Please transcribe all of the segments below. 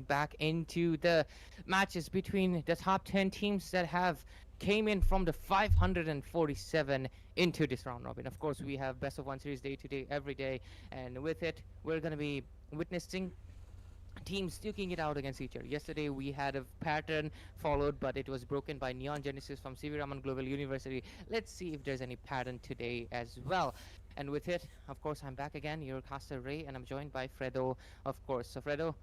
back into the matches between the top 10 teams that have came in from the 547 into this round robin. Of course, we have best of one series day to day every day, and with it, we're gonna be witnessing teams duking it out against each other. Yesterday we had a pattern followed, but it was broken by Neon Genesis from CV Raman Global University. Let's see if there's any pattern today as well. And with it, of course, I'm back again, your caster Ray, and I'm joined by Fredo, of course. So Fredo,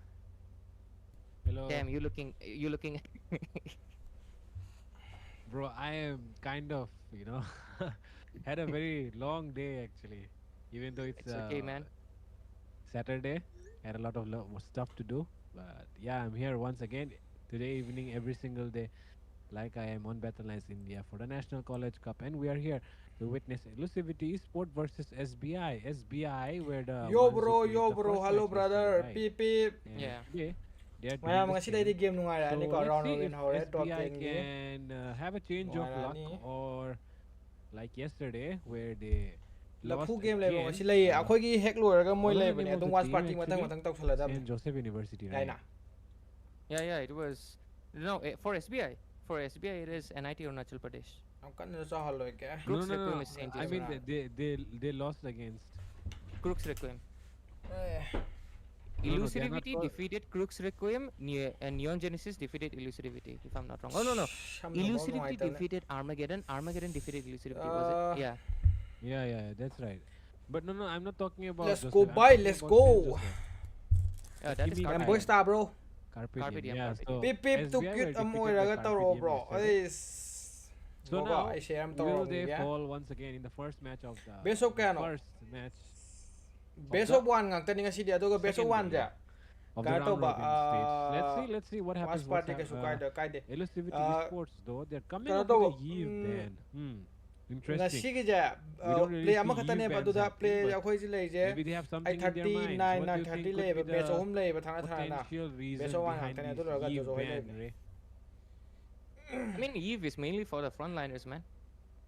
Hello, damn, you looking. bro. I am kind of, had a very long day actually. Even though it's It's okay, man. Saturday, had a lot of stuff to do. But yeah, I'm here once again today evening, every single day, like I am on Battle Lines India for the National College Cup, and we are here to witness Elusivity Sport versus SBI. SBI were the ones who played Yo the bro, first hello match yesterday, brother. right? Peep peep. And Yeah. today they are doing Mayam the ngasiday di same. game nungairani So ko let's round see robin if hore top SBI 10 gi. can have a change of luck, Nungairani. or like yesterday where they Lafu lost game lebo again. ngasi lay akhoi gi hack loiraga moi What was the name lebani of the adum watch team party matang actually? matang tok saladam. Saint Joseph University, right? Yaina. Yeah, yeah, it was. No, for SBI. For SBI, it is NIT Arunachal Pradesh. Am kan sa haloy ke. No, Crooks no, no, Requiem no. is St. I Joseph. mean they lost against. Crooks Requiem. Eh, No, no, they are not. Elusivity defeated Crooks Requiem, and Neon Genesis defeated Elusivity, if I'm not wrong. Oh, no, no. Sham na mo Elusivity nuaitan. defeated Armageddon. Armageddon defeated Elusivity, was it? Yeah. Yeah, yeah, that's right. But no, no, I'm not talking about Let's go Joseph. I'm bye, talking let's about Saint go. Joseph. The That is Kimi I'm Carpe guy, boy Diem. star bro. Carpe Carpe Diem. Diem, Yeah, Carpe Diem. so Peep peep to SBI were cute defeated by amoiraga Carpe taro Diem bro. yesterday. Is So Boga now, I share will taro they ya. fall once again in the first match of Best of the kano. first match of Best the of one ngak tani ngasi dia to best of second one day ja. of the Kana to round robin stage? ba Let's see what watch happens. party ka sukai da kai de. Elusivity Esports though they're coming Kana up with a to Eve ban. Interesting. ngasi gi ja We don't really play see ama Eve khatane ba bans du da happening, play but akhoi ji lei je maybe they have I something in their minds. 39 What na do you 30 think could lei be ba best the of lei ba thana thana na. potential Best reason of one ngak behind tani this to ra ga Eve jo hoi lei. ban, Ray? I mean, Eve is mainly for the frontliners, man.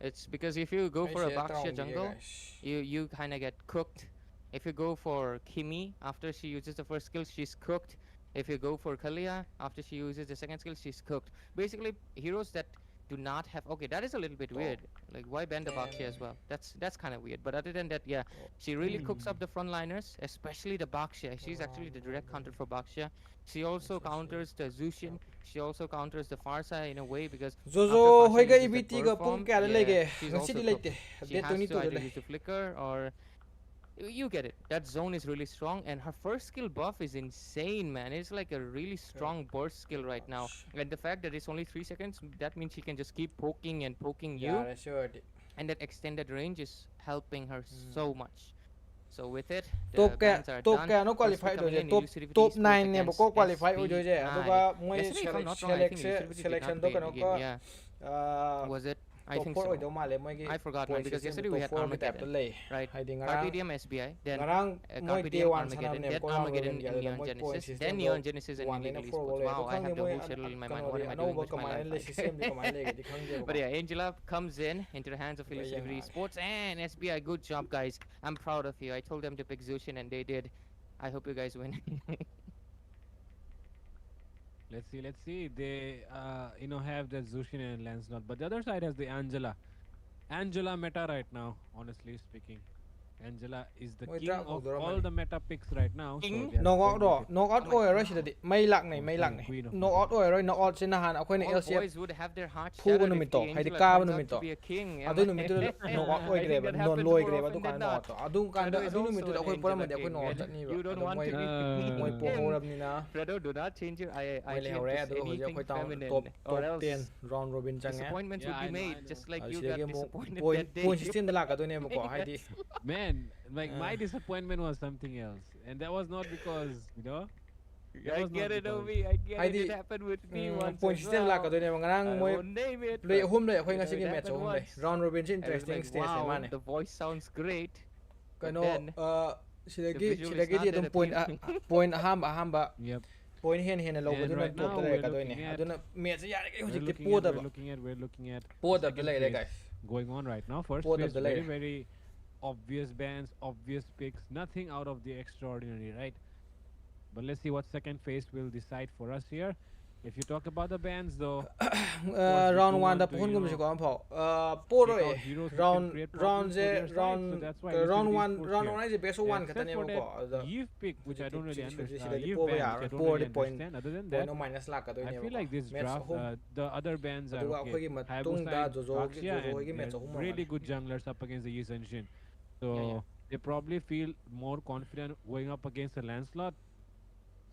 It's because if you go I for a share Baxia tao jungle, guys. you kind of get cooked. If you go for Kimi, after she uses the first skill, she's cooked. If you go for Kalia, after she uses the second skill, she's cooked. Basically, heroes that do not have... Okay, that is a little bit weird. Like, why ban the Baxia as well? That's kind of weird. But other than that, yeah, she really cooks up Hmm. the frontliners, especially the Baxia. She's actually the direct counter for Baxia. She also counters the Zushin. She also counters the Farsa in a way because after Jojo Farsa hoiga uses the EBT bird ga pung form, kya da yeah, lege she's ngasi also di cooked. leite She update has to 22 da either le use the flicker or you get it. That zone is really strong, and her first skill buff is insane, man. It's like a really strong burst skill right now. And the fact that it's only 3 seconds, that means she can just keep poking and poking ya you, da sure di and that extended range is helping her so much. So with it, the top bans are done. kya no Firstly qualify do coming je in, top Elusivity top Esports 9 ne ba ko against qualify o jo je SBI. aduga moi Yesterday, if I'm not wrong, I think Elusivity did selection not do play kano any game. ko Yeah, was it? I top think 4 oi so. do male moi gi I forgot, man, point because system yesterday we top had 4 ki tap to Armageddon, le right? hai ding Carpe ngarang Diem SBI, then ngarang moi Carpe day Diem 1 sanam Armageddon, ne then ko Armageddon ya in da Neon moi point Genesis, then system Neon Genesis and 1 Illegal ne 4 Esports. le Wow, do I khang have ne the moi whole schedule in my mind. kano What ri am I ano doing ba with my kamai life? le system di kamai le di khang je But ba yeah, Angela comes in into the hands of Elusivity Sports and SBI. Good job, guys. I'm proud of you. I told them to pick Zushin and they did. I hope you guys win. Let's see. They have the Zushin and Lancelot, but the other side has the Angela. Angela meta right now, honestly speaking. Angela is the moi king dra ko of do all mani the meta picks right now, so King? they are knock out going with do it. knock out Oh my oi ro shi god. di mai lak nei Oh, mai lak sorry, nei Queen of knock Meta out picks. oi ro knock out sin han akhoi ne All LCF boys would have their hearts Phu shattered no if mito, the hai di Angela ka turns no out to mito. be a king. Adu no mito no wa oi I gre think ba that non happens loi more gre ba often du than kan no not. to adu kan da Fredo is adu no mito also da an koi pora ma Angela da koi king, no man. chat ni ba You don't adu want moi to be moi po him. horam ni na Fredo, do not change your moi le IG hore into adu ho je anything koi tao feminine, top or top 10 else round robin chang ya disappointments Yeah, would be I made, know. just like you side got ge mo disappointed point that day. point system da la ka do ne ba ko hai di Man, like my disappointment was something else, and that was not because that I was not get it, because Obi. I get hai it. di It happened with me once point as system la ka well. do ne ba ngarang I moi won't name it, play but home le khoi ngasi it ge match happened home le once. round robin I was interesting like, stage ne wow, mane the voice sounds great. But kano then sidagi visual is sidagi not di that dum point appealing. point ahamba Yep. point hen lo And du na right top now da le we're ka do ne looking at aduna match ya ge we're hojik te looking po at da we're ba looking at we're looking at po the da second le phase guys going on right now. First po da phase, very le very obvious bans, obvious picks, nothing out of the extraordinary, right? But let's see what second phase will decide for us here. If you talk about the bans, though, of course we do round 1 da want to, pohon gum se ko am phau take poroi out heroes which can round create round problems for je their side. So round that's why round Elusivity 1 Sports round here. 1 is best of 1 Except khatane for ba that ko da Eve pick, which I don't really understand. sida Eve po ba ban, ya which I don't por really de point understand. Other than point that, no minus la ka do I ne ba feel ko like this match draft, home the other bans are aduga okay. akhoi gi matung Hayabusa da and Raxia, Jojo and gi they're match home really mane good junglers up against the Yi Shin. Yeah, yeah, So they probably feel more confident going up against a Lancelot.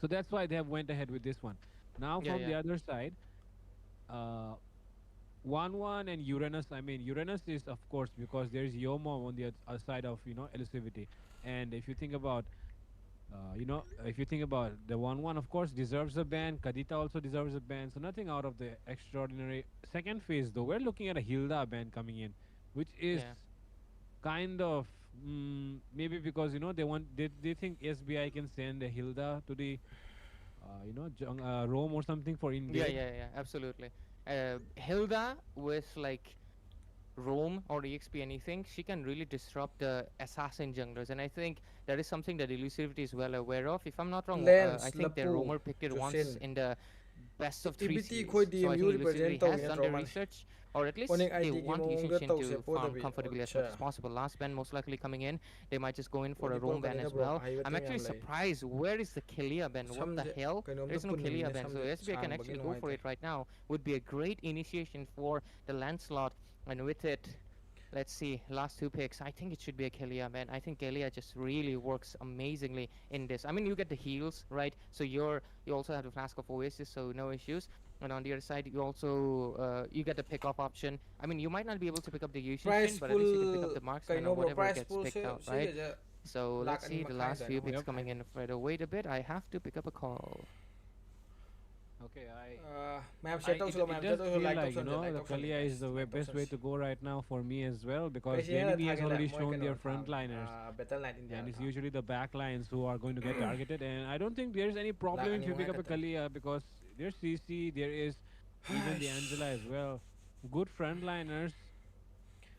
So that's why they have went ahead with this one. Now yeah, from yeah, the other side, uh, 1-1 and Uranus. I mean, Uranus is of course because there's Yomo on the other side of Elusivity. And if you think about if you think about the 1-1, of course, deserves a ban. Kadita also deserves a ban. So nothing out of the extraordinary. Second phase, though, we're looking at a Hilda ban coming in, which is yeah. kind of maybe because they think SBI can send a Hilda to the Rome or something for Yeah, invade. yeah, yeah, absolutely. Hilda with like roam or exp anything, she can really disrupt the assassin junglers, and I think that is something that Elusivity is well aware of. If I'm not wrong, I lens think their lapu roamer picked it once josin in the best of three EBT khoi series, so I DMU think Elusivity represent to has ina done tro their man research, or at least oning they ID gi want mong Yishin da Shin to se to po da farm bi comfortably as much as acha possible. Last ban most likely coming in, they might just go in for odi a por roam ka ban dina as bro well. hai I'm team actually yam lay surprised, where is the Killia ban? What sam the je hell? kainom da There's no pun Killia ne ban, sam so je SBI can sang bagi actually go noi for te it right now. Would be a great initiation for the Lancelot, and with it, let's see, last two picks. I think it should be a Kelia, man. I think Kelia just really works amazingly in this. I mean, you get the heals, right? So you also have the Flask of Oasis, so no issues. And on the other side, you also you get the pick up option. I mean, you might not be able to pick up the Yushin price Shin, but at least you can pick up pool the marksman or kaino bro whatever price gets pool picked se out, se right? je So lak let's ani see the makhai last da few no picks Yep. coming in. Fred, wait a bit. I have to pick up a call. Okay, map share to solo it map share does to feel like to like son je like the to son je Kalia is guys the like to best son way to go right now for me as well because guys the ye enemy tha has ge la already moi shown their kaino tha frontliners, battle night india and it's tha usually the backlines who are going to get targeted. And I don't think there's any lak problem if ani you mo pick up a katan Kalia because there's CC, there is even the Angela as well. Good frontliners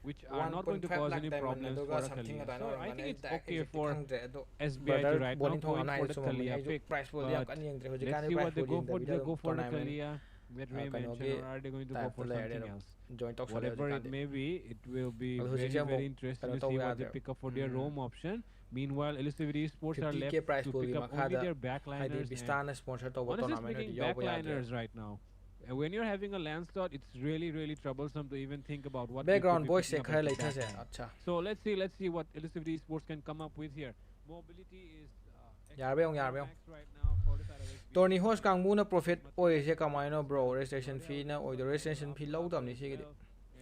which are not going to 1.5 cause lakh any diamond problems aduga for a something Kalia. ada no So I man think ai it's da okay exactly for khangdre ado SBI brother to right now bowling thong go in na for ai the sumam mani Kalia ai pick. price pool yam But kan yeng dre hoji let's kan see price what they pool go yeng da for. Do they bida go for the tournament Kalia with kaino Rematch, gi or are they going to go type for to layer something de else? join talk sole hoji Whatever it kan de may be, it will be ado hoji very, je mo very interesting kaino to to see ya what they de pick up for their Rome option. Meanwhile, Elusivity Sports are left 50k price to pool pick gi up only makha da their haidi backliners. And Vistana sponsor to honestly tournament speaking, hoji yaw ba yadre backliners right now, when you're having a Lancelot, it's really, really troublesome to even think about what you could background be voice picking se up as khare the lai thase backline. acha So let's see what Elusivity Sports can come up with here. Mobility is yarbe extra on pro yarbe max right now for the side of SBI. Tony host kang muna profit Matthew oi Wong se is back kamaino as bro well. registration Zoria fee na also oi coming in registration for fee low dam Outlaws ni as sigidi well.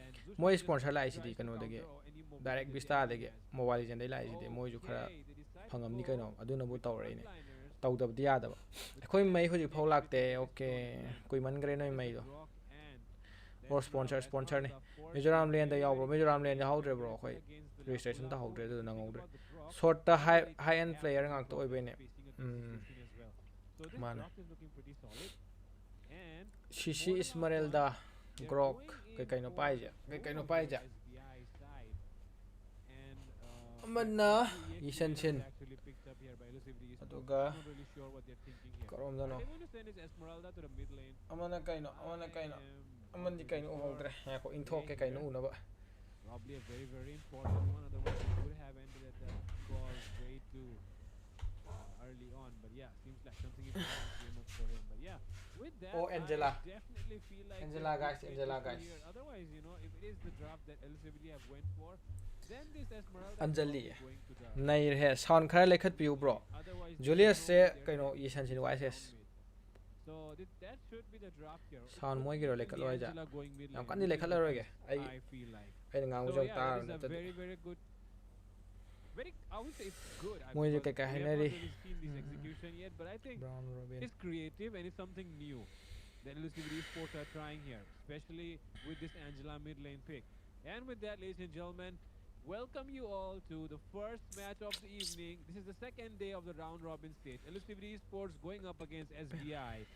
And moi Zushmit sponsor lai sidi tries to kanu dage counter any direct mobility that the vista enemy dage has. mobile legend dai lai sidi moi ju khara Okay, they decide to phangam ni go kaino aduna bu with tawrai ne frontliners tawdab di yadaba with akhoi mai Flask, hoji phau Next lakte Vision, okay Distortion. koi man gre noi That is mai a do Grok and the or sponsor sponsor ne Esmeralda. Of course, Mizoram I'm land da very, yaw bro very Mizoram curious land to ya see what haudre they bro pull khoi against the registration ta Lapu-Lapu. haudre If du you na think ngawdre about the Grok, short ta well, it high end has player to be ngak to Grok oi if bene it's facing a 2 Shin as well. So this man draft is looking pretty solid. And Shishi for the last one, Ismarilda they're Grok going kai in kai no for paija kai kai no Roam for paija SBI side. And Manna Matthew EXP Yishan winner is Shin actually picked up here by Elusivity Esports. aduga I'm not really sure what they're thinking here. karom Are no they going to send his Esmeralda to the mid lane? amana I kaino am not amandi really kaino sure uhogdre ya ko the intho play ke kaino here. unaba Probably a very, very important one. Otherwise, it would have ended at that call way too early on. But yeah, seems like something important came up for him. But yeah, with that, oh I Angela definitely feel like they're Angela good guys Angela choices guys here. Otherwise, if it is the draft that Elusivity have went for, then this Esmeralda is Anjali probably going to the nair he sound khara lekhat piu bro Otherwise, there is Julius no se way they're kaino going to Yishan send Shin this down YSS mid. So that should be the draft here. It sound could moi be giro even lekhat the loja Angela going mid yam lane, kan ni which is lekhat the loge best, ai I feel like. ai ngang So jong yeah, that tar is na a tad very, very good. Very, I would say it's good moi je because kai we have not hainari really seen this execution yet. But I think Brown Robin it's creative and it's something new that Elusivity Sports are trying here, especially with this Angela mid lane pick. And with that, ladies and gentlemen, welcome you all to the first match of the evening. This is the second day of the round robin stage. Elusivity Sports going up against SBI.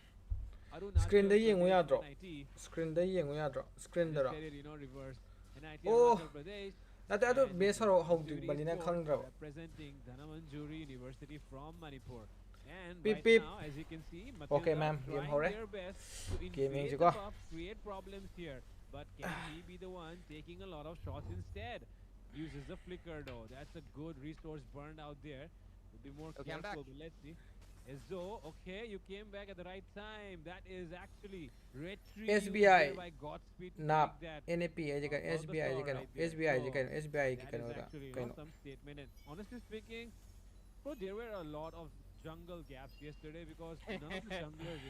screen da Arunachal yengu Pradesh yadro NIT. screen da yengu yadro I screen da just ro said it, reverse. NIT oh Arunachal Pradesh. ate ado And base haro how to Elusivity balina Sports khang dro representing Dhanamanjuri University from Manipur. And Beep right beep. now, as you can see, Okay, Matilda ma'am. Game trying hore. their best to Game invade engine the ko. buff, create problems here. But can he be the one taking a lot of shots instead? Uses the flicker though. That's a good resource burned out there. Would be more Okay, I'm back. careful, but let's see. Ezzo, okay, you came back at the right time. That is actually retry used there SBI by Godspeed to nap take that NAP aja kan out of the SBI aja tower kan right there. SBI aja So kan SBI ki that kan is ka actually, kan some statement. And honestly speaking, bro, there were a lot of jungle gaps yesterday because none of the junglers,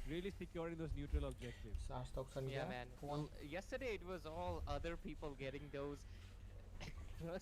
really securing those neutral objectives. SaaS token Yeah, gya man. phone Yesterday it was all other people getting those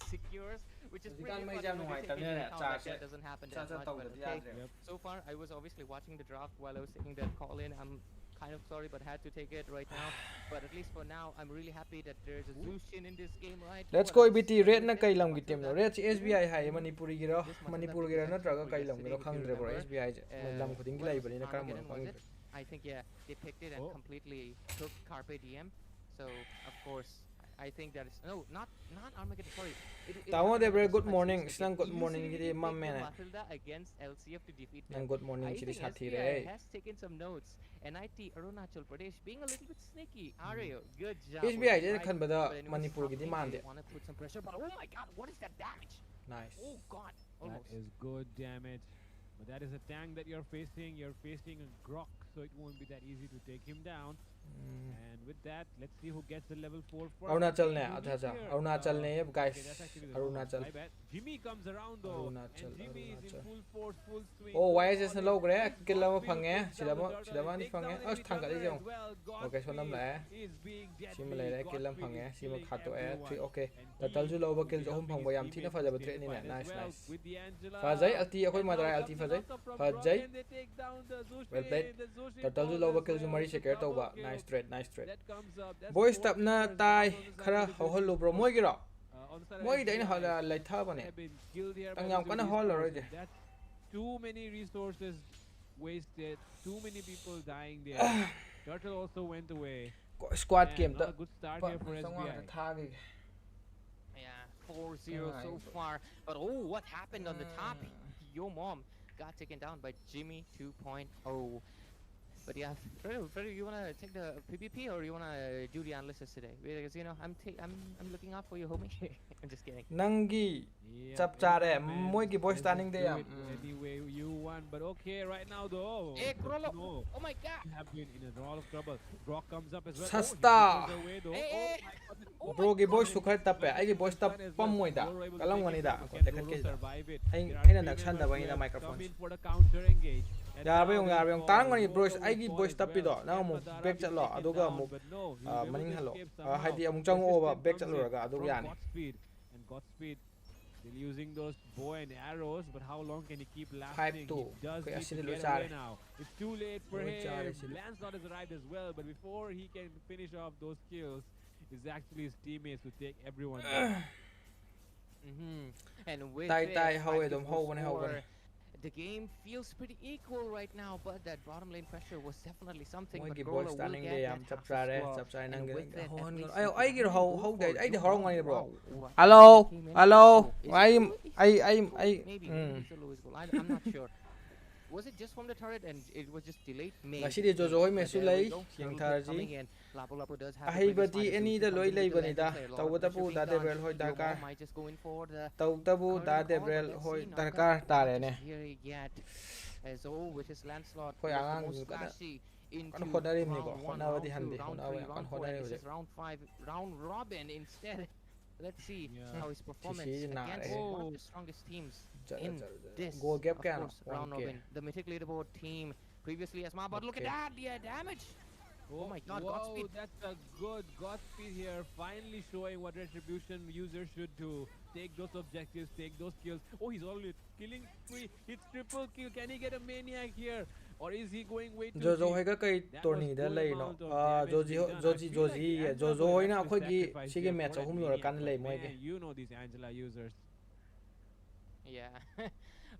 secures, which is Jikan pretty mai funny jam when you nuai take tam into ne account cha that se that doesn't happen cha that cha much. tau But da okay, yadre Yep. so far I was obviously watching the draft while I was taking that call in. I'm kind of sorry, but had to take it right now. But at least for now, I'm really happy that there's a Zushin in this game, right? Let's What go else? EBT And red with na this kai lam gi team no Matilda, red SBI hai mhm, manipuri gi ro this Matilda manipur pick gi is ra na actually traga for kai lam gi ro yesterday, if you khangdre bro remember. SBI je lam khuding gi What lai was bani na karam Armageddon, was it? khangdre I think, yeah, they picked it and Oh, completely took Carpe Diem. So of course, I think that is no, not Armageddon. Sorry, it Tamo happened de on a bre good different morning season again. snang good morning gi Elusivity de mam picked the me Matilda against LCF to defeat nang them. good morning I chiri think sathi SBI re has taken some notes. NIT Arunachal Pradesh being a little bit sneaky. Ario, good job. SBI Was je right. khan bada But anyways, manipur top gi di team, they mande want to put some pressure. But oh my God, what is that damage? nice Oh God, that almost. is good damage. But that is a tank that you're facing. You're facing a Grok, so it won't be that easy to take him down. And with that, let's see who gets the level 4 first. Arunachal ne Again, acha unique acha here. Arunachal ne guys Okay, that's actually the wrong one. Arunachal My bad. Jimmy comes around though, and Arunachal Jimmy is in Arunachal full force, full swing. oh Going YSS all na in. log re His kill lama Godspeed phange takes down the turtle sida and ma ni takes phange down as enemy thang ka jungler je as well. okay so nam Godspeed la is being si ma deadly. le kill lam Godspeed phange is si ma killing khato e everyone. 3 okay And total he ju loba will kill be jo hum helping phangba his yam thina teammates to fajaba stay in threat the ni ne fight as nice well nice with the Angela. fajai alti akhoi And madara now alti comes the fajai knockup from Brock fajai and they take down the well Zushin. played The Zushin total ju falls loba as kill ju well. mari It's a secure double tauba kill. nice trade That comes up. That's boys four step na killers tai down on the side khara of the hol Zushin lo bro squad. moi giro On the side of moi da ina SBI, hala lai tha they bane have been killed here by tang the yam kana Zuri hol scores, roi and je that's too many resources wasted, too many people dying there. Turtle also went away. squad Man, game not ta a good start here for sangwa ta SBI. tha gi Yeah, 4-0 so far. But oh, what happened on the top? Your mom got taken down by Jimmy 2.0. But yeah, Fredo, you wanna take the PvP or you wanna do the analysis today? Because I'm looking out for you, homie. I'm just kidding. Nangi Yep, chap cha re man. moi ki voice Let's standing just de do yam it any way you want. But okay, right now though, Hey, Krollo! no, Oh my God! we have been in a lot of trouble. Brock comes up as well. Sasta. Oh, he flickers away though. Hey, Oh hey! my god. Oh bro my gi God! voice su khar tap pe ai gi voice tap pam moi da kalam ngani da ko te khat ke da Survive it. ai There are aina three nak san da members bani who da have microphone come in for the counter engage. And ya now be they yong fall. tarang ngani bro Roro ai will gi fall voice as tap pi do well. na And mu Madara back will chat be lo taken aduga down, mu but no, he will be able maning to hello escape somehow. haidi amung chang over Assistance back comes chat in lo ga aduga from yani Godspeed. And Godspeed still using those bow and arrows, but how long can he keep lasting? 5-2 He does okay need to asini lo get chare away now. It's too late for Lo chare him. sila. Lancelot has arrived as well, but before he can finish off those kills, it's actually his teammates who take everyone down. And with Tai this, tai how 5 e to dom 4 how one score, the game feels pretty equal right now, but that bottom lane pressure was definitely something. moi But gi Growler voice will standing get de that yam chap half a chare score. chap chare nang And with it, ho at least ayo we ai can gi only how go how for dai ai de your horong mom. ngani bro Wow, what hello came in. hello Oh, is I it am Louis? I Maybe it's a Louis goal. I'm not sure. Was it just from the turret and it was just delayed? Maybe. ngasi de jojo hoi But mesu there we lai go. yang Turtle thar pick ji coming in. Lapu does have the ai greatest bati fight. any Zushi da comes loi in lai with the bani lantern da play. A lot taw of ta pressure pu being da de done. brel hoi Your dakar mom might just go in for the taw ta bu da curling de call, but brel let's hoi see, knockup. dakar tare ne Just here yet. As all with his Lancelot, Khoi he was the angang most ju kada- flashy into kan khonari ni ko round 1, khonawa di round 2, hande round khonawa 3, kan round 4, khonari and this ho is round 5, round robin instead. Let's see Yeah. how his performance Sisi na against eh. one of Oh. the strongest teams Jara, in jara, jara. this, Goal gap of kya na? course, round 1K. robin. The Mythic Leaderboard team previously as well, but look at Okay. that, yeah, damage. Oh my God, whoa, Godspeed. that's a good Godspeed here, finally showing what Retribution users should do. Take those objectives, take those kills. Oh, he's already killing spree. It's triple kill. Can he get a maniac here? Or is he going way too Jojo deep? hoi ga kai That tourney was da good lai no amount of damage joji being done. I joji feel like joji the Angela jojo would hoi have na actually khoi gi sacrificed sige here match for that ahum lo maniac, kan but lai moi man, ge you know these Angela users. Yeah,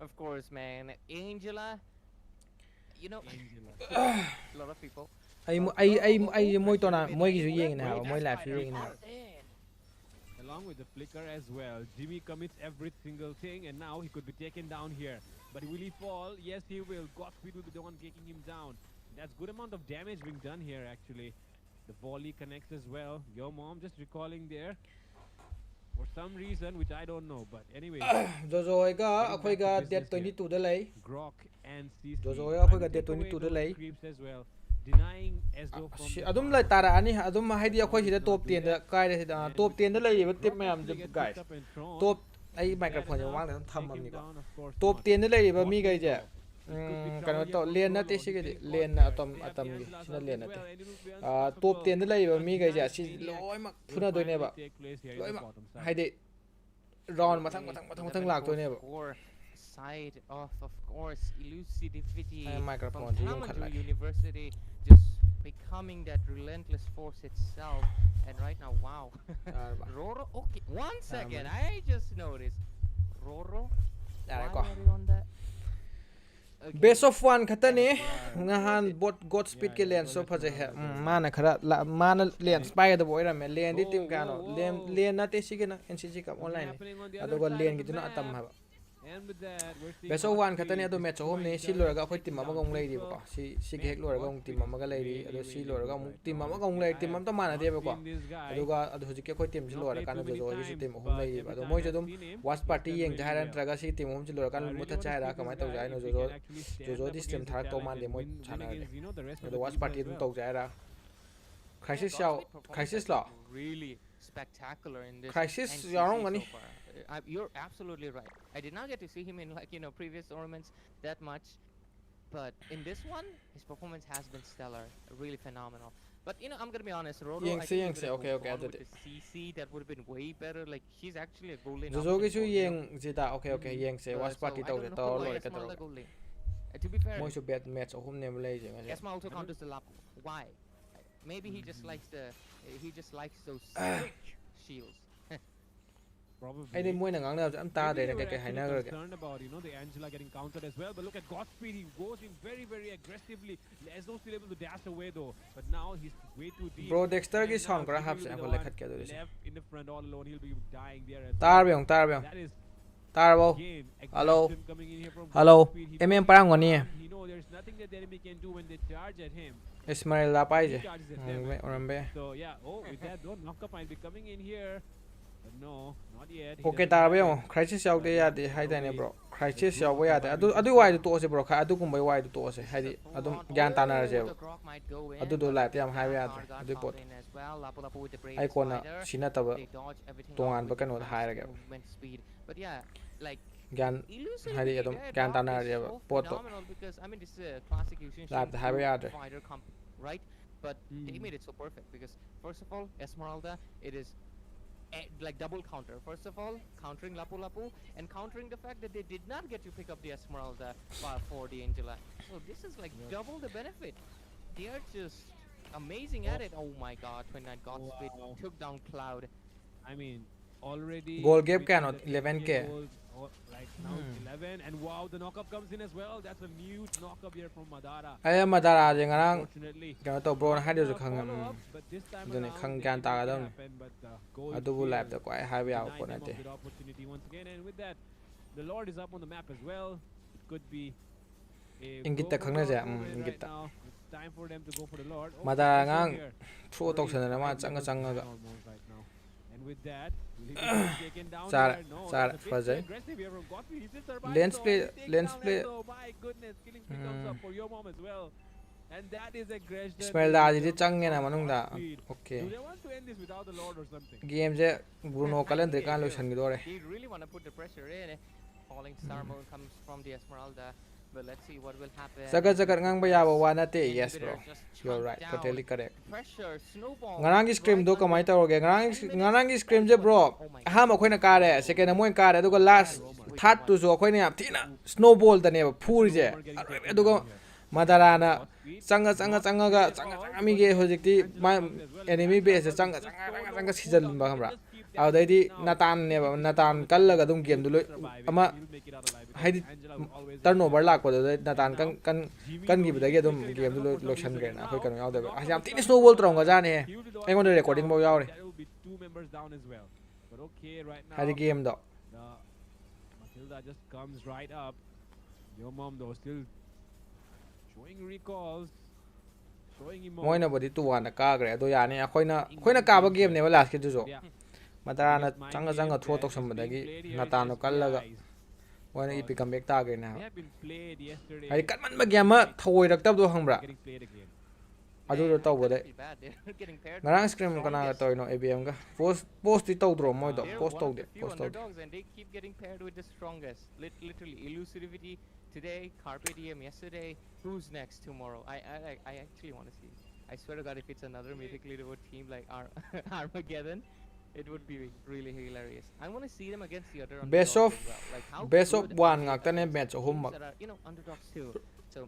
of course, man. Angela, you know, Angela. a lot of people. ai But ai no, ai oh, ai oh, moi to pressure na mid moi gi lane. ju Oh, yeng na great moi live spider ju yeng na comes in. A along with the flicker as well. Jimmy commits every single thing, and now he could be taken down here. But will he fall? Yes, he will. Godspeed will be the one taking him down. That's good amount of damage being done here, actually. The volley connects as well. Yo, mom, just recalling there. For some reason, which I don't know, but anyway. Jojo ga akhoi ga date 22 da lay. Grok and CC. Jojo ga akhoi ga date 22 da lay. Creeps as well. Denying as though from adum lai tara ani adum haidi akhoi sida top 10 da kai da top 10 da lay ba tip mayam guys. Top ai microphone ya wang da tham am ni ko. Top 10 da lay ba mi gai je. Kano to len na te sigidi len atom gi sina len na te top 10 da lay ba mi gai je si loi mak phuna doi ne ba loi mak haidi round mathang lak doi ne ba side of course Elusivity microphone from ji yong khat lai University just becoming that relentless force itself. And right now, wow. Roro, okay, 1 second, I just noticed Roro, why are you on that? Best of 1 khata ni ngahan bot god speed ke lane so phaje he mana khara mana lane spy da boy ram lane di team kano lane na te sigena ncg cup online aduga lane gi tuna atam ha Best of 1 khata ni adu match home ni si loraga khoi team ama gong lei di ba si ge hek loraga gong team ama ga lei di adu si loraga mu team ama gong lei team am ta mana de ba ko aduga adu hoji ke khoi team si lora kan do jo si team home lei ba adu moi jadum watch party yeng jaharan traga si team home si lora kan mu ta chai ra kamai tau jai no jo di stream thak to man de moi chana adu watch party dum tau jai ra crisis law Really spectacular in this Crisis NCC yarong so ani far. You're absolutely right. I did not get to see him in previous tournaments that much, but in this one, his performance has been stellar, really phenomenal. But I'm gonna be honest, Rodo, I think Yeng se okay with adu de the CC that would have been way better. Like he's actually a goal line. jo gi su yeng jita okay yeng se watch party tau de to lore ka tau to be fair, moi su bet match home ne lei je nga Esma also counters the lap. Why? Maybe he just likes those quick shields. Probably. ai ni moi na ngang na am ta de na ke Actually haina ga concerned about the Angela getting countered as well, but look at Godspeed, he goes in very aggressively. Lesno still able to dash away though, but now he's way too deep. Bro Dexter And gi now sound kora Jimmy hap will se be ko the lekhat one ke do se left in the front all alone, he'll be dying there as tar well. byong That is tar bo again Hello. aggression coming in here from Hello. Godspeed. He Em wants parang to ngoni farm. He know there's nothing that the enemy can do when they charge at him. Ismail la pai He je charges at them. orambe So yeah, with that though, knockup might be coming in here. But no, not yet. He okay doesn't tar have byong it. crisis yaw de ya de hai da ne bro crisis yaw ya de adu wai du to se bro kha adu kum bai wai du to se hai di adum gyan ta na je adu do la te am hai ya de adu pot ai ko na sina ta ba tongan ba kan hai ra ga But yeah, like gyan hai di adum gyan ta na je pot to because I mean this is a classic Yushin Lab the highway out there. fighter right? But they made it so perfect because first of all, Esmeralda, it is like double counter. First of all, countering Lapu and countering the fact that they did not get to pick up the Esmeralda for the Angela. So this is like double the benefit. They are just amazing at it. Oh my god, 29 Godspeed took down Cloud. I mean, already Goal gap with cannot, the 11K. goals, like now it's 11, and wow, the knockup comes in as well. That's a huge knockup here from Madara. ai madara je ngarang Fortunately, ka to bro na hai de khang follow up, but this time Dun around, khang they gyan ta ga didn't dam. happen, but the goal adu bu lab here da ko ai hai ya denied ko na them te of that opportunity once again, and with that, the Lord is up on the map as well. It could be a Ingit go ta for khang na goal ja, moment ingit right ta. now. It's time for them to go for the Lord. Oh, Madara pressure ngang here. throw to sa na ma changa changa ga Almost right now. And with that, will he be taken down Sara- there? No, Sara- that's a bit Fazai. too aggressive here from Godspeed. He still survives Lens though, play- and he takes lens down play- Enzo. My goodness, killing spree comes up for your mom as well. And that is aggression. Ismail da ji chang ne na manung da okay Do they want to end this without the Lord or something? game je Bruno calendar kan lo san gi dore They really want to put the pressure in. Falling star mode comes from the Esmeralda. But let's see what will happen. sagat ngang ba ya ba wa na te yes Inhibitor bro just you're chunked right down. totally correct Pressure, snowball. ngarang gi scream do right kamai under- ta roge ngarang gi scream je bro Oh my ha ma khoi na ka re second mo ka re aduga last third to so khoi ne yam thina snowball ta ne ba phuri je aduga madara na changa ga changa mi ge hojikti ma enemy base changa season ba hamra audai natan ne ba natan kallaga dum game du ama haidi turnover lak ko da natan kan gi bidagi dum game du location gre na khoi kan yaw da yam tin snowball trong ga ja ne ai ngon recording ba yaw re There will be two members down as well. But okay, right ให้ที่ now เกมดอก the Matilda just comes right up. Your mom though still showing recalls, showing มวย emotes. นะบดีตัวนะกากเลยตัวอย่างนี้ค่อยนะ Getting ค่อยนะ one กาบ game เกม share. เนี่ยเวลาคิดดูสิ But yeah, มา the ตานะ biggest จัง mind ก็จังก็ games ทั่ว that ตกส is มบัติ being กี้ played นา here ตา is นกันแล้วก็ SBI's วันนี้ because ปีกัมเบกตากันนะครั they บ have been played yesterday. ไอ้กันมันเมื่อกี้มาถอยรักตับตัวหังบ They're ระ getting played again. อาดูตัวบ่ได้ feel bad. They're getting paired งาน with สครีม the ก็น่าจะ strongest. ตัวเนาะ ABM ก็โพสต์ที่ตัวตรงมวยดอก They're โพสต์ one ตัว of เดี the ยว few โพสต์ตัว underdogs, and they keep getting paired with the strongest. Literally, Elusivity today, Carpe Diem yesterday. Who's next tomorrow? I actually want to see. I swear to God, if it's another mythically devoted team like Armageddon, it would be really hilarious. I want to see them against the other Best underdogs of- as well. Like how best of good one are they งากแต่ใน against match teams หุ่มมัก that are underdogs too. So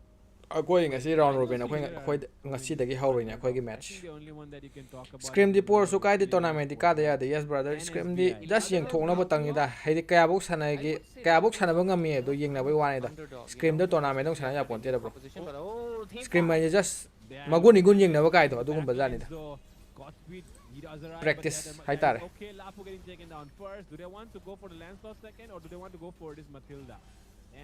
เอาคุยกันสิราวน์โรบินเอาคุยกันสิตะกี้เฮาเลยเนี่ยคุยกัน I match think the only one that you can talk about สครีม is ที่ the ปวด one สุ that กาย was ที่ played ตัวนา in เม the นติ fourth กาเดีย quarter. เดีย yes brother And สครีมที่ SBI. just ยิงถงนะบ่ตังนี่ดาให้ที่แกบุกชนะกี้แกบุกชนะบ่งามีตัวยิงนะบ่วานี่ดา underdog. สครีมตัวนาเมนต้องชนะญี่ปุ่นเตี้ย bro Opposition, but oh, team สครีมมัน fight. just They มา are กุนอีกุนยิงนะบ่ไกลตัวตัวกุมบัดนี่ดา backhands though. Godspeed, he does arrive, but Practice, they are- hay tare. Okay, Lafu getting taken down first. Do they want to go for the Lancelot second, or do they want to go for this Matilda?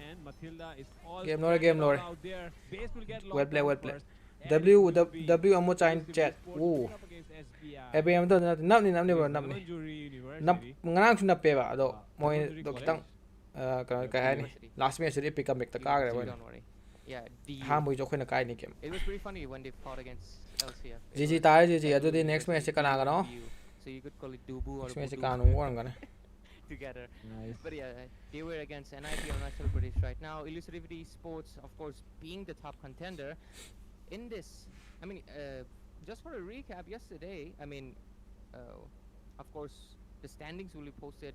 And Matilda is all Game lore, spread game lore. out there. Base will get Well locked play, down well play. first, and it W will be W อโมจาย Elusivity เจ็ด Sports โอ้ picking up against SBI. ABM ตัวนับนี่ It บ่ is นับนี่ Manjuri นับ University. งานชุนนับเปบ่ดอกมวย Manjuri ดอก College. ตั้งก็ให้นี่ last match สิปิกกัมเบกตะกากเลยบ่ Don't worry. Yeah, D. ห้ามบ่จกคนนะไกลนี่เกม It was pretty funny when they fought against LCF. It GG was ตาย GG อ่ะ a ตัวที่ little next bit match สิ of กันนากันเนาะ view. So you could call it Dubu or next match สิ Budu กันนูว่ากันนะ together. Nice. But yeah, they were against NIP or National British right now. Elusivity Sports, of course, being the top contender in this. I mean, just for a recap, yesterday, I mean, of course, the standings will be posted.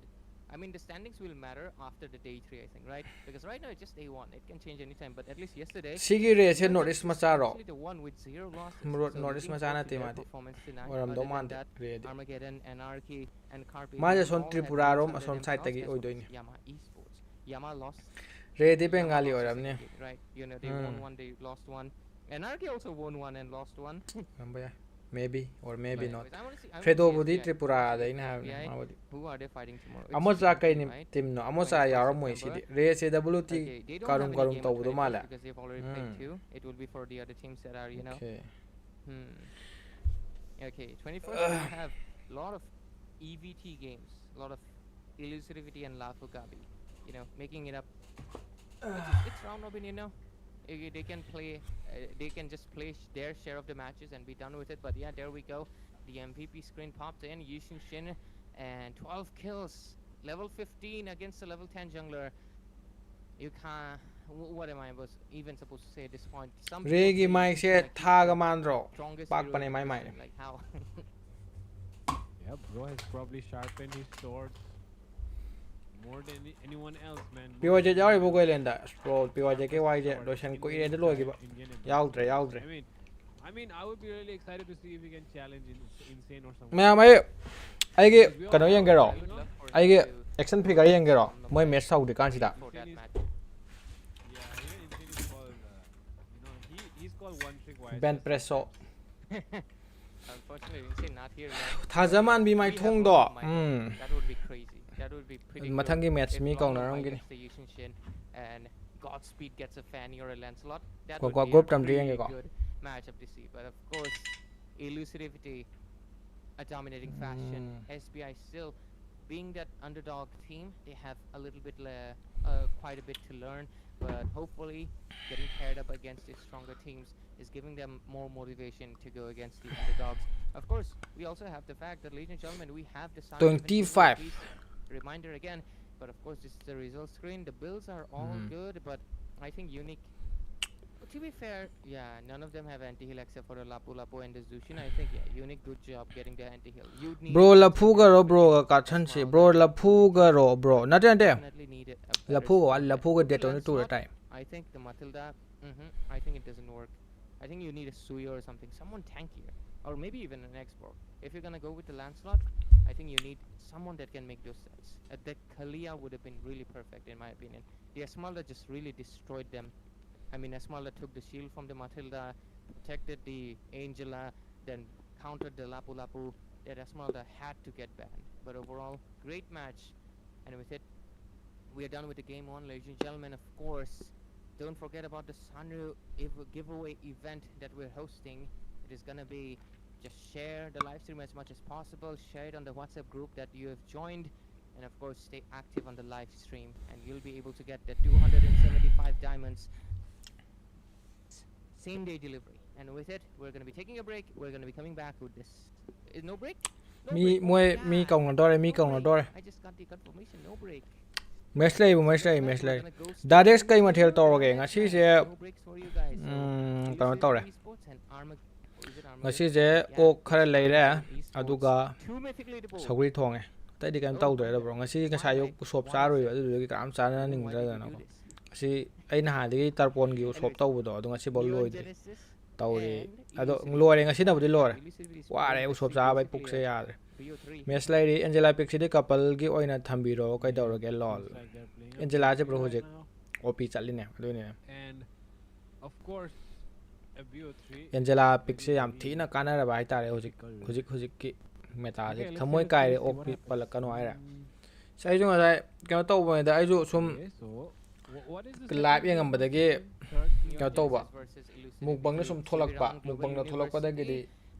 I mean, the standings will matter after the day 3, I think, right? Because right now it's just day 1. It can change anytime. But at least yesterday, ซิกิเรเซ Kansas นอริส is มาซาโร actually the one with 0 losses. Mro- So Norris looking Masana forward to their Timati. performance tonight. วรำ Other ดอมัน than that, เรด Armageddon, Anarchy, and Carpe มาจะ Diem ชน all ตริ had ปุรารม wins อ under ชน their ไซต์ตะ belts กี้ as โอ้ย well ด้วย as นี่ Yamaha Esports. Yamaha lost. เรที่เป็นงาลี Yamaha โอ้ย also รำเนี่ย second, right? You know, they won one, they lost one. Anarchy also won one and lost one. รำไป maybe or maybe But not anyways, I wanna see- I เฟ wanna โด see บุดี SBI ตริปุรา versus ได้นะ SBI. มาบุดี Who are they fighting tomorrow? อ It's โมซา September, ไกนี่ right? ทีมเนาะอโมซายาวมวยสิเรเซ WT Okay, they don't Karum have Karum any game tahu tu advantage malah. because they've already played Hmm. 2. It will be for the other teams that are, you know. โอเค Okay, 21st we have a lot of EVT games, a lot of Elusivity and Lafukabi, you know, making it up. It's round robin, you know. They can play, they can just play their share of the matches and be done with it. But yeah, there we go. The MVP screen popped in. Yushin Shin and 12 kills, level 15 against the level 10 jungler. You can't. What am I was even supposed to say at this point? Some เร people กิ say ไม่ you ใช่ cannot keep ท่ากระ the มันรอ strongest Pak hero panay in mai mai. position, like how? Yeah, bro has probably sharpened his sword more than anyone else, man. พี่ว่าจะย้ายบุกไปเล่นได้โปรพี่ว่าจะเก็บไว้จะโดยฉันกุยเรียนได้เลยกี่บ่ ยาวเลยยาวเลย I mean, I would be really excited to see if we can challenge Insane or something. ไม่เอาไม่ไอ้กี่กันเอายังไงหรอ I would love for ไอ้ him กี่ to แอคชั่นพิกอะไรยังไงหรอไม่เมสเซาดีกันสิดา for that match. Yeah, even Insane is called, he's called one trick wise. แบนเพรสโซ Unfortunately, Insane not here. Man. ถ้าจะมันมีไม่ We have ทุ่ง one ดอก of mine. That would be crazy. That would be pretty มา good ทั้งกี่แมตช์ if มี one กอง of นะน้อง mine กิน gets the Yushin Shin and Godspeed gets a Fanny or a Lancelot. That Gua- would gua be group a tam riêng pretty kìa cậu. good matchup to see. But of course, Elusivity, a dominating fashion. SBI still being that underdog team, they have a little bit, quite a bit to learn. But hopefully, getting paired up against these stronger teams is giving them more motivation to go against the underdogs. Of course, we also have the fact that, ladies and gentlemen, we have the sound 25. reminder again. But of course, this is the result screen. The builds are all good, but I think Unique. To be fair, yeah, none of them have anti-heal except for the Lapu Lapu and the Zushin. I think yeah, Unique good job getting the anti-heal. You'd need โบรละพูกะโรโบรกะกัดฉันสิโบรละพูกะโรโบรนั่นเองเด้ definitely need it. ละพูกะละพูกะเด็ดตัวนี้ตัวละไทม์ I think the Matilda, I think it doesn't work. I think you need a Suya or something, someone tankier, or maybe even an export. If you're gonna go with the Lancelot, I think you need someone that can make those sets. That Kalia would have been really perfect in my opinion. The Esmeralda just really destroyed them. I mean, Esmeralda took the shield from the Matilda, protected the Angela, then countered the Lapu Lapu. That Esmeralda had to get banned. but overall, great match. And with it, we are done with the game one, ladies and gentlemen. Of course, don't forget about the Sanrio giveaway event that we're hosting. It is gonna be just share the live stream as much as possible, share it on the WhatsApp group that you have joined, and of course stay active on the live stream, and you'll be able to get the 275 diamonds same day delivery. And with it, we're gonna be taking a break. We're gonna be coming back with this. No break? No มี break. มวย Oh มี my กล่อง god. ละดอเลยมี No กล่องละดอ break. เลย I just got the confirmation. No break. เมสเลยบ่เมสเลย So เมส tonight เลย we're gonna go ดาเด็ก straight ใกล้มาเทล into ต่อ the เกงอ่ะ next ชื่อ match. เสีย No breaks for you guys. So กล่องละต่อเลย Elusivity Esports and is it ငါ Armageddon? ชื่อเสีย Yeah, โอกခရလေတဲ့ Esports. အတူက Two mythically the စ board. ကရီထောင်း嘅တိုက်ဒီကန်တောက်တယ်တော့ bro ငါရှိငါဆိုင်ရုပ်ဆော့စားရရကမ်းစားနေနေတယ်နော်ရှိအဲ့နာဟာဒီတာပွန်ကြီးဆော့တောက်တော့ငါရှိဘောလို့ Neon တယ် Genesis တောက်တယ် and အဲ့တော့ Elusivity. လော်ရငါရှိတော့ဘူးလော်ရ Elusivity ဝါ Esports ရဲ versus ဆော့စားပဲ Elusivity ပုတ်စေရတယ် Rio 3. เมสเลยดิแองเจลาพิกซี่คัพเปิลกี่โอ้ยนะทำบีโร่ก็ได้เราแกลอล Looks like they're playing Angela a aja bit bro, right hojek. now. โอปีจัดเลยเนี่ยด้วยเนี่ย And of course, a BO3. เอนเจลาพิกซี่ยามที่นักการอะไรบ้างตาเลยโฮจิกิเมตาจิขโมยไก่เลยโอปีปลักกันไว้ละใช่จุงอะไรแกมาโต้ไปแต่ไอ้จุซุ่ม Okay, so what is the กลายยังไงบัดกี้ thirdแกมาโต้ปะ versus Elusivity. มุกบังนี่ซุ่มทอลักปะมุกบังนี่ทอลักปะได้กี่ดี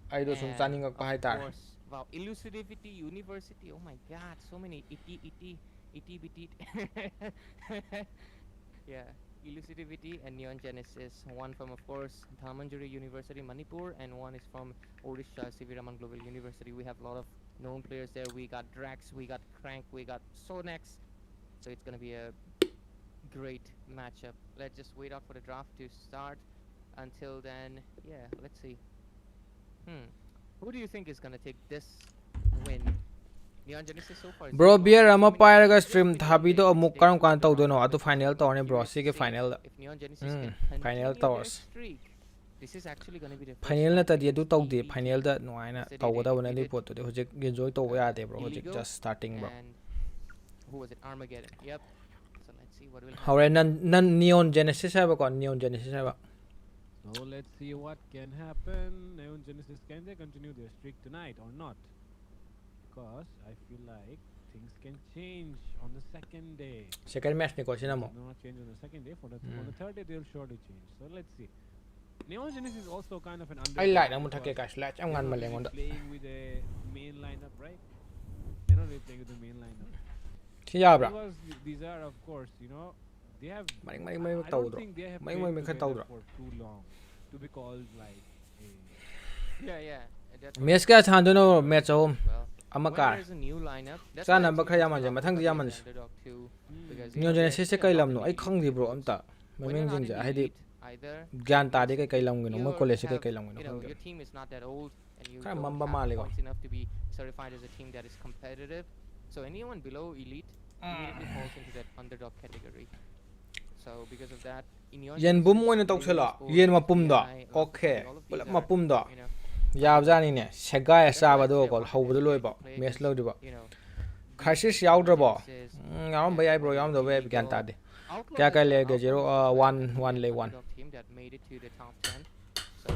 ไอ้ดูซุ่มจานิงกับไปตา Of course, wow, Elusivity University. Oh my God, so many iti biti. Yeah, Elusivity and Neon Genesis. One from, of course, Dharmanjuri University, Manipur, and one is from Odisha Siviraman Global University. We have a lot of known players there. We got Drax, we got Crank, we got Sonex. So it's gonna be a great matchup. Let's just wait out for the draft to start. Until then, yeah, let's see. Who do you think is gonna take this win? Neon Genesis so far. is bro doing beer well. ama So many pairaga players stream waiting thabi for to their amuk day karam to kan taw come. dono atu final taw ne bro Let's sige see final if Neon Genesis can final continue towers their streak. This is actually gonna be the first final na match ta dia du against taw di EPT. final da no ai na Yesterday taw they da wana ni defeated, pot to hojik enjoy taw ya de bro hojik Illegal just starting bro And who was it? Armageddon. Yep. So let's see what will happen. hore nan neon genesis hai ba kon neon genesis hai ba So let's see what can happen. Neon Genesis, can they continue their streak tonight or not? Because I feel like things can change on the second day. second match ni ko sinamo They not change on the second day. On the third day, they'll surely change. So let's see. Neon Genesis is also kind of an ai underdog like na mun because thake ka slash am they're ngan not maleng really on da playing with the main lineup, right? They're not really playing with the main lineup. thi ya bra Because these are, of course, they have. Mai I taw don't dro think they have Mai played mai kha taw together dro for too long to be called like a Yeah. That's match ka than dono match home well. ama When ka there's a new lineup, that's Sana why ba I khaya think man je, Lafukabi mathang di is yaman the je. underdog too, because, neon they're genesis se still kai not lam in no the ai elite khang di bro tables. amta When memeng you're not jing in ja the hai di elite either, gyan ta means de kai lam no mo you college kai have, kai lam no your team is not that old and you Kaya don't mamba have mali ko. points enough to be certified as a team that is competitive. So anyone below elite immediately falls into that underdog category. So because of that, in your yen bum mo ne taw Rio sela Sports, yen ma pum da AI, okay all of pula these ma are, pum da you know, yab ja ni ne sega ya that's sa why ba I do say I ko wanted hau bu SDA loi to ba play match against, lo di ba you know, crisis these yaw dra ba Genesis ngam ba yai bro yam do ba gyan ta de Outlaws kya as kai le well. ge zero Outlaws is 1 an le 1 underdog team that made it to the top 10. So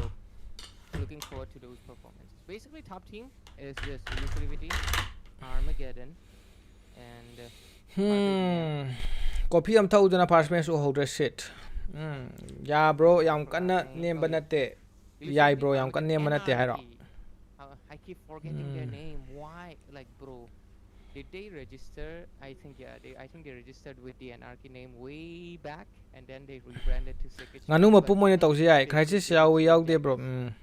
looking forward to those performances. Basically, top team is just Elusivity, Armageddon, and ko phi am thau dana first match o hold shit ya bro yam kan na nem ba na te yai bro yam kan nem ba na te hai ro I keep forgetting their name. Why? Like, bro, did they register? I think they registered with the anarchy name way back, and then they rebranded to Sekich. nganu ma pum mo ne taw si ai crisis yaw yaw de bro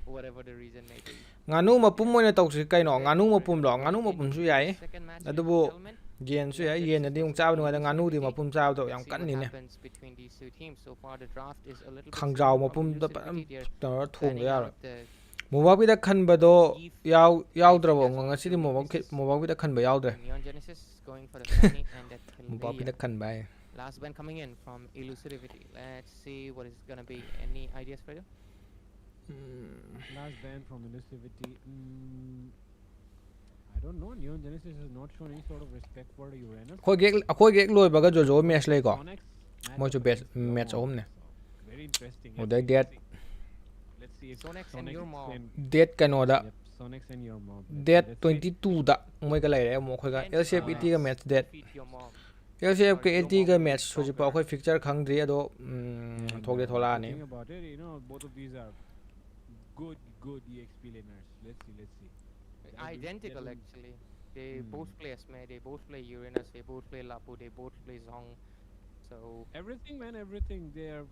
Whatever the reason may be. nganu ma pum mo ne taw si kai no nganu ma pum lo nganu ma pum su yai Second match, adu ladies bu and gentlemen. yen su yai yen di ung chaw no da nganu di ma pum chaw do yam Let's see kan what ni ne happens between these two teams. So far, the draft is a little bit khang slow jaw ma from pum da Elusivity. They're ta thong banning ya out the mo ba bi da khan ba do yaw dra bo nga si di mo ba bi da khan ba yaw dra Neon Genesis going for the Fanny and that mo ba bi da Kilbia. khan ba Last band coming in from Elusivity. Let's see what is gonna be. Any ideas for you? last band from Elusivity. I don't know. Neon Genesis has not shown any sort of respect for the Uranus. khoi ge loi ba ga jo jo match le ko Sonex, Mo chu match match of om ne So, very interesting. Oh, yes, they interesting. did. Let's see if Sonex and Sonex your mom. can date kan no da yep, Sonex and your mom. date Let's see. 22 da moi ka lai re mo khoi ga Against LCF ET ga match date defeat your mom. LCF Or ka your ET mom ga will be match so ji pa stronger. khoi fixture khang dri ado thok de And thola if you ni think about it, you know, both of these are good EXP laners. Let's see. Identical that will actually. They both play Esme, they both play Uranus, they both play Lapu, they both play Zong. So everything, man, everything. yeah,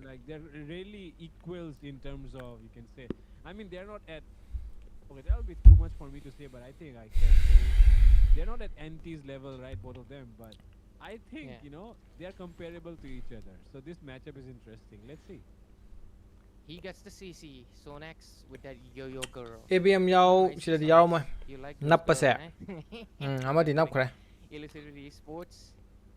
Like they're really equals in terms of, you can say. I mean, they're not at. Okay, that'll be too much for me to say, but I think I can say they're not at antis level, right? Both of them, but I think yeah. you know they are comparable to each other. So this matchup is interesting. Let's see. He gets the CC, Sonex with that yo-yo girl. ABM yaw Nice, sida yaw mo Sonex. You like those nap pa girls, se eh? amadi nap khre Elusivity Sports.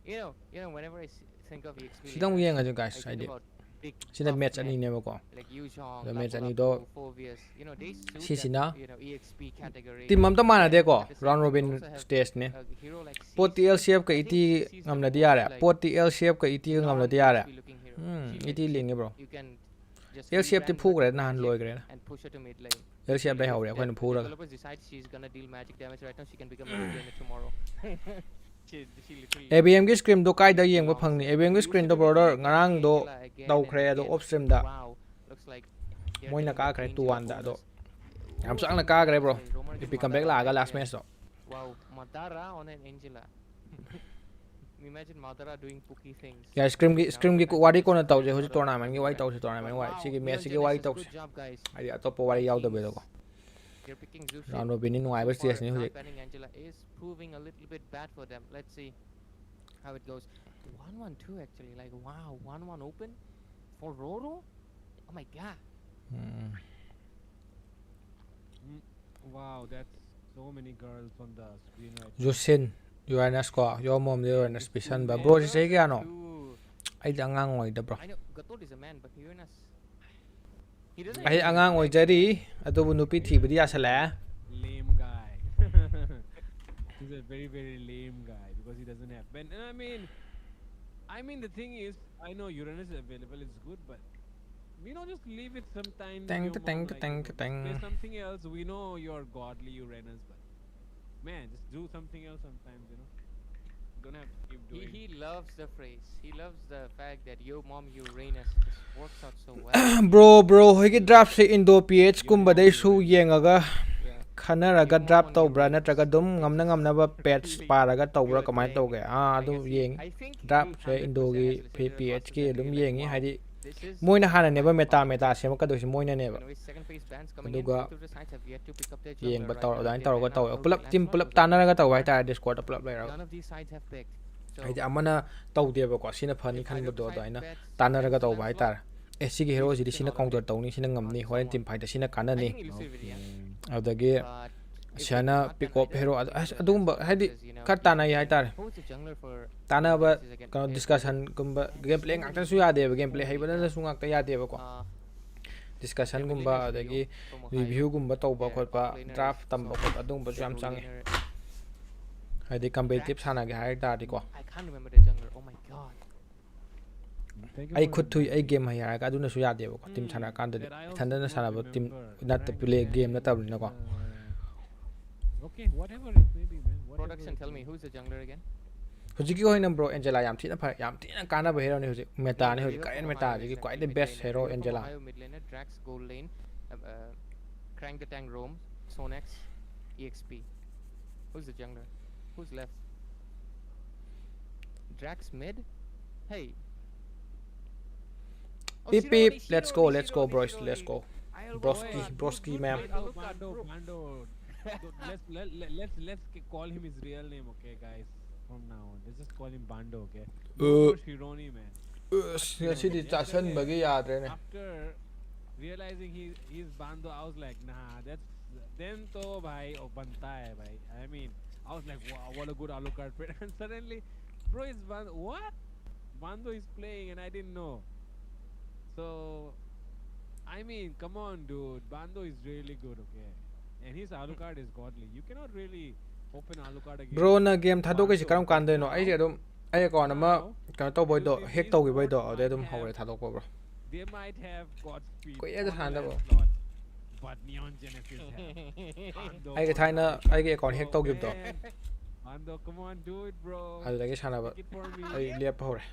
You know, whenever I think of EXP sidang leaders, yeng aju I guys think idea about big sida buff match ani men ne ba ko like Yu Zhong, the match Lapu ani Lapu, do Phobius. You know, they suit si that, sina EXP category. team am ta mana de And ko at the same round time, we robin also have stage ne a hero like pot CC. LCF ka I ET think CC is the ngam la most, diare like, pot LCF ka ET ngam la diare non-EXP looking hero. She ET makes ling bro you can just LCF ti rebrand phu her gre to na han magic loi gre and push her to mid lane. LCF dai If haw re ko the na phu ra developers decide she's gonna deal magic damage right now, she can become a mid laner tomorrow. she literally ABM gi screen do kai da yeng ba belongs phang ni there. ABM gi screen do Elusivity brother against ngarang do Angela again dau and khre do again. off stream da Wow, looks like they're moi na getting ka that khre Angela 2-1 da do bonus. am Oh, sang na ka gre bro sorry, Roman if against we come back Madara la ga right last there. match do Wow, Madara on an Angela. Imagine Madara doing pookie things. ya scrim gi ko wari ko na taw je hoji tournament gi wai taw But tournament wai wow, si gi match Neon gi wai Genesis, taw good job guys. ai atop wari yaw da be do ko They're picking Zushit. round robin ni nuai So ba far, stage ni hoji not banning Angela is proving a little bit bad for them. Let's see how it goes. 1-1-2 actually. Like wow, 1-1 open for Roro. Oh my god. Wow, that's so many girls on the screen right now. Jusin Uranus ko yo mom de Uranus pisan ba bro si sei ga no Two. ai da ngang oi da bro I know Gatod is a man, but Uranus. He doesn't. ai angang oi jari atu bu nupi thi bidi asala Lame guy. He's a very lame guy because he doesn't have. And I mean the thing is, I know Uranus is available, it's good, but we know just leave it sometime. Tang tang tang tang Play something else. We know you're godly Uranus, but man, just do something else sometimes. You know, you don't have to keep doing. He loves the phrase. He loves the fact that yo mom Uranus just works out so well. bro hoi gi draft se indo ph kumba dai su yengaga Yeah. khanaraga draft tawbra natraga dum ngamna ba patch paraga tawbra kamai tawge adu yeng I think draft you se indo 100% gi actually ph said ki it dum like, yengi wow, haidi this is moina hana neba meta sema ka dosi moina neba Anyways, second phase bans coming in. aduga Both of the sides have yet to pick up their yeng jungler ba right taw now. dain They taw ga ban taw out pulap Outlaws team and pulap Outlaws. tanaraga taw hai ta discord pulap lai None of these sides have picked. So haidi amana tawdeba ko sina phani if khan either ba do side daina bets tanaraga taw Lancelot, bai tar sigi hero Elusive jidi can sina counter automatic tawni sina ngamni hunt horen someone. team fight sina I kanani think Elusivity, yeah. adagi But if Shana it's not pick done up either, hero I think the adumba Lancelot haidi versus, you know, kar tana Elusive ya can- tar Who's the jungler for tana ba Genesis again? kano Is discussion gumba gameplay ngakta su yade ba gameplay hay bana su ngakta yade ba ko Uh, discussion yeah, gumba Millennials adagi from Ohio. review gumba tawba Yeah, khotpa offlaner draft is tamba so khot adumba su the yam role changi laner. haidi competitive sana ga hay tar di ko I can't remember the jungler. Oh my god. Thank you ai for khut thui ai reminding game hay ga aduna su yade ba ko team Hmm, sana kan de that I also thanda na do sana not ba team remember. not the Right, play okay. game na tabli na ko Okay, whatever it may be, man. Whatever Production, it tell may me be. who's the jungler again? hojiki ko hina bro Angela yam thina pha yam thina kana ba hero ni hoji meta ni hoji River kain from meta Ohio ji is quite actually the mid best laner. hero River from Angela Ohio mid laner, Drax gold lane, Crank the Tank roam, Sonex, EXP. Who's the jungler? Who's left? Drax mid? Hey. Oh, Beep Shirori, beep. Let's go. Shirori, Let's go, Shirori, boys. Shirori. Let's go. I'll go Broski, on. broski, Good ma'am. play, Alucard, bro. Bando. Let's call him his real name, okay, guys. From now on, let's just call him Bando, okay? No more Shironi, man. Sidi chasan bagi yaad rahe ne. After realizing he's Bando, I was like, nah, that's then to bhai oh banta hai bhai. I mean, I was like, wow, what a good Alucard friend. And suddenly, bro, it's Bando. What? Bando is playing, and I didn't know. So, I mean, come on, dude. Bando is really good, okay? And his Alucard is godly. You cannot really open Alucard again. Bro na game thado ke karam kan de no. Ai je dum ai ko na ma kana to boy do hack to gi boy do de dum hawre thado ko bro. They might have Godspeed. Ko ye da on thanda bro. Lancelot, but Neon Genesis have. Bando ไอ้ก็ for ท้ายนะ life. ไอ้ก็ก่อนเฮก Oh ตกอยู่ตัว man. Bando, come on, do it, bro. อะไรก็ชนะแบบ Take it for me. ไอ้เรียบพอเลย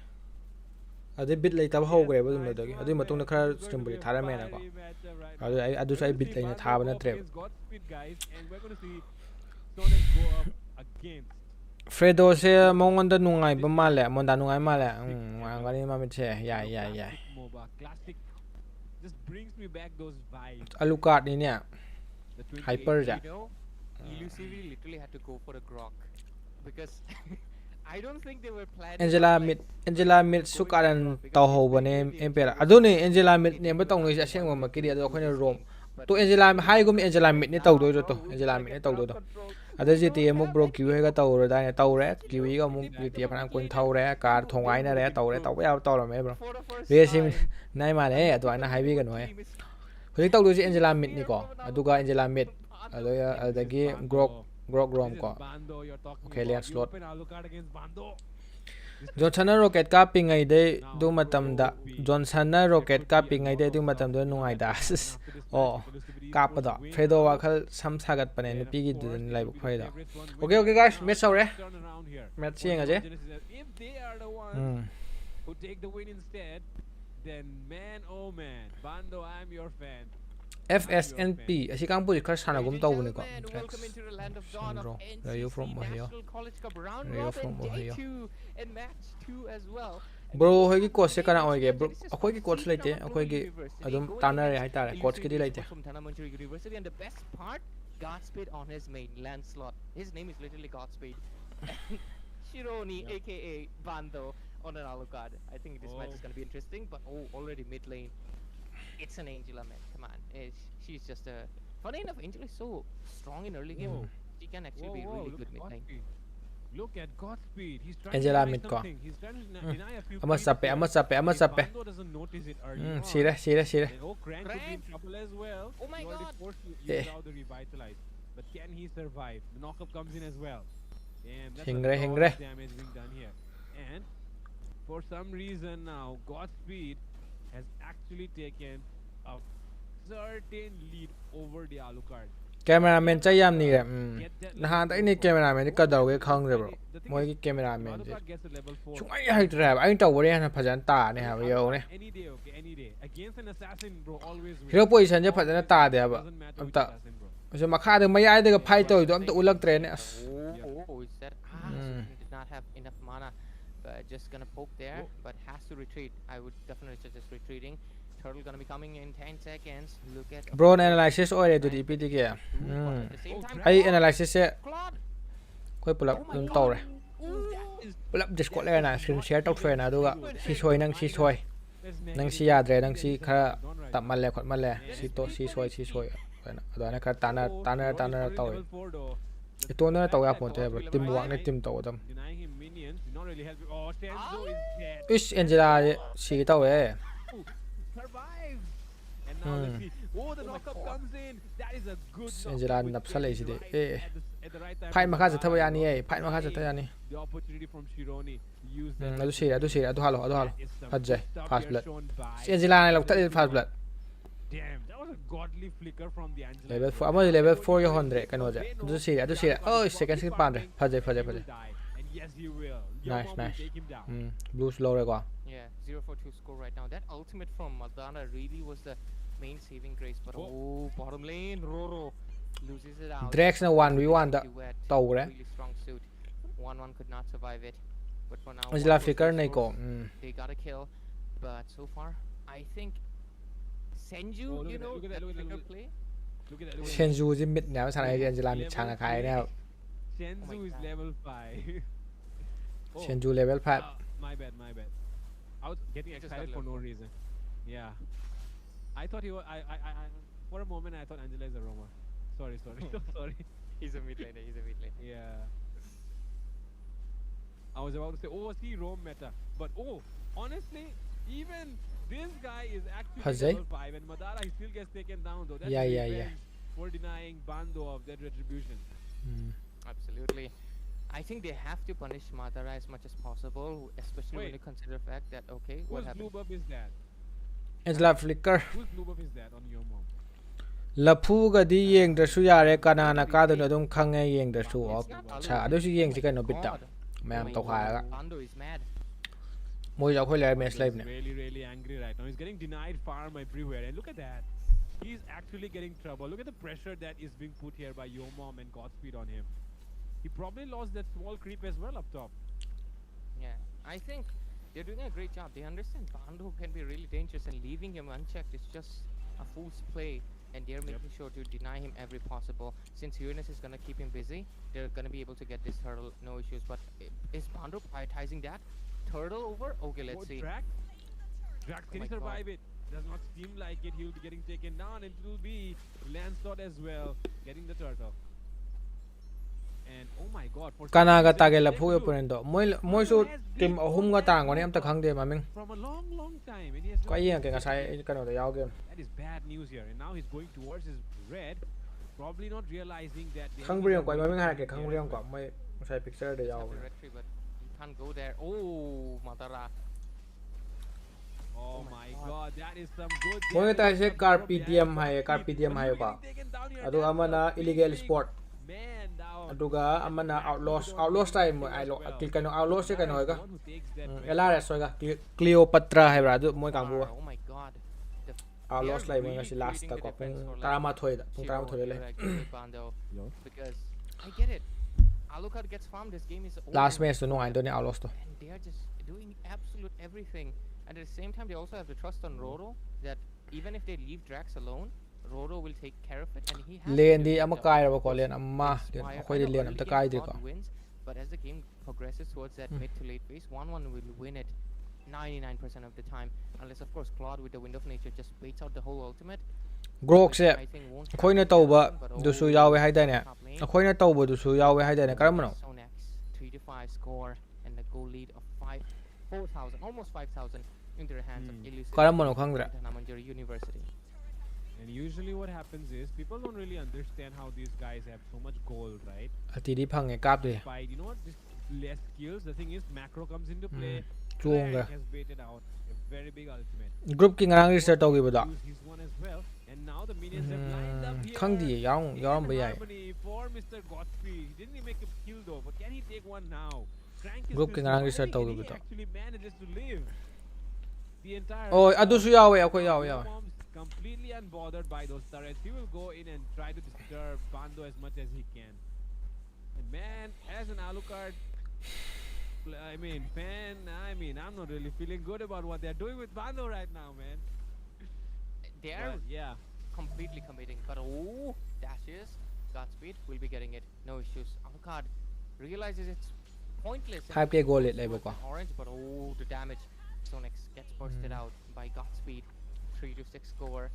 ಅದು ಬಿಟ್ ಲೈ ತಬ ಹೋಗ್ರೆ ಬದು Nice ಮದಗಿ ಅದು one, ಮತ್ತೊಂದು man. Khara This is going stream to be ಬರಿ a ಥಾರ ಮೇನ ಕೊ fiery matchup right ಅದು now. ಅದು We're ಸೈ going to bit see line Bando ಥಾಬನ go up tray against Godspeed, guys, and we're going to see Sonic go up against เฟรโดเซมองอันดนุงไงประมาณแหละมองดานุงไงมาแหละวางกันนี่มาไม่ใช่ใหญ่ใหญ่ใหญ่ classic MOBA. Classic just brings me back those vibes. อลูการ์ดนี่เนี่ย The ไฮเปอร์ You จ้ะ know, Elusivity literally had to go for a grok because I don't think they were planning. เอ็นเจล่ามิดสุการันต่อหัวเนี่ยเอ็มเปร่าดูนี่เอ็นเจล่ามิดเนี่ยไม่ต้องเลยจะเชื่อว่ามันกี่เดียวตัวคนในโรมตัวเอ็นเจล่าไฮก็มีเอ็นเจล่ามิดนี่ตัวดูตัวเอ็นเจล่ามิดนี่ตัวดูอันนี้จีตีมุกโบรคิวให้ก็ตัวได้เนี่ยตัวแรกคิวก็มุกจีตีพนักคนเท่าแรกการทงไว้นั่นแหละตัวแรกตัวไม่เอาตัวหรอกไหมบรอ เรียชิมนายมาเนี่ยตัวนั้นไฮวีกันหน่อยคนที่ต้องดูสิเอ็นเจล่ามิดนี่ก่อนดูก็เอ็นเจล่ามิดอะไรกี้กรอกรอม This is ก่อน Bando you're talking Okay, about. let's You load. open Alucard against Bando. จอห์นสันน่าโรเกตกับปิงไงได้ดูมาทำดะจอห์นสันน่าโรเกตกับปิงไงได้ดูมาทำด้วยนุ่งไงดาสโอ้กับปะดะเฟรโดว่าเขาซ้ำซากัดปะเนี่ยนุปีกิดูในไลฟ์บุกไฟดะโอเค guys เมทเอาเลย Turn around here. เมทเชียงอ่ะเจ๊ If they are the ones who take the win instead, then man oh man, Bando, I'm your fan. FSNP อาชีพการพูดอีกครั้งชนะกุมตัวนี่ก่อน Welcome into the land of dawn of Where are you from, NCC Ohio? National College Cup round Where are you robin from, day Ohio? 2 and match 2 as well. bro เฮ้ยกี่โค้ชกันนะโอ้ยbro เอาคุยกี่โค้ชเลยเจ๊เอาคุยกี่อะดุมตามนั่นเลยให้ตาเลยโค้ชกี่ดีเลยเจ๊ From Tanamanchuri University, and the best part, Godspeed on his main Lancelot. His name is literally Godspeed. Shironi, aka Bando, on an Alucard. I think this match is gonna be interesting, but already mid lane. It's an Angela, man. Come on, she's just a. Funny enough, Angela is so strong in early game. She can actually be really good mid lane. Look at Godspeed. He's trying Angela to deny mid ko. something. He's trying to deny a few เอามาสับไป creeps เอา there. มาสับไปเอามาสับไป If Bando doesn't notice it early ชี้ on, เลยชี้เลยชี้เลย then Crank could be in Crank. trouble as well. Oh my He already God. forced to Yeah. use out the revitalize. But can he survive? The knockup comes in as well. Damn, that's Hingre, a lot hingre. of damage being done here. And for some reason now, Godspeed has actually taken a certain lead over the Alucard. แคมราแมนใจยามนี่แหละนะฮะแต่อันนี้แคมราแมนนี่ก็เดาไว้ข้างเลยบรอ The thing มวย is, กี่แคมราแมน if จี Alucard gets a level 4, ช่วยให้แทรบไอ้เจ้าวันนี้นะพยันตาเนี่ยฮะวิโอเนี่ย any day, okay, any day. Against an assassin, bro, always win. ฮีโร่โพซิชันจะพยันตาเดียวแบบ Doesn't matter อัน which ตะ assassin, bro. มันจะมาฆ่าเดิมไม่ย้ายเดิมกับไพ่ตัวอยู่ตัวอันตะอุลักเทรนเนี่ย Oh, is that? So did not have enough mana, but just gonna poke there, but has to retreat. I would definitely suggest retreating. Turtle gonna be coming in 10 seconds. Look at. บรอนแอนาลิซิสโอ้ยดูดีพีดีเกีย At the same time, ไอ้แอนาลิซิสเนี่ย Claude. ค่อยปรับลืมโตเลยปรับดิสกอดเลยนะสกรีนแชร์ต้องช่วยนะดูก็ชีช่วยนั่งชีช่วย Let's นั่ง make ชี it ยาเดรนั่งชีค่ะ don't write ตับมันเลยขดมันเลยชีโตชีช่วยชีช่วยนะตัวนั้นก็ตานาโต level 4 though. ไอ้ตัวนั้นโตยาผลแต่แบบติมวางในติมโตด Denying him minions, not really helping. Oh, Tenzo is dead. ำอิชเอ็นเจล่าชีโตเว้ย Survives. And now let's see. Oh, the knockup comes in. That is a good เอ็นเจล่านับสเลยสิเด right เอ๊ะ at the right time. ไพ่มาฆ่าสัตว์ทวายานี่เอ้ไพ่มาฆ่าสัตว์ทวายานี่ The opportunity from Shironi to use อะ that. ดูชีอะดูชีอะดูฮัลโหลอะดูฮัลโหล Is some Hajjai, good stuff fast here blood. shown by- เอ็นเจล่าในเราตัดฟาสบลัด Damn, that was a godly flicker from the Angela. เลเวล4เอามาเลเวล4ยอนเดรกันว่าจะดูชีอะดูชีอะโอ้ยเซคันด์สกิปปานเลยพาเจพาเจ And yes, he will. Your Nice, mom will nice. take him down. บลูสโลเลยกว่า Yeah, 0-4-2 score right now. That ultimate from Madana really was the main saving grace. But bottom lane, Roro loses it out. เดร็กซ์นะ1v1 ดะ Duet, โตเลย really strong suit. 1-1 could not survive it. But for now, อันเจล่า 1 ฟลิกเกอร์ versus ใน 4, ก่อน they got a kill. But so far, I think Senju, Oh, look you at that, know, look at that that, look at that, flicker look at play. Look at that. เชนซูจิมิดแนวสถานเอ็นเจล่ามิดชางกับใครเนี่ย Shenzu is God. level 5. เชนซูเลเวล5 My bad, my bad. I was getting He just excited got for level no 4. reason. Yeah. I thought he was. For a moment, I thought Angela is a Roma. Sorry. Sorry. He's a mid laner, he's a mid laner. Yeah. I was about to say, oh, see Rome meta. But honestly, even this guy is actually Jose? level 5 and Madara he still gets taken down though. That's Yeah, yeah, revenge yeah. for denying Bando of that retribution. Absolutely. I think they have to punish Madara as much as possible, especially when Wait. you consider the fact that, okay, what Whose blue happened? buff is that? เอ็นเจล่าฟลิกเกอร์ Whose blue buff is that on your mom? Lafukabi yengdrasu yare kanana kaduna adum khange yengdrasu It's not cha Alucard. adusu yengsi Oh kaino my bitta god. Oh mayam my tawhaiga god. Bando is mad. moi ja khoi le match Bando is live ne really, really angry right now. He's getting denied farm everywhere. And look at that. He's actually getting trouble. Look at the pressure that is being put here by Yomom and Godspeed on him. He probably lost that small creep as well up top. Yeah, I think they're doing a great job. They understand Bando can be really dangerous, and leaving him unchecked is just a fool's play. And they're making sure to deny him every possible. Since Uranus is gonna keep him busy, they're gonna be able to get this turtle, no issues. But is Bando prioritizing that turtle over? Okay, let's see. Drax? Drax, Oh can my he god. survive it? Does not seem like it. He'll be getting taken down, and it will be Lancelot as well getting the turtle. And oh my god, for some kanaga reason, tage take a lafu look. opponent do moi Bando su has team been ahum on ga that tang ngone move am ta khangde maming from a long, long time, and he has ko not yeng been ke taken. ngasai kano da yaw game That is bad news here, and now he's going towards his red, probably not realizing that the khang enemies briang are ko waiting maming for ha him ke khang here as briang ko well. moi ngasai picture de Just yaw have the red tree, but you can't go there. Oh, Matara. Oh Oh my my god. god, that is some good moi damage ta on se the car from pdm Dad hai car Godspeed. pdm But hai he'll be ba getting taken down here. adu That's amana a illegal big sport man down. aduga And amana Drax will be outlaws the one outlaws getting the time kill I as lo well. kil kano outlaws se kano Lara is the ga one who takes that red. elara so ga cleopatra hai bra adu moi kang bu Far. Oh my god. The, they are outlaws live moi really ngasi last creating ta the ko defense pung for like tarama thoi da pung tarama Shiro thoi le here against Bando. Yo. Because I get it. Alucard gets farmed, this game is over. last match to no I don't outlaws to And they are just doing absolute everything. And at the same time, they also have to trust on Roro that even if they leave Drax alone, Roro will take care of it. And he has len been di doing ama that. kai Of ra ko course, len amma Inspire. khoi I di know len am early ta game kai di Claude ko wins, but as the game progresses towards that mid to late phase, 1-1 will win it 99% of the time. Unless, of course, Claude with the Wind of Nature just waits out the whole ultimate. grok Which se I think won't akhoi na happen tauba very often, but du su oh, yawe hai da ne top lane. akhoi na tauba du su yawe hai da ne karam no Sonex 3-5 score and the goal lead of 4,000, almost 5,000 in their hands of Elusivity karam no khang dra and Namanjari University. And usually what happens is people don't really understand how these guys have so much gold, right? ati di phang e kap de By you know what, this less skills. The thing is, macro comes into play. chuong ga Clank has baited out a very big ultimate. group ki ngarang register tau gi ba da Use his one as well, and now the minions have lined up here. khang di yaw ba in yai harmony for Mr. Godspeed. He didn't even make a kill though, but can he take one now? Crank is Group still ki ngarang surviving register tau gi and ba he da actually manages to live the entire. oh adu su yawe akhoi yawe yawe Mom's completely unbothered by those turrets. He will go in and try to disturb Bando as much as he can. And man, as an Alucard, I'm not really feeling good about what they're doing with Bando right now, man. They are But yeah. completely committing, but oh, dashes, Godspeed will be getting it, no issues. Alucard realizes it's pointless. 5k goal le le ba ko Orange, but oh, the damage. Sonex gets bursted out by Godspeed, 3-6 score,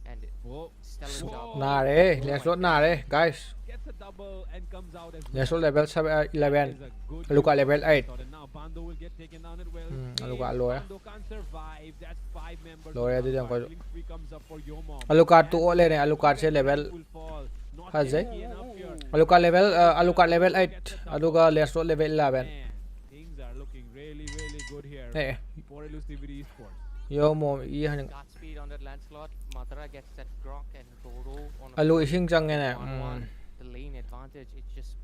and Whoa. stellar job. na re let's not na re guys Gets a double and comes out as let's well. level That 11 is a good Luka use of level that 8 shot, and now Bando will get taken down as well. Luka If low, Bando can't survive, that's 5 members. Low, of did Alucard. ko Killing spree comes up for Yomom. Alucard to And ole ne Alucard se Crank level will fall. Not Hazai? risky enough here. Alucard level 8 aduga let's not level 11 Man, things are looking really, really good here eh for Elusivity Esports. yo mo i han Godspeed on that Lancelot. Matara gets that Grok and Roro on alu ising chang ne 1-1. The lane advantage is just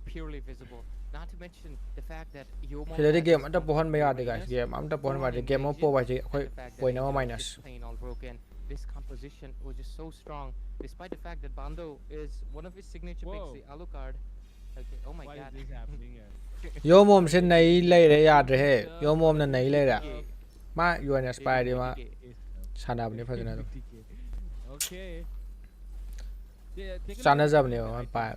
purely visible. Not to mention the fact that Yomo Sila di has game this anta pohon ba ya de minus, guys game am ta pohon ba de 400 game mo po ba ji and khoi the fact that point na Ninja minus is playing all broken. This composition was just so strong, despite the fact that Bando is one of his signature picks, Whoa. the Alucard. Okay, oh my Why god. is this happening here? yo mom se nai lai re ya de he yo mom na nai lai ra ma you an aspire di ma sana bni phajna do Okay. Yeah, take a Sana look at jab the ne items ma pa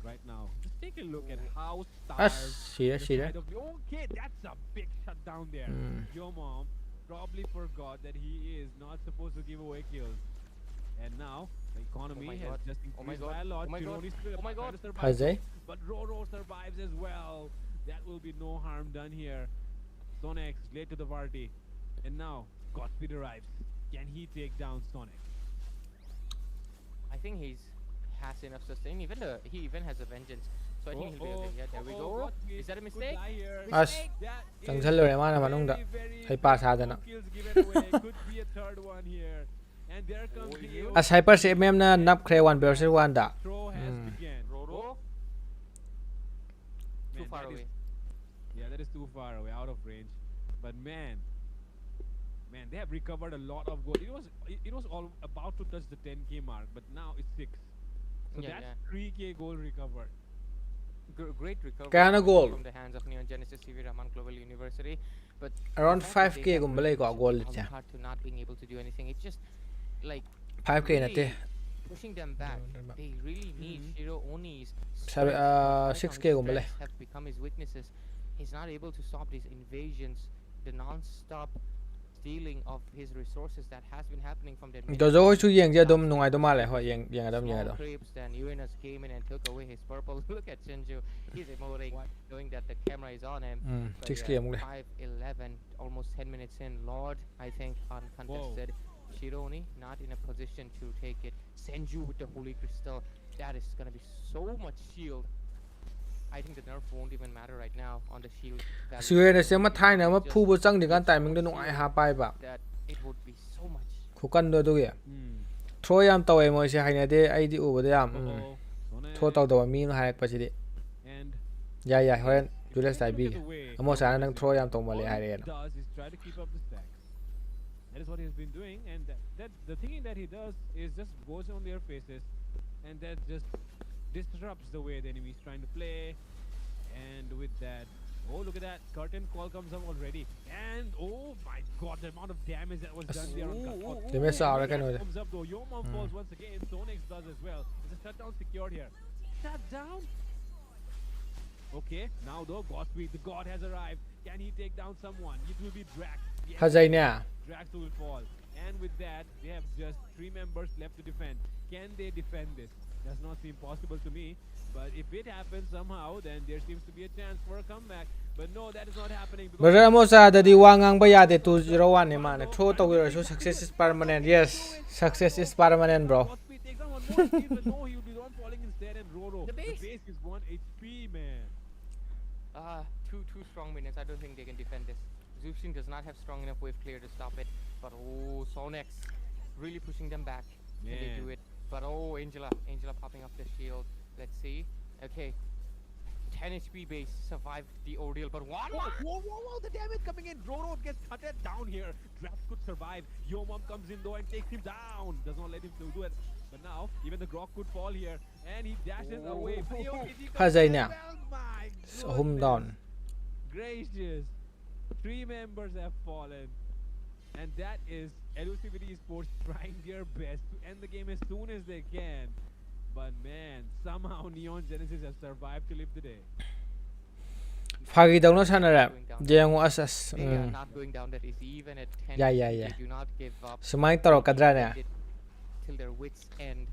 right now. Just take a look at how as stars sira the side of okay, that's a big shutdown there. Your mom probably forgot that he is not supposed to give away kills. And now the economy my has god. just Oh my increased god. by a lot. Oh my god. Chironi's still Oh my trying god. to survive, Hazai but Roro survives as well. That will be no harm done here. Sonex late to the party. And now Godspeed arrives. Can he take down Sonex? I think has enough sustain. He even has a vengeance. So I think he'll be okay. Yeah, there we go. Is that a mistake? as chang chal lo re ma na manung da hai pa sa da na Kills given away. Could be a third one here. And there comes the อ่ะไซเปอร์เซฟแมมนะนับเครวันเบลซิวันด่ะ throw has begun. Roro. Too Man, far that is- away. Yeah, that is too far away, out of range. But man, they have recovered a lot of gold. It was all about to touch the 10k mark, but now it's 6. So Yeah, that's yeah. 3k gold recovered. Great recovery Kaya na goal? from the hands of Neon Genesis CV Raman Global University, but Around the fact that 5k they have gum balay ko reduced goal Al siya. Hard to not being able to do anything. It's just like 5k na te really pushing them back. They really need Shiro Oni's Sabi, strength, but right 6k now his gum balay. strengths have become his weaknesses. He's not able to stop these invasions, the non-stop stealing of his resources that has been happening from their to zo minions. chu yeng je dum nungai to male ho yeng adam Small adam creeps, then Uranus came in and took away his purple. Look at Shinju. He's emoting, knowing that the camera is on him. But 6k yeah, mo le 5-11, almost 10 minutes in. Lord, I think, uncontested. Shironi not in a position to take it. Senju with the Holy Crystal. That is going to be so much shield. I think the nerf won't even matter right now on the shield. value. suye ne se ma It thai na will ma be phu just bu chang so di kan much timing de more nungai shield ha pai ba that it would be so much. khu kan do do ye throw yam tawe mo se hai na de ai di u ba de yam throw taw do mi no hai pa si di And ya ya horen if jules you tai look bi at the way amo sa na nang Outlaws throw is- yam tong ma le all hai he re no does is try to keep up the stacks. That is what he has been doing, and that the thing that he does is just goes on their faces, and that just disrupts the way the enemy is trying to play. And with that, oh look at that, curtain call comes up already, and oh my god, the amount of damage that was done there on cut. de me sa ra kan no Comes up though, Yomom falls once again, Sonex does as well. There's a shutdown secured here. Shutdown? Okay, now though, Godspeed, the god has arrived. Can he take down someone? It will be Drax. Yes, เข้าใจเนี่ย Drax will fall. And with that, they have just 3 members left to defend. Can they defend this? Does not seem possible to me. But if it happens somehow, then there seems to be a chance for a comeback. But no, that is not happening. because- brother amo sa da di wa ngang ba ya de 201 ne ma ne throw taw ro so success is permanent yes success is permanent bro Godspeed takes on one more steal, but no, he will be the one falling instead. And Roro, The base. is 1 HP, man. Two strong minions. I don't think they can defend this. Zubshin does not have strong enough wave clear to stop it. But oh, Sonex really pushing them back. Can they do Man. it? But oh, Angela popping up the shield. Let's see. Okay. 10 HP base survived the ordeal, but one more. Whoa, the damage coming in. Roro gets cutted down here. Draft could survive. Yomom comes in though and takes him down. Does not let him do it. But now, even the Grok could fall here. And he dashes away.เข้าใจเนี่ย My hum goodness down gracious. 3 members have fallen. And that is Elusivity Sports trying their best to end the game as soon as they can. But man, somehow Neon Genesis have survived to live the day. phagi daw no sana ra je ngo asas They are not going down that easy. Even at 10 Yeah, HP, yeah, yeah. they do not give up. sumai taro kadra ne They did till their wits end.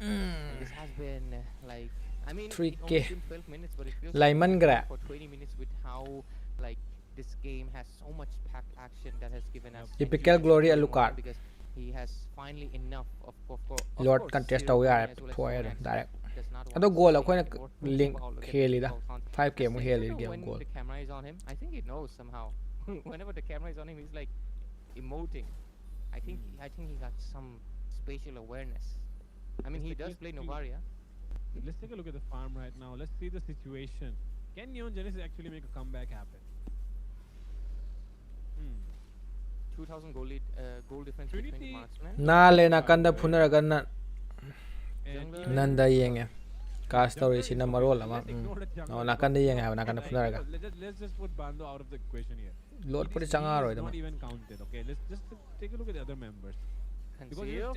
And this has been like, I mean, it 3K. only been 12 minutes, but it feels Layman like gra. for 20 minutes with how like this game has so much packed action that has given us Typical Senju Glory going on Alucard. because he has finally enough of Lord course, contest Zero taw ya One as well as thoy Sonex direct does not ado want to goal see akoina anymore. link Wow, look at kheli the da goals on. 5k mo Senju heli though, game when goal the camera is on him, I think he knows somehow. Whenever the camera is on him, he's like emoting. I think he got some spatial awareness. I mean, he does play Novaria. Let's take a look at the farm right now. Let's see the situation. Can Neon Genesis actually make a comeback happen? 2000 goal difference Trinity- between marksmen. na le na kanda phunara kan na And Jungler- nanda yenge ka story sina marol ama let's ignore the jungle no na kanda yenge na kanda phunara ka Let's just put Bando out of the equation here. lord He puri is- changa he roi is da not even counted. Okay, let's just take a look at the other members. Because Conceal.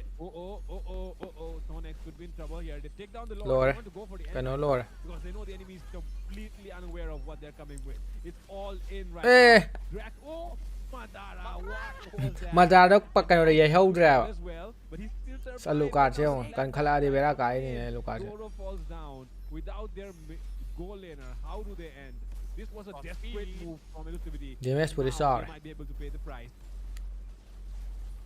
Sonex could be in trouble here. They take down the Lord. Lord. They want to go for the kano end lord because they know the enemy is completely unaware of what they're coming with. It's all in right eh now. Drax, Madara, what was that? madara pak kano re yai hau dra As well, but he still survives. sa luka che kan khala di bera kai ni ne luka che Roro falls down without their goal laner. How do they end? This was a desperate move from Elusivity. DMS puri Now sar they might be able to pay the price.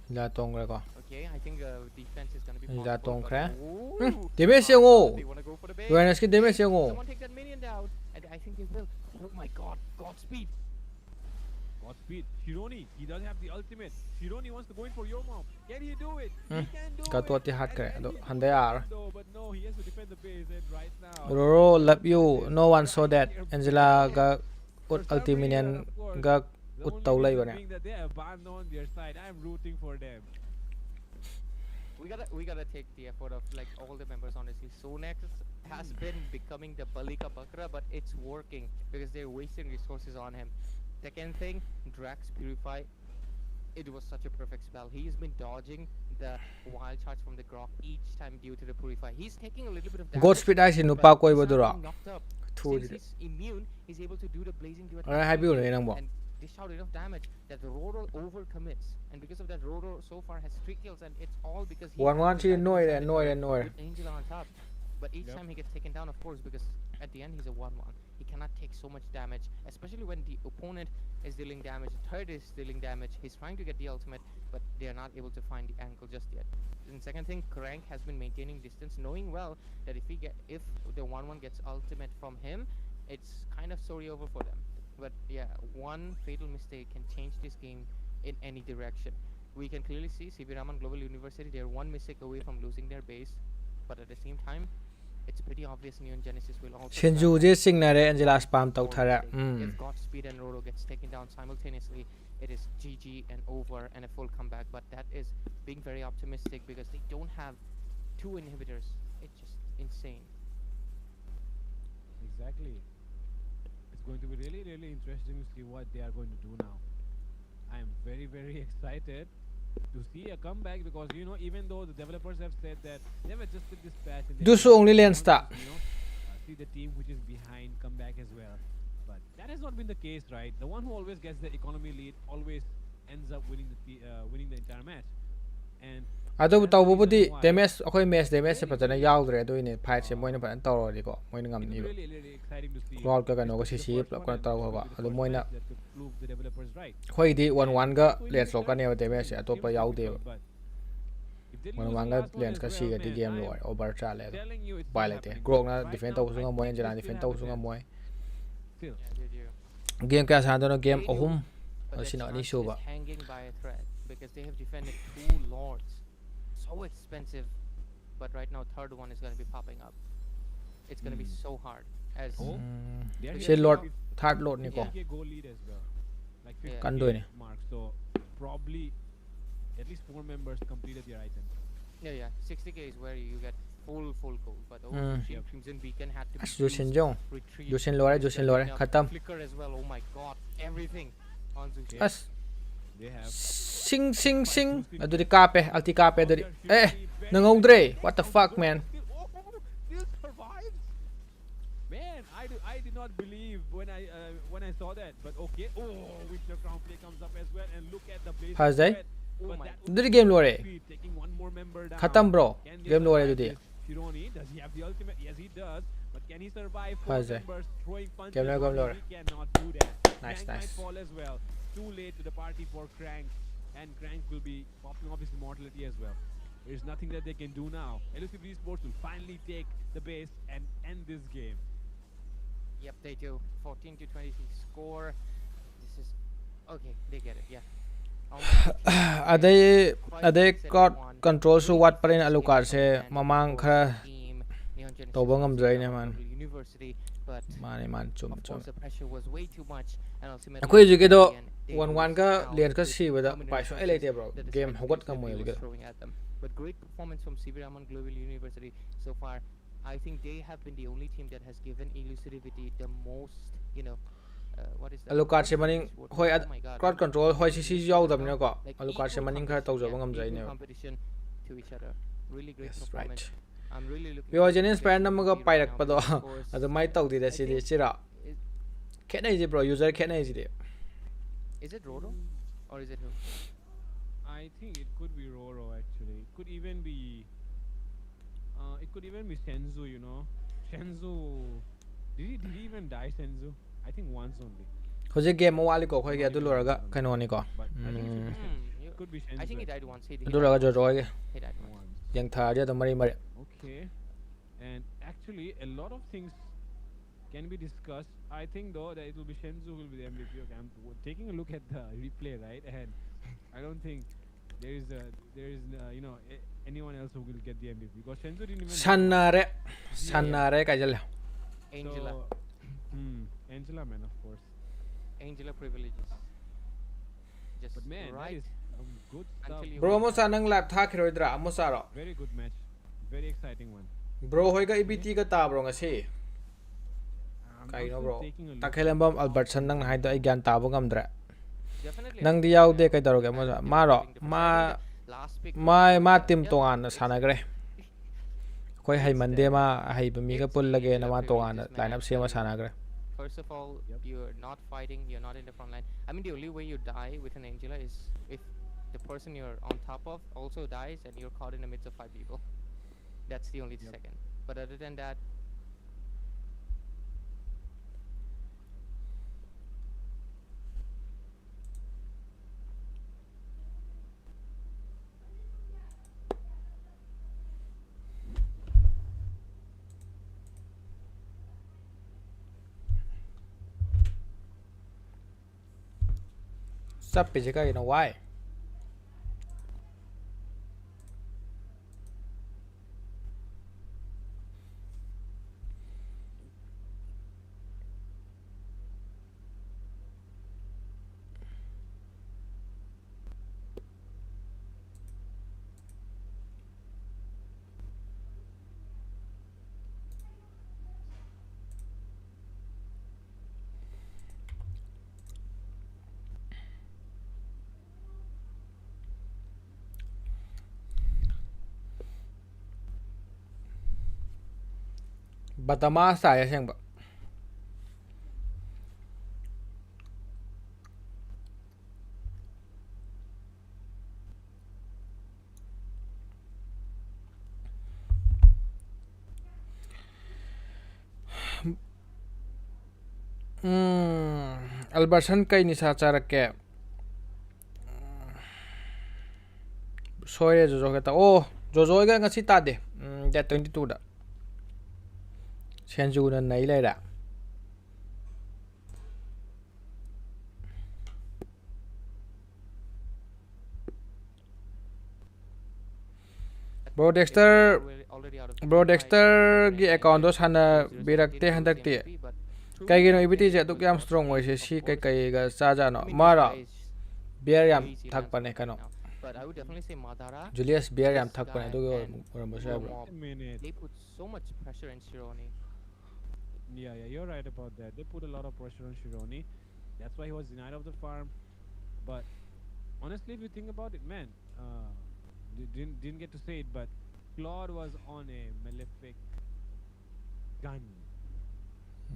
la tong re ko Okay, I think defense is gonna be Is possible. that Tong but- Kra? Ooh, DMS they yung oh wanna go for the base. awareness ki damage yung oh Someone take that minion down, and I think they will. Oh my God, Godspeed. Godspeed. Shironi, he does have the ultimate. Shironi wants to go in for your mom. Can he do it? He can do ka it. to ti hat kare And do he han goes de all ar in though, but no, he has to defend the base. And right now, Roro the love ultimate you is no one saw right that nearby. Angela Oh, ga for ut some reason, ultiminian of course, ga the ut only taw lai reason bane being that they abandoned their side. I'm rooting for them. We gotta take the effort of like all the members honestly. Sonex has been becoming the Balika Bakra, but it's working because they're wasting resources on him. Second thing, Drax Purify. It was such a perfect spell. He's been dodging the wild charge from the Grok each time due to the Purify. He's taking a little bit of damage, Godspeed ai sin but nupa koi he's not badura getting knocked up. thu Since ji he's immune, he's able to do the Blazing Duet ai hai bi le immediately nang bo and dish out enough damage that the Roro overcommits. And because of that, Roro so far has 3 kills, and it's all because he wan has wan the chi dive noi inside le the noi le turret noi with Angela on top. But each Yep. time he gets taken down, of course, because at the end he's a 1-1. He cannot take so much damage, especially when the opponent is dealing damage, the third is dealing damage. He's trying to get the ultimate, but they are not able to find the angle just yet. And second thing, Crank has been maintaining distance, knowing well that if the 1-1 gets ultimate from him, it's kind of story over for them. But yeah, one fatal mistake can change this game in any direction. We can clearly see CB Raman Global University, they're one mistake away from losing their base, but at the same time, it's pretty obvious Neon Genesis will also Shinju trap je them singnare with Angela one spam tau more thara mistake. If Godspeed and Roro gets taken down simultaneously, it is GG and over and a full comeback. But that is being very optimistic because they don't have 2 inhibitors. It's just insane. Exactly. It's going to be really, really interesting to see what they are going to do now. I am very, very excited to see a comeback because even though the developers have said that they've adjusted this patch and they do said so that only they lens want ta to see the team which is behind come back as well. But that has not been the case, right? The one who always gets the economy lead always ends up winning the entire match, and adu that's tau the bu reason di why damage akhoi match damage se really, patana really, yaudre adu ne fight se moina uh, pan tawrodi ko moina ngam it will ni be ba really, really exciting to see. cloud ka This kano ko could be the cc first one, ko and taw this ko could be the adu first moina match that could prove the developers right. khoi di And 1-1 ga to let's lo ka inhibitors, ne damage se atopa seems yaude difficult, but if they lose the 1-1 ga last one lens as ka si well, ga di man, game I lo am over cha le telling you it's bai not lete happening. grok But na right defend now, taw su I ngam moy think they Angela still defend have taw a su ngam chance. moy Still, Yeah, they do. game ka san do game They do, ohum but the sina ni chance so is ba hanging by a thread because they have defended 2 lords. So expensive. But right now, third one is going to be popping up. It's going to be hmm. so hard. As Oh, they're because she hitting lord now, third lord ni ko 50k goal lead as well, like yeah, กันด้วย 50k นี่ mark. So probably at least 4 members completed their items. yeah. 60k is where you get full gold. But oh, Yep. Crimson Beacon had to be जो used. Sinjo Retreat. जो सिन लोरे जो There's sin gonna be लोरे enough खत्म flicker as well. Oh my god, everything on Zushin. Okay, us they have Singh Singh 5 Singh Justin अदुदि kills. कापे अल्टी कापे Out अदुदि there, A Shironi, very, नंगौद्रे very good. what the Down to fuck the man still, still survives. Man, I did not believe when I saw that. But okay, Winter Crown play comes up as well, and look at the blazing How's that? threat. Oh But my that अदुदि game लोरे speed, taking one more member down. खत्म bro Can they game लोरे survive अदुदि this? Shironi, does he have the ultimate? Yes, he does. But can he survive 4 How's that? members throwing punches Game on lore. him? He cannot do that. Nice, Crank nice. might fall as well. Too late to the party for Crank. And Crank will be popping off his immortality as well. There's nothing that they can do now. Elusivity Sports will finally take the base and end this game. Yep, they do. 14 to 23 score. This is okay. They get it. Yeah. अदे अदे cot control सु वाट परेन अलुकार से ममांग खरा तोबो ngamjai man mane man chum chum akoi jige do 1-1 ka len ka si wada pai so elete bro game hogot ka moy jige but great performance from CV Raman Global University so far. I think they have been the only team that has given Elusivity the most, what is that? अलुकार से मनिंग होय Oh my God, क्रॉट control होय सी यावदबने को like अलुकार से equal मनिंग खरा competition, तौजब ngam yeah, jai equal ne competition to each other. Really great that's performance. right I'm really looking we are forward to genuine playing fan with namaga Zero pairak now pado because, of course, adu mai tawdi da I si de think chira is, khenai ji bro user khenai ji de is it Roro or is it who? I think it could be Roro actually. It could even be Senzu, Senzu. Did he even die, Senzu? I think once only. hoje game wali ko khoi ge adu loraga kaino ni ko But I think it should be Senzu. You- Could be Senzu. I think he died once. He adu loraga jo roi ge He died once. once. yang tha dia da mari mari Okay. And actually, a lot of things can be discussed. I think though that it will be Shenzhou who will be the MVP. Okay, I'm taking a look at the replay, right? And I don't think anyone else who will get the MVP because Shenzhou didn't even do much. Sannare Yeah, yeah. Sannare kajal Angela. So, Angela, man, of course. Angela privileges. Just But man, that right is good stuff. until you Bro win. mo sa nang live thakiroidra amo saro Very good match, very exciting one. bro hoy ga EBT ka ta bro ngasi I'm kai no still bro taking a look. takhelambam Albertson nang haida ai gyan tabo ngamdra Definitely. nang di yaude kai daroge mo sa maro ma Last pick. ma tim tongan na sanagre koi hay mande ma hay bami ka pullage na ma tongan lineup sema sanagre. First of all, you're not fighting, you're not in the front line. I mean, the only way you die with an Angela is if the person you're on top of also dies and you're caught in the midst of 5 people. That's the only second. But other than that, Sắp bị cái nó why Batama saya siyang ba Albertson kay ni sa charake soye jojo kata oh jojo ga ngasi ta de that 22 da Shenzhou na nai lai da Bro Dexter we're already out of Bro time. Dexter I gi think account do it's sana 0-0 birakte didn't handak lose ti the MVP, but through kay gino the ibiti je it duk was yam lost strong way game, se of si kay course. kay ga saja no I mean, this mara guy is beer yam crazy thak lands pane right kano now. But I would definitely say Madara, Julius beer yam this thak pane guy, do and oram bo sa bro Mob, A minute. they put so much pressure in Shironi. Yeah, you're right about that. They put a lot of pressure on Shironi. That's why he was denied of the farm. But honestly, if you think about it, man, didn't get to say it, but Claude was on a malefic gun.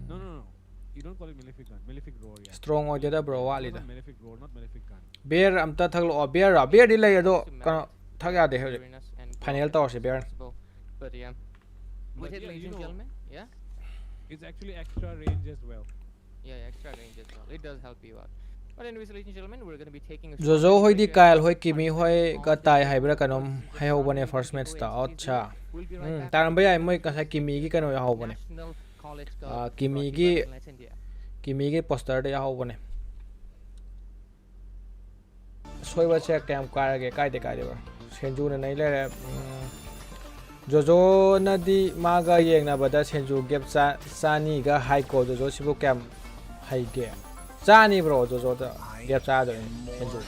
No. You don't call it malefic gun. Malefic roar, yeah. strong oy da bro It wali was da on malefic roar, not malefic gun. beer am ta thak lo beer ra beer di lay do Just to kano melt thak ya de the he Uranus and final Claw toss as beer possible. But yeah, with But it, yeah, ladies you and know, gentlemen, yeah, it's actually extra range as well. yeah, extra range as well. It does help you out. But anyways, ladies and gentlemen, we're gonna be taking a short Jojo break hoy right di here. kail hoy kimi Participants hoy on ka this tai show, haibra of course, kanom this is just hay ho round bane one first match giveaway ta NCT acha 0. We'll be right back taram with ba the moy ka sa kimi gi kano ya ho bane National College Cup kimi brought to gi you by Let's India. kimi gi poster de ya ho bane soi ba che kam ka ge kai de ba Shenzhou na nai le Jojo na di maga yeng na bada Shenzhou gap sani ga high ko Jojo sibu kam hai ge sani bro Jojo da gap sa da Shenzhou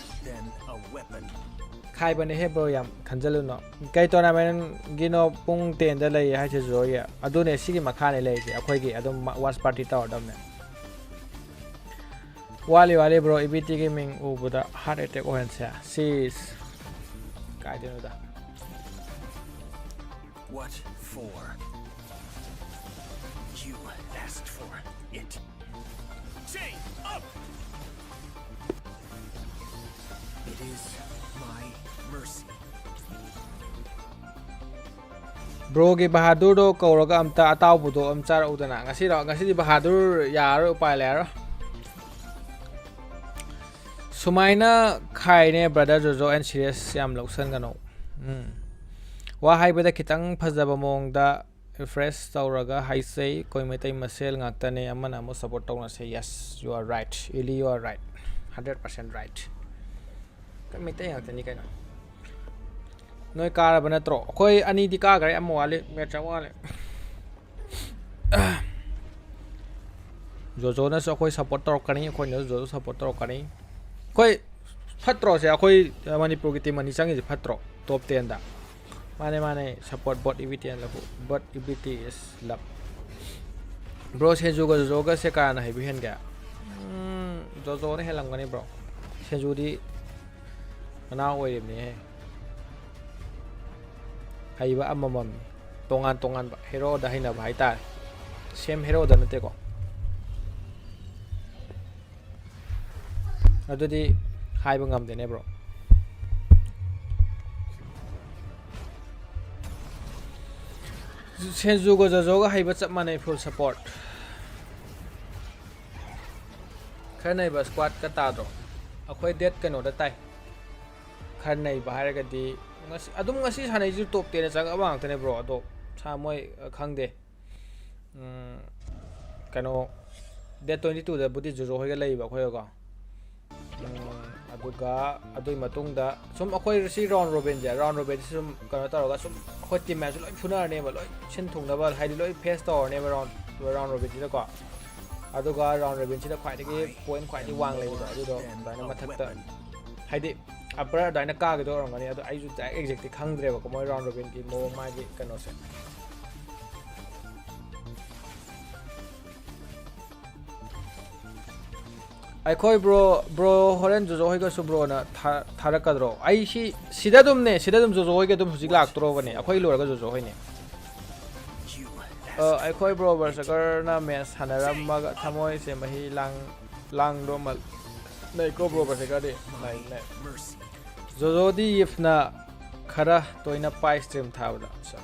khai bane he bro yam khanjalu no kai tournament gino pung 10 da lei ha che zo ya adu ne sigi makha ne lei je akhoi gi adum watch party ta odam ne wali bro EBT gaming u buda heart attack o hansa sis kai de da What for? You asked for it. Chain up! It is my mercy. bro gi bahadur do ko ro ga amta ataw bu do am char udana ngasi di bahadur ya ro pai le ro sumaina khai ne brother Jojo and serious yam loksan ga no wa hai bada kitang phajaba mong da refresh tawraga haisei koi maitai masel ngaktane amana amo support tawna say yes you are right Ili you are right 100% right koi maitai ngaktani kaino noi kara bana tro koi ani di ka gare amo wale match wale Jojo na so koi support tawkani koi no Jojo support tawkani koi phatro se koi manipur ki team ani changi phatro top 10 da mane support bot EVT and love but EVT is love bro Senju ga Jojo ga se kana hai bihen ga Jojo ne helang gani bro Senju di mana oi ni he hai ba amamam tongan ba hero da haina ba haita same hero da nate ko adudi hai ba ngam de ne bro Senju ga Jojo ga hai ba chap mane full support khanai ba squad ka ta do akhoi det kano da tai khanai ba har ga di adum ngasi sanai ju top 10 chang awang tane bro ado sa moi khangde kano det 22 da budi Jojo hoi ga lei ba khoi ga aduga adui matung da sum akhoi si round robin sum kano ta ga sum akhoi team match loi phuna ne ba loi chen thung da ba hai di loi face to ne ba round robin da ko aduga round robin chi da khwai de point khwai di wang lei ba adu do da na mathak ta hai di upper da na ka ga do rong ani adu ai ju exactly khangdre ba ko moi round robin ki mo ma gi kano se ai khoi bro horen Jojo hoi ga su bro na tharakadro ai sida dum Jojo hoi ga dum hujik lak tro bane akhoi lor ga Jojo hoi ne ai khoi bro berserker na match hanaram ma ga thamoi se mahi lang do mal nei ko bro berserker de nei Jojo di if na khara toina pai stream thawda sa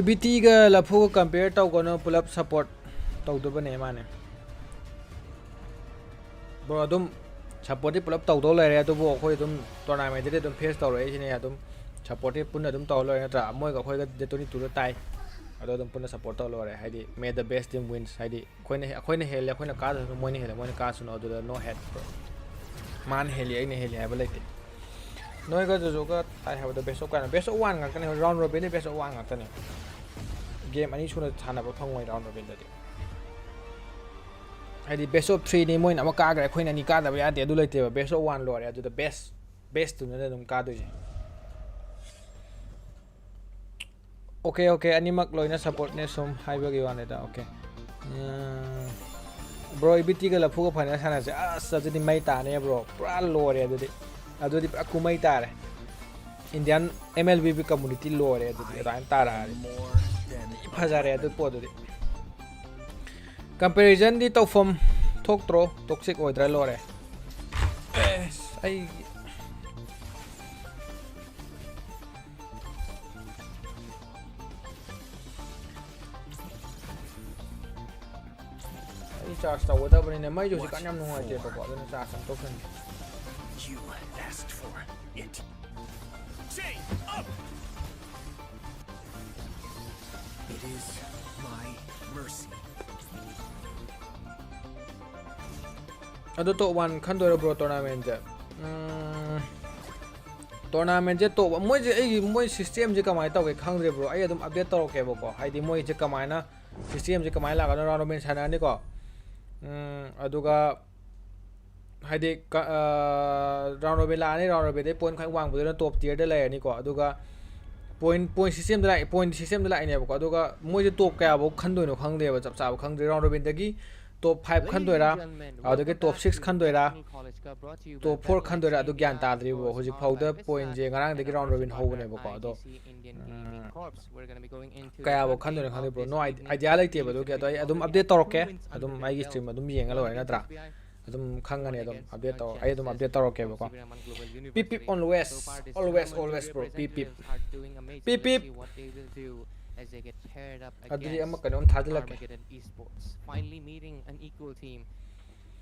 EBT ga Lafu ga compare tau kono pull up support tau do bane mane bro adum support di pull up tau do le re adu bo khoi dum tournament de dum face tau re sine adum support di pun adum tau le na moi ga khoi ga de toni tu tai adu dum pun support tau le haidi may the best team wins haidi khoi ne hel khoi na ka da moi ne hel moi ne ka su no adu no head bro man heli ai ne heli ha ba le te noi ga Jojo ga tai have the best of kan best of 1 ga kan round robin best of 1 ga tan game ani chuna thana ba phangoi round robin da haidi best of 3 ni moi na ma ka ga khoi na ni ka da ba ya de du le te ba best of 1 lore adu the best tu na dum ka do je okay ani mak loina support ne som hai ba gi wan da okay bro EBT ga Lafu ga phana sana se asa jadi mai ta ne bro pura lore adu di aku mai ta re Indian MLB community lore adu ran ta ra phajare adu po adu comparison di to from thok tro toxic oidra lore ai charge tàu da bani ne mai jo si kan yam nuai te to ko na charge sam to kan You asked for it. Chain up! It is my mercy. ado to one khan do bro tournament je tournament je to moi je ai moi system je kamai taw ke khang re bro ai adum update to ke bo ko hai di moi je kamai na system je kamai la ga round robin sana ni ko aduga ꯍꯥꯏꯗꯤ round robin ꯂꯥꯛꯑꯅꯤ round ꯔꯣꯕꯤꯟꯗꯩ point ꯈ꯭ꯋꯥꯏ ꯋꯥꯡꯕꯗꯨꯅ ꯇꯣꯞ ꯇꯤꯌꯔꯗ ꯂꯩꯔꯅꯤꯀꯣ ꯑꯗꯨꯒ point ꯁꯤꯁꯇꯦꯝꯗ ꯂꯥꯛꯑꯦ point ꯁꯤꯁꯇꯦꯝꯗ ꯂꯥꯛꯏꯅꯦꯕꯀꯣ ꯑꯗꯨꯒ ꯃꯣꯏꯁꯦ ꯇꯣꯞ ꯀꯌꯥꯐꯧ ꯈꯟꯗꯣꯏꯅꯣ ꯈꯪꯗꯦꯕ ꯆꯞ ꯆꯥꯕ ꯈꯪꯗ꯭ꯔꯦ ꯔꯥꯎꯟ ꯔꯣꯕꯤꯟꯗꯒꯤ ꯇꯣꯞ 5 Ladies and ꯈꯟꯗꯣꯏꯔꯥ gentlemen, ꯑꯗꯨꯗꯒꯤ welcome top back 6 to the ꯈꯟꯗꯣꯏꯔꯥ National College Cup brought to you by top 4 Battle.x ꯈꯟꯗꯣꯏꯔꯥ ꯑꯗꯨ ꯒ꯭ꯌꯥꯟ India, of ꯇꯥꯗ꯭ꯔꯤꯕꯀꯣ course, ꯍꯧꯖꯤꯛ powered by ꯐꯥꯎꯗ Vista, ꯄꯣꯏꯟꯁꯦ and ꯉꯔꯥꯡꯗꯒꯤ our round trusted robin partner ꯍꯧꯕꯅꯦꯕꯀꯣ ꯑꯗꯣ IGC Indian Gaming Corps. We're going to be going into the ꯀꯌꯥꯐꯧ third day ꯈꯟꯗꯣꯏꯅꯣ of ꯈꯪꯗꯦ bro this no evening. Idea ꯂꯩꯇꯦꯕ ꯑꯗꯨꯒꯤ ꯑꯗꯣ Elusivity ꯑꯩ ꯑꯗꯨꯝ already ꯑꯞꯗꯦꯠ have ꯇꯧꯔꯛꯀꯦ 2 wins ꯑꯗꯨꯝ under their ꯑꯩꯒꯤ belt. ꯁ꯭ꯇ꯭ꯔꯤꯝ ꯑꯗꯨꯝ ꯌꯦꯡꯉ One ꯂꯣꯏꯔꯦ win ꯅꯠꯇ꯭ꯔꯥ against ꯑꯗꯨꯝ ꯈꯪꯒꯅꯤ one ꯑꯗꯨꯝ against ꯑꯞꯗꯦꯠ ꯇꯧꯔ ꯑꯩ ꯑꯗꯨꯝ Genesis update from ꯇꯧꯔꯛꯀꯦꯕꯀꯣ Sibiraman Global ꯄꯤꯞ ꯄꯤꯞ University. always So far this always tournament, two always bro ꯄꯤꯞ ꯄꯤꯞ representatives are doing amazing. ꯄꯤꯞ Let's ꯄꯤꯞ see what they will do as they get paired up ꯑꯗꯨꯗꯤ ꯑꯃ against ꯀꯩꯅꯣꯝ ꯊꯥꯖꯤꯜꯂꯛꯀꯦ Armageddon Esports. Finally meeting an equal team.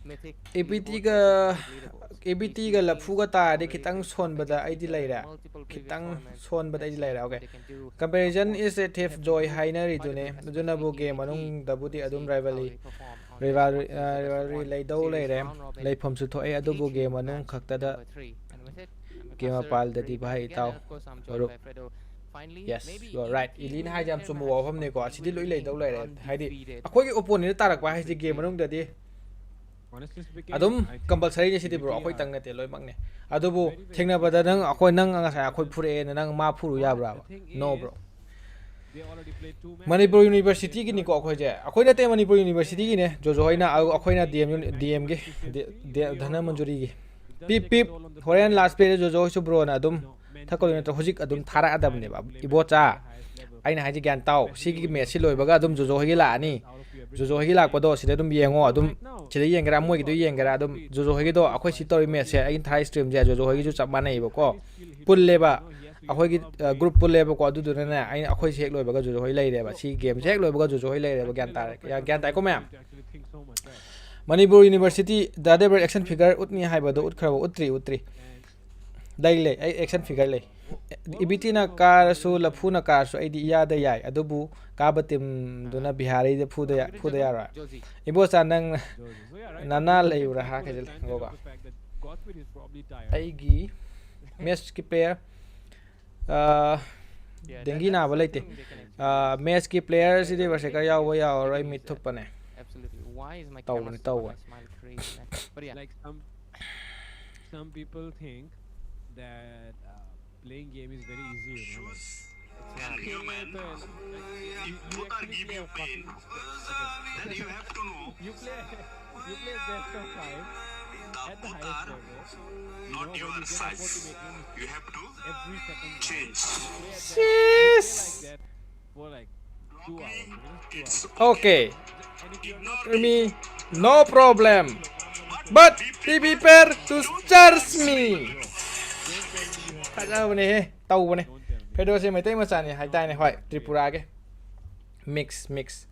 Mythic Esports ABTꯒ versus Mythic Leaderboards. These two ABTꯒ teams ꯂꯐꯨꯒ ꯇꯥꯔꯗꯤ already ꯈꯤꯇꯪ faced off ꯁꯣꯟꯕꯗ against ꯑꯩꯗꯤ each other in ꯂꯩꯔꯦ multiple previous ꯈꯤꯇꯪ tournaments. ꯁꯣꯟꯕꯗ Let's ꯑꯩꯗꯤ see ꯂꯩꯔꯦ what okay they can do. Of comparison course, ꯏꯁ ꯑꯦ they ꯊꯦꯐ have ꯖꯣꯏ improved quite a ꯍꯥꯏꯅꯔꯤꯗꯨꯅꯦ bit, especially ꯑꯗꯨꯅꯕꯨ ꯒꯦꯝ ABT. ꯃꯅꯨꯡꯗꯕꯨꯗꯤ Let's ꯑꯗꯨꯝ see how ራꯏꯚꯦꯂꯤ they perform on this one. This is the best of one ꯂꯩꯗꯧ series ꯂꯩꯔꯦ round robin ꯂꯩꯐꯝꯁꯨ ꯊꯣꯛꯑꯦ ꯑꯗꯨꯕꯨ ꯒꯦꯝ preview ꯃꯅꯨꯡ match ꯈꯛꯇꯗ number 3. And with it, I'm your game caster, ꯃꯄꯥꯜꯗꯗꯤ Rematch ꯚꯥꯏ again, ꯏꯇꯥꯎ and of course, I'm joined ꯃꯔꯨꯞ by Fredo. Finally, yes maybe you are right ABT ꯏꯂꯤꯅ will ꯍꯥꯏꯁꯦ win ꯌꯥꯝ their ꯆꯨꯝꯕ match, ꯋꯥꯐꯝꯅꯤꯀꯣ ꯑꯁꯤꯗꯤ continuing ꯂꯣꯏ remaining ꯂꯩꯗꯧ ꯂꯩꯔꯦ ꯍꯥꯏꯗꯤ undefeated ꯑꯩꯈꯣꯏꯒꯤ ꯑꯣꯄꯣꯅꯦꯟꯗ in ꯇꯥꯔꯛꯄ the ꯍꯥꯏꯁꯦ Big ꯒꯦꯝ Three. ꯃꯅꯨꯡꯗꯗꯤ Honestly ꯑꯗꯨꯝ speaking, I think ꯀꯝꯄꯜꯁꯔꯤꯅꯤ ꯁꯤꯗꯤ ब्ꯔꯣ EBT ꯑꯩꯈꯣꯏ are ꯇꯪ ꯅꯠꯇꯦ ꯂꯣꯏꯅꯃꯛꯅꯦ ꯑꯗꯨꯕꯨ very very ꯊꯦꯡꯅꯕꯗ capable ꯅꯪ in ꯉꯁꯥꯏ their ꯑꯩꯈꯣꯏ matches. ꯐꯨꯔꯛꯑꯦꯅ ꯅꯪ ꯃꯥ ꯐꯨꯔꯨ But the ꯌꯥꯕ꯭ꯔꯥꯕ thing no is, bro they already played 2 matches Manipur and they're in third ꯌꯨꯅꯤꯚꯔꯁꯤꯇꯤꯒꯤꯅꯤꯀꯣ ꯑꯩꯈꯣꯏꯁꯦ ꯑꯩꯈꯣꯏ ꯅꯠꯇꯦ ꯃꯅꯤꯄꯨꯔ ꯌꯨꯅꯤꯚꯔꯁꯤꯇꯤꯒꯤꯅꯦ ꯖꯣꯖꯣ ꯍꯣꯏꯅ ꯑꯩꯈꯣꯏꯅ ꯗꯤ ꯑꯦꯝꯒꯤ ꯙꯅ ꯃꯟꯖꯨꯔꯤꯒꯤ it does ꯄꯤꯞ take a ꯄꯤꯞ toll on the ꯍꯣꯔꯦꯟ players, ꯂꯥꯁ ꯄ꯭ꯂꯦꯗ ꯖꯣꯖꯣ ꯍꯣꯏꯁꯨ ꯕ꯭ꯔꯣꯅ ꯑꯗꯨm ꯊꯛꯀꯗꯣꯏ mentally ꯅꯠꯇ꯭ꯔꯣ and ꯍꯧꯖꯤꯛ ꯑꯗꯨꯝ physically tired ꯊꯥꯔꯛꯑꯗꯕꯅꯦꯕ to play Ibocha at the highest level, ꯑꯩꯅ ꯍꯥꯏꯁꯦ ꯒ꯭ꯌꯥꯟ ꯇꯥꯎ especially ꯁꯤꯒꯤ when you're ꯃꯦꯠꯁꯁꯤ ꯂꯣꯏꯕꯒ forced ꯑꯗꯨꯝ to ꯖꯣꯖꯣ get ꯍꯣꯏꯒꯤ the ꯂꯥꯛꯑꯅꯤ best out of you every ꯖꯣꯖꯣ single ꯍꯣꯏꯒꯤ game. ꯂꯥꯛꯄꯗꯣ ꯁꯤꯗ ꯑꯗꯨꯝ ꯌꯦꯡꯉꯣ So ꯑꯗꯨꯝ right now, ꯁꯤꯗ ꯌꯦꯡꯒꯦꯔꯥ think ꯃꯣꯏꯒꯤꯗꯣ about it. ꯌꯦꯡꯒꯦꯔꯥ ꯑꯗꯨꯝ Honestly, ꯖꯣꯖꯣ ꯍꯣꯏꯒꯤꯗꯣ performance ꯑꯩꯈꯣꯏ ꯁꯤ wise, ꯇꯧꯔꯤ ꯃꯦꯠꯁꯦ Virgil ꯑꯩꯅ is ꯊꯥꯏ ꯁ꯭ꯇ꯭ꯔꯤꯝꯁꯦ ꯖꯣꯖꯣ ꯍꯣꯏꯒꯤꯁꯨ ꯆꯞ ꯃꯥꯟꯅꯩꯕꯀꯣ highly skilled hitter. ꯄꯨꯜꯂꯦꯕ You know, he has to use a ꯑꯩꯈꯣꯏꯒꯤ lot of brain ꯒ꯭ꯔꯨꯞ ꯄꯨꯜꯂꯦꯕꯀꯣ ꯑꯗꯨꯗꯨꯅꯅꯦ to ꯑꯩꯅ get the ꯑꯩꯈꯣꯏꯁꯤ ꯍꯦꯛ game ꯂꯣꯏꯕꯒ done. ꯖꯣꯖꯣ ꯍꯣꯏ ꯂꯩꯔꯦꯕ So ꯁꯤ it ꯒꯦꯝꯁꯦ ꯍꯦꯛ must ꯂꯣꯏꯕꯒ ꯖꯣꯖꯣ ꯍꯣꯏ ꯂꯩꯔꯦꯕ ꯒ꯭ꯌꯥꯟ actually a lot ꯇꯥꯔꯦ of pressure on ꯒ꯭ꯌꯥꯟ you ꯇꯥꯏꯀꯣ ꯃꯌꯥꯝ mentally to actually think so much, right? Manipur So university ꯗꯥꯗꯦꯕꯔ ꯑꯦꯛꯁꯟ with ꯐꯤꯒꯔ this ꯎꯠꯅꯤ being said ꯍꯥꯏꯕꯗꯣ right ꯎꯠꯈ꯭ꯔꯕ now, ꯎꯠꯇ꯭ꯔꯤ and ꯂꯩ ꯑꯩ ꯑꯦꯛꯁꯟ ꯐꯤꯒꯔ ꯂꯩ whoever ꯏꯕꯤꯇꯤꯅ you know ꯀꯥꯔꯁꯨ is ꯂꯐꯨꯅ ꯀꯥꯔꯁꯨ ꯑꯩꯗꯤ ꯏꯌꯥꯗ ꯌꯥꯏ ꯑꯗꯨꯕꯨ ꯀꯥꯕ ꯇꯤꯝꯗꯨꯅ ꯕꯤꯍꯥꯔꯤꯗ Armageddon ꯐꯨꯗ Josie? ꯌꯥꯔꯣꯏ Josie. ꯏꯕꯣꯆꯥ ꯅꯪ Josie. So yeah, right now Nana Josie can ꯂꯩꯕ꯭ꯔꯥ take full ꯍꯥꯏꯖꯤꯜꯂꯦ advantage ꯉꯣꯀꯣ of the fact that Godspeed is probably tired. ꯑꯩꯒꯤ ꯃꯦꯠꯁꯀꯤ ꯄ꯭ꯂꯦꯌꯔ Yeah, ꯗꯦꯡꯒꯤ that's ꯅꯥꯕ ꯂꯩꯇꯦ something they can actually use. ꯃꯦꯠꯁꯀꯤ And I ꯄ꯭ꯂꯦꯌꯔꯁꯤꯗꯤ don't ꯕꯔꯁꯦꯀꯔ think ꯌꯥꯎꯕ it's ꯌꯥꯎꯔꯔꯣꯏ getting meat used. ꯊꯨꯞꯄꯅꯦ Absolutely. Why is my camera ꯇꯧꯕꯅꯦ stuck on my ꯇꯧꯕꯅꯦ smile crazy, man? But yeah, Like some people think that playing game is very easy, you know, like it's not. खेलना तो है like you actually play a fucking okay you play you play best of 5 at the highest level, you know, when you can afford to make no mistakes, every second counts. You play at that, you play like Jeez. that for like 2 hours, okay, just 2 hours. Okay, And if you're not me, patient, no problem. kilogram But be prepared to charge me. bro, don't tell me you have played that. ꯐꯖꯕꯅꯦꯍꯦ ꯇꯧꯕꯅꯦ Don't tell me. ꯐꯦꯗꯣꯁꯦ Meitei ꯃꯆꯥꯅꯤ Not ꯍꯥꯏꯇꯥꯔꯦ you ꯍꯣꯏ have played that. ꯇ꯭ꯔꯤꯄꯨꯔꯥꯒꯤ mix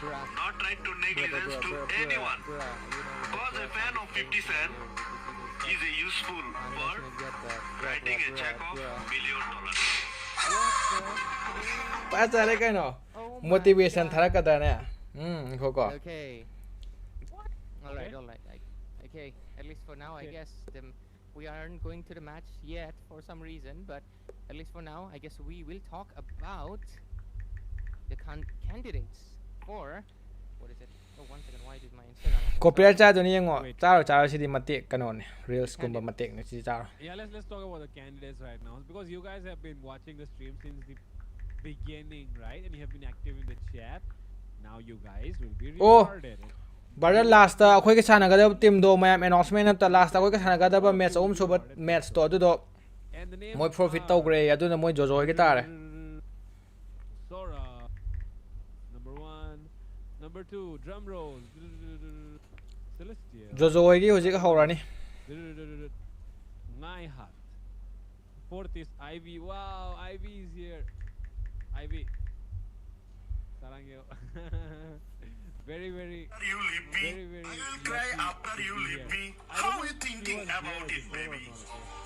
Bruh. Not trying to negligence to anyone. Bruh. You know, with the Was a bruh fan of 50 Cent is a useful I'm word gonna get the writing a check of $1 million. ꯐꯖꯔꯦ ꯀꯩꯅꯣ Oh my motivation God. ꯊꯥꯔꯛꯀꯗ꯭ꯔꯅꯦ ꯉꯥꯏꯈꯣꯀꯣ Okay. All right, Okay. all right. Okay, at least for now, I Okay. guess we aren't going to the match yet for some reason, but at least for now, I guess we will talk about the candidates for what is it? Oh, one second. Why did my Instagram? ꯀꯣꯄꯤꯌꯔ ꯆꯥꯗꯣꯏꯅꯤ ꯌꯦꯡꯉꯣ Wait. ꯆꯥꯔꯣ ꯁꯤꯗꯤ ꯃꯇꯦꯛ ꯀꯩꯅꯣꯅꯦ ꯔꯤꯜꯁꯀꯨꯝꯕ ꯃꯇꯦꯛꯅꯦ ꯁꯤꯗꯤ ꯆꯥꯔꯣ Yeah, let's talk about the candidates right now because you guys have been watching the stream since the beginning, right? And you have been active in the chat. Now you guys will be Oh. rewarded. Brother last ꯑꯩꯈꯣꯏꯒ ꯁꯥꯟꯅꯒꯗꯕ ꯇꯤꯝꯗꯣ ꯃꯌꯥꯝ announcement ꯑꯝꯇ last ꯑꯩꯈꯣꯏꯒ ꯁꯥꯟꯅꯒꯗꯕ match ꯑꯍꯨꯝ ꯁꯨꯕ ꯃꯦꯠꯆꯇꯣ ꯑꯗꯨꯗꯣ And the names ꯃꯣꯏ profit are ꯇꯧꯈ꯭ꯔꯦ ꯑꯗꯨꯅ ꯃꯣꯏ ꯖꯣꯖꯣ ꯍꯣꯏꯒꯤ ꯇꯥꯔꯦ Sora, number 1, number 2, drum rolls, Celestial, ꯖꯣꯖꯣ ꯍꯣꯏꯒꯤ ꯍꯧꯖꯤꯛ ꯍꯧꯔꯅꯤ Naihat, fourth is Ivy. Wow, Ivy is here. Ivy, Sarangyo. very You leave me. very very I will cry lucky after to you be leave here. me. I How don't you know if he thinking was about here it, before or baby? not,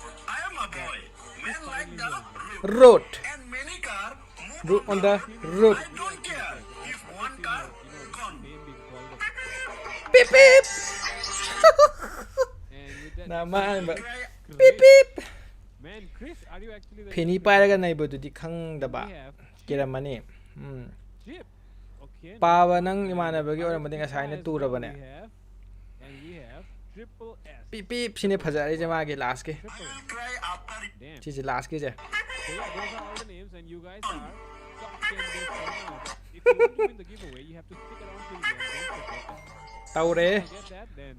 okay? I am a boy. Men like the road. root And many car move root on the Seen root him I don't play care cricket. if I've one seen car her, you know, gone. name being called up. beep beep And with that, naman ba Cry. beep beep man, Chris, are you actually the ꯐꯦꯅꯤ newest ꯄꯥꯏꯔꯒ member? ꯅꯩꯕꯗꯨꯗꯤ And ꯈꯪꯗꯕ we have ꯀꯤꯔꯝꯃꯅꯤ Chip. Okay. ꯄꯥꯕ nice ꯅꯪ one. And ꯏꯃꯥꯟꯅꯕꯒꯤ Bharat ꯑꯣꯏꯔꯝꯃꯗꯤ Pika ꯉꯁꯥꯏꯅ as well ꯇꯨꯔꯕꯅꯦ we have. And we have Triple S. ปี๊บปี๊บชิ้นนี้พัชอะไรจะมากี่ last กี่ I will cry after it. Damn. ที่จะ last กี่เจ้ So yeah, those are all the names, and you guys are top 10 best right now. But if you want to win the giveaway, you have to stick around till the end. Don't forget that. เตาเร If you get that, then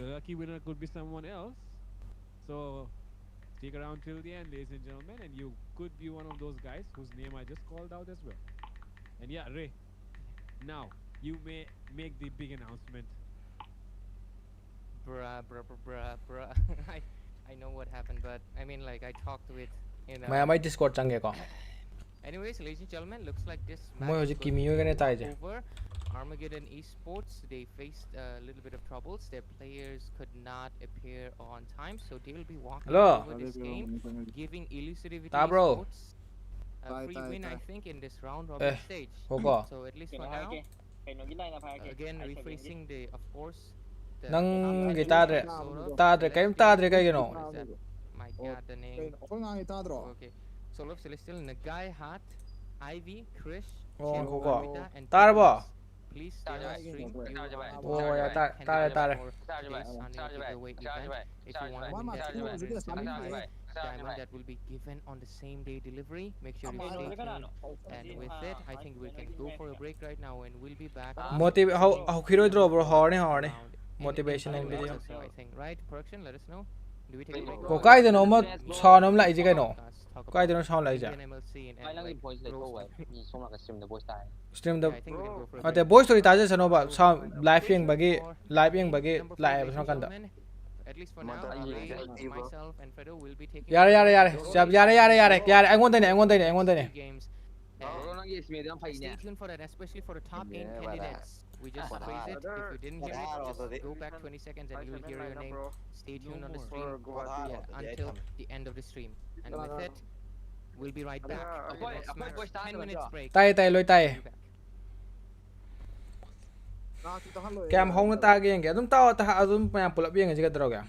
the lucky winner could be someone else. So stick around till the end, ladies and gentlemen, and you could be one of those guys whose name I just called out as well. And yeah, Ray, now you may make the big announcement. Bruh. I know what happened, but I mean, like, I talked with, you ไม่ know. ไม่ Discord จังเกี่ยวกับ Anyways, ladies and gentlemen, looks like this ไม่ว่า match จะ is กี่ going มี to ไว้กันใน be ตายเจ้ over. Armageddon Esports, they faced a little bit of troubles. Their players could not appear on time, so they will be walking Hello. over this game, giving Elusivity Ta bro. Esports a free win, I think, in this round robin stage. โกโก้ So at least for now, again, we're facing the, of course, the นั่ง top กีตาร์เดร sort of. ตาเดร Let's ไก่ take ตาเดรไก่กันเนาะ what is that? My God, the name. Okay. Solo of Celestial, Nagai, Hat, Ivy, Krish, โอ้ Chen, โกโก้ Marita, and ตาเดรบ่ please stay on stream. You are โอ้ยตาตาเดรตาเดร more days on the giveaway event. If you want to win that 275 diamond that will be given on the same day delivery, make sure you stay tuned. And with it, I think we can go for a break right now, and we'll be back. motive เขาคิดว่า draw บรอฮอร์นี่ฮอร์นี่ around motivational in video so I think, right? Production, let us know. Do we take a break? ก็ใกล้จะโน้มมาชอนน้ำไหลจีกันเนาะ Talk ใกล้ about จะโน้มชอนไหลจ้ะ Indian MLC and Kailangan like i-voice pro ko stuff. ni Soma ka stream the voice tayo. stream the Yeah, I think we can go for a แต่ break. voice story ตาจะสนุกแบบชอน live เพียง Location บางที for live เพียงบางที number four, ไลฟ์ ladies สำ and คัญแต่ gentlemen. At least for now, myself and Fredo will be taking ยาเลยจับยาเลยไอ้งวนตัวเนี่ย three games. Bro, And nang yes, may dang stay niya. tuned for that, especially for the top 8 candidates. We just phrase it. If you didn't hear it, just go back 20 seconds and you'll hear your name. Stay tuned on the stream until the end of the stream. And with it, we'll be right back. The next match, 10 minutes break. ไต่ลอยไต่ We'll be back. แกมห้องตาเกียงแกต้องต่อตาอาจุนแม่ปุระเบียงกันจิกันตรอกอ่ะ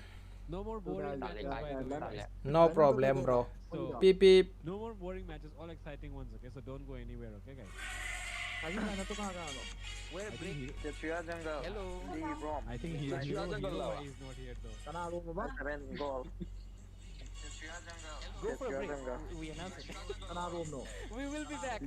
No more boring matches, by the way. no problem bro So ปี๊บ no more boring matches, all exciting ones. Okay, so don't go anywhere. Okay, guys. Where I break? think Hello. I think he That's you know jungle why now. he's not here though. Go for a break. We announce it. We will be back.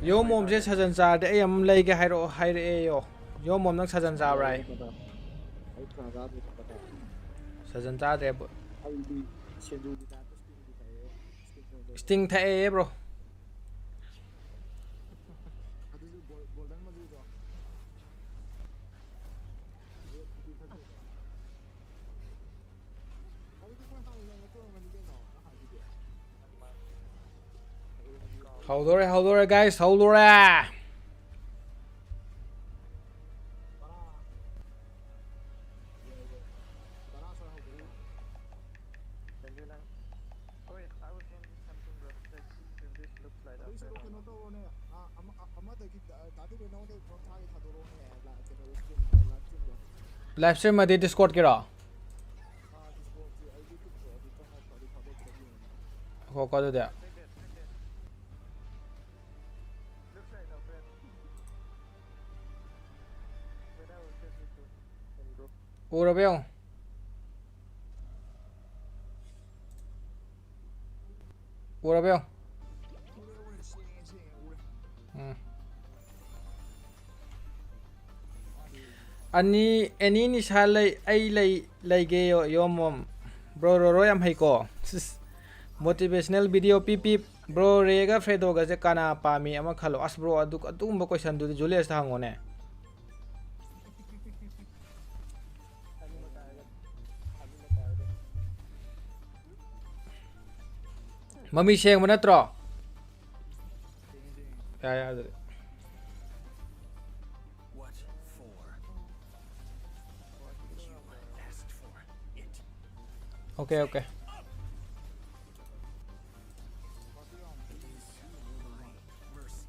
โยมอมจะชันซาเดี๋ยวมันเลยก็ให้เอโยโยมอมต้องชันซาอะไรชันซาเดี๋ยวสติงเทเอบร Hold on guys, hold on. Live stream मध्ये Discord केला. हो करू द्या. Urabel.อันนี้นิชาเลยไอเลยเกยยอมบรอรอยามให้ก็ motivational video ปีบรอเรกาเฟรโดก็จะกานาปามีอามาขลออัสบรออดุกอดุมบก็ฉันดูจูเลียสทางโง่เนี่ยมามีเชงมันนะตรอยา What for? You asked for it. โอเค Mercy.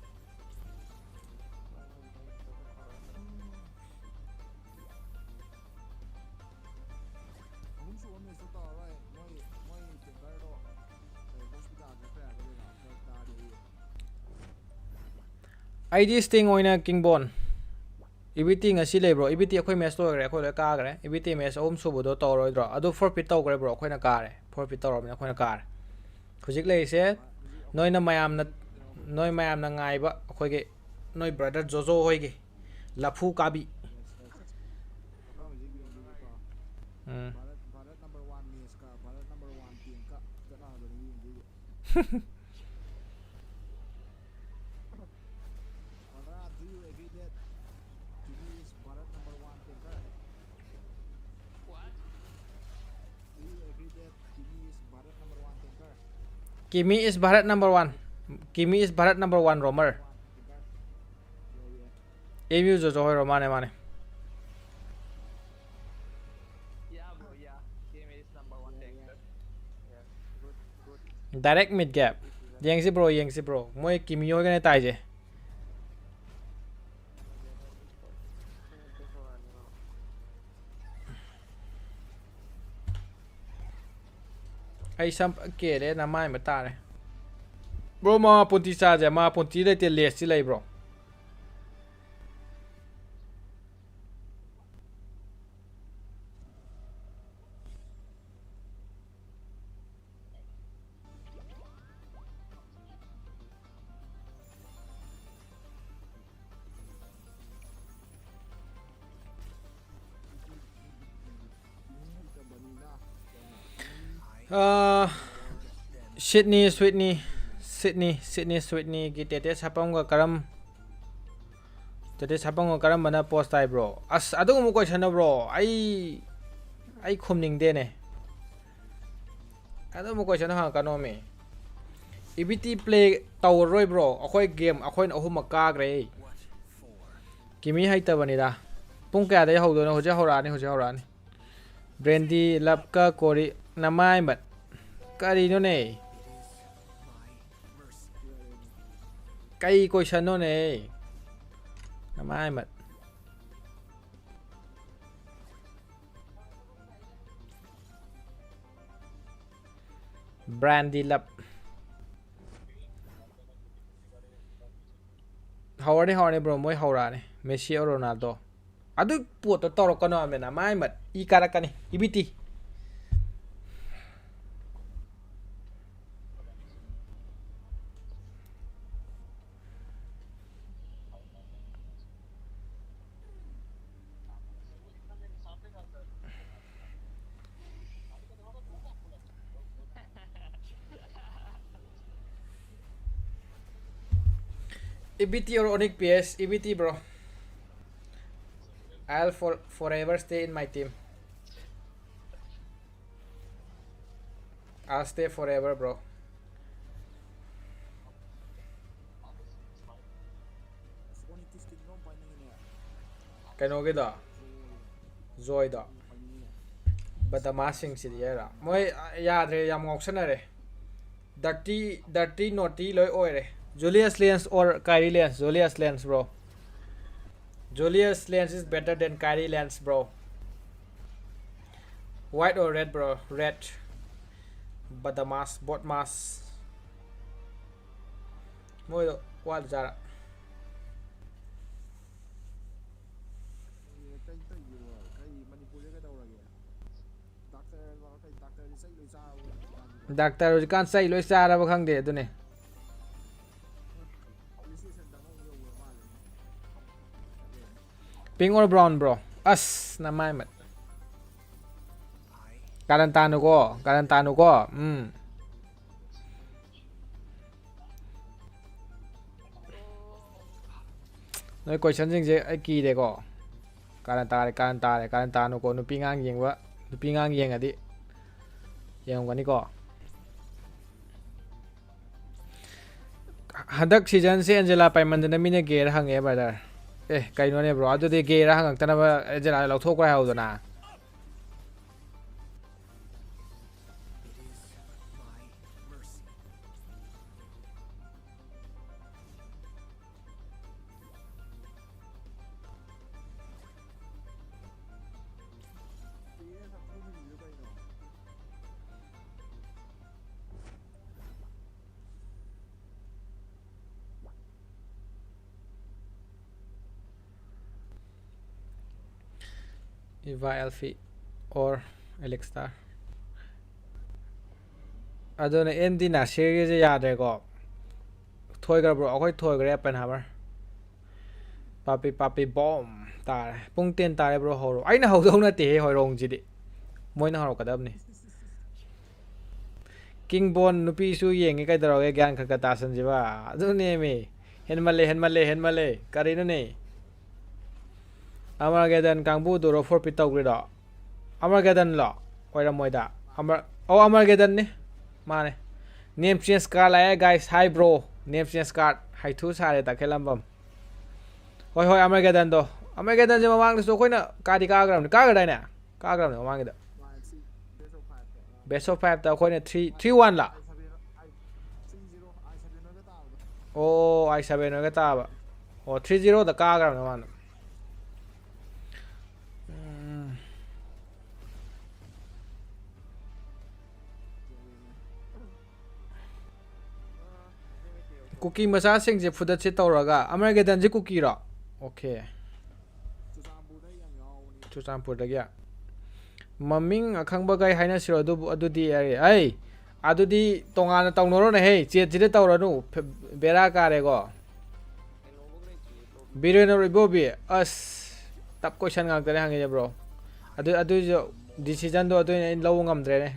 ID Sting oina King Bon EBT ngasi lebro EBT akhoi match to gre akhoi la ka gre EBT match ahum subudo tawroidro adu forfeit taw gre bro akhoi na kare forfeit tawrobina akhoi na kare khujik leise noina mayam na ngai ba akhoi ge noi brother Jojo hoi ge Lafukabi Kimi is Bharat number 1 Kimi is Bharat number 1 roamer Emu Jojo hoi ro mane direct mid gap yengsi bro moi Kimi hoi gane tai je ai sam ke le na mai ma ta le bro ma punti sa je ma punti le te le si le bro Sydney Sydney ki tete sapam ga karam bana post tai bro as adu mu question bro ai khumning de ne adu mu question ha kano me EBT play taw roi bro akhoi game akhoi ahum ka gre Kimi haita banida pung kya dai hau do na hoje haurani Brandy Lapka Kori namai mat kari no ne kai question no ne namai mat Brandy Lap haurani bro moi haurani Messi or Ronaldo adu puto toro kono me namai mat I karakani EBT EBT or Onyx PS EBT bro I'll forever stay in my team I'll stay forever bro kano ge da Joy da Badamasing si era moi yadre yam ngoksanare dirty naughty loi oire Julius Lens or Kyrie Lens Julius Lens bro Julius Lens is better than Kyrie Lens bro white or red bro red Badamas bot mas moi what jara Doctor kan sai loi sara ba khang de adune pink or brown bro as na mai mat karantano ko noi question jing je ai ki de ko karantano ko nu pingang yeng adi yang gani ko hadak season se Angela Paiman na mine ge ra hange brother kai no ne bro adu de ge ra hang tana ba Angela lau thok ra hau do na Eva Elfie or Elixstar aduna MD na series yadre ko thoigra bro akoi thoigra pen hammer papi bomb tare pung 10 tare bro horo aina hodong na te hoirong jidi moina horo kadabni King Bon nupi su yengi kai daroge gyan kha kata sanjiba adune me henmale karino ne Amargeddon kangbu duro for pit tawgrido Amargeddon lo oira moida Amargeddon ne mane name change card la guys hi bro name change card hai thu sare ta khelambam hoi Amargeddon do Amargeddon je mamang so koina kadi kagram ne mamang da best of 5 ta koina 3-1 la oh I7 no ga ta ba oh 3-0 da kagram ne man cookie masa sing je fudat se tawraga Amargeddon je cookie ro okay Chusampur da gya maming akhangba gai haina siro adudi ai adudi tongana tawnoro na he chet jide tawranu bera kare go bireno ribobi as tap question ngak tare hange bro adu jo decision do adu in law ngamdre ne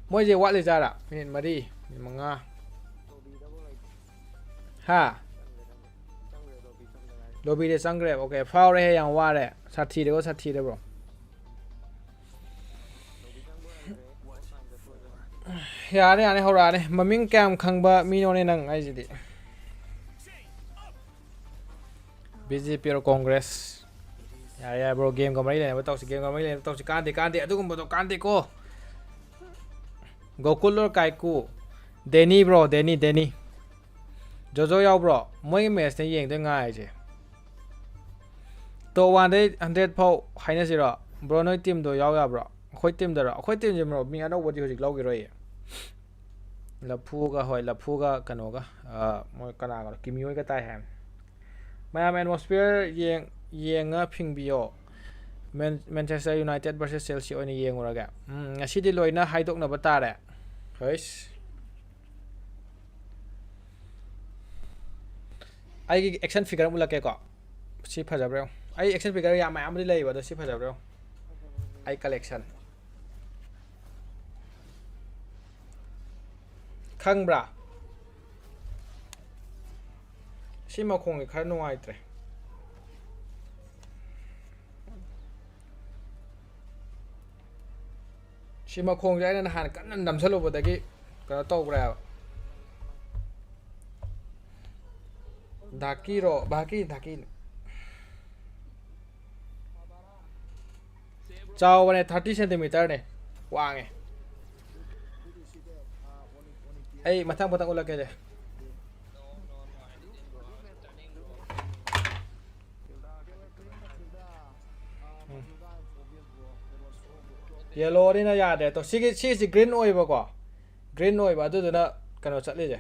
moi je wat le jara minute mari manga ha lobby de sangre okay foul re yang wa re sathi de bro ya ne hora ne maming kam khangba mino ne nang ai jidi BJP ro Congress ya bro game ko mari le batau si game ko mari le batau si kan de adu gum batau kan de ko Gokul or Kaiku Denny bro Denny Jojo yaw bro moi match ne yeng de ngai je to 100 phau haina siro bro noi team do yaw ya bro khoi team da khoi team je bro mi ano bodi hojik law gi roi lafu ga kano ga moi kana ga kimi oi ga tai ham mayam atmosphere yenga phingbiyo Manchester United versus Chelsea oina yeng uraga ngasi di loina haidok na batare hois ai action figure mulake ko si phajabro ai action figure ya mayam ri leiba do si phajabro ai collection khangbra si makhong gi khar nuai tre si makhong ja na han kan nam salo bodagi ka to bra Dhaki chao ne 30 cm ne wange ai mathang ulake je yellow ni na ya de to si green oi ba ko green oi ba du na kano chatle je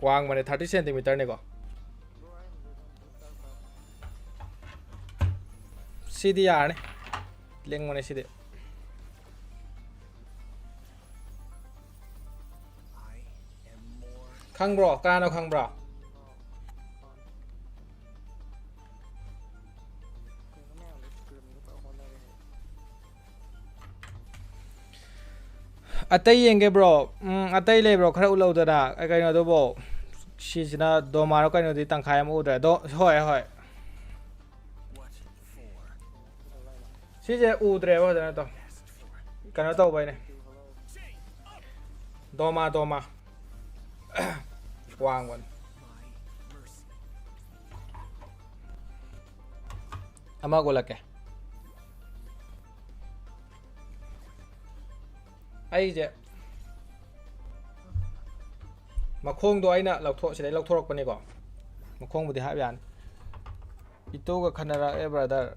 wang mane 30 cm ne ko sidi ya ne leng mane sidi khang bro kana khang bro atai yenge bro atai le bro khara ulau da ai kai no do bo si sina do maro kai no di tangkhai am udra do hoi si je udre bo da to kana to bai ne do ma wang wan ama golake ai je makhong do aina lautho sidai lauthorok pani ko makhong budi ha yan itu ga khanara e brother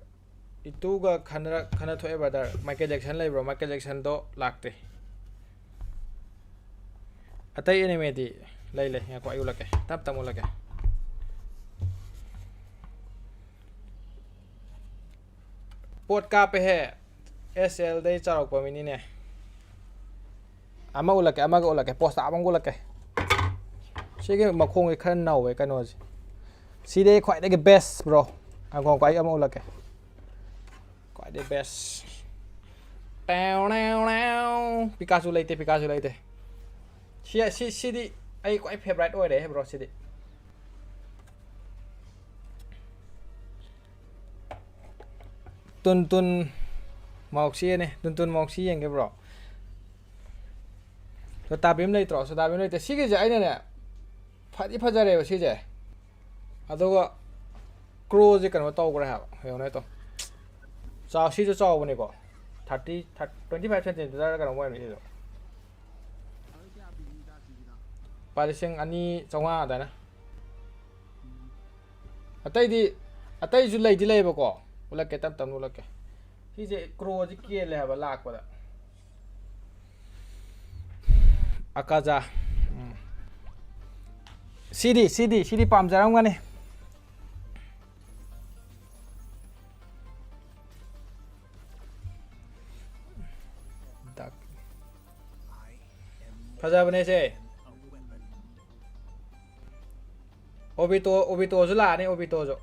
itu ga khana tho e brother Michael Jackson lai bro Michael Jackson do lakte atai anime di lay ngako ay ulake tap ulake pot ka pe he SL dai charok pa mini ne ama ulake ama ga ulake post abang ulake sige makhong e khan naw e kano ji si dai khwai dai best bro angong ko ay ama ulake khwai dai best Picasso leite si di ai quite favorite oi de bro si di tun mọc si ne tun mọc si yang ke bro so tabim lei tro so tabim lei te si ge ja ai ne phadi phajare ba si je adoga crow je kan to ko ha he ne to chao si jo chao bane ko 30 25 cm kan mo ni so Parising ani chonga da na atai ju lei di lei ba ko ulake tam ulake hi je crow ji ke le ba lak ba akaja cd pam jarang ngane dak phaja bane se obito ju la ne obito jo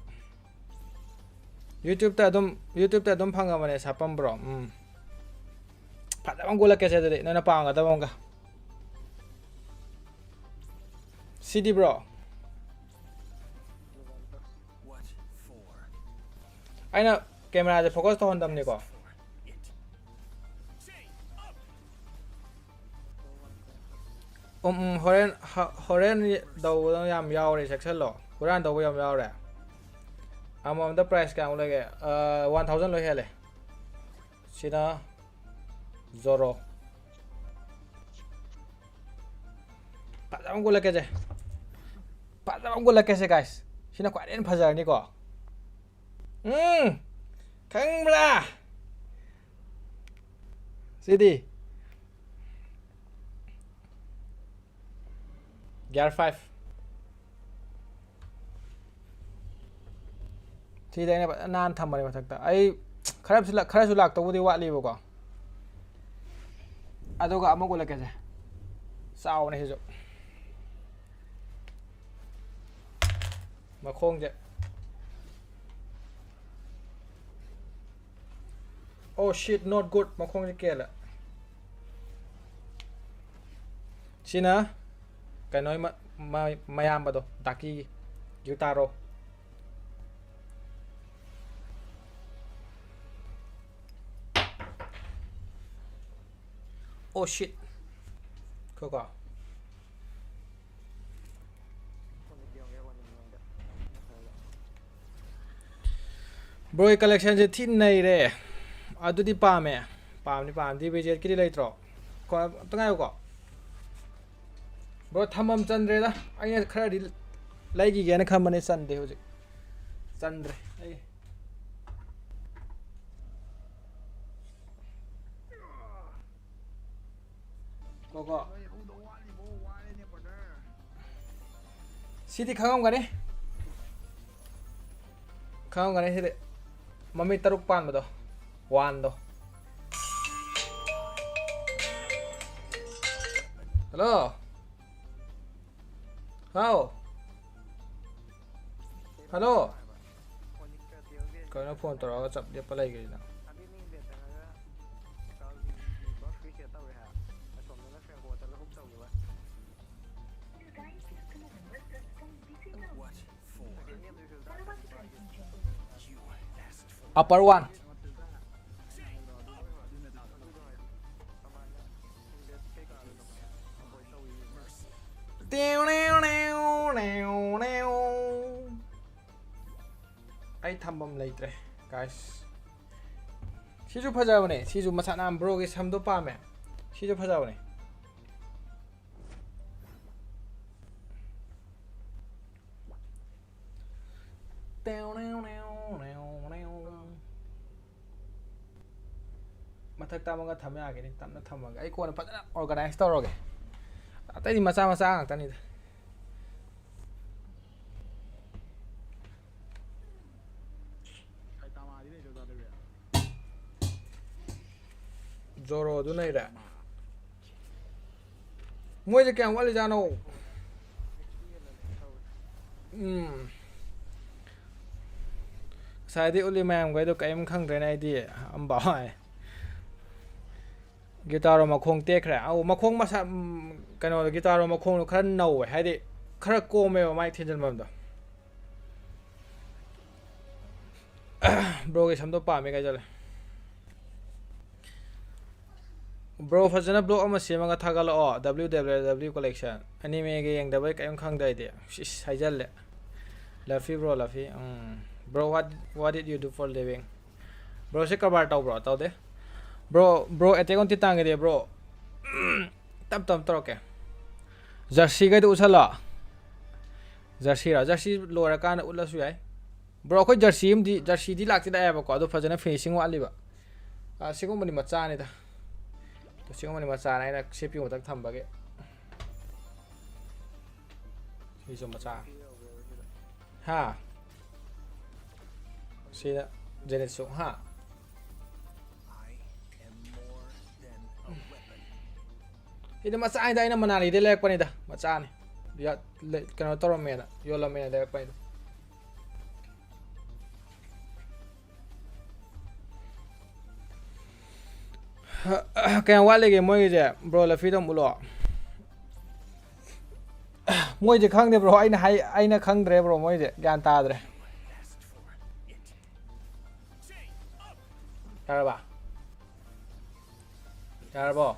YouTube ta dum phanga mane sapam bro phaja bang gola kese de na pa nga ta bang ga CD bro What for? aina camera je focus to hondam ni ko horen daw yam yaw re section lo horan daw yam yaw re amam the price ka lage 1000 lo hele sina zoro pazam gola ke je guys sina kwa den phajar ni ko khang bra CD Gear 5 Thì đây này bạn nan thầm mà thật ta ai khara su lak to đi wa li ko adoga amo ko lake ja sao này hizo mà khong je oh shit not good mà khong je ke la sina cái nói mayam ba do taki yutaro oh shit koko bro collection je thin nei re adu di pa me pam di beje ki lai tro ko to ngai ko bro thamam chandre da ai khara di lai gi ge na khamane sande hoje chandre ai koko Siti khangam gane sidi mami taruk pan ba do wan do hello how hello ko na phone to chap dia palai ge na upper one ai thăm bom lấy tre guys si ju pha jaw ne si ju ma nam bro ge sam do pa me si ju pha jaw ne mathak ta manga tham ya ge ni tamna thamaga ai ko na pa organize to ro ge atai di macha ngak tani Zoro ดูนี่แหละมวยจะแข่งวันลิจานโอสายที่อุลิแมมไว้ดูไก่มันข้างเรนไอเดียอันบ่อยกีตาร์เรามาคงเตะแค่เอามาคงมากันเอากีตาร์เรามาคงเราขั้นเน่าไว้ให้ดิคราโกเมว่าไม่ทิ้งจนมันต่อบรกิฉันตัวป่าไม่ไกลจังเลยบรฟังนะบรเอามาเสียมันก็ทักกันแล้วอ๋อ WWW collection อันนี้ไม่กี่ยังเดี๋ยวไปไก่มันข้างได้เดียวชิใช่จังเลยลาฟี่บรลาฟี่bro what did you do for living bro เช็คกระบาดเต่า bro เต่าเด้bro เอเต้คนติดตั้งกันเดีย bro ตั้มตรอกแกjersey ก็ดูอุศล jersey โลราการอุลสุยัย bro ค่อย jersey มันดี jersey ที่หลักที่ได้แบบก็ดูพัฒนา finishing ว่าอะไรบ้างสิ่งของมันนี่มาจ้านี่ท่าตัวสิ่งของมันนี่มาจ้าไหนนะเชฟอยู่มาตั้งทำบ้างแกนี่สมมาจ้าฮ่าสินะเจเนสุฮ่าini masalah ini dah mana ni dia lek pani dah masalah ni dia kena taruh mana yola mana lek pani kayak awal lagi moi je bro la freedom ulo moi je khang de bro aina khang dre bro moi je gyan ta dre Yara ba Yara ba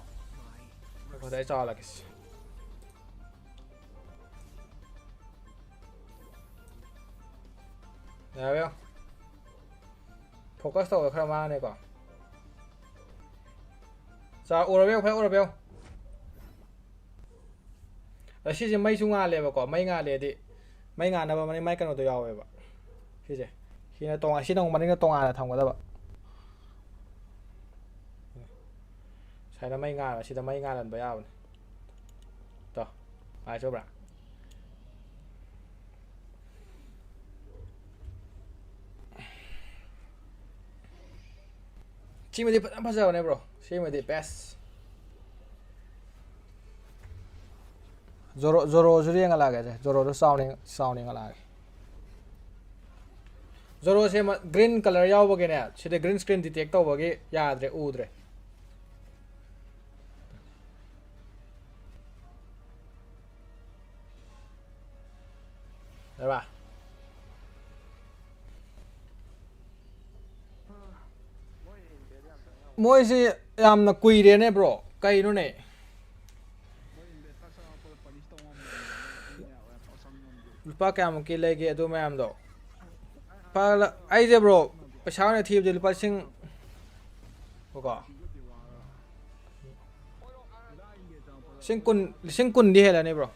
có thể cho là cái nào không focus vào camera này còn sao Urabel phải Urabel là xí gì mấy chung ngà liền có mấy ngà liền thì mấy ngà nào mà mấy cái nào tôi giàu vậy xí gì khi nó tông xí đông mà nó tông là thằng của ta vậyใช้ทำไม่งานหรอใช้ทำไม่งานหลันไปเอาต่อไปจบละชิมดิภาษาเนี่ย bro ชิมดิ best Zoro จุดยังอะไรกันใช่ Zoro ดู sounding อะไร Zoro ใช่ไหม green color ยาวบ่กี่เนี่ยใช่ green screen detect ตัวบ่กี่ยาดเลยอูดเลยได้ป่ะมวยสิยามนักคุยเรียนเนี่ย bro ไกลนู่นเนี่ยลูกป้าแกมันกินเลยกี่ตัวแม่มดอกป้าละไอ้เจ้า bro ประชาชนทีมเดี๋ยวลูกป้าชิงโอ้ก็ชิงกุนดีเหรอเนี่ย bro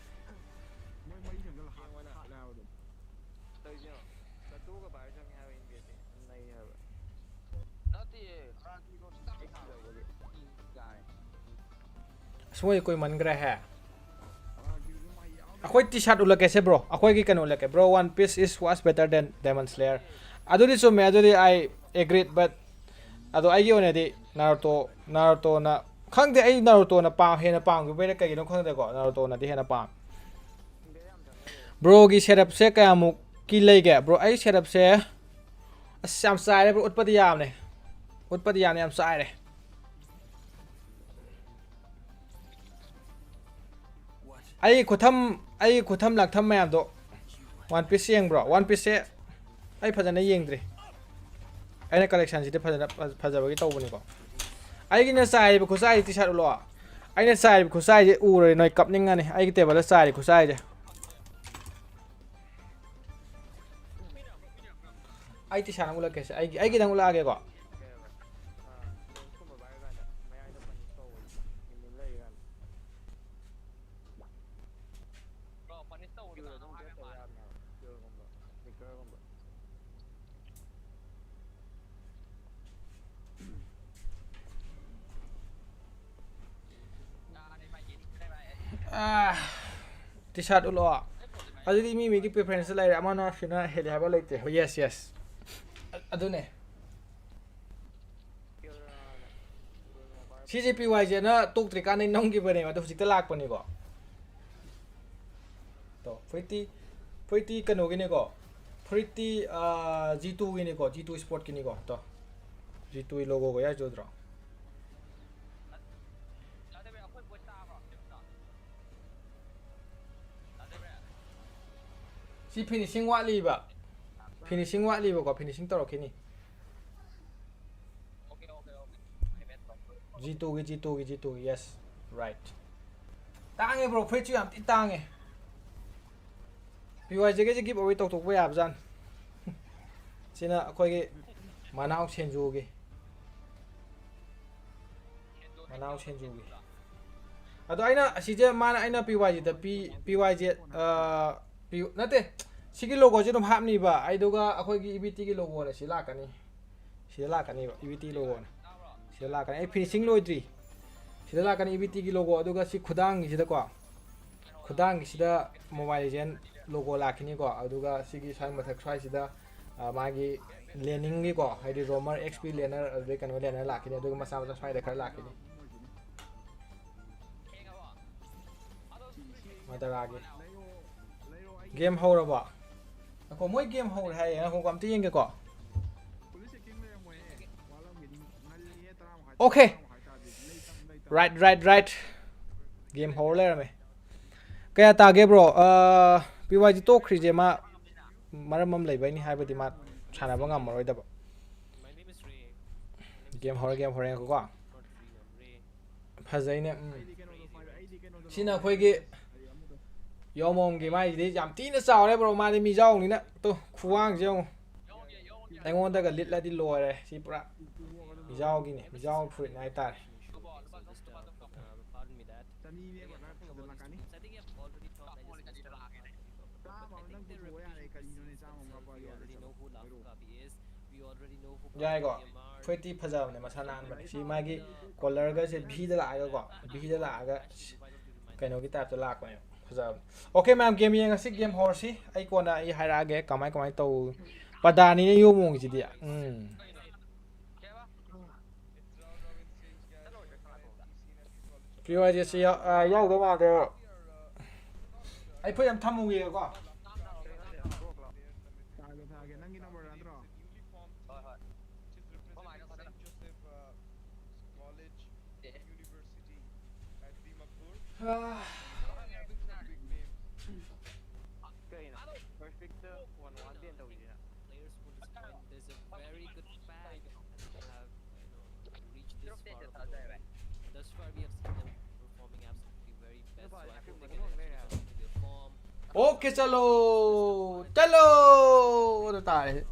semua ikut man gerah ha. Aku t-shirt ulah kese bro. Aku lagi kan ulah ke bro. One Piece is was better than Demon Slayer. Ado di so me ado di I agree but ado I gyo ne di Naruto na khang de I Naruto na pa he na pa gu be na kai no khang de ko Naruto na di he na pa. Bro gi setup se kaya mu ki lei ke bro I setup se sam sai le bro utpatiyam ne. Utpatiyam ne am sai le. ai khu tham lạc tham mẹ độ One Piece riêng bro One Piece ai phải này riêng đi ai này collection gì đấy phải cái tàu này có ai cái này sai khu sai thì sao lo ai này sai khu sai chứ u rồi nói cặp những này ai cái tiền vào sai khu sai chứ ai thì sao nó cái ai cái đang cái có t-shirt ulo adu di mi ki preference lai amana fina hele haba laite yes adu ne ꯁꯤꯁꯦ PYJ ꯅ ꯇꯣꯛꯇ꯭ꯔꯤꯀꯥꯟꯗ ꯅꯝꯈꯤꯕꯅꯦꯕ ꯑꯗꯣ ꯍꯧꯖꯤꯛꯇ ꯂꯥꯛꯄꯅꯤꯀꯣ ꯇꯣ ꯐꯨꯔꯤꯠꯇꯤ ꯀꯩꯅꯣꯒꯤꯅꯦꯀꯣ ꯐꯨꯔꯤꯠꯇꯤ G2ꯒꯤꯅꯦꯀꯣ G2 ꯁ꯭ꯄꯣꯔꯠꯀꯤꯅꯤꯀꯣ ꯇꯣ G2 ꯂꯣꯒꯣꯒ ꯌꯥꯎꯖꯗ꯭ꯔꯣ ꯁꯤ ꯐꯤꯅꯤशिꯡ ꯋꯥꯠꯂꯤꯕꯀꯣ ꯐꯤꯅꯤशिꯡ ꯇꯧꯔꯛꯈꯤꯅꯤ G2 yes right ꯇꯥꯡꯉꯦ bro ꯐꯨꯔꯤꯠꯁꯨ ꯌꯥꯝ ꯊꯤ ꯇꯥꯡꯉꯦ PYJꯒꯤꯁꯦ ꯒꯤꯞ ꯑꯋꯦ ꯇꯧꯊꯣꯛꯄ ꯌꯥꯕꯖꯥꯠꯅꯤ ꯁꯤꯅ ꯑꯩꯈꯣꯏꯒꯤ ꯃꯅꯥꯎ ꯁꯦꯟꯖꯨꯒꯤ ꯑꯗꯣ ꯑꯩꯅ ꯑꯁꯤꯁꯦ ꯃꯥꯅ ꯑꯩꯅ PYJꯗ PYJ ꯅꯠꯇꯦ ꯁꯤꯒꯤ ꯂꯣꯒꯣꯁꯦ ꯑꯗꯨꯝ ꯍꯥꯞꯅꯤꯕ ꯑꯩꯗꯨꯒ ꯑꯩꯈꯣꯏꯒꯤ EBTꯒꯤ ꯂꯣꯒꯣꯅ ꯁꯤ ꯂꯥꯛꯀꯅꯤ ꯁꯤꯗ ꯂꯥꯛꯀꯅꯤꯕ EBT ꯂꯣꯒꯣꯅ sila lakan ay finishing loidri sila lakan EBT logo aduga si khudang sida ko khudang sida mobile legend logo lakini ko aduga sigi sang mathak swai sida magi learning gi ko haidi romer XP learner ade kan learner lakini aduga masa masa swai da khar lakini madaragi game horaba ako moi game hor hai ko kam ti yenge ko okay right game hor le me kaya tage bro PYG to khri ma maramam leibai ni haibadi ma sanaba ngammaroi daba game hor ko fazaine sina khoi gi yomom gi mai di jam tina chaw le bro ma ni mi jaw ni na to khuwang je aingon da ga lit la di loire si pura mi jaw gi ni mi jaw fruit nai tar yai go pretty phajab ne masanan ba si magi collar ga se bhi da la ga ko bhi da la ga kaino gi type to lak ba phajab okay ma'am game yang si game horse ai ko na ai haira ge kamai to padani ne yo mong ji dia PYG si yaw do ma de ai phu yam thamu ge ko Okay, chalo to tai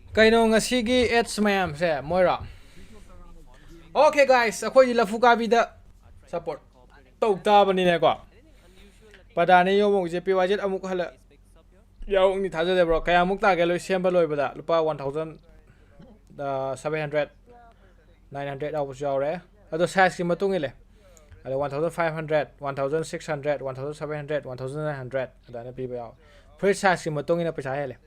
kaino ngasigi h mayam se moira okay guys akhoi Lafukabi da support tauta bani ne ko padani yomong je PYZ amuk hala yaw ni thaja de bro kaya muk ta ge loi semba loi bada lupa 1700 900 aw jaw re ado size ki matung ile ado 1500 1600 1700 1900 adana pi ba yaw free size ki matung ina paisa hele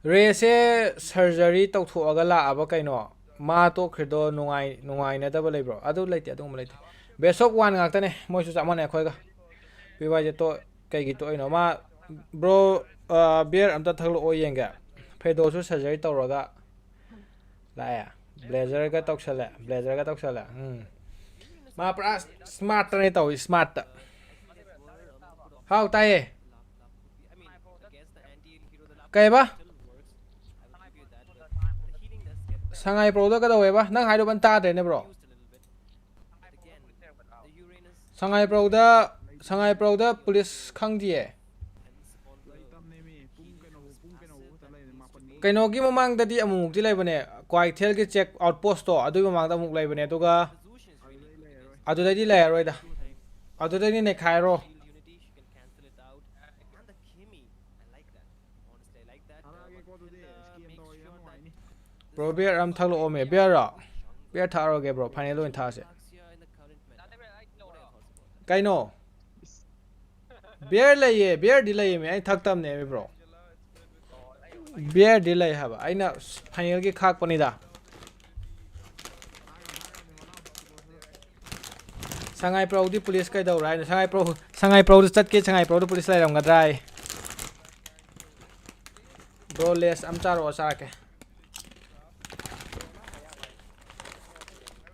Rese surgery tauhthoaga laaba kaino ma to khrido nungai na daba leibro adu leite adu ma leite besok wan ngakta ne moisu chamane khoi ga PYJ to kai gi to ino ma bro beer amta thaklo o yenga fedo su surgery tawraga la ya blazer ga toksala ma pra smart ne taw smart how tai kai ba Sangai Pro da kada weba nang haido ban ta de ne bro Sangai Pro da police khangji e kaino gi mamang da di amuk di laibane kwai thel gi check outpost to adu mamang da amuk laibane to ga adu da di lairoi da เอาตัวนี้ในคายโร bro beer am thalo ome beer ra beer tharo ge bro phane lo in tha se kai no beer le ye beer di le ye me ai thak tam ne me bro beer di le ha ba aina final ge khak pani da sangai pro di police kai dau rai sangai pro di chat ke sangai pro di police lai ram ga drai bro les am charo sa ke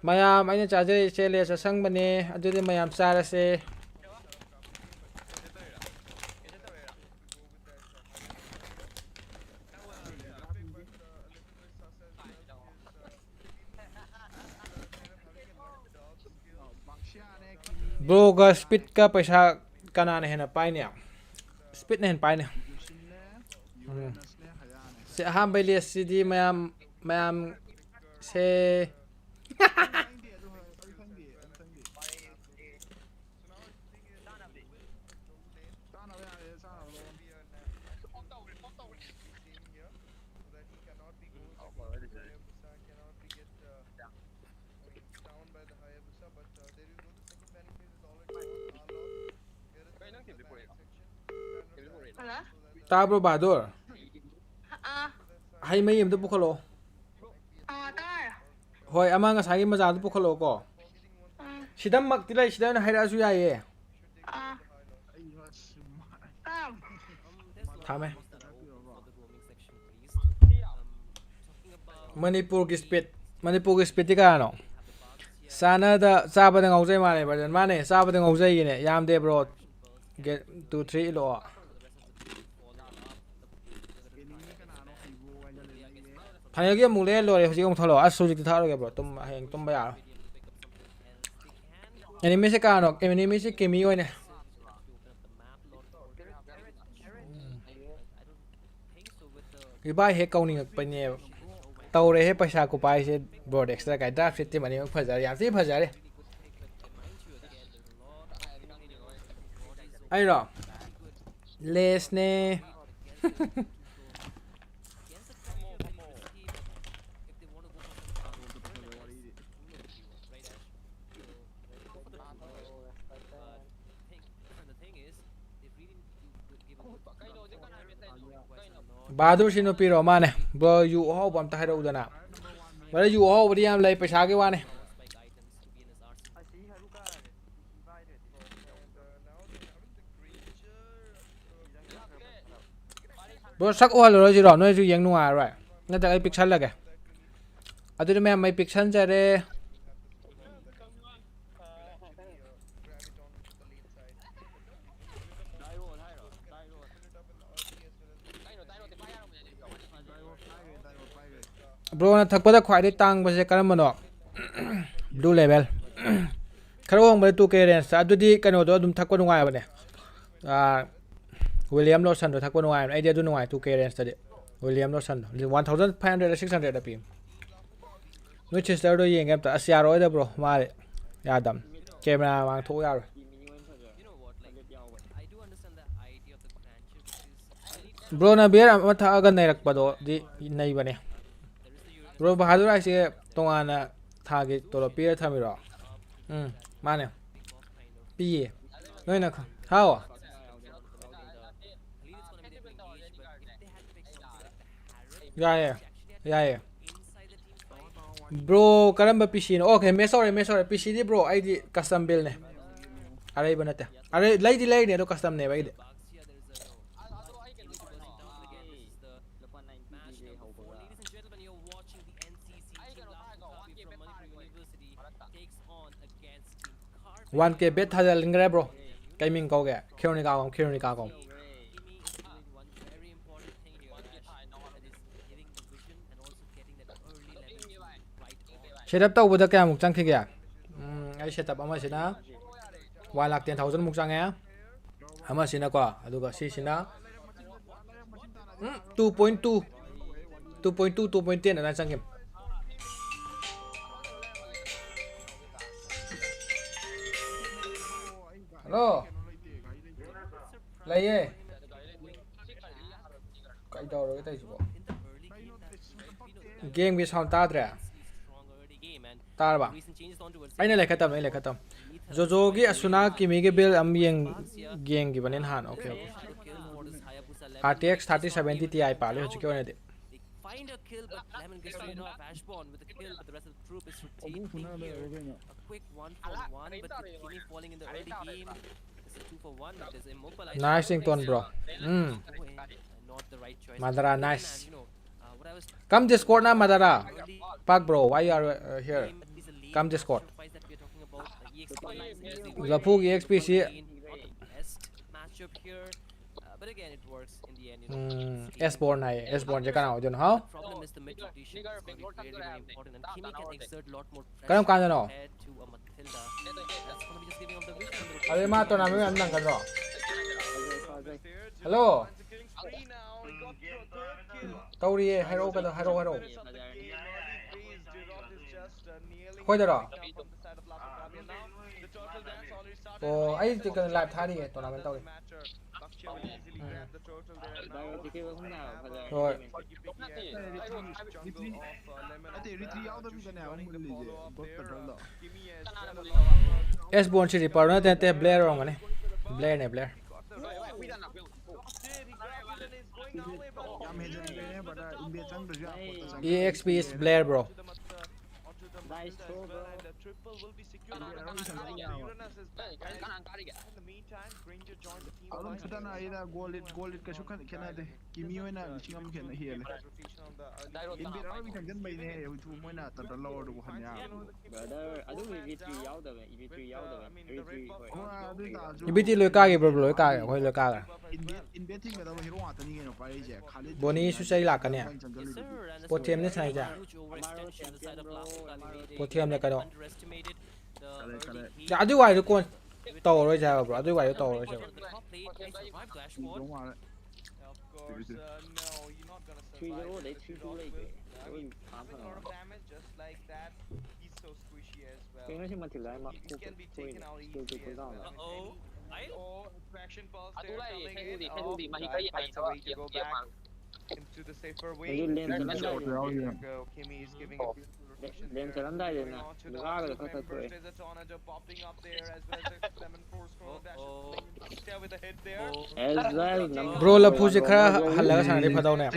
mayam aina charge se les sang bane adudi mayam chara se bro ga speed ka paisa kana ne hena pai ne speed ne hen pai ne se ham bai les cd mayam se tabro badur hai mai em to pukhalo hoi ama nga sai ma ja to pukhalo ko sidam mak tilai sidam haira su ya ye thame manipur ki speed ti ka no sana da sa ba da ngau jai ma ne version ma ne sa ba da ngau jai ne yam de bro get 2 3 lo phane ge mu le lo re hoji ko thalo asu ji thalo ge bro tum heng tum ba ya anime se ka no anime se kemi oi ne ki bai he kau ni ngak pa ne tau re he paisa ko pai se bro extra ka draft fit mani mak phajar ya ti phajar ai ro les ne Badur sino piro mane bro you ho bam ta hero udana bare you ho bari am lai paisa ke wane bro sak wal ro ji ro noi ju yeng nuwa right na ta ai picture la ke adu me mai picture ja re bro na thakpada khwai dai tang ba se karam no blue level kharong ba 2k range adudi kano do dum thakpa nungai ba ne William Lawson do thakpa nungai ai dia du nungai 2k range tadi William Lawson 1500 600 da pi no chester do yeng am ta asya ro da bro ma ya dam camera wang thu ya ro bro na beer ma tha ga nai rak pa do di nei ba ne bro bahadur ai se tongana tha ge tolo pi tha mi ro ma ne pi noi na how ya bro karamba pc no okay me sorry pc di bro id custom build ne are banata are lai ne do custom ne bai de one k bet thada lingre bro gaming ko ge khironi ka kom setup tau boda kya muk chang thi ge ai setup ama sina 1,10,000 muk chang ya ama sina ko aduga si sina 2.2 2.10 ana chang kim Hello 来耶 cái đầu rồi cái tay gì game cái sound ta rồi ta ba anh này lại khát tầm Jojo cái Asuna Kimi cái build am yang game cái bên han okay RTX 3070 Ti pa le chike one de Find a kill, but Lemon gets rid of Ashborn with a kill, but the rest of the troop is rotating here. A quick 1-for-1, but with Kimi falling in the early game, it's a 2-for-1, but there's immobilized. nice thing ton bro Not the right choice. Madara nice come Discord na Madara Park bro why you are here come Discord Lafukabi XPC matchup here. But again, it works in the end. You know, S-born này S-bornจะกันเอาจน how the problem is the mid rotation. It's going to be very, very important, and Kimi can exert a lot more cái ông can pressure cho nó compared to a Matilda. That's going to be just giving up the vision. on the ở đây mà tôi làm mấy anh đang cần rồi hello tao đi hero cái đó hero khôi được rồi ồ ấy chỉ cần live thay đi tôi làm bên tao đi rồi S-born chỉ bảo nó tên Blair rồi này Blair này Blair EXP is Blair bro Alum sudah na ida goal it kasih kan kena deh. Kimi mana singam kena hiya le. Inbir awak bisa kan main ni, itu mana tak lawan tu bukan ya. EBT lôi ca gì bro lôi ca khôi lôi ca à Inbir tinggal dalam hero atau ni kan apa aja. Boni susah lah kan ya Potiam ni saya aja Potiam ni kan ya aduh why tu kon tàu rồi sao bro aduh why tu tàu rồi sao into the safer way. Kimi is giving a tornado popping up there as well as Lemon Force stay with a hit there. bro là phu chỉ khá hẳn là cái này phải đâu nè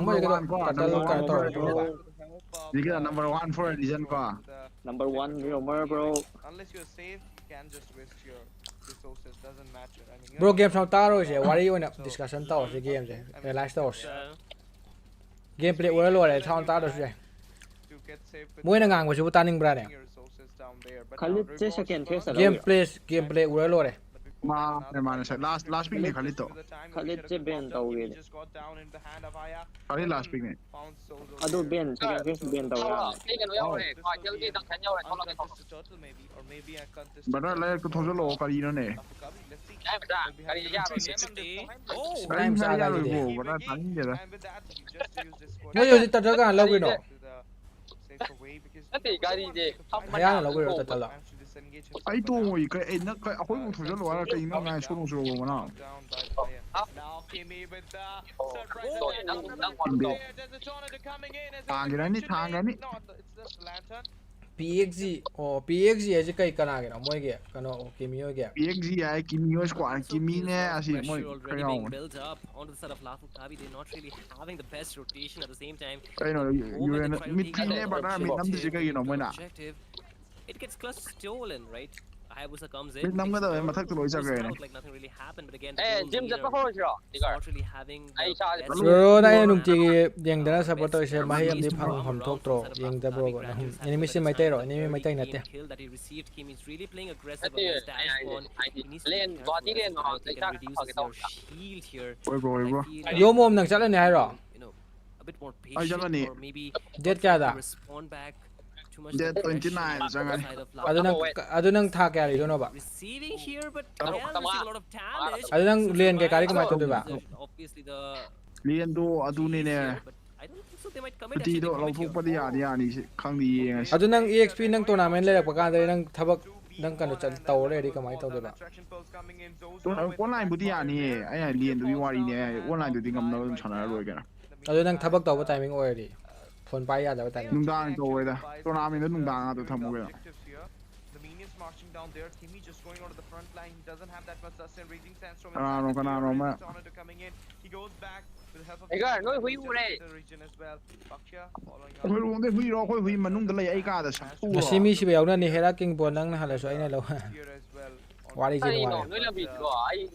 mấy cái đó cả lôi cả tàu rồi Ni kita number 1 for a reason pa. Number 1 roamer, bro. Unless you're safe, you can just waste your resources. Doesn't matter. I mean, bro game sao ta rồi chứ why you wanna discussion tàu chứ game chứ relax tàu gameplay udah luar ya sao ta rồi chứ to get safe with mỗi ngang của chú ta ninh bra nè your resources down there. But Khalid je second phase gameplay udah luar ya Ma, mana saya last pick ni kali tu. Khalid je ben tau ge. just got down in the hand of Aya. Kali last pick ni. Found Sozo. Adu ben second phase ben tau ya. Turtle maybe, or maybe a contest. Benar lah aku tahu lo kali ni ni. Let's see. Saya mesti ada logo. Benar tanya je lah. And with that, you just use this squad. mấy giờ tao cái lâu cái nó To the safer way because hay là lâu cái rồi tao là to disengage Ai tu ngồi cái nó cái aku pun tahu lo lah. Cái ini ngai suruh suruh mana. down by fire. Now Kimi with the surprise attack. There's a tornado coming in as Tangan ni. no, it's just lantern. PXG PXG है जो कई कना के ना मोए के कनो Kimi हो गया PXG ay Kimi yo squad Kimi ni asyik pressure mau already kaya being built up onto the side of Lafukabi. They're not really having the best rotation at the same time. Kaya no you mid team ni benar mid nam tu juga you know mana. Objective. It gets clutch stolen, right? Hayabusa comes in. Mid nam ka tu matak tu loh Just jaga ni. out like nothing really happened, but again, Jim just not really having the best bro na yan nung tigi yang dana sa porto siya mahiyam di pang hom tok tro yang da bro na enemy si mai tay ro enemy mai tay na te kill that he received. Kimi is really playing aggressive against Ashborn. He needs to be careful with how he can reduce their shield here. Oi bro. I feel yo mom nang chala ni hai ro you know, a bit more Ay, jalan ni. patient or maybe det kya da respond back too much Dead to the pressure 29 on the jangan. side of adu nang tha kya ri no ba receiving here, but Kyle receiving a lot of damage. adu nang len ke kari ka mai to ba Obviously the Lian tu adu ni ni. but I don't think so they might commit. Peti tu lau tu pada ya ni kang di yang. adu nang exp nang tournament le pa ka da nang thabak ꯅꯪ ꯀꯩꯅꯣ ꯇꯧꯔ ꯂꯩꯔꯗꯤ ꯀꯃꯥꯏꯅ ꯇꯧꯗꯣꯏꯕ ꯑꯣꯟꯂꯥꯏꯟꯕꯨꯗꯤ ꯌꯥꯅꯤꯌꯦ ꯑꯩꯅ ꯂꯦꯟꯗꯨꯒꯤ ꯋꯥꯔꯤꯅꯦ ꯑꯣꯟꯂꯥꯏꯟꯗꯨꯗꯤ ꯉꯝꯅꯕ ꯑꯗꯨꯝ ꯁꯥꯟꯅꯔ ꯂꯣꯏ ꯀꯩꯅꯣ ꯑꯗꯨ ꯅꯪ ꯊꯕꯛ ꯇꯧꯕ ꯇꯥꯏꯃꯤꯡ ꯑꯣꯏꯔꯗꯤ ꯐꯣꯟ ꯄꯥꯏ ꯌꯥꯗꯕ ꯇꯥꯏꯃꯤꯡ ꯅꯨꯡꯗꯥꯡ ꯇꯧꯋꯦꯗ ꯇꯣꯔꯅꯥꯃꯦꯟꯗꯣ ꯅꯨꯡꯗꯥꯡ ꯉꯥꯛꯇ ꯊꯝꯃꯨ ꯀꯩꯅꯣ The minions marching down there. Kimi just going out of the front line. He doesn't have that much sustain. Raging Sandstorm inside the Kanano clear. ma. Is Tornado coming in. He goes back with the help of the the region as well. Baksha following up. ꯑꯩꯈꯣꯏ ꯔꯣꯝꯗꯩ ꯍꯨꯏꯔꯣ ꯑꯩꯈꯣꯏ ꯍꯨꯏ ꯃꯅꯨꯡꯗ ꯂꯩ ꯑꯩ ꯀꯥꯗ ꯁꯛꯊꯨꯔꯣ ꯉꯁꯤ ꯃꯤꯁꯤꯕ ꯌꯥꯎꯅꯅꯤ ꯍꯦꯔꯥ king bone ꯅꯪꯅ ꯍꯜꯂꯁꯨ ꯑꯩꯅ ꯂꯧ ꯋꯥꯔꯤꯁꯤ ꯅꯨꯡꯉꯥꯏꯔꯦ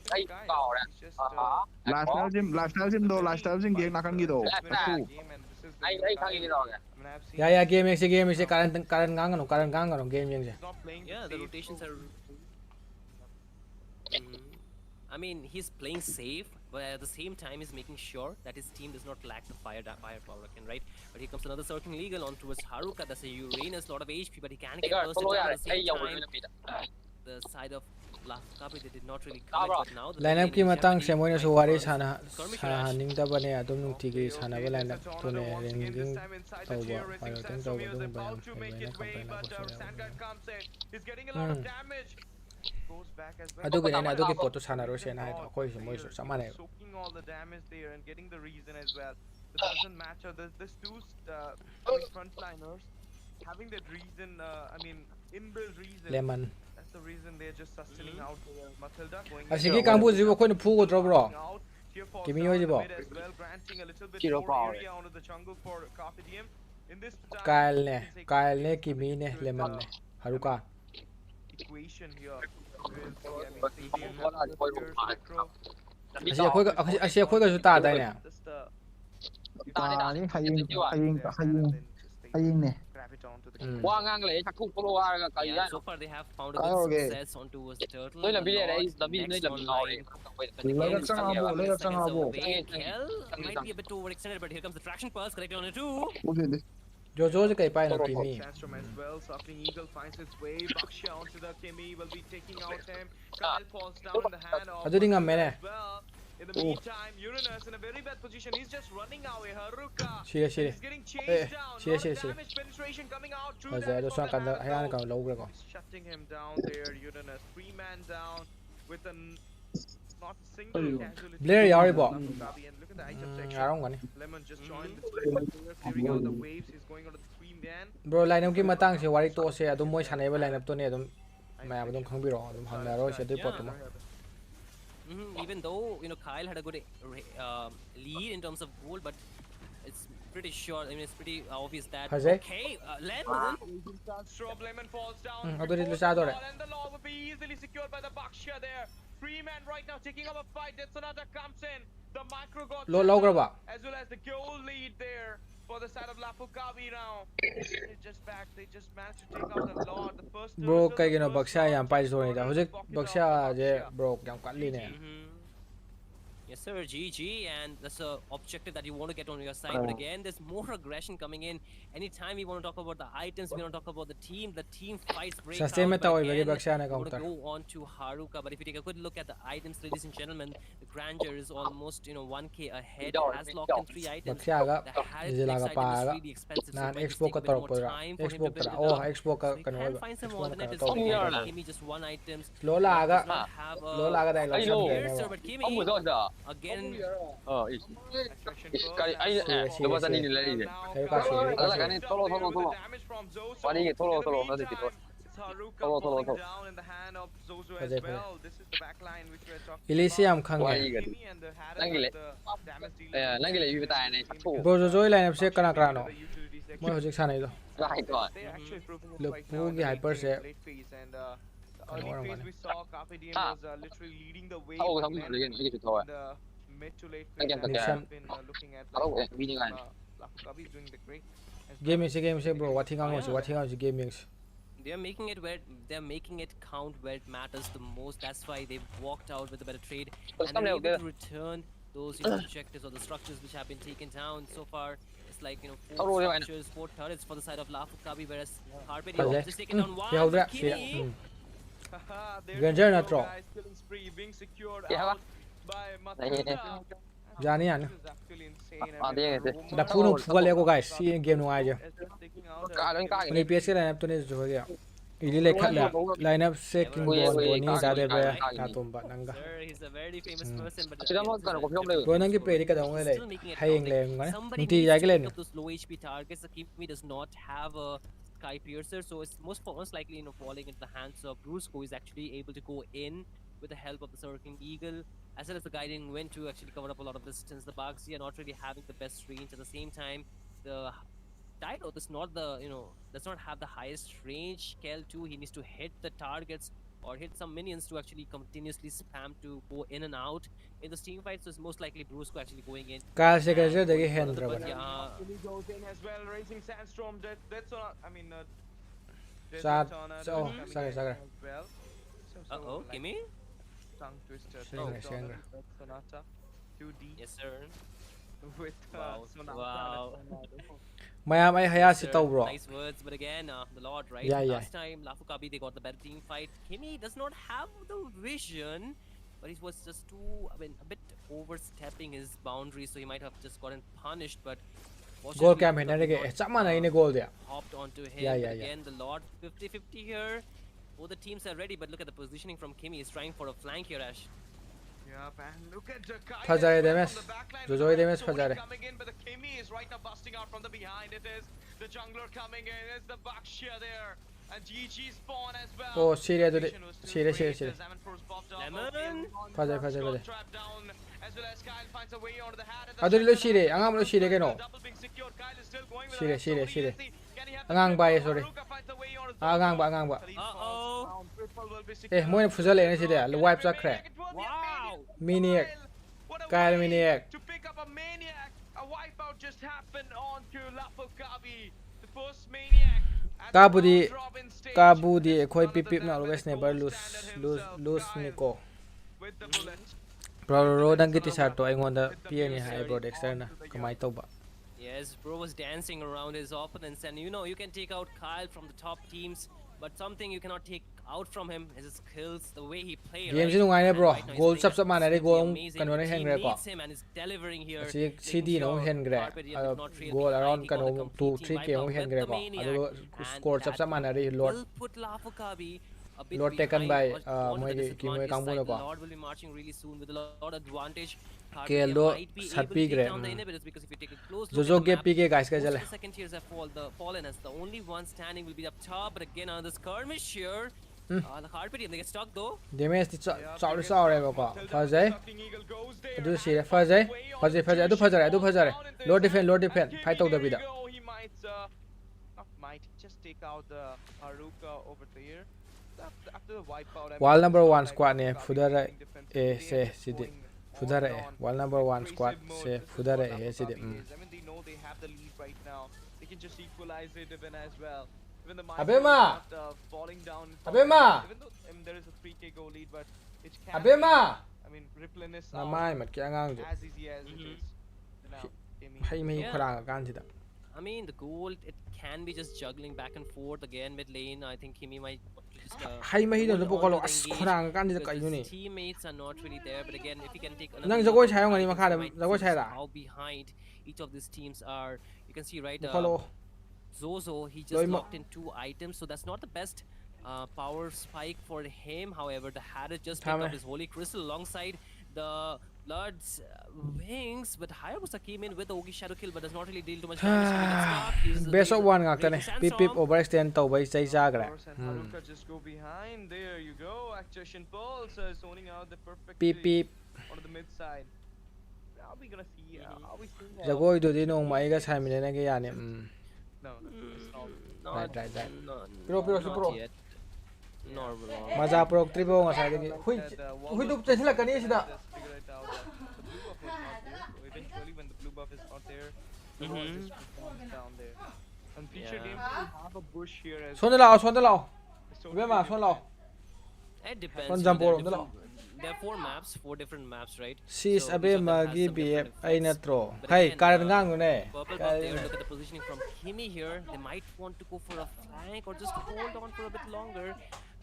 ꯂꯥꯏꯐꯁꯇꯥꯏꯜ ꯁꯤꯝꯗꯣ ꯒꯦꯡ ꯅꯥꯀꯟꯒꯤꯗꯣ ꯁꯛꯊꯨ ꯌꯥ ꯒꯦꯝ ꯌꯦꯡꯁꯦ ꯒꯦꯝ ꯌꯦꯡꯁꯦ ꯀꯥꯔꯟ ꯉꯥꯡꯒꯅꯨ ꯒꯦꯝ ꯌꯦꯡꯁꯦ Yeah, the rotations are. I mean, he's playing safe, but at the same time, he's making sure that his team does not lack the firepower, right? But here comes another circling legal on towards Haruka. That's a Uranus, lot of HP, but he can get bursted down at the same time. The side of Lafukabi, they did not really commit, but now the ꯂꯥꯏꯅꯞꯀꯤ ꯃꯇꯥꯡꯁꯦ ꯃꯣꯏꯅꯁꯨ ꯋꯥꯔꯤ ꯁꯥꯍꯟꯅꯤꯡꯗꯕꯅꯦ ꯑꯗꯨꯝ ꯅꯨꯡꯇꯤꯒꯤ ꯁꯥꯟꯅꯕ ꯂꯥꯏꯅꯞ ꯇꯨꯅꯦ ranking ꯇꯧꯕ ꯄꯥꯏꯂꯣꯇꯤꯡ ꯇꯧꯕ ꯑꯗꯨꯒꯨꯝꯕ ꯌꯥꯝ ꯍꯩꯕꯅ ꯀꯝꯄ꯭ꯂꯦꯟ ꯂꯥꯛꯄꯁꯨ ꯑꯗꯨꯒꯤꯅꯦ ꯑꯩꯅ ꯑꯗꯨꯒꯤ ꯄꯣꯠꯇꯨ ꯁꯥꯟꯅꯔꯣꯏꯁꯦꯅ ꯍꯥꯏꯗꯣ ꯑꯩꯈꯣꯏꯁꯨ ꯃꯣꯏꯁꯨ ꯆꯞ ꯃꯥꯟꯅꯩꯕ Soaking all the damage there and getting the reason as well. It doesn't matter. There's two frontliners having that reason. I mean, inbuilt reason. lemon That's the reason they're just sustaining out there. Matilda going ꯑꯁꯤꯒꯤ ꯀꯥꯡꯕꯨꯁꯤꯕꯨ ꯑꯩꯈꯣꯏꯅ ꯐꯨꯒꯗ꯭ꯔꯣ bro out. Here falls ꯀꯤꯃꯤ down in the ꯍꯣꯏꯁꯤꯕꯣ mid as well, granting a little bit more area onto the jungle for Carpe Diem. In this time, ꯀꯥꯏꯜꯅꯦ ꯀꯤꯃꯤꯅꯦ ꯂꯦꯃꯟꯅꯦ ꯍꯥꯔꯨꯀꯥ equation here. We'll see. I mean, they have the players, Metro. ꯑꯁꯤ ꯑꯩꯈꯣꯏꯒꯁꯨ ꯇꯥꯗꯥꯏꯅꯦ Just ꯇꯥꯅꯤ ꯍꯌꯦꯡꯅꯦ grab it onto the Yeah, so far they have found a good success on towards the turtle. The next online. But again, Lagak changabo, lagak seconds changabo. away. Kel might be a bit overextended, but here comes the traction pulse collected on it too. ꯖꯣꯖꯣꯁꯦ ꯀꯩ ꯄꯥꯏꯅꯣ ꯀꯤꯃꯤ Sandstorm as well. Suckling Eagle finds its way. Baksha onto the Kimi will be taking out him. Kyle falls down in the hand of ꯑꯗꯨꯗꯤ ꯉꯝꯃꯦꯅꯦ as well. In the meantime, Uranus in a very bad position. He's just running away. Haruka. Shire. He's getting chased down. Shire. Damage penetration coming out through ꯐꯖꯩ ꯑꯗꯣ ꯁꯣꯝ ꯅꯥꯀꯟꯗ ꯍꯌꯥꯅ ꯀꯩꯅꯣ ꯂꯧꯈ꯭ꯔꯦꯀꯣ shutting him down there. Uranus 3-man down with a not a single casualty. Blair ꯌꯥꯎꯔꯤꯕോ And look at the item section. ꯌꯥꯎꯔꯝꯒꯅꯤ Lemon just joined the team. Clearing out the waves. He's going out of the 3-man. Bro ꯂꯥꯏꯅꯞꯀꯤ ꯃꯇꯥꯡꯁꯦ ꯋꯥꯔꯤ ꯇꯣꯛꯑꯁꯦ ꯑꯗꯨꯝ ꯃꯣꯏ ꯁꯥꯟꯅꯩꯕ ꯂꯥꯏꯅꯞꯇꯨꯅꯦ ꯑꯗꯨꯝ ꯃꯌꯥꯝ ꯑꯗꯨꯝ ꯈꯪꯕꯤꯔꯛꯑꯣ ꯑꯗꯨꯝ ꯍꯪꯅꯔꯣꯏꯁꯦ ꯑꯗꯨꯏ ꯄꯣꯠꯇꯨꯃ Even though Kyle had a good lead in terms of goal, but it's pretty sure. I mean, it's pretty obvious that. Fazay? Okay, Lemon. Strobe Lemon falls down. ꯑꯗꯨꯗꯤ ꯂꯨꯆꯥꯗꯣꯔꯦ And the law will be easily secured by the Baksha there. 3-man right now taking up a fight. That's another comes in. The micro got ꯂꯧꯈ꯭ꯔꯕ as well as the goal lead there for the side of Lafukabi now. They just managed to take out the law. The first bro ꯀꯩꯒꯤꯅꯣ ꯕꯛꯁꯥ ꯌꯥꯝ ꯄꯥꯏꯖꯣꯔꯤꯗ ꯍꯧꯖꯤꯛ ꯕꯛꯁꯥꯁꯦ bro ꯌꯥꯝ ꯀꯜꯂꯤꯅꯦ Yes, sir, GG, and that's an objective that you want to get on your side. But again, there's more aggression coming in. Anytime we want to talk about the items, we want to talk about the team fights break out. Sustain meta But hoy again, Baksha na we want to counter. go on to Haruka. But if you take a quick look at the items, ladies and gentlemen, the Grandeur is almost 1k ahead. Has locked in 3 items. Bakshaga The Harriet Nizilaga next item is paaga really expensive. nan So it might just expo take ka a bit more tarok time for him expo to build ka it up. expo ka So he kanu can ba find some expo na alternatives. ka Again, Kimi just 1 items. Lolaga Does not have a Lolaga dai here, la sir, but Kimi again. Elysium khangye bro joy lineup se kana kana moi hojik sanai do Lupu ki hyper se early phase we saw Carpe Diem was literally leading the way. The mid to late phase have been looking at Lafukabi is doing the great. game se bro watching out gaming They're making it count where it matters the most. That's why they've walked out with a better trade and they're able to return those objectives or the structures which have been taken down so far. It's like 4 structures, 4 turrets for the side of Lafukabi, whereas Carpe Diem has just taken down 1 with Kimi. Granger na tro Killing spree being secured out by Matilda. jani yan This is actually insane. I mean, da phunu fugal ego guys si game no ai je taking out ni ps ke lineup to ne jo gaya Ili lekhat la lineup secking ball boni dade bre na tomba nanga Sir, he's a very famous person, but bro nangi play di kadang le still making it hayeng count. le Like, ngane somebody nti needs ya to gelen pick up those low HP targets. Akimi does not have a Sky Piercer, so it's most likely falling into the hands of Brusco. Is actually able to go in with the help of the Circling Eagle, as well as the Guiding Wind to actually cover up a lot of distance. The Baxi are not really having the best range. At the same time, the Dido does not does not have the highest range. Kel too, he needs to hit the targets or hit some minions to actually continuously spam to go in and out in the team fight. So it's most likely Brusco actually going in. ka se ka and je dagi going hen further, dra but bana yeah, He goes in as well, raising Sandstorm. That's on. I mean, Sa- Desert Tornado sa- oh, is coming sorry, in sorry. as well. So uh-oh, like Kimmy? tongue twister. Singer, Desert singer. Tornado, Death Sonata, 2D Yes, sir. with Wow, Sonata wow. and Tornado. mayam ai haya si Sir, tau bro nice words, but again, the Lord, right? Yeah, yeah. Last time, Lafukabi, they got the better team fight. Kimi does not have the vision, but he was just a bit overstepping his boundaries, so he might have just gotten punished. But goal fortunately, cam hen Lafukabi rege not, chama na ine goal dia hopped onto him. Yeah, But yeah, yeah. again, the Lord 50-50 here. Both the teams are ready, but look at the positioning from Kimi. He's trying for a flank here, Ash. Yep, and look at the Kyle Fajare as well demes. from the backline. Jojo with the demes Sony fajare. coming in, but the Kimi is right now busting out from the behind. It is the jungler coming in. It's the Bakshia there. And GG spawn as well. Oh, Syria do de- Vision was still Syria, great Syria. as Zaman Force popped up. Lemon? Fajare, fajare. Got trapped down, as well as Kyle finds a way onto the hat. Adul lo Syria, angam lo Syria keno. Double being secured. Kyle is still going with Syria, the Syria, Sony. Syria. Can he have the Angang triple? bay, sorry. Haruka finds a way onto the Angang ba, double. angang ba. Khalid Uh-oh. falls down. Triple will be Eh, secured. mo na fuzal ene sidia, Can wipe it sa be crack. Maniac? It will be a Wow. Maniac. What a Kyle way Maniac. to pick up a Maniac. A wipeout just happened onto Lafukabi. The first Maniac. at the Kabudi round robin stage. kabudi This is khoi none pip other pip na than lo the sniper gold lose standard lose himself, lose Kyle, niko. with the bullet. Bro dangi ti sarto aingonda With the pier ni music hai bro Dexter na onto the kamai tauba. Yes, bro was dancing around his opponents, and you can take out Kyle from the top teams, but something you cannot take out from him is his skills, the way he played. Game Right? si nungai ne And bro. right now he's Goal playing sab sab mana re absolutely goal amazing. kano The ne team heng re ko. needs him and is delivering here. Si making CD no sure hen gre. Carpedian did not trail Goal behind. around He got a kano complete 2 team 3 ke wipe mo out hen with gre the ko. Maniac, Adu and score sab that sab mana re lot will put Lafukabi a bit lot taken behind by or onto moi the ki moi disadvantage kangbu no side. The ko. Lord will be marching really soon with a lot of advantage. KL Carpedian do might be able to sarpi take gre. down the inhibitors, because if you take a close look Jojo at the ke map, PK guys ka most of jale. the second tiers have fallen, as the only one standing will be up top. But again, another skirmish here. The Carpedian, they get stuck though. Damage ti Yeah, chaw biggest chaw re shot. ko. Matilda with the Fazai. sucking eagle goes there. Adu si Has fazai. found a way Fazai onto fazai adu Juicy, fazare adu falls fazare. down into Low his defend low hand, defend. and Fight Kimi, out the there you bida. go. He might might just take out the Haruka over there. After the wipeout, I mean, Wall number it's not 1 like squad ne Lafukabi fudara playing defensive. e They are se just sidi. going on Fudara and e. on. Wall number 1 squad Aggressive mode. se This is fudara what e sidi. Lafukabi is. I mean, they know they have the lead right now. They can just equalize it even as well. Even the Mindful is Abema! not falling down. Abema! Even though there is a 3k goal lead, but it can Abema! be, I mean, replenish Na out mai mat kya ngang je. as easy as it is. Now, Kimi Hai mai Yeah. khurang kan sida. I mean, the goal, it can be just juggling back and forth again mid lane. I think Kimi might just Hai mai no hold bo on ko to lo the as engage, khurang kan sida because kai his ni. teammates are not really there. But again, if he can take Nang another jagoi look at chai the ngani items, makha he da might jagoi see chai just da. how behind each of these teams are. You can see, right, Follow. Zozo, he just Loima. locked in 2 items, so that's not the best power spike for him. However, the Hatter just picked Tame. up his Holy Crystal alongside the Blood's wings, but Hayabusa came in with the Ogi Shadow Kill, but does not really deal too much damage. So he gets stuck, uses the Best of laser, one ngak tane. raging Pip pip sandstorm. overextend tau bai chai ja gra. Force and Haruka just go behind. There you go. Accession Pulse zoning out the perfect Pip pip. onto the mid side. Are we gonna see? Are we seeing that? Jagoi do di nong mai ga sai mine na ge ya ne. No, it's not. Not, right. not, Pro, pro, not pro. yet. Nor wrong. Maja pro tribo nga sai de. Hui hui du chen sila kani sida. Just figure it out that the blue buff is not there. So eventually, when the blue buff is not there, the wall just becomes down there. And future Yeah. games will have a bush here as Son de lao son de lao. It's Be ma son lao. It depends. One you know, jump there are over, different- There are 4 different maps, right? Sis So abe each of them ma has gi some BF different ai na effects. tro. But Hai again, karan ngang ne. Purple buff there, look at the positioning from Kimi here. They might want to go for a flank or just hold on for a bit longer.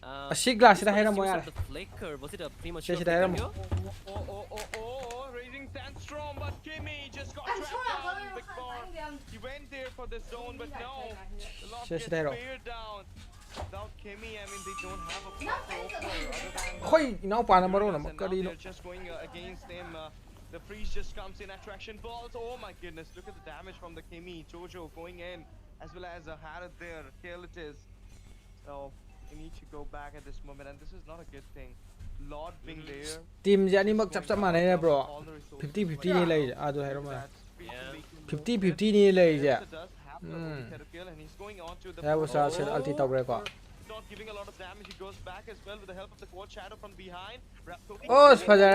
Asi glass this ida was hairam mo use yar. of the flicker. Was it a premature Sisi flicker hairam. here? raising Sandstorm, but Kimi just got trapped down. Big bar. He went there for the zone, but no. The lock Sisi gets hairam. cleared down. without Kimi, I mean, they don't have a proper opener other than เฮ้ยน้องปานมาโดน Lucas, มัน and ก็ now ดีเนาะ they're just going against them. The freeze just comes in, attraction balls. Oh my goodness, look at the damage from the Kimi. Jojo going in, as well as Harad there. Kill it is. So we need to go back at this moment, and this is not a good thing. Lord being there. ทีมจะนี่มักจับมาเนี่ยนะ bro all the resources 50-50 นี่เลยดูให้เรามา Yeah. 50-50 นี่เลยจ้ะ does have the Obita kill, and he's going on to the แล้วว่าเซลอัลติตอกเลยก็ not giving a lot of damage. He goes back as well with the help of the quad shadow from behind.โอ้สพาใจ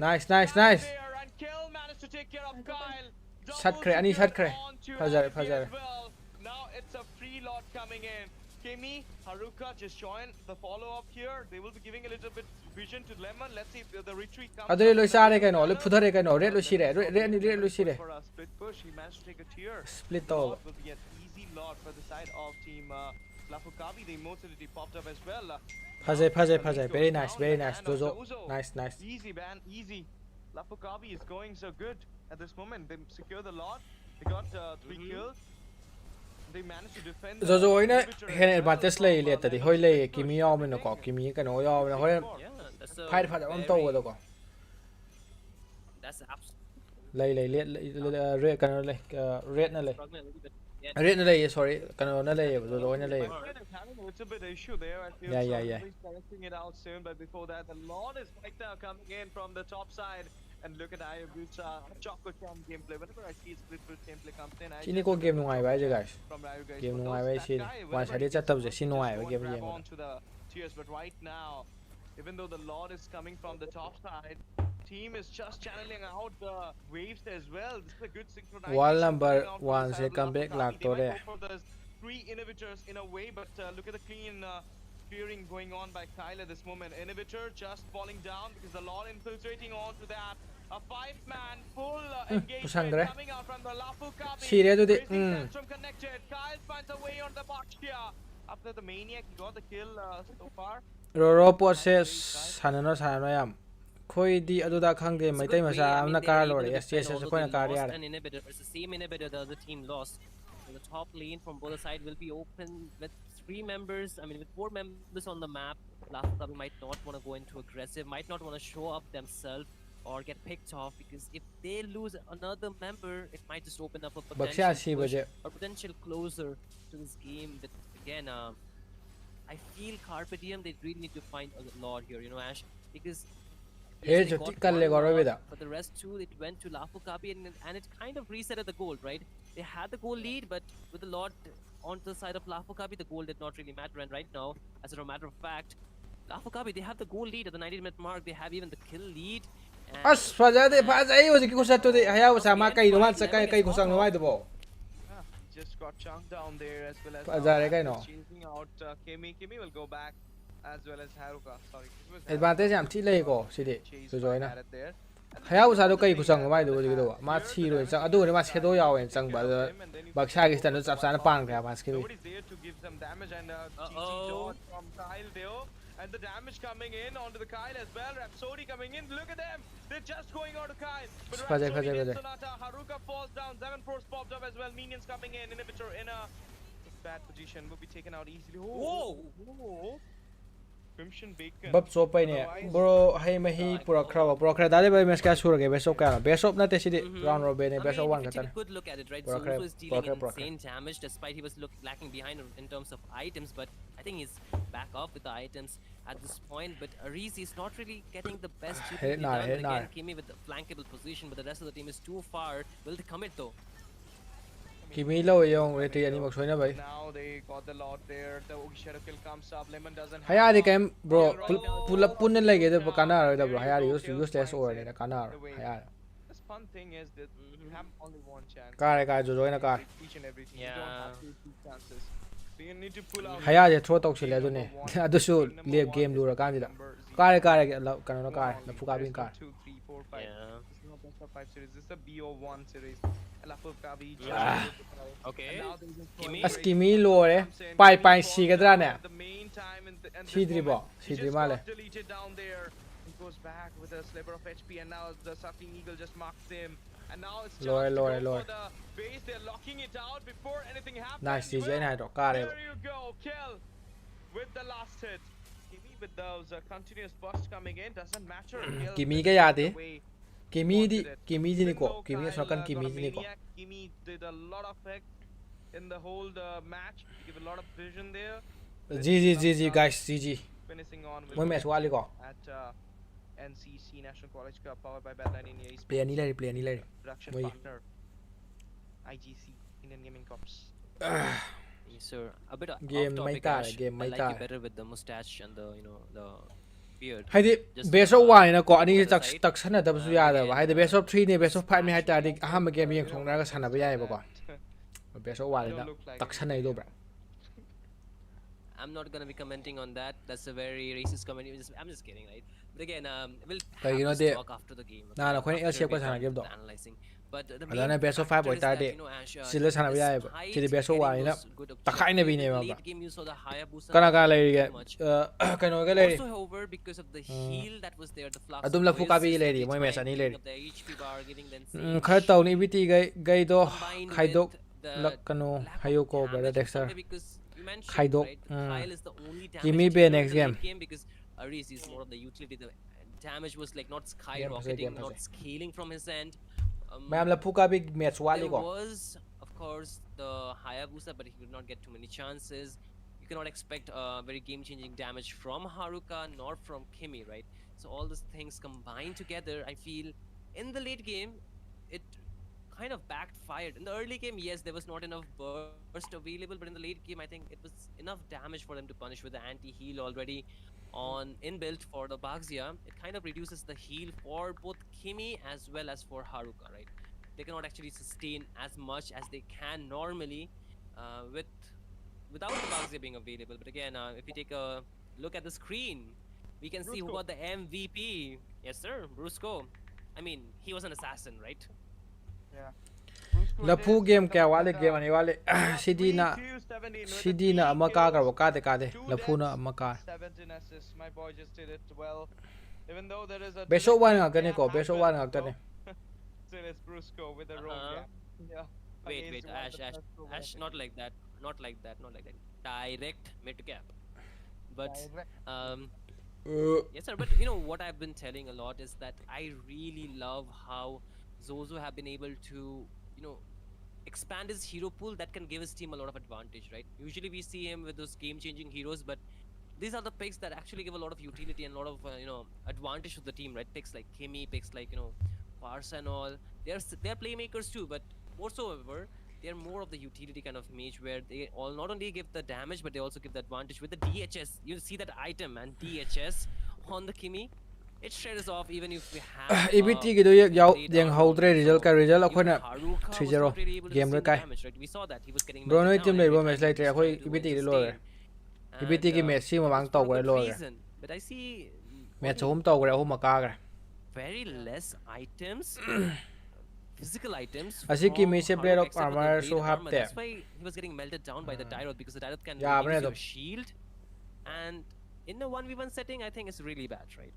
nice nice nice There, and Kill managed to take care of Kyle. ชัดเครอันนี้ชัดเคร Onto พาใจ Ivy พาใจ as well. Now it's a free lot coming in. Kimi, Haruka just join the follow-up here. They will be giving a little bit vision to Lemon. Let's see if the retreat comes. อันนี้ลุยซาได้กันหนอหรือพุทธได้กันหนอเรียกลุยชีเร่เรียกนี่เรียกลุยชีเร่ For a split push, he managed to take a tier. split Lot over will be an easy lot for the side of team Lafukabi. The immortality popped up as well. พาใจพาใจพาใจ very nice very nice โจโจ nice nice Easy man, easy. Lafukabi is going so good at this moment. They secure the lot. They got 3 kills. They managed to defend. โจโจเนี่ยเห็น advantage เลยเลยแต่ที่ห้อยเลยกิมิยอมมันก็กิมิกันหนอยอมนะห้อย Yeah, that's a พายพาจะมันโตกันตัวก็ that's absolutely เลยเลยเรียกเรียกกันเลยเรียกนั่นเลย struggling a little bit. เรียกนั่นเลย sorry กันนั่นเลยโจโจนั่นเลย Having a little bit issue there. I feel Yeah. He's correcting it out soon, but before that, the Lord is right now coming in from the top side. And look at Ayabusa, Choco Chom gameplay. Whenever I see split push gameplay comes in, I ที่นี่ก็เกมนุ่งไงไว้จ้ะ guys from Ryu guys. เกมนุ่งไงไว้ชินวันใช้ได้จัดตับจะชินนุ่งไงไว้เกมนี้ Grab onto the tiers, but right now, even though the Lord is coming from the top side, team is just channeling out the waves as well. This is a good synchronization. Wall number coming out from the one side se of comeback Lafukabi. lag They to might there. go for the 3 inhibitors in a way, but look at the clean clearing going on by Kyle at this moment. Inhibitor just falling down because the Lord infiltrating onto that. A 5-man full engagement coming out from the Lafukabi. ชีเรียดูดิ From connected. Kyle finds a way on the box here. After the maniac, he got the kill so far. โรโรปวดเซสหันนอสหันนอยามคุยดีอดูดาคังเดไม่ได้มาซาอันนักการโหลด STS จะพูดนักการเรีย An inhibitor. It's the same inhibitor the other team lost. And the top lane from both sides will be open with 3 members. I mean, with 4 members on the map. Lafukabi might not want to go into aggressive, might not want to show up themselves or get picked off, because if they lose another member, it might just open up a potential push or potential closer to this game. But again, I feel Carpe Diem, they really need to find a lot here, you know, Ash, because yes, they got one lot, but the rest too, it went to Lafukabi, and it kind of resetted the goal, right? They had the goal lead, but with the lot onto the side of Lafukabi, the goal did not really matter. And right now, as a matter of fact, Lafukabi, they have the goal lead at the 90-minute mark. They have even the kill lead. As fazade fazai was ki kusa to de haya sama kai no man sakai kai kusang no mai do Just got chunked down there as well as Fazare kai no chasing out Kimi. Kimi will go back as well as Haruka. Sorry. advantage yam thi lei ko si de so join na Harad there. haya usa do kai kusang no mai do ji do ma chi ro chang adu ne ma shadow yaw en chang ba baksha gi stan chap san pang ka ma skill Nobody's there to give some damage, and GG dot from Kyle there. And the damage coming in onto the Kyle as well. Rhapsody coming in. Look at them. They're just going out to Kyle. But Rhapsody and Sonata. Haruka falls down. 7 Force popped up as well. Minions coming in. Inhibitor in a bad position. Will be taken out easily. Whoa. Crimson Bacon. bab so pai ne bro hai ma hi pura khra da de ba mes ka sur ge best of ka best of na te si de round robin ne best of one ka If you tan take a good look at it, right? Zozo is dealing insane damage despite he was lacking behind in terms of items, but I think he's back off with the items at this point. But Ariz is not really getting the best utility done. Again, Kimi with the flankable position, but the rest of the team is too far. Will they commit though? Kimi lo yong reti ani mak soina bai Now they got the lot there. The Shadow kill comes up. Lemon doesn't haya di kem bro pull up pun lai ge de kana ro da bro haya useless or ne kana haya the fun thing is that you have only one chance. ka jo join ka Each and everything. You don't have 2 chances. So you need to pull out. haya je throw tok sile du ne adu su live game du ra kan di da ka kana no ka na fuka bin ka 2, 3, 4, 5. Yeah. This is not best of 5 series. This is a BO1 series. Lafukabi. Okay. as Kimi lo re pai si ga dra ne si dri bo si dri ma le deleted down there. He goes back with a sliver of HP, and now the sucking eagle just marks him And now it's Lower, chance to lower, go lower. for the base. They're locking it out before anything happens. Nice DJ Will, này đó ca đấy. there you go, kill with the last hit. Kimi with those continuous bursts coming in doesn't matter. Kill Kimi finishes cái gì the đi? way Kimi đi, wanted it. Kimi gì Even niko? though Kimi Kyle nó cần got Kimi a gì niko? maniac, Kimi did a lot of hits in the whole match. He gave a lot of vision there. GG guys, GG. Finishing on with Mỗi match qua đi có. at NCC National College Cup powered by Badline India Esports. Player ní lên, player ní lên. Production Wait. partner IGC Indian Gaming Corps. Yes, sir. A bit Game off mấy topic, ta, Ash. game I mấy like ta. you better with the mustache and the the beard. Hay đi, Just, best of 1 นะก็อันนี้ other ตัก side. ตักสนับสนุนยาเลยว่าให้ the best of 3 เนี่ย best of 5 ไม่ให้แต่ดิห้ามเกมยังคงได้ก็สนับไปยัยบ่ก่อน best of 1เลยนะตักสนับดูแบบ I'm not gonna be commenting on that. That's a very racist comment. I'm just kidding, right? But again, we'll But you know have they- this talk after the game. Nah, okay? kung After LCF ko we're sana done game with do. analyzing. But the Alam na main best of 5 factor is that, boy you know, Ash, sila sana despite biyaya ba? Sila best of getting 1 na those good takay na objectives, binema in the ba? late game you saw the Hayabusa Kana ka not lay doing get much. kano ka lay. Also, however, because of the heal that was there, the flux Adum of Lafukabi Oasis lady, every moy time, mesa ni lady. giving up the HP bar, giving them same Khar taw ni shield, BT gay do combined khaidok with the lak kano lack of hayoko brother damage in Dexter. some way, because you mentioned, Khaidok, right, Kyle is the only damage Gimme dealer be in next the game. late game, because Aris is more of the utility. The damage was like not Game skyrocketing, pass. not scaling from his end. Mayam Lafukabi match wali There ko. was, of course, the Hayabusa, but he could not get too many chances. You cannot expect very game-changing damage from Haruka nor from Kimi, right? So all these things combined together, I feel, in the late game, it kind of backfired. In the early game, yes, there was not enough burst available, but in the late game, I think it was enough damage for them to punish with the anti-heal already on inbuilt for the Baxia. It kind of reduces the heal for both Kimi as well as for Haruka, right? They cannot actually sustain as much as they can normally without the Baxia being available. But again, if we take a look at the screen, we can see who got the MVP. Yes, sir, Brusco. I mean, he was an assassin, right? Lafu game kaya wali game ani wali CD na CD na amaka kar wa kade kade Lafu na amaka. 17 assists. My boy just did it well. Even though there is a Beso direct 1 nga gani ko, gap beso happens, 1 nga though. gani. Still it's Brusco with the road gap. Yeah. Wait, Against one of the best over Ash, not like that, not like that, not like that. Direct mid gap. But yes, sir. But you know what I've been telling a lot is that I really love how Zozo have been able to, you know, expand his hero pool that can give his team a lot of advantage, right? Usually we see him with those game-changing heroes, but these are the picks that actually give a lot of utility and a lot of you know, advantage to the team, right? Picks like Kimi, picks like, you know, Farsa and all. They're playmakers too, but more so, however, they're more of the utility kind of mage where they all not only give the damage but they also give the advantage with the DHS. You see that item and DHS on the Kimi. It shreds off even if we have EBT gi do yaw late yang round holdre round. result ka So result even akhona Haruka was 3-0 not really able to game sustain re kai. damage, right? We saw that he was getting Bro no melted team down lay every bo time match he like was akhoi trying to EBT sustain. gi lo re. EBT gi match si mamang it's taw for a gre good lo re. reason, but I see Match only home taw gre ho maka gre. very less items, physical items. Asi from Kimi se blade Haruka of except for the armor blade so of have armor. there. That's why he was getting melted down by the Tyrod, because the Tyrod can Yeah, reduce but your shield, and in a 1v1 setting, I think it's really bad, right?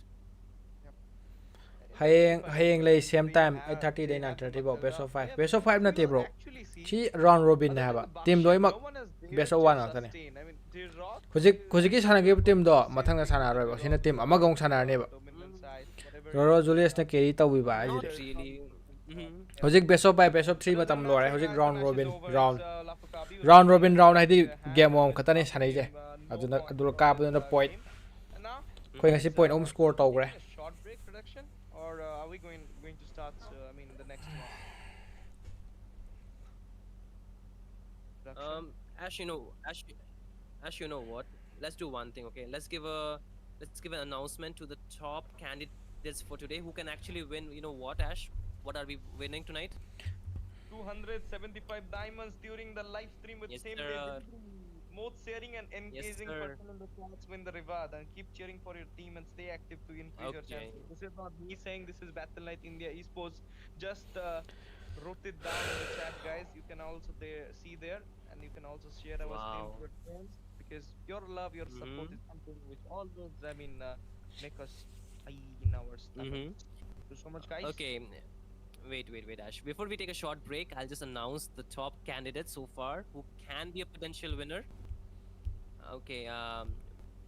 Hayeng lay same time 8:30 day 9:30 bo best of 5 best of 5 na te bro. Chi round robin na ba. Team doi mak best of 1 ngak tani. Hojik sana ge team do mathang na sana roi ba sina team ama gong sana ne ba. Roro Julius na carry taw bi ba Not ai really. hojik best of 5 best of 3 matam lo re hojik round robin round hai di game om khatani sanai je aduna adul ka pa na point khoi ngasi point om score taw gre. Short break production, or are we going to start? I mean, the next one. Production. Ash, you know what? Let's do one thing, okay? Let's give an announcement to the top candidates for today who can actually win. You know what, Ash? What are we winning tonight? 275 diamonds during the live stream with Yes, same sir. day. Most sharing and engaging sir. person in the chats win the reward, and keep cheering for your team and stay active to increase your Okay. chances. This is not me saying, this is Battle.net India Esports. Just wrote it down in the chat, guys. You can also see there, and you can also share our stream Wow. to your friends, because your love, your support is something which always, make us high in our stomachs. Thank you so much, guys. Okay. Wait, Ash. Before we take a short break, I'll just announce the top candidates so far who can be a potential winner. Okay,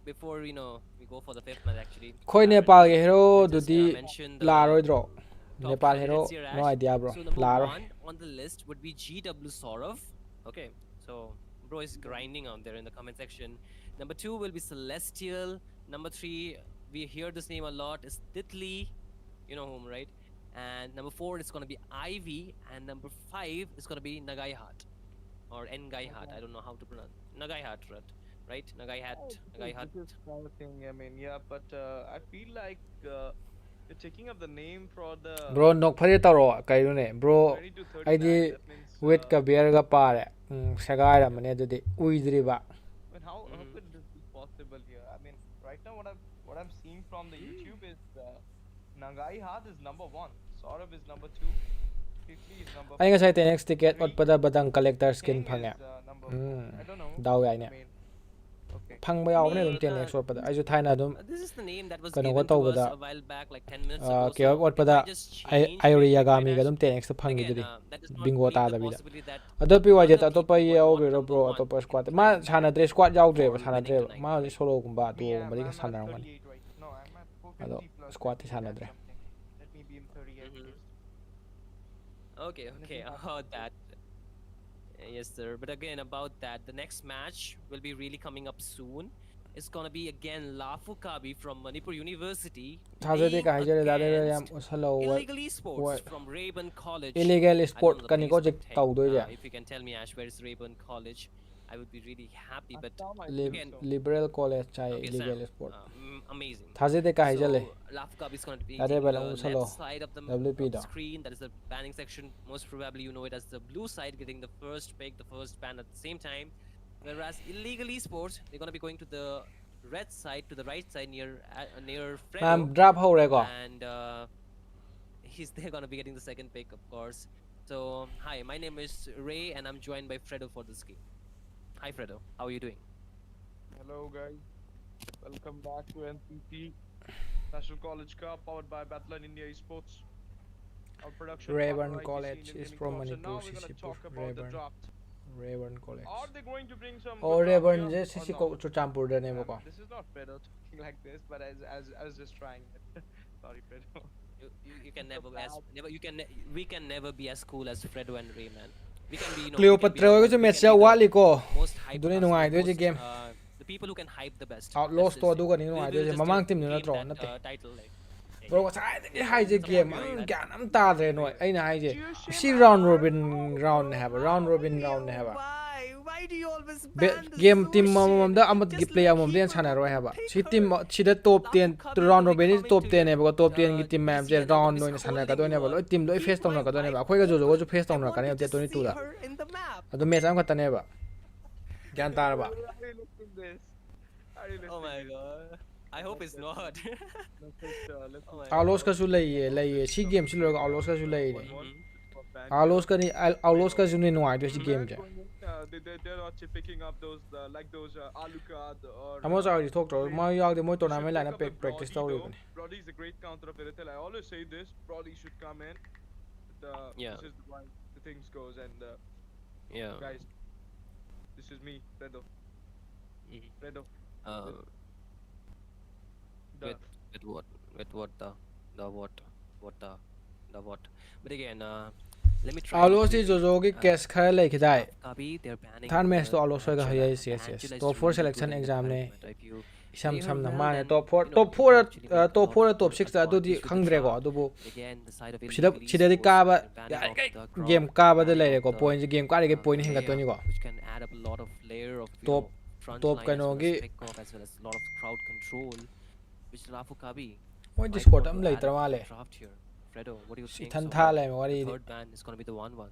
before we go for the fifth match actually, Khoi let Nepal me ge hero just dudi mention la the roi dro. top Nepal candidates hero here, no Ash. idea bro. So number La roi. one on the list would be GW Saurav. Okay, so bro is grinding out there in the comment section. Number two will be Celestial. Number three, we hear this name a lot, is Titli. You know whom, right? And number four is gonna be Ivy, and number five is gonna be Nagai Hat or Ngai Hat. I don't know how to pronounce Nagai Hat, right? Nagai Hat, Nagai Hat. This is kind of thing. I mean, yeah, but I feel like you're taking up the name for the Bro nok phari taro kai ru ne bro 20 to ai 39. di That means, wait ka beer ga pare sagai ra mane dudi uidri ba. I mean, how could this be possible here? I mean, right now what I'm seeing from the YouTube is Nangai Hath is number one, Saurav is number two, Tikli is number Ai nga sai four, next ticket ot three. pada badang collector skin King phangya. is number four. I don't know. Daw yai I ne. mean, okay. Phang ba yaw ne dum Me, ten next ot pada. Ai ju thaina dum this is the name that was kano ga given to taw us bada a while back, like 10 minutes ago. ke ot So if I pada just change ai ri it, yagami Dash, ga dum ten next but phangi again, dudi. that does not Bingo leave ta the da bida. possibility that Ado pi waje other ta to pa people who are yaw not ge number bro one to pa can squad ma climb the sana ladder dress squad yaw dre for sana winning dre tonight. ma solo gumba to Me, gumba di I'm at sana ngani. 38 right. No, I'm at Ado 450 plus. squad Let me sana add dre. something. Let me be in 30 at Mhm. least. This Okay, is not about that. Yes, sir. But again, about that, the next match will be really coming up soon. It's gonna be again Lafukabi from Manipur University Thazade playing ka hijare dade yam against usalo Illegal Esports what from Rayburn College. illegal I don't sport know the kaniko place, but jik hey, taw do ja. if you can tell me, Ash, where is Rayburn College, I would be really happy. But Assam, I think again, so. Liberal college chai okay, illegal Sam, sport. amazing. Thazade ka hijale So Lafukabi is going to be dade taking bala the usalo left side of the WP da. screen. That is the banning section. Most probably you know it as the blue side, getting the first pick, the first ban at the same time. Whereas illegal esports, they're going to be going to the red side, to the right side near Fredo, Mam drop ho re ko. and they're going to be getting the second pick, of course. So hi, my name is Ray, and I'm joined by Fredo for this game. Hi, Fredo. How are you doing? Hello, guys. Welcome back to NCC National College Cup, powered by Battleline India Esports. Our production Rayburn partner, IGC College Indian is Gaming from Corps. And now Manipur we're gonna CC talk about the Rayburn draft. Rayburn College. Are they going to bring some Oh good draft Rayburn here je or CC not? ko Chuchampur de ne ko. This is not Fredo talking like this, but as I was just trying it. Sorry, Fredo. You can It's so never bad. we can never be as cool as Fredo and Rayman. We can be, we can be Cleopatra our ko own. je We match can ja be wali ko. the most hyped Dune us, no ai the do je most game. the people who can hype the best. Outlaws Let's to just do say. ko ni no We ai will do je just mamang team ni na claim tro that na te. title like. Bro ko sai de hai je Something game like that. gan am ta de no ai na hai je. Si round robin round have round robin round have. Why do you always Game team mamam da amat gi play amam den sana ro have. Si team si da top 10 round robin is top 10 ne ba top 10 gi team map je round no ni sana ka do ne ba lo team lo face tong na ka do ne ba khoi ga jo jo face tong na ka ne te 22 da. Ado match am ka ta ne ba. Gyan tar ba. Are you listening this? Are you listening? Oh my god. I hope it's not. Let's Oh my Outlaws ka god. su lai si game si lo Outlaws ka su lai ne. for banter. Outlaws ka ni Outlaws ka su ni no ai do si game je. They're actually picking up those like those Alucard or. Amo sa ri thok to ma yaw de moi You should tournament line pick up na practice to ri though. ne. Brody is a great counter of Irithel. I always say this. Brody should come in. But, Yeah. This is the way the things goes, and Yeah. guys, this is me, Fredo. Mhm. Fredo. Uh, The with what? With what the what? What the what? But again, let me try. Outlaws di jo jo gi cash khara lai ki dai. Copy, they're banning Third match the to Outlaws ga Angela, hai and yes. Angela is Top 4 really selection good in the exam ne. tournament. If you Sam play her sam na well, ma ne then, top 4 you know, top you 4 can actually make a top lot 4 of top 6 da do di advantage with the khangdre ko draft. adu bu Again, the side of sida illegal sida di esports, ka ba they're banning off the game crowd, ka ba de banning lai re off ko the, point game ka re point hinga to ni layup, ko. which can add up a lot of layer of Top- front top line as well as kanogi- pick off as well as a lot of crowd control, which Lafukabi Moi might Discord want am to lai add up tra to the le. draft here. Fredo, what do you Si think than so tha far? lai The wari third ban is going to be the 1-1.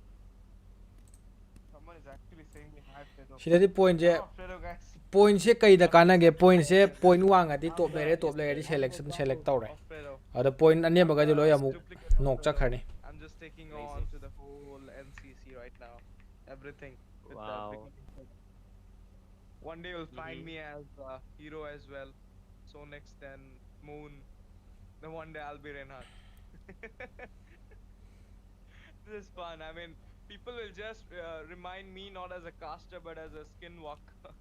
someone is actually saying me hi, Fredo. sida di point je Oh, Fredo, guys. point se kai da kana ge point se point wang adi top le di selection select taw re. Of Fredo. Ada point ane ba ga di lo ya mu Duplicate of nok cha Fredo. khar ni. I'm just taking Amazing. on to the whole NCC right now. Everything. With Wow. beginning. One day you'll find me as a hero as well. So next then Moon. Then one day I'll be Reinhardt. This is fun. I mean, people will just remind me not as a caster but as a skinwalker.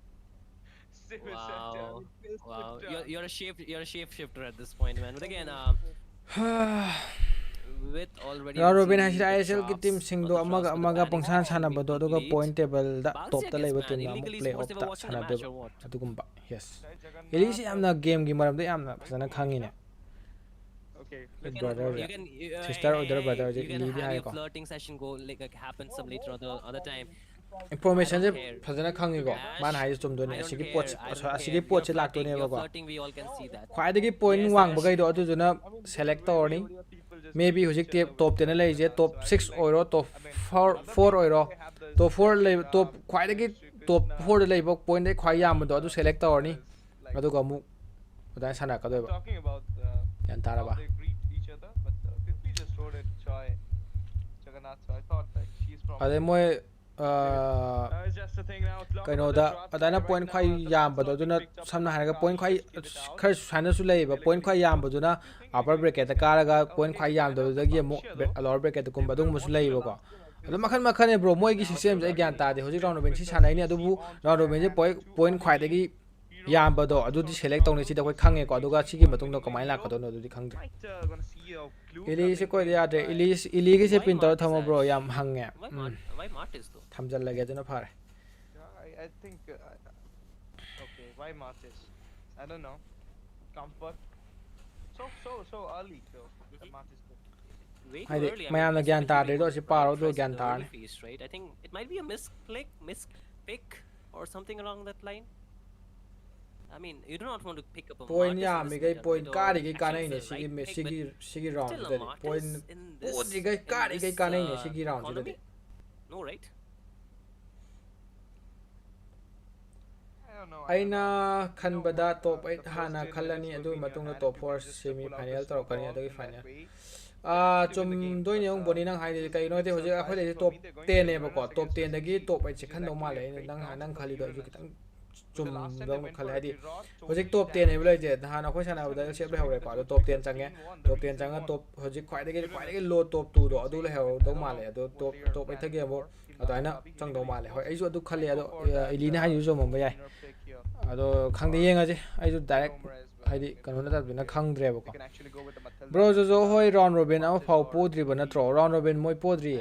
Civil center. I Wow. mean, twist Wow. turn. You're a shapeshifter at this point, man. But again, with already Round robin seeing hasil the ISL ki team drops or singdo the drops amaga with the amaga banning pangsan side being sanabado too aduga late, point table da top Balancia ta gets leiba banned. team na amuk Illegally play sports off they were ta watching the match sanadeba or what? adugumba yes Jai Elise Jagannath, yamna game gi maramda yamna fasana khangine Okay, You let's can go brother first. you can sister order brother you can Elite have hai your ko flirting session go like happen some later other time. I information don't je care. fasana khangi ko man Ash, hai chum doni I don't asigi pot care. I don't asigi care. pot che lak doni You're ba ko flirting. We all can see that. khwaidagi point Yes, wang Ash. bagai do adujuna select tawni Where people just maybe kill hojik each other with top 10 lei je Jagannath, top so I 6 feel like, oiro top I mean, 4 other 4 people oiro they have this top 4 lei Shri top Ram, khwaidagi Shri top Krishna, 4 lei bok point dai khwai yam do adu select tawni others, like, aduga mu udan sana ka do I'm talking about yan how taraba they greet each other, but Tiffy just wrote it Choi Jagannath, so I thought like she's from ade moy it's just a thing now. Lock kaino brothers da drop adana Choi right point now khwai as the yam mat's ba do not being duna picked up samna by hanaga Lafukabi. point khwai Let's give it out. khar sana su lei ba point khwai yam ba duna upper bracket ta karaga point khwai yam do da gi mu lower bracket kum ba dung mu su lei ba ko ado makhan makhan ne bro moi gi system je gyan ta de hojik round robin si sanai ni adu bu round robin je point khwai de gi yam ba do adu di select tawni si da khoi khange ko aduga si gi matung do kamai lak ko do no adu di khangde Might gonna see a clue ili se coming ko in ya de by- ili gi se Why pin to Martis, thamo bro Ash? yam hange Why Martis though? thamjal lage duna phare I think okay, why Martis? I don't know. Comfort. So early though. The Martis. Way too Haide, early. I mayamna mean, gyan especially taar de being do si paro do priced gyan in the taar early ne phase, right? I think it might be a mispick, or something along that line. I mean, you do not want to pick up a point Martis ya in mi this gai meta, point right? Or kari gai actually kanai it's ne the sigi right me pick, but sigi round still a de Martis point in o this di gai kari gai kanai ne sigi round de economy? No, right? I don't know. aina khanbada top 8 hana khalani adu matung top 4 semi final torokani adu final chum doini ong boni nang haide kai no de hoje akhoi le top 10 ne ba ko top 10 dagi top 8 se khan do male nang khali do ju kitang chum do khali hadi hojik top 10 ne bele je hana khoi sana da se be hore ko top 10 change top 10 changa top hojik khwai dagi low top 2 do adu le he do male adu top 8 thage mo adaina chang do male hoi ai ju adu khali adu ilina hayu jo mo bai ado khangde yenga je ai ju direct haidi kanona ta bina khangdre ba ko bro jo hoi round robin am phau podri ba na tro round robin moi podri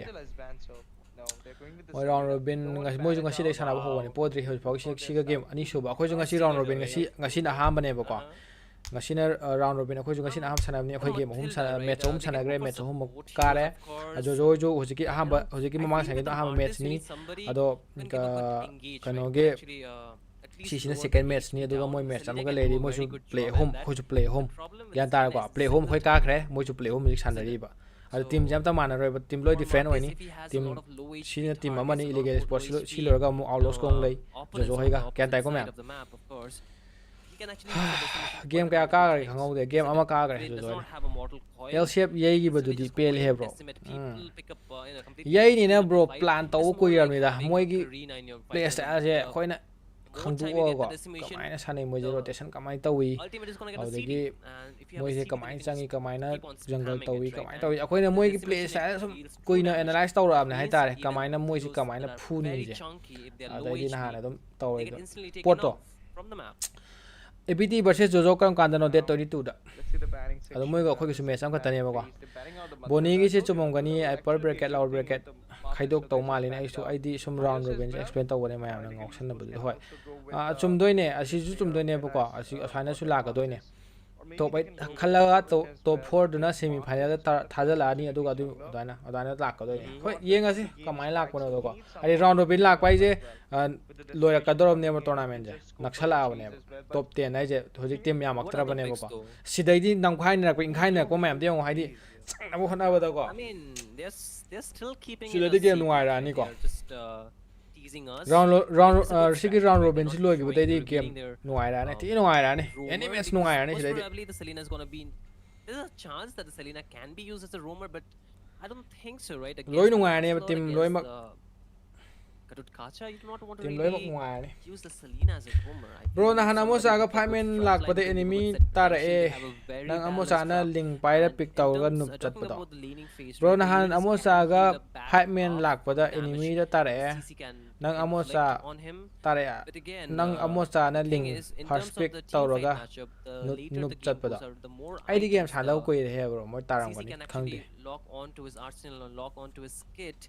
moi round robin ngai moi ju ngasi dai sana ba ho ni podri hoi phau si ga game ani su ba khoi ju ngasi round robin ngasi na ham bane ba ko ngasi na round robin khoi ju ngasi na ham sana ni khoi game hum sana match hum sana gre match hum kare jo jo hojiki aham ba hojiki mamang sangi to aham match ni ado kano ge sisina second match ni aduga moi match amaga leri moi su play home khoi su play home yan tar ko play home khoi ka khre moi su play home music sanari ba adu team jam ta mana roi ba team loi different oi ni team sina team amani illegal sports si lorga mu outlaws kong lei jo hoiga kyan tai ko mya game kaya ka gari khangau de game ama ka gari jo jo L shape yei gi badu di pel he bro yei ni na bro plan to ko yar ni da moi gi play style je khoi na khangdu o ko kamai na sanai moi rotation kamai tawi adagi moi se kamai changi kamai na jungle tawi kamai tawi akhoi na moi gi play style sum kuina analyze tawra am na hai tare kamai na moi se kamai na phu ni je adagi na hana dum tawi poto APT versus Jojo kam kanda no date 22 da ado moi go khoi gi match am khatane ba ko boni gi se chumom gani upper bracket lower bracket khaidok taw mali na isu id sum round robin explain taw bane mayam na ngoksan na bu hoi chum doine asi ju chum doine ba ko asi asana su la ga doine top 8 khalaga top 4 duna semi final da thajala ani aduga adu adana lak ka doine hoi yenga si kamai lak kono do ko ari round robin lak pai je loya ka dorom ne tournament je nakshala bane top 10 ai je hojik team yam aktra bane ba ko sidai di nang khai na ko in khai na ko mayam de ngoi di changna bo khana ba da ko I mean, they're still keeping Sila it di a game secret, nuai ra right? ni ko. They're just teasing us. round It's a good sigi strategy, round right? robin They're si not loi gi budai di revealing game their, nuai ra ne ti nuai ra ne rumor any match because nuai ra ne most sidai di probably the Selena is gonna be. There's a chance that the Selena can be used as a roamer, but I don't think so, right? Loi Against nuai the ne Onslaught, team against loi mak the Garut Kacha, you do not want to ทีมเลยบอก really งายนี่ use the Selena as a roamer. I bro think นะฮะนะโม somebody ซา with ก็ a พาย good เมน front หลัก line ประเทศ with เอ the นิมี neighborhood set ตาระเอ potential. They have a very นังอโม balanced ซานะ craft. ลิงไปแล้ว And ปิก in เตาก็ terms, หนุบจัด talking ปะต่อ about the laning phase, bro right, นะ the ฮะ Elis อโม can ซาก็ heal the พาย back เมน of หลักประเทศ the เอนิมี damage จะตาระเอ CC can นังอโมซา inflict on him. ตาระเอ But again, นังอโมซานะ the ลิง thing is, in พาส terms ปิ of ก the เตา team แล้ว fight ก็ matchup, the นุบ later นุบ the จัด game ปะต่อ goes out, the more ไอ้ที่เกม items ฉันแล้ว the กุยเฮีย bro มวยตารัง CC กว่านี้ can ครั้งเดี actually lock onto his arsenal and lock onto his kit.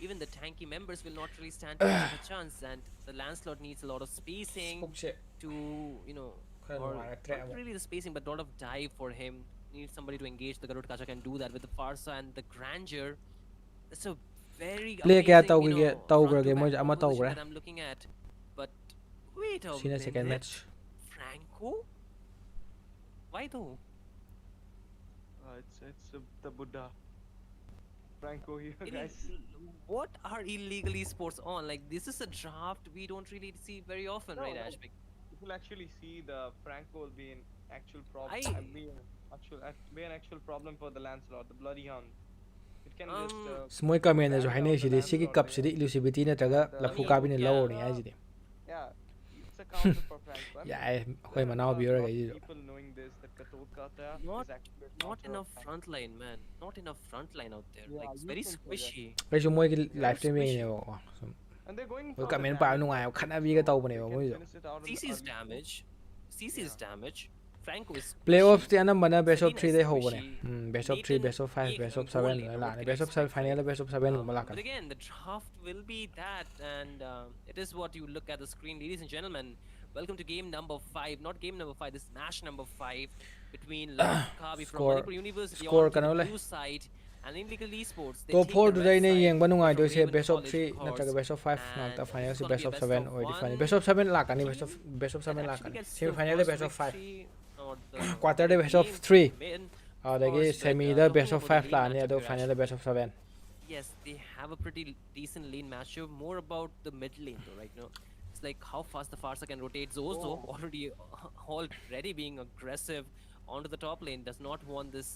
Even the tanky members will not really stand too much of a chance, and the Lancelot needs a lot of spacing พวกเชะ to, you know, เคลื่อน or ไหวแตะ not really the spacing, but a lot of dive for him. Needs somebody to engage. The Garud Kacha can do that with the Farsa and the Grandeur. It's a very เรียกแก amazing, เตา you กี know, เกเตา front กระ to เกมวย back จะเอามาเตา composition กระ that I'm looking at. But wait a ซีน่า second minute, match Franco? Why though? It's the Buddha. Franco here, Ill- guys. What are illegal esports on? Like, this is a draft we don't really see very often, right, No. Ashvik? You will actually see the Franco will be an actual problem. I- Be an actual problem for the Lancelot, the Bloody Hound. It can just. สมวยกาเมน ban จะให้ out เนี่ย the สิเดซิกิ Lancelot กับสิ there. เด Elusivity เนี่ยแต่ก็ And, ลับฟูกาบินเล่า yeah. เนี่ยไอ้สิเด Yeah, it's a counter for Franco. I อย่า mean, ไอ้ค่อยมาเน่า there are บิวอะไร a กัน lot อยู่ of people knowing this that Katot Kata Not- is actually a Not counter enough of Franco. front line, man. Not enough front line out there. Yeah, Like, it's you very can say that. squishy. ไปชมมวยกันไลฟ์สตรีมมิ่งเนี่ยบอกว่า And they're going มวย for กา the เมนป่า damage หนุ่งไง also, ขันอาวีก็เตาปะ so เนี่ย they บอก can ไม่รู้ finish it out in the CC's early damage. CC's damage. Franco is เพลย์ออฟ squishy. ที่อันนั้นมันนะ best of Selena 3 is ได้โหกเนี่ย squishy. best of 3 best of 5 Nathan best of goal 7 later, หลา what น can best of expect, 7 final และ best of 7 ก็มาหลักกัน But again, the draft will be that, and it is what you look at the screen, ladies and gentlemen. Welcome to game number 5, not game number 5. This is match number 5 between Lafukabi from Score- Manipur University score on to the kanole. blue side and Illegal Esports. They ตัว take โพล the ดู red ได้ใน side ยังบ้านนุ่งไง from โดยเสีย Raven best of College, 3 of น่าจะ course. best of 5 หลัง And แต่ final this is คือ gonna best be of a 7 best โอ้ย of ที่ final one best of 7 หลักกันนี่ team best of 7 that หลักกัน actually gets semi the final ได้ first best of 5 victory or the quarterได้ best of game 3 win. เดี๋ยวกี้ course, but, semi ได้ talking best of about the 5 หลัง lane เนี่ย matchup ดู here, final Ash. ได้ best of 7 Yes, they have a pretty decent lane matchup. More about the mid lane though, right now. It's like how fast the Farsa can rotate. Zozo already being aggressive onto the top lane. Does not want this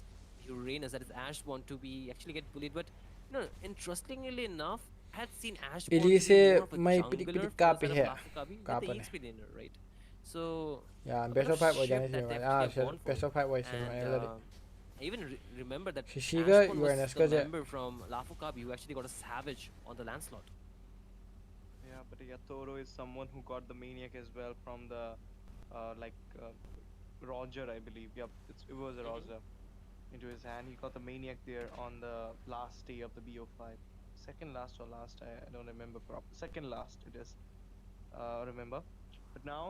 Uranus that is Ash want to be actually get bullied. But no, interestingly enough, I had seen Ash want to be Elise more of a may jungler pitik for the kapi side of hai. Lafukabi with Kapan the hai. XP laner, right? So yeah a best bit of 5 โอ้ย shift นี่ that ใช่ไหม they actually have gone best for. of 5 โอ้ยใช่ไหม And แล้วดิ I even remember that Shishiga Ashbon was UNS the ka je. member from Lafukabi who actually got a savage on the Lancelot. Yeah, but Yatoro is someone who got the maniac as well from the Roger, I believe. Yep, it was a Roger into his hand. He got the maniac there on the last day of the BO5. Second last or last, I don't remember proper. Second last it is. Remember. But now,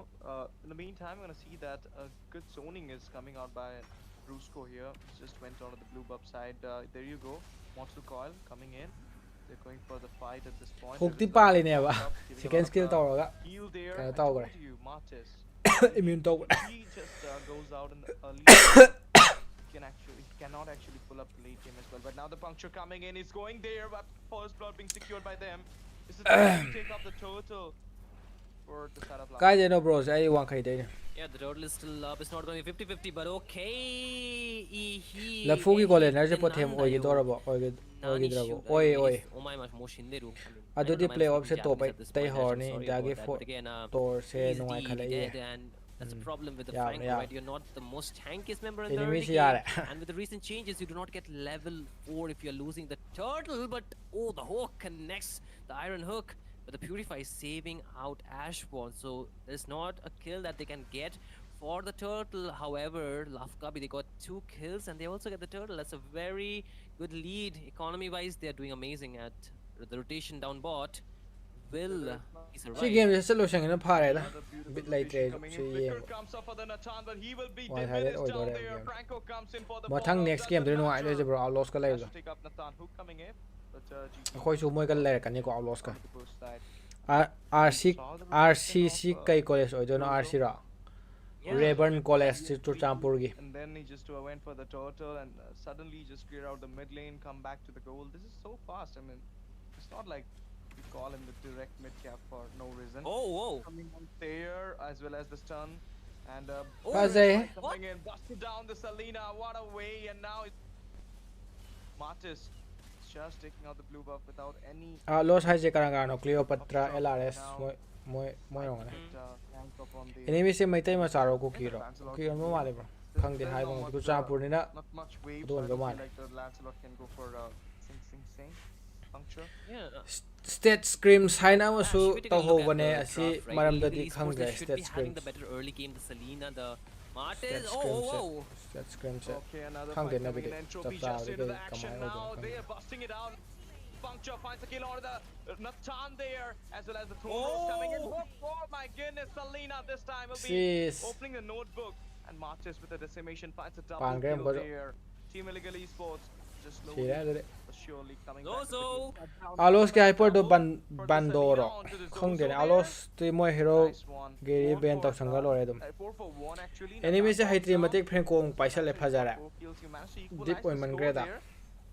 in the meantime, I'm gonna see that a good zoning is coming out by Brusco here. Just went onto the blue buff side. There you go. Monster Coil coming in. They're going for the fight at this point. 6 There ที่ is ป้า a เลยเนี่ย วะ giving a second lot of, skill เตาแล้วก็ heal there. Kaya I tao told ko you, Martis. immune เตา He just goes out in the early. He cannot actually pull up late game as well. But now the puncture coming in. He's going there, but first blood being secured by them. This is trying to take off the turtle for the side of ใกล้จะ no bros ไอ้วางใครได้เนี่ย Yeah, the turtle is still up. It's not going to be 50-50, but okay. แล้วฟูกี่คนเลยนะจะพอเทมโอ้ยกี่ตัวระบบโอ้ยกี่ตัวระบบโอ้ย Oh my gosh, more Shinderu. อะดูที่เพลย์ออฟเซตตัวไปเตะหอนี่ดากิโฟ again, ตัวเซ he's นุ่งไอ้ dead, ขนาดนี้ and that's a problem with the Yeah, Franco, yeah. right? You're not the most tankiest member in the Enemy early siya game, re. and with the recent changes, you do not get level 4 if you're losing the turtle, but oh, the hook connects the iron hook. But the Purify is saving out Ashborn, so there's not a kill that they can get for the turtle. However, Lafukabi, they got 2 kills and they also get the turtle. That's a very good lead. Economy-wise, they're doing amazing at the rotation down bot. Will he ชื่อ survive? เกมจะสรุปเสียงกันพาอะไรนะ Another beautiful บิดไลเตร rotation coming ชื่อ in. เกม Flicker comes up for the Natan, but he will be Why had it? diminished Oh, down don't there. have Franco comes in for the มาทั้ง follow-up. next That's game จะ the ได้หน่อยเลยจะ Natan. บอกเอาลอสก็เลย Has เหรอ to take up Natan. Hook coming in, but GG ค่อยชูมวยกันเลยกันนี่ก็เอาลอสกัน on the boost side. RC RCC ไกคอลเลจโอ้ยโดน RC ระ Yeah. Reborn College จุดจามปูร์กี And then he just went for the turtle and suddenly just clear out the mid lane, come back to the goal. This is so fast. I mean, it's not like we call him the direct mid cap for no reason. Oh, whoa. Coming on there as well as the stun. And Oh, Pazay. coming in, busted down the Selena. What a way! And now it's Martis just taking out the blue buff without any Outlaws hai je karang karang Cleopatra of shock. LRS Now, moi I rong ne think rank up on the enemy se mai tai ma charo cookie ro Lancelot cookie on ma le bro khang de there's hai not bang much, tu cha pur ni na not much waves, do so I on don't ma feel like the Lancelot can go for sing puncture. Yeah. state screams hai na ma Ash, su if we take to a ho look at bane the asi draft, right? maram da Illegal di esports, khang they de should be state having the screams better early game. The Selena, the Martins. state Oh, screams whoa, whoa. state screams Okay, another khang fight de na coming bi in. de Entropy chap just ta into de the action kamai now. ho They are busting it out. Puncture finds a kill on the Nathan there, as well as the throne rose coming in. Oh my goodness, Selena this time will be sis opening the notebook. And Marches with a decimation finds a double Pangram kill ko there. Team Illegal Esports just si slowly ra de but surely coming back with the Zozo. game. Down Outlaws ke hyper do double for the bandoro Selena onto the khang de Zozo Outlaws there. ti moi hero Nice one. geri Four ben for to sangal ore dum 4 for 1 actually. enemy se Nathan haitri down. matik friend ko paisa le phajara Four kills. You managed to deep equalize oil the man score greda there.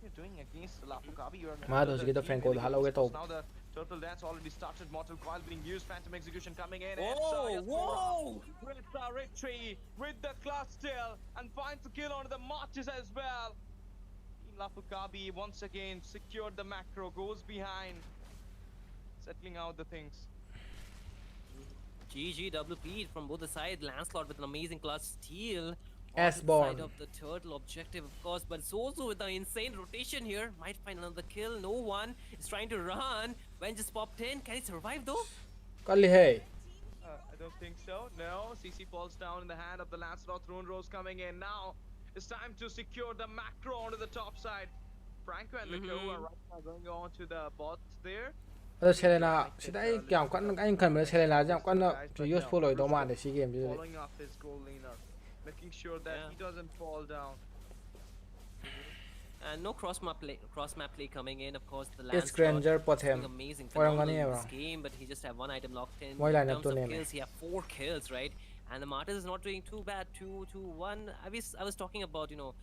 You're doing against Lafukabi. You're ma under dos the gi to team friend ko Illegal halo ge to Esports. Now the turtle dance already started. Mortal coil being used. Phantom execution coming in. Whoa, whoa. With the retreat, with the clutch still, and finds the kill on the marches as well. Team Lafukabi once again secured the macro. Goes behind, settling out the things. GGWP from both the sides. Lancelot with an amazing clutch steal. S-born. Side of the turtle objective, of course, but Zozo with the insane rotation here might find another kill. No one is trying to run. When just popped in, can he survive though? kalli hey I don't think so. No, CC falls down in the hand of the Lancelot. Throne Rose coming in now. It's time to secure the macro onto the top side. Franco and the Ko are right now going on to the bot there. ado Selena sida ai kyam kan ai kan me Selena jam kan useful oi do ma de si game ji Following up his goal laner, making sure that he doesn't fall down. And no cross map play coming in. Of course, the it's Lancelot Granger doing Potem amazing, Orang phenomenal gani in this bro. game, but he just have one item locked in. Moi In line up terms to of name kills, he have 4 kills, right? And the Martyrs is not doing too bad. 2-1. I was talking about, you know,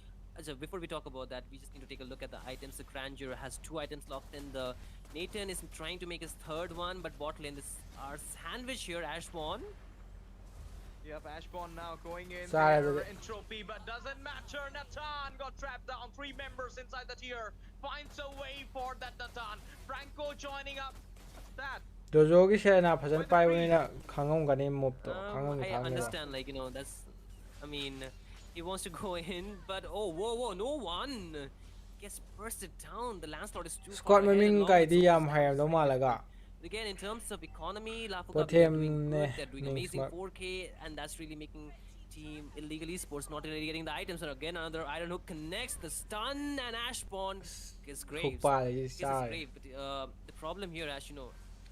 before we talk about that, we just need to take a look at the items. The Grandeur has 2 items locked in. The Nathan is trying to make his 3rd one, but bot lane is our sandwich here. Ashborn. You have Ashborn now going in Sorry, there. but- Entropy, but doesn't matter. Nathan got trapped down. 3 members inside the tier. Finds a way for that Nathan. Franco joining up. What's that? dojo gi Selena phajan pai bani na khangam gani move to khangam I khang understand, like, you know, that's, I mean, he wants to go in, but oh, whoa, no one gets bursted down. The Lancelot is too Scott far ahead maming along kai with di Zozo's yam numbers, hayam do right? malaga Again, in terms of economy, Lafukabi Potem are doing ne, good. They're doing Ning amazing smart. 4K, and that's really making Team Illegal Esports not really getting the items. And again, another Iron Hook connects the stun, and Ashborn gets Graves. Thupa ji Gets his sai grave. But the problem here, Ash, you know,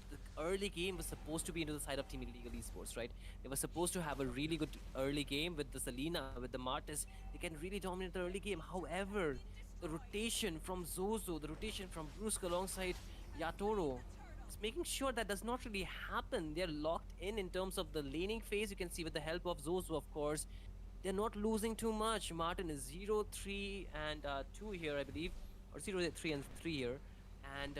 the early game was supposed to be into the side of Team Illegal Esports, right? They were supposed to have a really good early game with the Selena, with the Martis. They can really dominate the early game. However, the rotation from Zozo, the rotation from Brusque alongside Yatoro, is making sure that does not really happen. They're locked in terms of the laning phase. You can see with the help of Zozo, of course. They're not losing too much. Martin is 0-3 and 2 here, I believe, or 0-3 and 3 here. And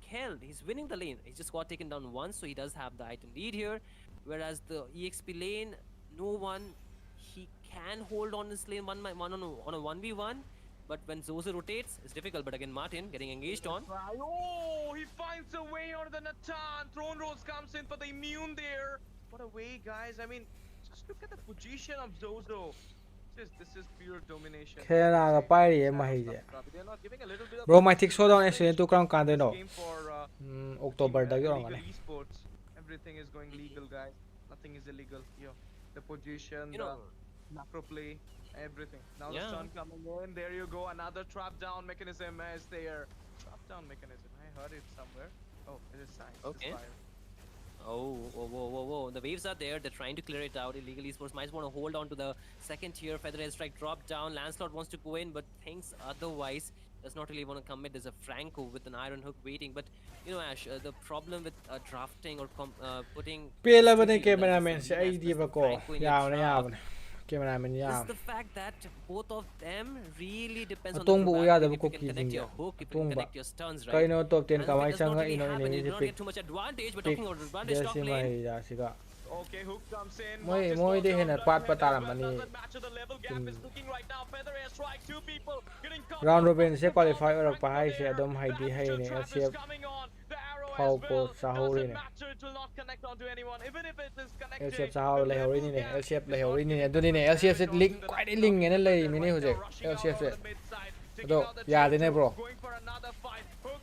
Kel, he's winning the lane. He just got taken down once, so he does have the item lead here. Whereas the EXP lane, no one, he can hold on this lane on a 1v1. But when Zozo rotates, it's difficult. But again, Martin getting engaged on. Oh, he finds a way onto the Nathan. Throne Rose comes in for the immune there. What a way, guys. I mean, just look at the position of Zozo. This is pure domination. Selena ga pai ri ma hi je They're not giving a little bit of romantic showdown accident to kram kan de no game for October da Team, yo Illegal ngani Esports. Everything is going legal, guys. Nothing is illegal here. The position, You the know, macro play, everything. Now Yeah. the stun coming in. There you go. Another trap down mechanism is there. Trap down mechanism. I heard it somewhere. Oh, it is science. Okay. It's fire. oh, whoa. The waves are there. They're trying to clear it out. Illegal Esports might want to hold on to the second tier. Featherhead Strike drop down. Lancelot wants to go in, but thinks otherwise. Does not really want to commit. There's a Franco with an Iron Hook waiting. But, you know, Ash, the problem with drafting or putting... pela two bane people like cameraman this, se ai Selena, di ba especially ko Franco in your ya ne ya draft, bane cameraman is ya the fact that both of them really depends on Atong the bu ya da probability bu if you can ko connect ki your hook, if you Atong can ba connect your stuns, kai right? no top 10 And ka if mai it does not changa really ino happen, enemy you je do not pick get too much advantage, but pick talking about advantage top desi lane. mai da siga Okay, Hook comes in. Moi Marcus moi goes de down hena blood pat head as well. pataram ani Doesn't match the level gap is looking right now. Feather airstrike, two people getting caught round out. robin se From qualify or pa Franco hai se there. adom hai di hai Astral ne trap is LCF coming on. The arrow phau as ko well. sahori Doesn't ne matter. It will not connect onto anyone. Even if it is LCF connecting, sahau the le hori level ni ne gap LCF le is not hori ni ne giving doni too ne much LCF se damage link onto the quite link Lafukabi ne le defender mini right ho now. je Rushing out LCF over se the mid side. ado Taking out the ya tier de ne 2. bro Going for another fight. Hook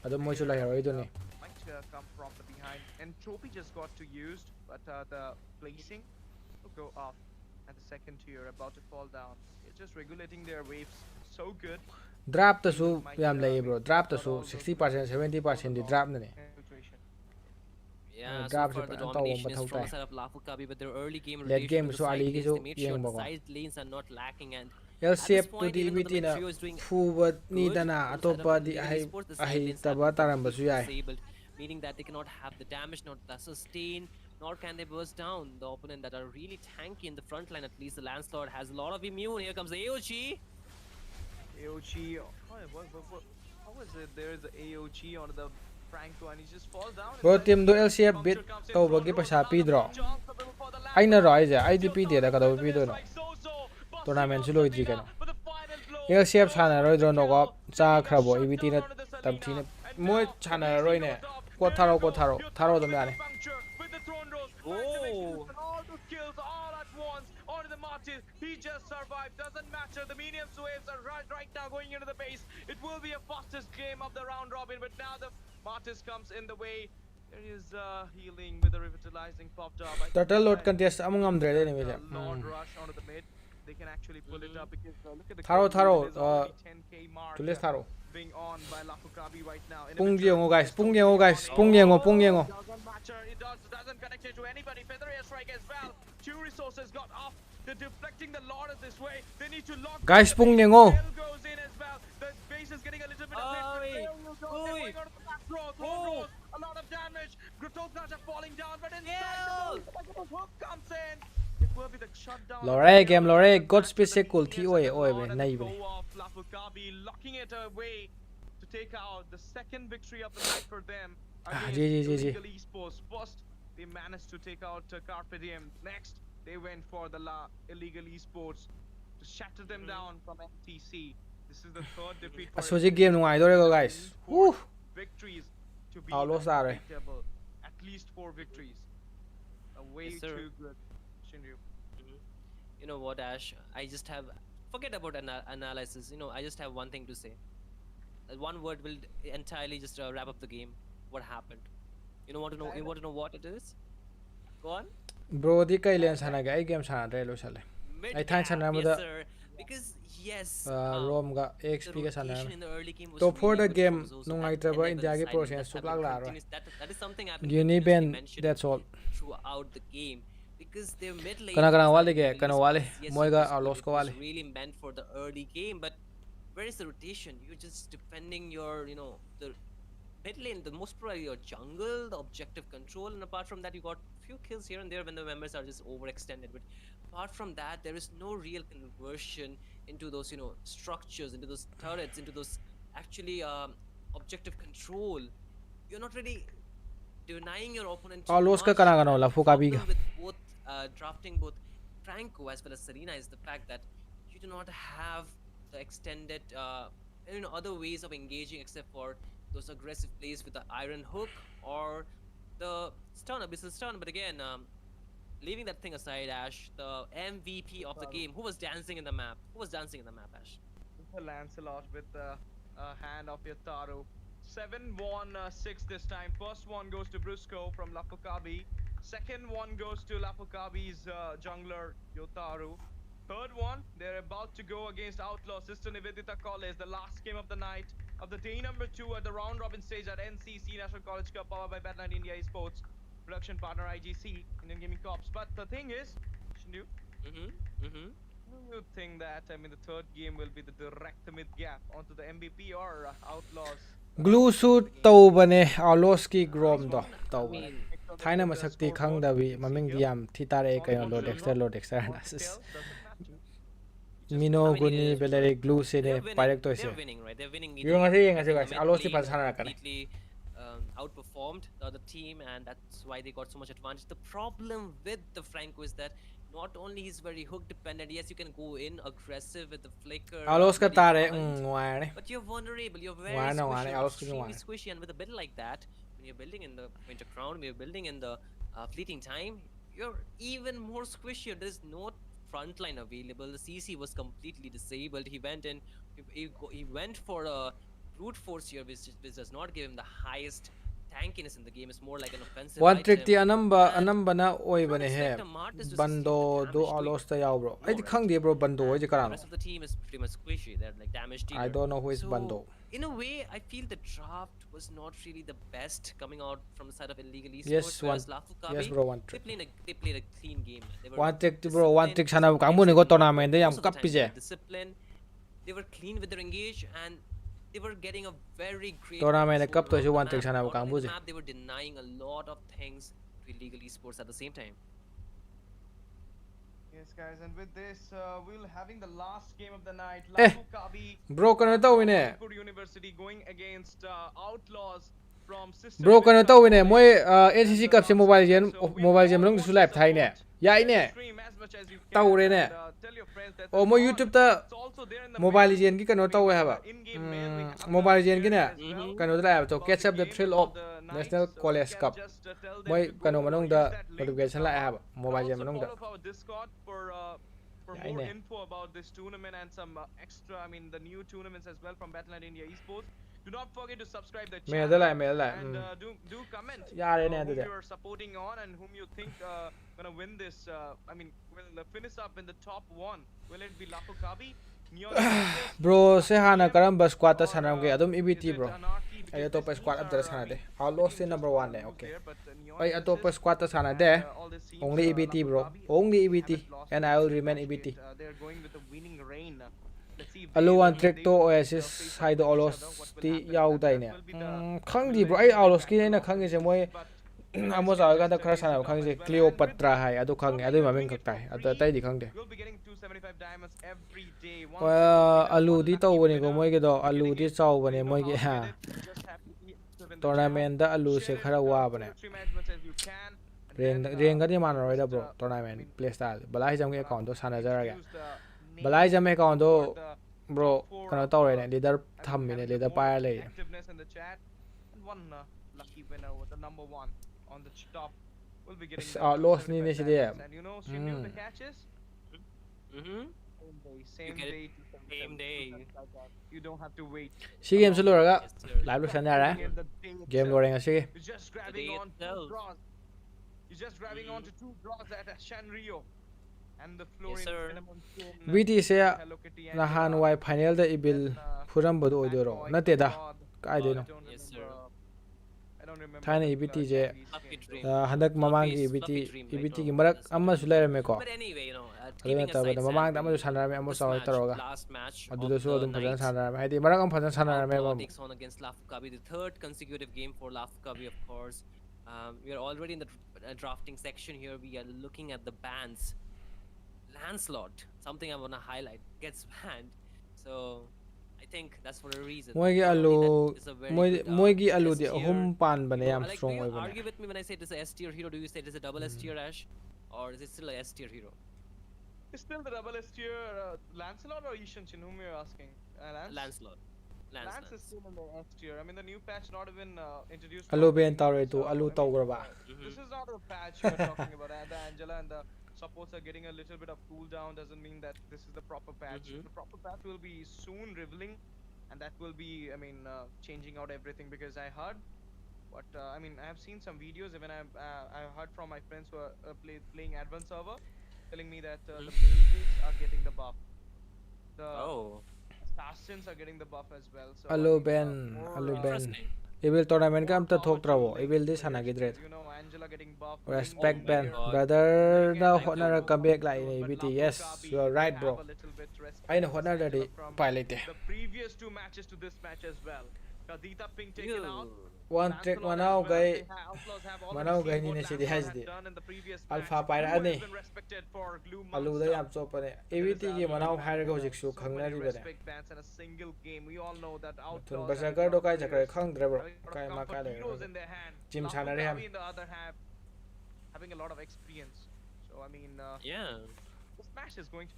ado moi su le hori doni might come from the behind, and Trophy just got to used, but the placing will go off, and the second tier about to fall down. It's just regulating their waves so good. drop ta su Team might yam le be bro drop ta out su all those 60% 70% di drop ne infiltration. Yeah, so drop se far the pa taw domination is thau from tai the side of Lafukabi with their early game late rotation game to the su side ali ki lanes. su They made sure yeng the ba ko side lanes are not lacking, and at this LCF to point, di even though the EVT mid na trio is doing fuba ni good dana on the side of atopa di illegal ai esports, the side ai lanes have taba been taram ba su completely yai disabled, meaning that they cannot have the damage, not the sustain, nor can they burst down the opponent that are really tanky in the front line. At least the Landslord has a lot of immune. Here comes the AOG. AOG, how is it? There is a AOG on the Franco, and he just falls down. bro Inside the team do field. LCF bit Puncture comes in taw ba front gi row. paisa pi Another dro big chance available for the aina ro Landslord. ai ja It's IDP your de da Taru ka do Feather pi do no airstrike. So busting tournament out su loi di Selena kano for the final blow. LCF First sana roi fight dro no go kill. cha Selena khrabo shut EVT down na onto the tam Selena. thine And moi now the chana placing roi ne goes off. ko There you go. tharo Your tharo Taru do with the mane puncture, with the throne rolls. Oh. And all the kills all at once onto the Martis. He just survived. Doesn't matter. The medium waves are right now going into the base. It will be a fastest game of the round robin, but now the Martis comes in the way. There is healing with the revitalizing popped up. I think turtle load I contest among am dre that ni me Lord Rush onto the mid. They can actually pull it up because look at the tharo kill tharo lead. It is already 10k mark tulis tharo being on by Lafukabi right now. pung Individual yengo guys is pung totally yengo guys on pung it. yengo pung yengo Doesn't matter. It doesn't connect it to anybody. Feather airstrike as well. Two resources got off. They're deflecting the Lord this way. They need to lock guys the pung base. yengo Bell goes in as well. The base is getting a little bit of hit, but there you go. They're going on to the back row. Throne rolls. A lot of damage. Grotognas are falling down, but inside the hook comes in. It will be the shutdown. lore game lore god speed se cool thi oi oi be nai be Lafukabi locking it away to take out the second victory of the night for them ji against ji ji Illegal Esports. First, they managed to take out Carpe Diem. Next, they went for the Illegal Esports to shatter them down from MTC. This is the third defeat for so ji game ngai dore go guys woo victories to be Outlaws are unbeatable. At least 4 victories. Way Yes, sir. too good, Shinryu. You know what, Ash? I just have forget about analysis. You know, I just have one thing to say. One word will entirely just wrap up the game. What happened? You know, want to know? You want to know what it is? Go on. bro di kai len sana ga ai game sana re lo sale Mid ai than gap, sana ma yes, da sir. Because yes, rom ga the XP ga sana rotation in the early game was to for really the good game from Zozo. nungai That ta ba enabled India the ge side process lanes su that lag have la been ro continuous- that is something I've been uni continuously ben mentioning that's all throughout the game, because their mid lane kana for the kana side wale of ge Illegal kana wale Esports, yes, moi it ga was good. Outlaws It ko was wale really meant for the early game, but where is the rotation? You're just defending your, the mid lane, the most probably your jungle, the objective control, and apart from that, you got few kills here and there when the members are just overextended. But apart from that, there is no real conversion into those, structures, into those turrets, into those actually objective control. You're not really denying your opponent too Outlaws ka much. kana kana And la the Fukabi problem with both drafting both Franco as well as Serena is the fact that you do not have the extended other ways of engaging except for those aggressive plays with the iron hook or the stun, abyssal stun. But again, leaving that thing aside, Ash, the MVP of the game, who was dancing in the map? Who was dancing in the map, Ash? Lancelot with the hand of Yotaru. 7-1-6 this time. First one goes to Brusco from Lafukabi. Second one goes to Lafukabi's jungler Yotaru. Third one, they're about to go against Outlaws. Sister Nivedita College, the last game of the night of the day number 2 at the round robin stage at NCC National College Cup, powered by Batland India Esports. Production partner IGC, Indian Gaming Corps. But the thing is, Shindu, you think that the third game will be the direct mid gap onto the MVP or Outlaws? glue su tau bane Outlaws ki grom do tau I bane mean, thaina masakti khang da wi maming diam thitare kayo load extra analysis Mino guni belere glue se ne pirate to se they're winning, right? They're winning. Yung ngasi I think guys the mid Outlaws ti lane pasana kan completely outperformed the other team, and that's why they got so much advantage. The problem with the Franco is that not only he's very hook dependent. Yes, you can go in aggressive with the flicker, Alos ka letting tare hunt, ngoài but you're vulnerable. You're very ngoài squishy. này You're Alos ka extremely ngoài squishy, and with a build like that, when you're building in the Winter Crown, when you're building in the fleeting time, you're even more squishier. There's no frontline available. The CC was completely disabled. He went in. He went for a brute force here, which does not give him the highest tankiness in the game. It's more like an offensive one trick item. ti anamba And na I oi don't bane he expect a Martis to sustain the bando do damage to Alos it. ta yaw bro No, ai di right? khang di bro bando ai And di the karano rest of the team is pretty much squishy. They're like damage I dealer. don't know who is So bando in a way, I feel the draft was not really the best coming out from the side of illegal esports. yes one Whereas Lafukabi, yes bro one trick they played a clean game. They were one trick ti bro one trick sana disciplined. kang mo Sometimes ni they go were not tournament de yam most of the kap time they je were disciplined. They were clean with their engage, and they were getting a very great tournament ne control kap to around ju the one trick map. sana Not kang only bu the je map, they were denying a lot of things to illegal esports at the same time. Yes, guys, and with this, we'll having the last game of the night. Eh, Lafukabi bro kano to win e from University going against Outlaws from Sister bro kano Vincent to win e College. moi And, NCC cup se mobile gen so we mobile gen all long want su to live thai ne support. yai Share the ne stream as much as you can, tawre ne and, tell your friends that o it's mo on. YouTube ta It's also there in the mobile mail. gen ki kano I to mean, we the haba in-game mail, we have mobile the gen ki ne shares as well kano da to about catch the up the game, thrill about of the night. National So you College can Cup just tell them moi to kano go manong use da that link. notification la haba And mobile gen also manong da follow our Discord for Yeah, I more know. info about this tournament and some extra, I mean, the new tournaments as well from Battlenet India Esports. Do not forget to subscribe the me da channel la and do comment yare ne whom da you are supporting on and whom you think gonna win this. I mean, will finish up in the top one. Will it be Lafukabi, Neon United, bro se hana BM, karamba squad ta or sanam ge adum is EBT it bro Anarchy? ay Because to these pa squad teams ab da are, I sana de mean, Outlaws sitting se just number on 1 the de loose okay there, but Neon ay to pa versus squad ta sana and de all the teams, only EBT bro Lafukabi, only they EBT haven't lost and a I will single remain match EBT yet. They're going with the winning reign. Let's see if alu they one will trick they to will oasis face up side with each Outlaws other. What will ti happen? yaw dai That ne will be the khang di bro ay preliminary Outlaws ki battle na of khang the je day. moi But you guys amo can sa ga just da khara lace sana it up khang as je well. And with Cleopatra hai adu this khang tournament, adu you're ma doing min it kak tai for adu free. tai di khang de You'll be getting 275 diamonds every day. Once you complete alu one di to lucky bani ko winner, moi ge do you're alu getting di it. chaw So bani you know moi how ge to ha get it. You just have to be active in the channel. tournament da alu se Share it khara wa to bane the stream as much as you can. And reng then reng ga di man roi da just bro I tournament mean play style balai jam ge account to sana jar ga introduce the balai names jam account who to are the bro top four kana to re ne leader I mean, tham mi ne having the leader more pa le activeness in the chat, and one lucky winner with the number one on the top will be getting the Outlaws ni 275 ne si de diamonds. And you know, Shindu, the catch is Mm-hmm. same get it day, same day. like that. You don't have to wait. si game su lo ga Yes, sir. live lo sana ra Doing it the day game lo itself. reng si You're just The grabbing day on two itself. draws. You're just grabbing on to two draws at Shanrio. And the Yes, Florin sir. Cinnamon Stone, BT se Hello Kitty na han Angela, wai final da ibil then, furam bod oi Bad do ro Boy, na te da God, kai de I no don't Yes, remember. sir. I don't remember. Thai the EBT je Fluffy skin, dream. though. handak mamang gi Fluffy's EBT fluffy dream, right? EBT Oh, gi marak that's what amma it su is. le me ko But anyway, you know, adu keeping na ta ba aside mamang da Sandy, ma su sana me amma this sa match, ta ro ga last match adu of do su the dum phajan night, sana me hai di marak am phajan sana me Outlaw mam takes on against Lafukabi, the third consecutive game for Lafukabi, of course. We are already in the drafting section here. We are looking at the bans. Lancelot, something I want to highlight, gets banned. So I think that's for a reason. moi gi Not alu only that, it's a very moi good, moi gi alu S di tier hum pan bane hero. yam Like, do strong you oi bane argue with me when I say this is a S tier hero? Do you say this is a double S tier Ash, or is it still a S tier hero? It's still the double S tier Lancelot or Ishanshin, whom you're asking? Lance? Lancelot. Lance is still in the S tier. I mean, the new patch not even introduced. alu properly, ben tawre tu so, alu I taw mean, gra ba This is not a patch you're talking about. And the Angela and the supports are getting a little bit of cooldown. Doesn't mean that this is the proper patch. The proper patch will be soon revealing, and that will be, I mean, changing out everything. Because I heard, but I mean, I have seen some videos. Even I heard from my friends who are playing advanced server, telling me that the mages are getting the buff. The assassins are getting the buff as well. So alu I think, ben more, alu ben Interesting. ibil tournament ka am ta power thok to travo Link ibil di players, sana gi because, dret you know, Angela getting buff, respect Link ben here, God. brother Link da and hotna ra Link come back lai but ni EBT Lafukabi, yes you are right have bro a little bit respect ai na for hotna da di Angela from pai lete the previous two matches to this match as well. Kadita Ping taken out. one track Lancelot as Manau well. Gai Outlaws have already Manau seen Gai what ni ne city Lancelot has had the done in the previous match. Alpha Pyra Blue has ani been respected for Glue Alu da Monster. yam chopane There is AVT gi absolutely Manau banned Haira in go jiksu so many khangna ri bane respect bans in a single game. We all know that Thun Outlaws having a Berserker lot do of kai chakre players, khang dre bro having a lot of kai ma comfort ka le heroes in their hand. Jim Chanare ham Lafukabi in the other hand, having a lot of experience. So I mean, Yeah. this match is going to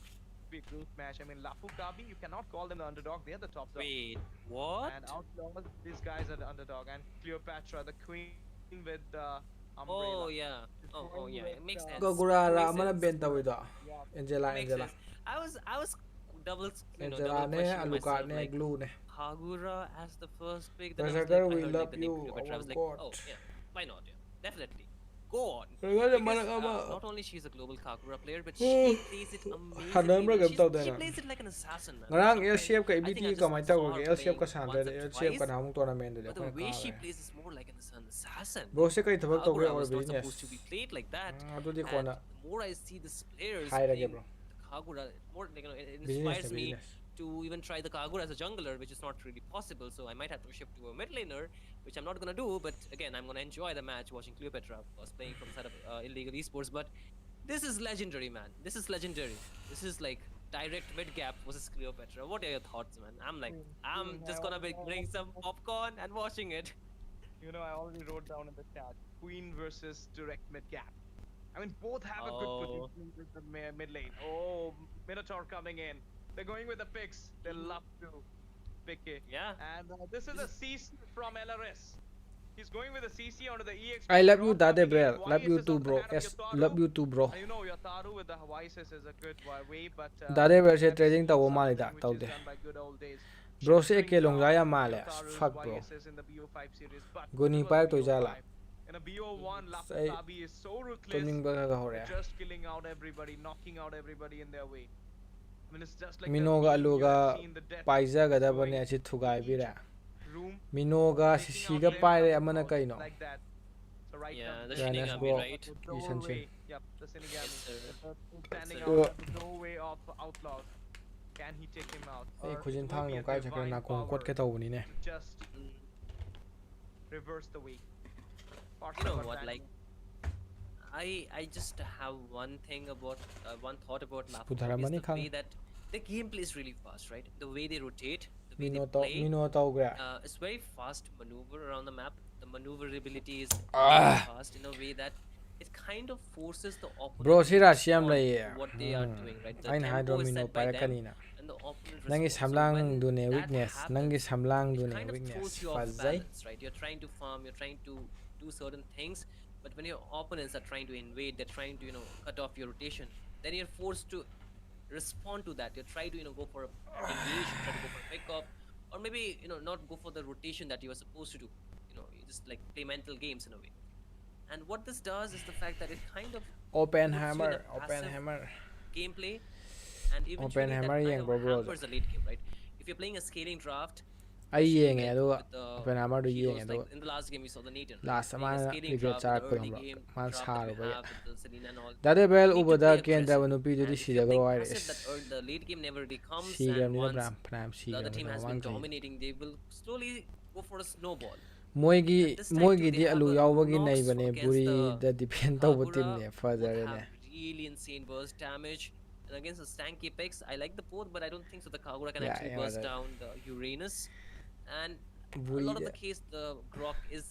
be a great match. I mean, Lafukabi, you cannot call them the underdog. They're the top dog. Wait, what? And Outlaws, these guys are the underdog. And Cleopatra, the queen with the umbrella. Oh yeah. She's Oh going yeah. with It makes sense. It Gogura makes ra mana sense. ben tawi do yeah. Angela It makes Angela sense. I was double Angela double ne questioning Alucard myself ne like Glue ne Kagura as the first pick. Then I was like, Berserker I we heard like love the name you Cleopatra. I our was like, god oh yeah, why not? Yeah, definitely. Go on. Berserker Because mana not only she's a global Kagura player, but she plays it amazingly Hanam ra well. gam taw She dena plays it like an assassin, man. ngarang Sometimes LCF ka I think I ABT just ka mai taw saw her ke LCF playing ka san once de or LCF ka twice, namung tournament de but the khoi way ka she ga plays is more like an assassin. bro se kai thabak taw Kagura or was not business supposed to be played like that. adu di And kona the more I see these players high rage playing bro the Kagura, more like, it business inspires me business to even try the Kagura as a jungler, which is not really possible. So I might have to shift to a mid laner, which I'm not gonna do. But again, I'm gonna enjoy the match watching Cleopatra, of course, playing from the side of illegal esports. But this is legendary, man. This is legendary. This is like direct mid gap versus Cleopatra. What are your thoughts, man? I'm just gonna be getting some popcorn and watching it. You know, I already wrote down in the chat Queen versus direct mid gap. I mean, both have a good Oh, position with the mid lane. Oh, Minotaur coming in. They're going with the picks. They love to pick it. yeah. And this is a CC from LRS. He's going with a CC onto the EX. I love you Drop Dade coming in. Bell love you YSS too onto the bro hand of yes Yotaru. love you too bro And you know, Yotaru with the YSS is a good way, but Dade Bell se let's trading see taw something mali da which taw is de done by good old days. bro se Shifting ke long ya male Yotaru's fuck bro YSS in the BO5 series, but Goni it was pa a to jala BO5. In a BO1, Say- Lafukabi is so ruthless. tuning ba ka hore Just killing out everybody, knocking out everybody in their way. I mean, it's just like Minoga the meme you aluga have seen the death paisa ga da going bane achi thugai to bira each room, Minoga taking out siga them, paire coming amana out kaino like that. So right Yeah, comes the the Fairness, Shinigami, bro. right? the You can doorway. Yep, the Shinigami. Yes, sir. Standing Yes, out sir. at the doorway of Outlaws. Can he take him out? ei Or khujin will thang be no a kai chakra divine na kong power kot ke tawni ne to just Mm. reverse the way? You know what? Like, I just have one thing about one thought about Lafukabi is Pudharamani the khang. way that the gameplay is really fast, right? The way they rotate, the way Mino they taw play. Mino taw gra It's very fast maneuver around the map. The maneuverability is Ah. really fast in a way that it kind of forces the opponent bro to sira siam respond lai to what they are doing, right? The ain tempo hydro is Mino set by para them, kanina and the opponent nangi responds. So samlang when du ne that weakness happens, nangi samlang du it ne kind of weakness throws you off fazai balance, right? You're trying to farm, you're trying to do certain things, but when your opponents are trying to invade, they're trying to, cut off your rotation, then you're forced to respond to that. You try to, go for a engage, try to go for a pick off, or maybe, not go for the rotation that you are supposed to do. You just like play mental games in a way. And what this does is the fact that it kind of open puts you in hammer a open passive hammer gameplay, and eventually Open that hammer kind yang of bro bro hampers the late game, right? If you're playing a scaling draft, ai especially yeng e with do the open hammer du heroes, yeng e do like in the last game we saw the Nathan, right? last Playing a ama scaling regret draft char with the ko early bro game man draft that sar you ba have with the Selena and all. dade bel You need to ubada play kendra aggressive. banu pi du And di if si you're da playing gro passive, iris the late game never really comes, si and gam ni da once pram si the other gam team ni has mang been sai dominating, they will slowly go for a snowball. moigi And this time too, moigi they di have alu a yawbagi nei Nox bane against buri the da depend taw team Kagura. ne Both further have ne really insane burst damage. And against the stanky picks, I like the both, but I don't think so. The Kagura can Yeah, actually yeah, burst that- down the Uranus. And a buri lot of the da case, the Grok is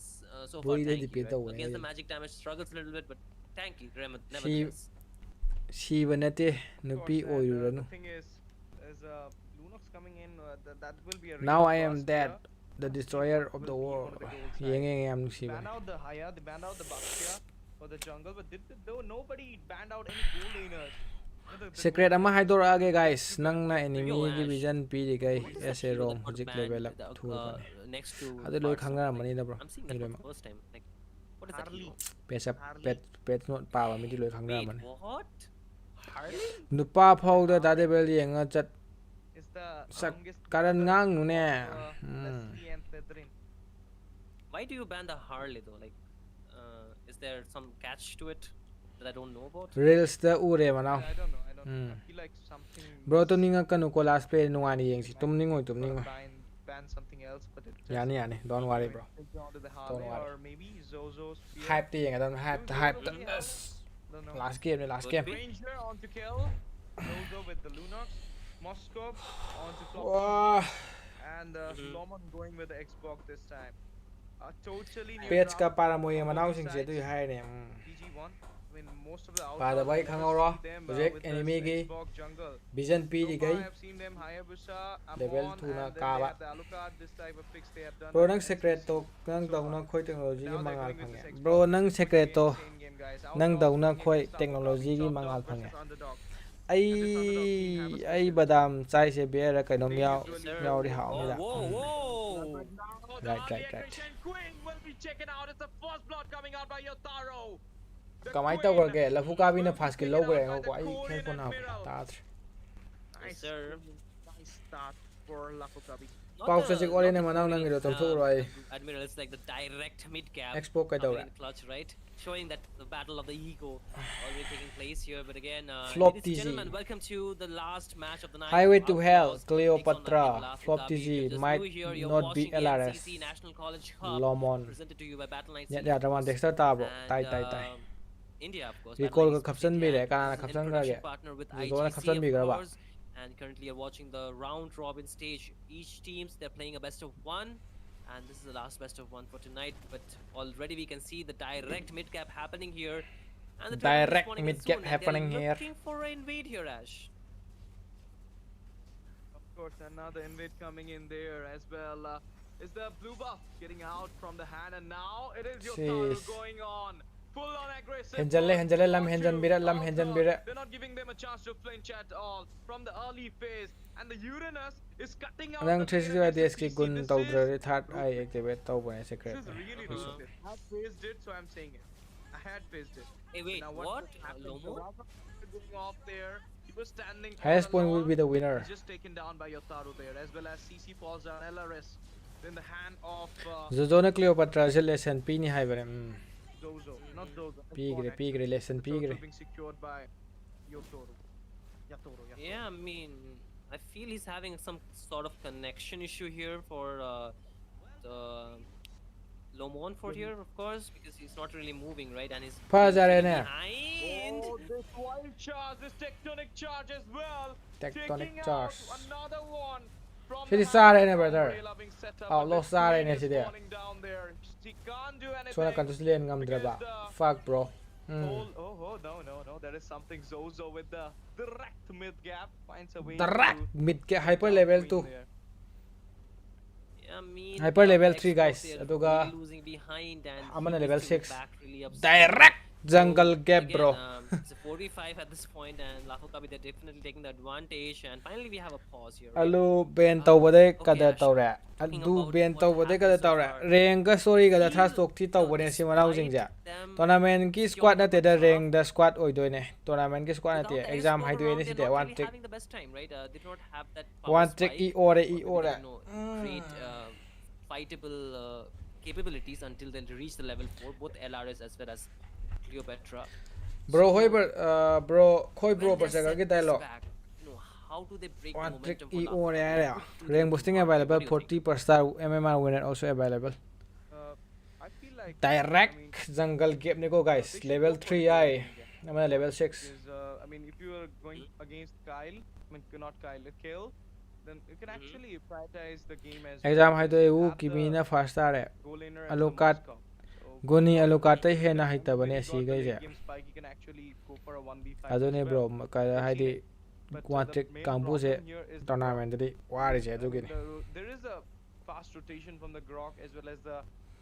so far buri da tanky, depend right? taw Against the ne magic damage, struggles a little bit, but tanky, si nevertheless. si banate nupi The oiruranu thing is Lunox coming in. That will be a now real I am burst dead here. the destroyer of Will the be one world of the goal side. yeng yeng am nusi Ban bane out the Haya, they banned out the Baxia for the jungle, but though nobody banned out any goal laners. secret ama haidorage guys nang na enemy Yo, gi Ash, vision pi di kai What is that ese hero rom that got hojik banned level up thu bane next to adu loi Hearthstone? khangna Like, mani da bro I'm seeing ni that loi for the first time. Like, what is that Harley. hero? pet not pa ba mi di loi khangna Wait, mani what? Harley nupa phau da dade bel yenga chat is the sak youngest karan brother ngang nu ne of, Leslie and Fedrin. Why do you ban the Harley though? Like, is there some catch to it that I don't know about? reels da ure manao I don't know. I Hmm. feel like something. bro to ninga kanu ko last play nungani yeng si tum ningoi ban ban something else, but it just Yani yani. Don't worry, bro. stick on to the Don't Harley worry. or maybe Zozo's spear. Hype ti yang adam hype Zozo hype. looking help. Don't know. Last game ni last Could game. be. Ranger on to kill. Zozo with the Lunox. Moscow on to flop. Wah. And Lomon going with the Xbox this time. Totally new Page ka draft para mo from yung both manaw the sing jetu sides. hai ne. PG1. I mean, most of the Pada Outlaws bai I never khangoro. see them Project with enemy this gi Xbox jungle. vision P So di far, I gai. have seen them Hayabusa, Level Amon, 2 na and then they kaba. have the Alucard. This type of picks they have done. Bro at nang secret NCC to nang so daw far. na khoi technology gi Now they're mangal going with this phange. Xbox. Bro nang It's going to secret be to insane game, guys. nang daw Outlaws na going khoi against technology Lafukabi, gi top mangal dog phange. versus underdog. Ai And this underdog team have a ai special. badam chai se beer kainom They yaw usually Sir. yaw go ri with haw ni Oh, da. whoa, whoa. But now the Right, early right, right. aggression Queen will be checking out. It's the first blood coming out by Yotaro. The Kamai Queen tawrage Lafukabi na will be fast kill taken logre out by ngo the ko ai Korean headphone ha Admiral. ta. Nice, sir. Queen. Nice start for Lafukabi. Pau sa jik ore ne manau Korean, nang ro tom thu roi. Admiral, it's like the direct mid gap. Expo kai coming tawra. in clutch, right? Showing that the battle of the ego already taking place here. But again, Flop ladies and TG. gentlemen, welcome to the last match of the night. Highway to Hell, Outlaws takes on Cleopatra, the Lafukabi. Flop If you're TG just might new here, you're not be watching the LRS. NCC National College Cup Lomon. presented to you by Battleline Ya City, ya of rawan course, Dexter tabo. and, Tai tai tai. India, of course. Recall Battleline ka East kapsan bi re Pacific, kana and this is kapsan in ra production ge. partner with Recall na IGC, kapsan bi of ga ba. course. And currently you're watching the round robin stage. Each teams, they're playing a best of one. And this is the last best of one for tonight. But already we can see the direct mid gap happening here. And the tournament is Direct spawning in mid soon, gap and they're happening here. looking for an invade here, Ash. Of course, another invade coming in there as well. Is the blue buff getting out from the hand, and now it is Yotaro Jeez. going on. Full on aggressive. Henjale lam henjan bira lam henjan bira. They're not giving them a chance to flinch at all from the early phase, and the Uranus is cutting out. Nang the 360 player DS ki against gun CC. tawdra re This third is I activate taw bane secret. This is really ruthless. I had phased it, so I'm saying it. I had phased it. Hey, wait, Now what? happened? Lomo? Going off there. He was standing. Highest all point will alone. be the winner. He's just taken down by Yotaro there, as well as CC falls down. LRS in the hand of Zozo na Cleopatra je lesson P ni hai bare. Zozo, not Zozo. Pigre lesson pigre. Being secured by Yotaro. Yatoro. Yeah, I mean, I feel he's having some sort of connection issue here for the Lomon fort here, of course, because he's not really moving, right? And he's Pazare being na. behind. Oh, this wild charge, this tectonic charge as well. Tectonic Taking charge. out another one from Shiri the sare hand na of brother. Umbrella being set up, Outlaw but the sare Queen na is si dia. falling down there. She can't do anything. So na kantus len ngam dra ba. Fuck bro. Oh, no. There is something Zozo with the direct mid gap. Finds a way Direct to mid ke hyper take level out 2. Queen there. Yeah, I mean, Hyper level Xbox, 3 guys. they're Aduga really losing behind, and amana he level needs to 6. back really up soon. Direct jungle So, gap again, bro. It's a 4v5 at this point, and Lafukabi, they're definitely taking the advantage. And finally, we have a pause here. Right? Alu ben tawbade Okay, kada Ash, tawra. talking Adu about ben what tawbade happened kada so tawra. far, Reng ka story kada feel, thras tok thi tawbane si manau despite jingja. them Tournament ki securing squad na the te da draw, reng da squad oi doi ne. Tournament ki squad na without te the exam escort hai doi around, ne they're si te not one really trick having the best time, right? They do not have that one power trick spike e ore or e the, ore. great fightable capabilities until they reach the level 4, both LRS as well as Cleopatra. Bro So, hoi bro khoi bro when par they're jaga set ki this dialogue. back, how do they break the One trick momentum for e Lafukabi? ore area. What do Rank they boosting do? available What do you think? 40 per star MMR winner also available. I feel like Direct jungle gap ne go guys. they should Level go for 3 the I. golden gap. I'm level 6. Because, I mean, if you are going against Kyle, not Kyle, Kill, then you can actually prioritize the game as Exam hai because to you u have kimi the na first star hai. goal laner as Alucard the Moscow. So, Guni Moscow alucard tai is he na good, hai ta and bane when si you got gai the je. late game spike, you can actually go for a 1v5 Ado as ne well. bro ka We've hai seen di it. But one the trick main kambu se problem here is the Grok. tournament di wari je I adu mean, gini. there is a fast rotation from the Grok as well as the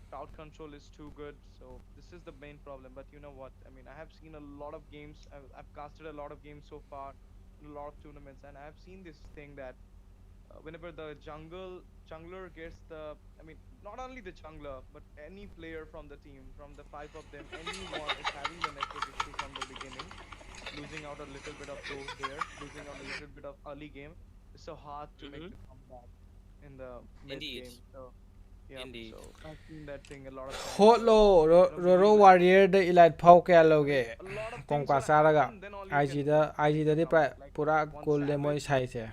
crowd control is too good. So this is the main problem. But you know what? I mean, I have seen a lot of games. I've casted a lot of games so far, in a lot of tournaments, and I have seen this thing that whenever the jungler gets the, I mean, not only the jungler, but any player from the team, from the 5 of them, anyone is having the network issue from the beginning, losing out a little bit of those there, losing out a little bit of early game. It's so hard to make the comeback in the mid Indeed. game. So yeah, Indeed. so I've seen that thing a lot of times. Hot lo ro warrior de elite phau kya loge. A lot of Kong things ka will saraga. happen, then only you IG can da di come back. Like pura one goal le moi savage, sai se.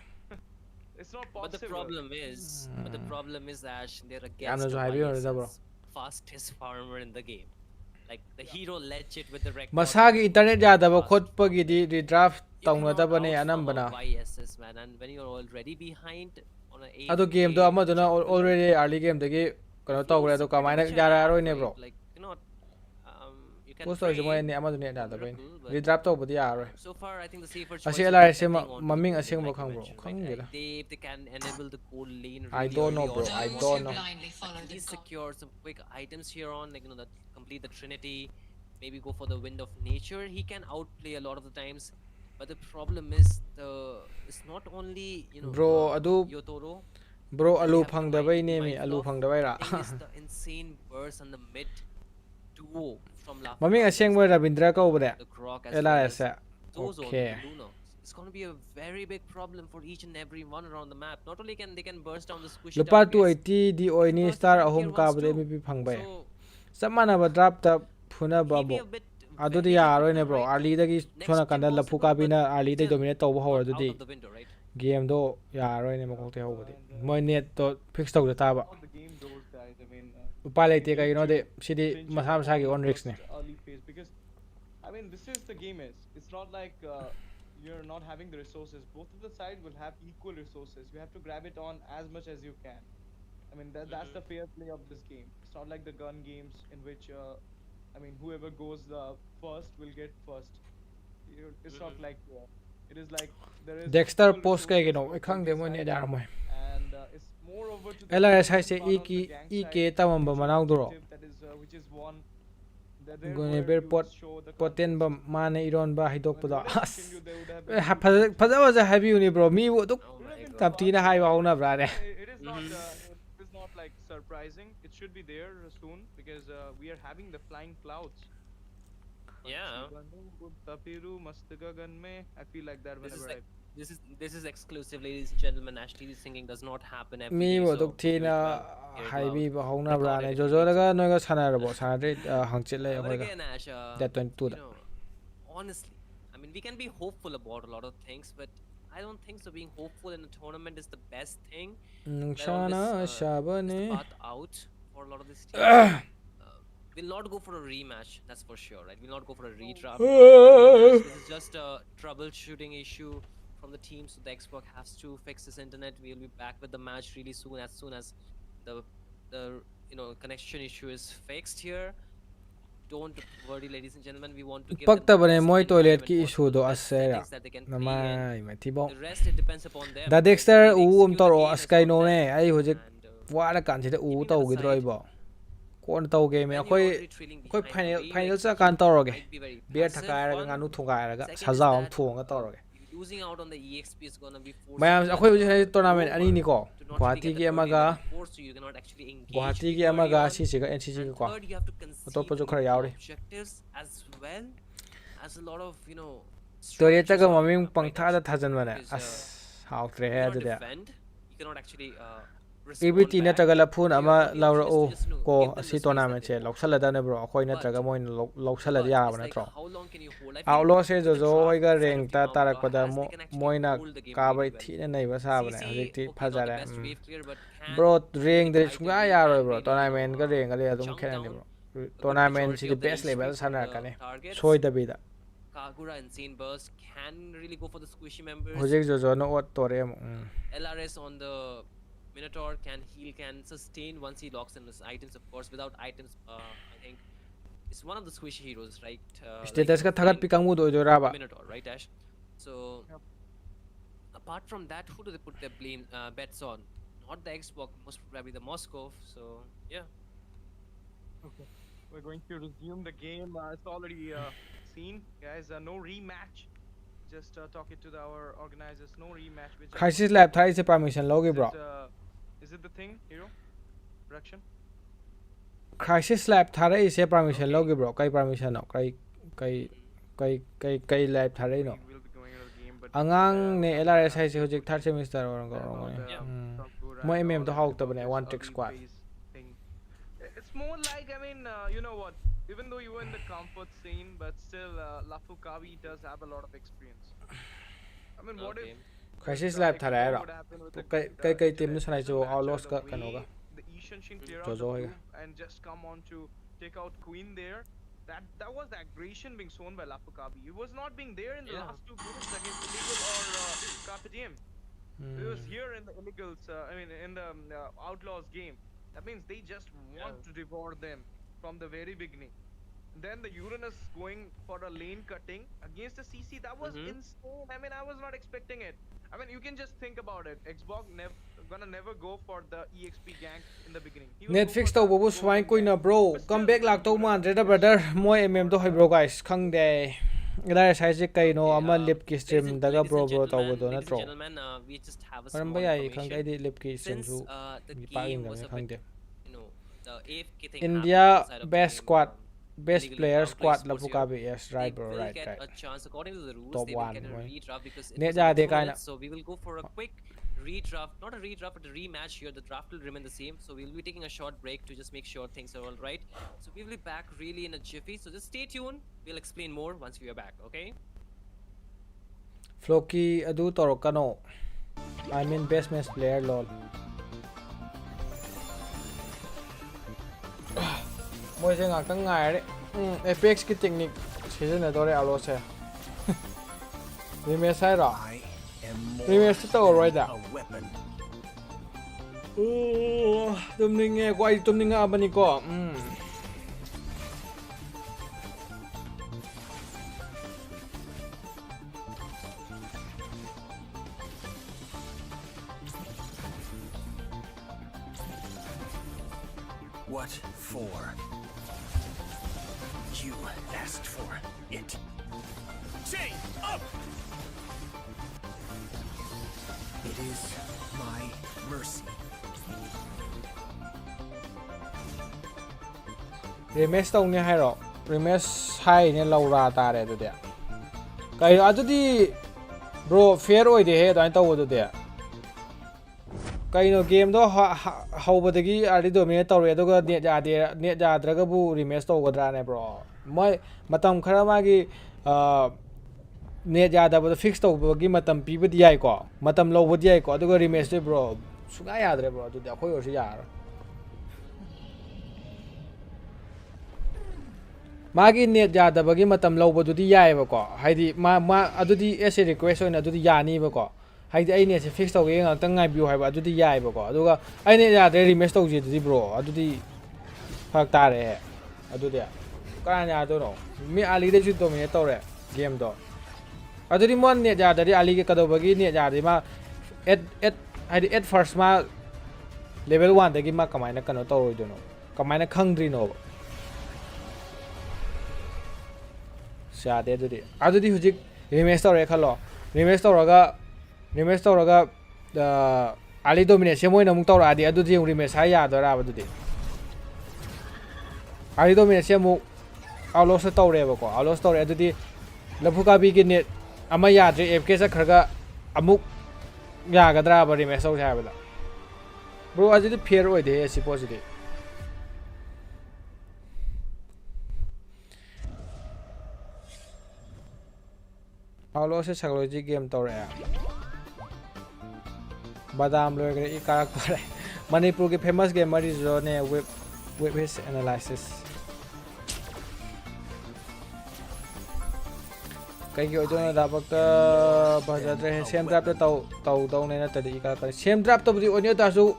it's not But the possible. problem is Ash, they're against ꯌꯥꯝꯅꯁꯨ the ꯍꯥꯏꯕꯤꯔꯨꯔꯗꯕ꯭ꯔꯣ YSS fastest farmer in the game. Like the hero legit with the record ꯃꯁꯥꯒꯤ internet very ꯌꯥꯗꯕ fast farming. ꯈꯣꯠꯄꯒꯤꯗꯤ ꯔꯤꯗ꯭ꯔꯥꯐ You cannot ꯇꯧꯅꯗꯕꯅꯦ outfarm a ꯑꯅꯝꯕꯅ YSS man, and when you're already behind on an ꯑꯗꯣ ꯒꯦꯝꯗꯣ AFK ꯑꯃꯗꯨꯅ jungler, already early ꯒꯦꯝꯗꯒꯤ it ꯀꯩꯅꯣ ꯇꯧꯈ꯭ꯔꯦ feels ꯑꯗꯣ pretty ꯀꯃꯥꯏꯅ much a lag, ꯌꯥꯔꯛꯑꯔꯣꯏꯅꯦ bro right? Like you can ꯄꯣꯁ ꯇꯧꯔꯤꯁꯦ ꯃꯣꯏ pray ꯑꯃꯗꯨꯅ for ꯌꯥꯗꯕꯩꯅꯤ miracle, but ꯔꯤꯗ꯭ꯔꯥꯐ ꯇꯧꯕꯗꯤ ꯌꯥꯔꯔꯣꯏ so far I think the safer ꯑꯁꯤ choice L will be R ꯑꯦꯁꯁꯦ betting onto the ꯃꯃꯤꯡ gold lane, ꯑꯁꯦꯡꯕ like you ꯈꯪꯕ꯭ꯔꯣ mentioned, right? ꯈꯪꯗꯦꯗ If they can enable the gold lane I really don't early know on bro and I want don't to know at least secure some quick items here on, like that complete the Trinity, maybe go for the Wind of Nature, he can outplay a lot of the times. But the problem is it's not only bro ꯑꯗꯨ Yotoro bro that ꯑꯂꯨ they have to be ꯐꯪꯗꯕꯩꯅꯦꯃꯤ mindful ꯑꯂꯨ of. ꯐꯪꯗꯕꯩꯔꯥ The thing is the insane burst on the mid duo from ꯃꯃꯤꯡ Lafukabi as ꯑꯁꯦꯡꯕ well, Rabindra ꯀꯧꯕꯅꯦ the Croc as L well R as ꯑꯦꯁꯁꯦ Zozo okay on the Luna. It's going to be a very big problem for each and every one around the map. Not only can they can burst down the squishy ꯂꯨꯄꯥ targets, 280ꯗꯤ they can ꯑꯣꯏꯅꯤ burst the star tank 3 tier ones ꯀꯥꯕꯗ too. MVP ꯐꯪꯕ ꯌꯥꯏ So ꯆꯞ ꯃꯥꯟꯅꯕ ꯗ꯭ꯔꯥꯐꯇ ꯐꯨꯅꯕ maybe ꯑꯃꯨꯛ a bit ꯑꯗꯨꯗꯤ very ꯌꯥꯔꯔꯣꯏꯅꯦ difficult, bro right? ꯑꯥꯔꯂꯤꯗꯒꯤ ꯁꯣꯝ Next to ꯅꯥꯀꯟꯗ ꯂꯐꯨ impossible, but ꯀꯥꯕꯤꯅ ꯑꯥꯔꯂꯤꯗꯩ still ꯗꯣꯃꯤꯅꯦꯠ ꯇꯧꯕ not out ꯍꯧꯔꯗꯨꯗꯤ of the window, right? ꯒꯦꯝꯗꯣ ꯌꯥꯔꯔꯣꯏꯅꯦ ꯃꯀꯣꯛꯇꯩ ꯍꯧꯕꯗꯤ ꯃꯣꯏ ꯅꯦꯠꯇꯣ ꯐꯤꯛꯁ This ꯇꯧꯗ is ꯇꯥꯕ how the game goes, guys. I mean, ꯎꯄꯥꯏ you ꯂꯩꯇꯦ need ꯀꯩꯒꯤꯅꯣꯗꯤ to ꯁꯤꯗꯤ clinch it ꯃꯁꯥ on ꯃꯁꯥꯒꯤ the ꯑꯣꯟ ꯔꯤꯛꯁꯅꯦ first early phase because I mean, this is the game is. It's not like you're not having the resources. Both of the side will have equal resources. You have to grab it on as much as you can. I mean, that's the fair play of this game. It's not like the gun games in which I mean, whoever goes first will get first. It's not like it is like there is ꯗꯦꯛꯁꯇꯔ equal ꯄꯣꯁ resources ꯀꯩꯒꯤꯅꯣ for I both ꯈꯪꯗꯦ the ꯃꯣꯏ net sides, ꯌꯥꯔꯝꯃꯣꯏ and it's more over to the L R S important ꯍꯥꯏꯁꯦ part on the gang ꯏ side K to ꯇꯝꯃꯝꯕ finish your ꯃꯅꯥꯎꯗꯨꯔꯣ objective. That is which is one. There where ꯒꯨꯅꯦꯕꯤꯔ you ꯄꯣꯠ show the ꯄꯣꯠꯇꯦꯟꯕ contest. ꯃꯥꯅ ꯏꯔꯣꯟꯕ I mean, ꯍꯩꯗꯣꯛꯄꯗꯣ wouldn't have as continued. There would have been ꯐꯖ two teams. ꯐꯖ ꯍꯥꯏꯕꯤꯌꯨꯅꯦ bro ꯃꯤꯕꯨ ꯑꯗꯨꯛ Oh It would have my been too god. ꯇꯝꯊꯤꯅ fast, ꯍꯥꯏꯕ yeah. ꯍꯧꯅꯕ꯭ꯔꯥꯅꯦ It is not. It is not like surprising. It should be there soon because we are having the flying clouds. Yeah. I feel like that This is whenever like I. this is exclusive, ladies and gentlemen. Actually, singing does not happen every day, ꯃꯤꯕꯨ so ꯑꯗꯨꯛ ꯊꯤꯅ huge well aired loud. ꯍꯥꯏꯕꯤꯕ Recorded ꯍꯧꯅꯕ꯭ꯔꯥꯅꯦ if you need ꯖꯣꯖꯣꯗꯒ to. ꯅꯣꯏꯒ ꯁꯥꯟꯅꯔꯕꯣ ꯁꯥꯟꯅꯗ꯭ꯔꯤ ꯍꯪꯆꯤꯠ ꯂꯩ But ꯑꯩꯈꯣꯏꯒ again, Ash, ꯗꯦꯠ 22ꯗ honestly, I mean, we can be hopeful about a lot of things, but I don't think so. Being hopeful in a tournament is the best thing. That always ꯅꯨꯡꯁꯥꯅ is the ꯁꯥꯕꯅꯦ path out for a lot of these teams. We'll not go for a rematch, that's for sure, right? We'll not go for a redraft. A rematch. This is just a troubleshooting issue from the team, so the Xbox has to fix this internet. We'll be back with the match really soon as the connection issue is fixed here. Don't worry, ladies and gentlemen. We want to give them the ꯄꯛꯇꯕꯅꯦ best ꯃꯣꯏ environment ꯇꯣꯏꯂꯦꯠꯀꯤ possible, ꯏꯁꯨꯗꯣ the best ꯑꯁꯦꯔ settings that they can play in. ꯅꯃꯥꯏ ꯃꯊꯤꯕꯣꯡ The rest it depends upon them, ꯗ right? ꯗꯦꯛꯁꯇꯔ Maybe they ꯎ ꯑꯃ execute the ꯇꯧꯔꯛꯑꯣ game as as on ꯀꯩꯅꯣꯅꯦ that, ꯑꯩ ꯍꯧꯖꯤꯛ and ꯋꯥꯔꯀꯥꯟꯁꯤꯗ uh keeping that ꯇꯧꯈꯤꯗ꯭ꯔꯣ aside, ꯑꯩꯕꯣ ꯀꯣꯟꯅ ꯇꯧꯒꯦꯃꯤ when you're ꯑꯩꯈꯣꯏ already trailing ꯑꯩꯈꯣꯏ behind final early, final like ꯆꯠꯀꯥꯟꯗ ꯇꯧꯔꯒꯦ might be very beer passive, ꯊꯛꯀꯥꯏꯔꯒ one. ꯉꯥꯅꯨ ꯊꯣꯡꯒꯥꯏꯔꯒ Second is ꯁꯖꯥꯎ ꯑꯃ that ꯊꯣꯡꯉꯒ ꯇꯧꯔꯒꯦ losing out on the EXP is gonna be forcing ꯃꯌꯥꯝ you ꯑꯩꯈꯣꯏ at ꯍꯧꯖꯤꯛ ꯍꯧꯖꯤꯛ ꯇꯣꯔꯅꯥꯃꯦꯟ over ꯑꯅꯤꯅꯤꯀꯣ to not really get ꯒꯨꯋꯥꯍꯥꯇꯤꯒꯤ that early ꯑꯃꯒ level, force you cannot actually engage ꯒꯨꯋꯥꯍꯥꯇꯤꯒꯤ really early ꯑꯃꯒ on. ꯁꯤꯁꯤꯒ ꯑꯦꯟ And ꯁꯤꯁꯤꯒꯀꯣ third, you have to concede ꯑꯇꯣꯞꯄꯁꯨ the ꯈꯔ new ꯌꯥꯎꯔꯤ objectives as well as a lot of structures ꯇꯣꯏꯂꯦꯠꯇꯒ around the ꯃꯃꯤꯡ map, right, Ash? ꯄꯪꯊꯥꯗ ꯊꯥꯖꯤꯟꯕꯅꯦ Because as you ꯍꯥꯎꯇ꯭ꯔꯦꯍꯦ cannot ꯑꯗꯨꯗꯤ defend, you cannot actually respond ꯏꯕꯤꯇꯤ back. ꯅꯠꯇ꯭ꯔꯒ ꯂꯐꯨꯟ So your ꯑꯃ only option is ꯂꯧꯔꯛꯎ to just ꯀꯣ give them ꯑꯁꯤ the space that they ꯇꯣꯔꯅꯥꯃꯦꯟꯁꯦ want. ꯂꯧꯁꯜꯂꯗꯕꯅꯦ bro ꯑꯩꯈꯣꯏ But ꯅꯠꯇ꯭ꯔꯒ ꯃꯣꯏꯅ ꯂꯧꯁꯜꯂꯗꯤ ꯌꯥꯕ it's like ꯅꯠꯇ꯭ꯔꯣ how long can you hold? I feel ꯑꯥꯎꯠꯂꯣꯁꯦ with the ꯖꯣꯖꯣ draft ꯍꯣꯏꯒ side of ꯔꯦꯡꯇ team Outlaw ꯇꯥꯔꯛꯄꯗ has, they can actually ꯃꯣꯏꯅ hold the game ꯀꯥꯕꯩ really well. ꯊꯤꯅ ꯅꯩꯕ ꯁꯥꯕꯅꯦ CC, ꯍꯧꯖꯤꯛꯇꯤ okay, not the ꯐꯖꯔꯦ best wave clear, but ブロ can really ꯔꯦꯡꯗꯗꯤ guide the ꯁꯨꯡꯌꯥ way, ꯌꯥꯔꯣꯏ can ꯕ꯭ꯔꯣ really, ꯇꯣꯔꯅꯥꯃꯦꯟꯒ ꯔꯦꯡꯒꯗꯤ ꯑꯗꯨꯝ chunk ꯈꯦꯠꯅꯅꯤ down bro a good majority ꯇꯣꯔꯅꯥꯃꯦꯟꯁꯤꯗꯤ of the ꯕꯦꯁ HP ꯂꯦꯚꯦꯜꯗ from the ꯁꯥꯟꯅꯔꯛꯀꯅꯤ targets. ꯁꯣꯏꯗꯕꯤꯗ Kagura Insane Burst can really go for the squishy members. ꯍꯧꯖꯤꯛ ꯖꯣꯖꯣꯅ ꯑꯣꯠ ꯇꯧꯔꯛꯑꯦ ꯑꯃꯨꯛ LRS on the Minotaur can heal, can sustain once he locks in his items, of course. Without items, I think it's one of the squishy heroes, right? Like ꯁ꯭ꯇꯦꯇꯁꯀ flying ꯊꯥꯒꯠꯄꯤ ꯀꯥꯡꯕꯨꯗꯣ ꯑꯣꯏꯗꯣꯏꯔꯕ the Minotaur, right, Ash? So apart from that, who do they put their bets on? Not the Xbox, most probably the Moscow. So yeah. Okay. We're going to resume the game. It's already seen, guys. No rematch. Just talk it to our organizers. No rematch. Which crisis ꯂꯥꯏꯞ ꯊꯥꯔꯤꯁꯦ permission ꯂꯧꯈꯤꯕ꯭ꯔꯣ is it the thing, hero? Production? Crisis ꯂꯥꯏꯞ ꯊꯥꯔꯛꯏꯁꯦ permission Okay. ꯂꯧꯈꯤꯕ꯭ꯔꯣ ꯀꯩ ꯄꯥꯔꯃꯤꯁꯟꯅꯣ ꯀꯩ ꯂꯥꯏꯞ ꯊꯥꯔꯛꯏꯅꯣ We'll be going into the game, but ꯑꯉꯥꯡꯅꯦ ꯑꯦꯜ ꯑꯥꯔ ꯑꯦꯁ ꯍꯥꯏꯁꯦ ꯍꯧꯖꯤꯛ ꯊꯥꯔꯠ ꯁꯦꯃꯤꯁꯇꯔ ꯑꯣꯏꯔꯝꯒꯅꯤ ꯃꯣꯏ ꯑꯦꯝ ꯑꯦꯝꯗꯣ ꯍꯥꯎꯇꯕꯅꯦ one trick 스쿼드 It's more like, I mean, you know what? Even though you were in the comfort scene, but still, Lafukabi does have a lot of experience. I mean, what if crisis lab thara explore ra what happened with the kai team nu internet sanai as jo a match outlaws the ka way kano ga the Ishanshin clear out the jojo ga blue and just come on to take out Queen there. That was the aggression being shown by Lafukabi. It was not being there in the last two games against Illegal or Carpe Diem. It was here in the Illegals, I mean, in the Outlaws game. That means they just want to devour them from the very beginning. Then the Uranus going for a lane cutting against the CC. That was insane. I mean, I was not expecting it. I mean, you can just think about it. Xbox never go for the EXP gank in the beginning. He will go for Netflix the to bobu swine golden koina gank. bro But still, comeback lak to man reda brother moi mm to hoi bro guys khang de ila size kai no ama lip ki stream daga bro taw do na ladies and tro gentlemen, we just have a maram small ba yai khang kai information. di lip ki stream Since su the mi pa game ing was ga a khang bit, de you know, the AFK thing India happened inside of the best game, squad best illegally player outplay squad sports here, Lafukabi yes they right bro will right get right a chance according to the rules. top They will 1 get a boy redraft because it ne was ja only de 2 kai na minutes. So we will go for a quick redraft, not a redraft, but a rematch here. The draft will remain the same. So we'll be taking a short break to just make sure things are all right. So we will be back really in a jiffy. So just stay tuned. We'll explain more once we are back. Okay. Floki adu torokano I mean best match player lol moi se ngak tang ngai re apex ki technique season adore alo se rematch sai ra I am more rematch to right da a weapon. tumning nge kwai tumning abani ko What for? You asked for it. Chain up! It is my mercy. rematch tong ne hai ro rematch hai ne laura ta re du de kai adu di bro fair oi de he dai taw du de kai no game do haubadagi ari dominate tawre aduga net yadraga bu rematch tawgadra ne bro moi matam khara magi net yadaba fix tawbagi matam pibadi yai ko matam lowbadi yai ko aduga rematch de bro suga yadre bro adu da khoi orsi yar magi net yadabagi matam lowbadudi yai ba ko haidi ma adudi as a request oina adudi yani ba ko haidi ai net se fix tawge ngakang ngai view haiba adudi yai ba ko aduga ai net yadre rematch tawje dudi bro adudi phak tare adudi kan ya do no mi ali de chu dominate tawre game do adudi mon net yadari ali ke kadobagi net yadri ma at haidi at first ma level 1 dagi ma kamaina kano tawroi do no kamaina khangdri no ꯁꯥꯗꯦ ꯑꯗꯨꯗꯤ ꯍꯧꯖꯤꯛ ꯔꯤꯃꯦꯁ ꯇꯧꯔꯦ ꯈꯜꯂꯣ ꯔꯤꯃꯦꯁ ꯇꯧꯔꯒ early ꯗꯣꯃꯤꯅꯦꯠꯁꯦ ꯃꯣꯏꯅ ꯑꯃꯨꯛ ꯇꯧꯔꯛꯑꯗꯤ ꯑꯗꯨꯗꯤ ꯑꯃꯨꯛ ꯔꯤꯃꯦꯁ ꯍꯥꯏ ꯌꯥꯗꯣꯏꯔꯥꯕ ꯑꯗꯨꯗꯤ ꯑꯥꯔꯂꯤ ꯗꯣꯃꯤꯅꯦꯠꯁꯦ ꯑꯃꯨꯛ ꯑꯥꯎꯠꯂꯣꯁꯇ ꯇꯧꯔꯦꯕꯀꯣ ꯑꯥꯎꯠꯂꯣꯁ ꯇꯧꯔꯦ ꯑꯗꯨꯗꯤ ꯂꯐꯨꯀꯥꯕꯤꯒꯤ ꯅꯦꯠ ꯑꯃ ꯌꯥꯗ꯭ꯔꯦ ꯑꯦꯐ ꯀꯦ ꯆꯠꯈ꯭ꯔꯒ ꯑꯃꯨꯛ ꯌꯥꯒꯗ꯭ꯔꯥꯕ ꯔꯤꯃꯦꯁ ꯇꯧꯁꯦ ꯍꯥꯏꯕꯗ ꯕ꯭ꯔꯣ ꯑꯗꯨꯗꯤ ꯐꯤꯌꯔ ꯑꯣꯏꯗꯦ ꯁꯤ ꯄꯣꯠꯁꯤꯗꯤ Outlaws psychology game tore badam loigre I character Manipur ki famous gamer is ne web his analysis kai gi ojo da bakta bajadre same draft tau ne na tadi ka same draft to budi onyo ta su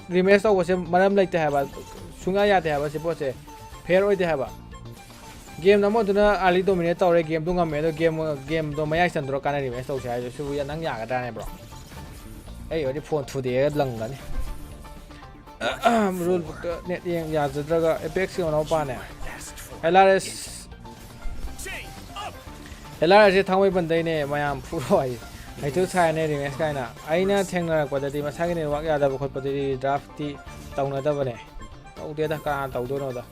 rematch tau se maram laite ha ba sunga ya te ha ba se po se fair oi te ha ba game na mo duna ali dominate tawre game dunga me do game do maya chandro kana ni me so sai su ya nang ya ga da ne bro ai yo di phone thu de lang ga ni rule book net yang ya zadra ga apex no pa ne LRS thangwai bandai ne mayam phuroi ai tu sai ne rematch kai na ai na thengna ko da di ma sa gi ne wak ya da khot pa di draft ti tawna da ba ne tau de da ka tau do no da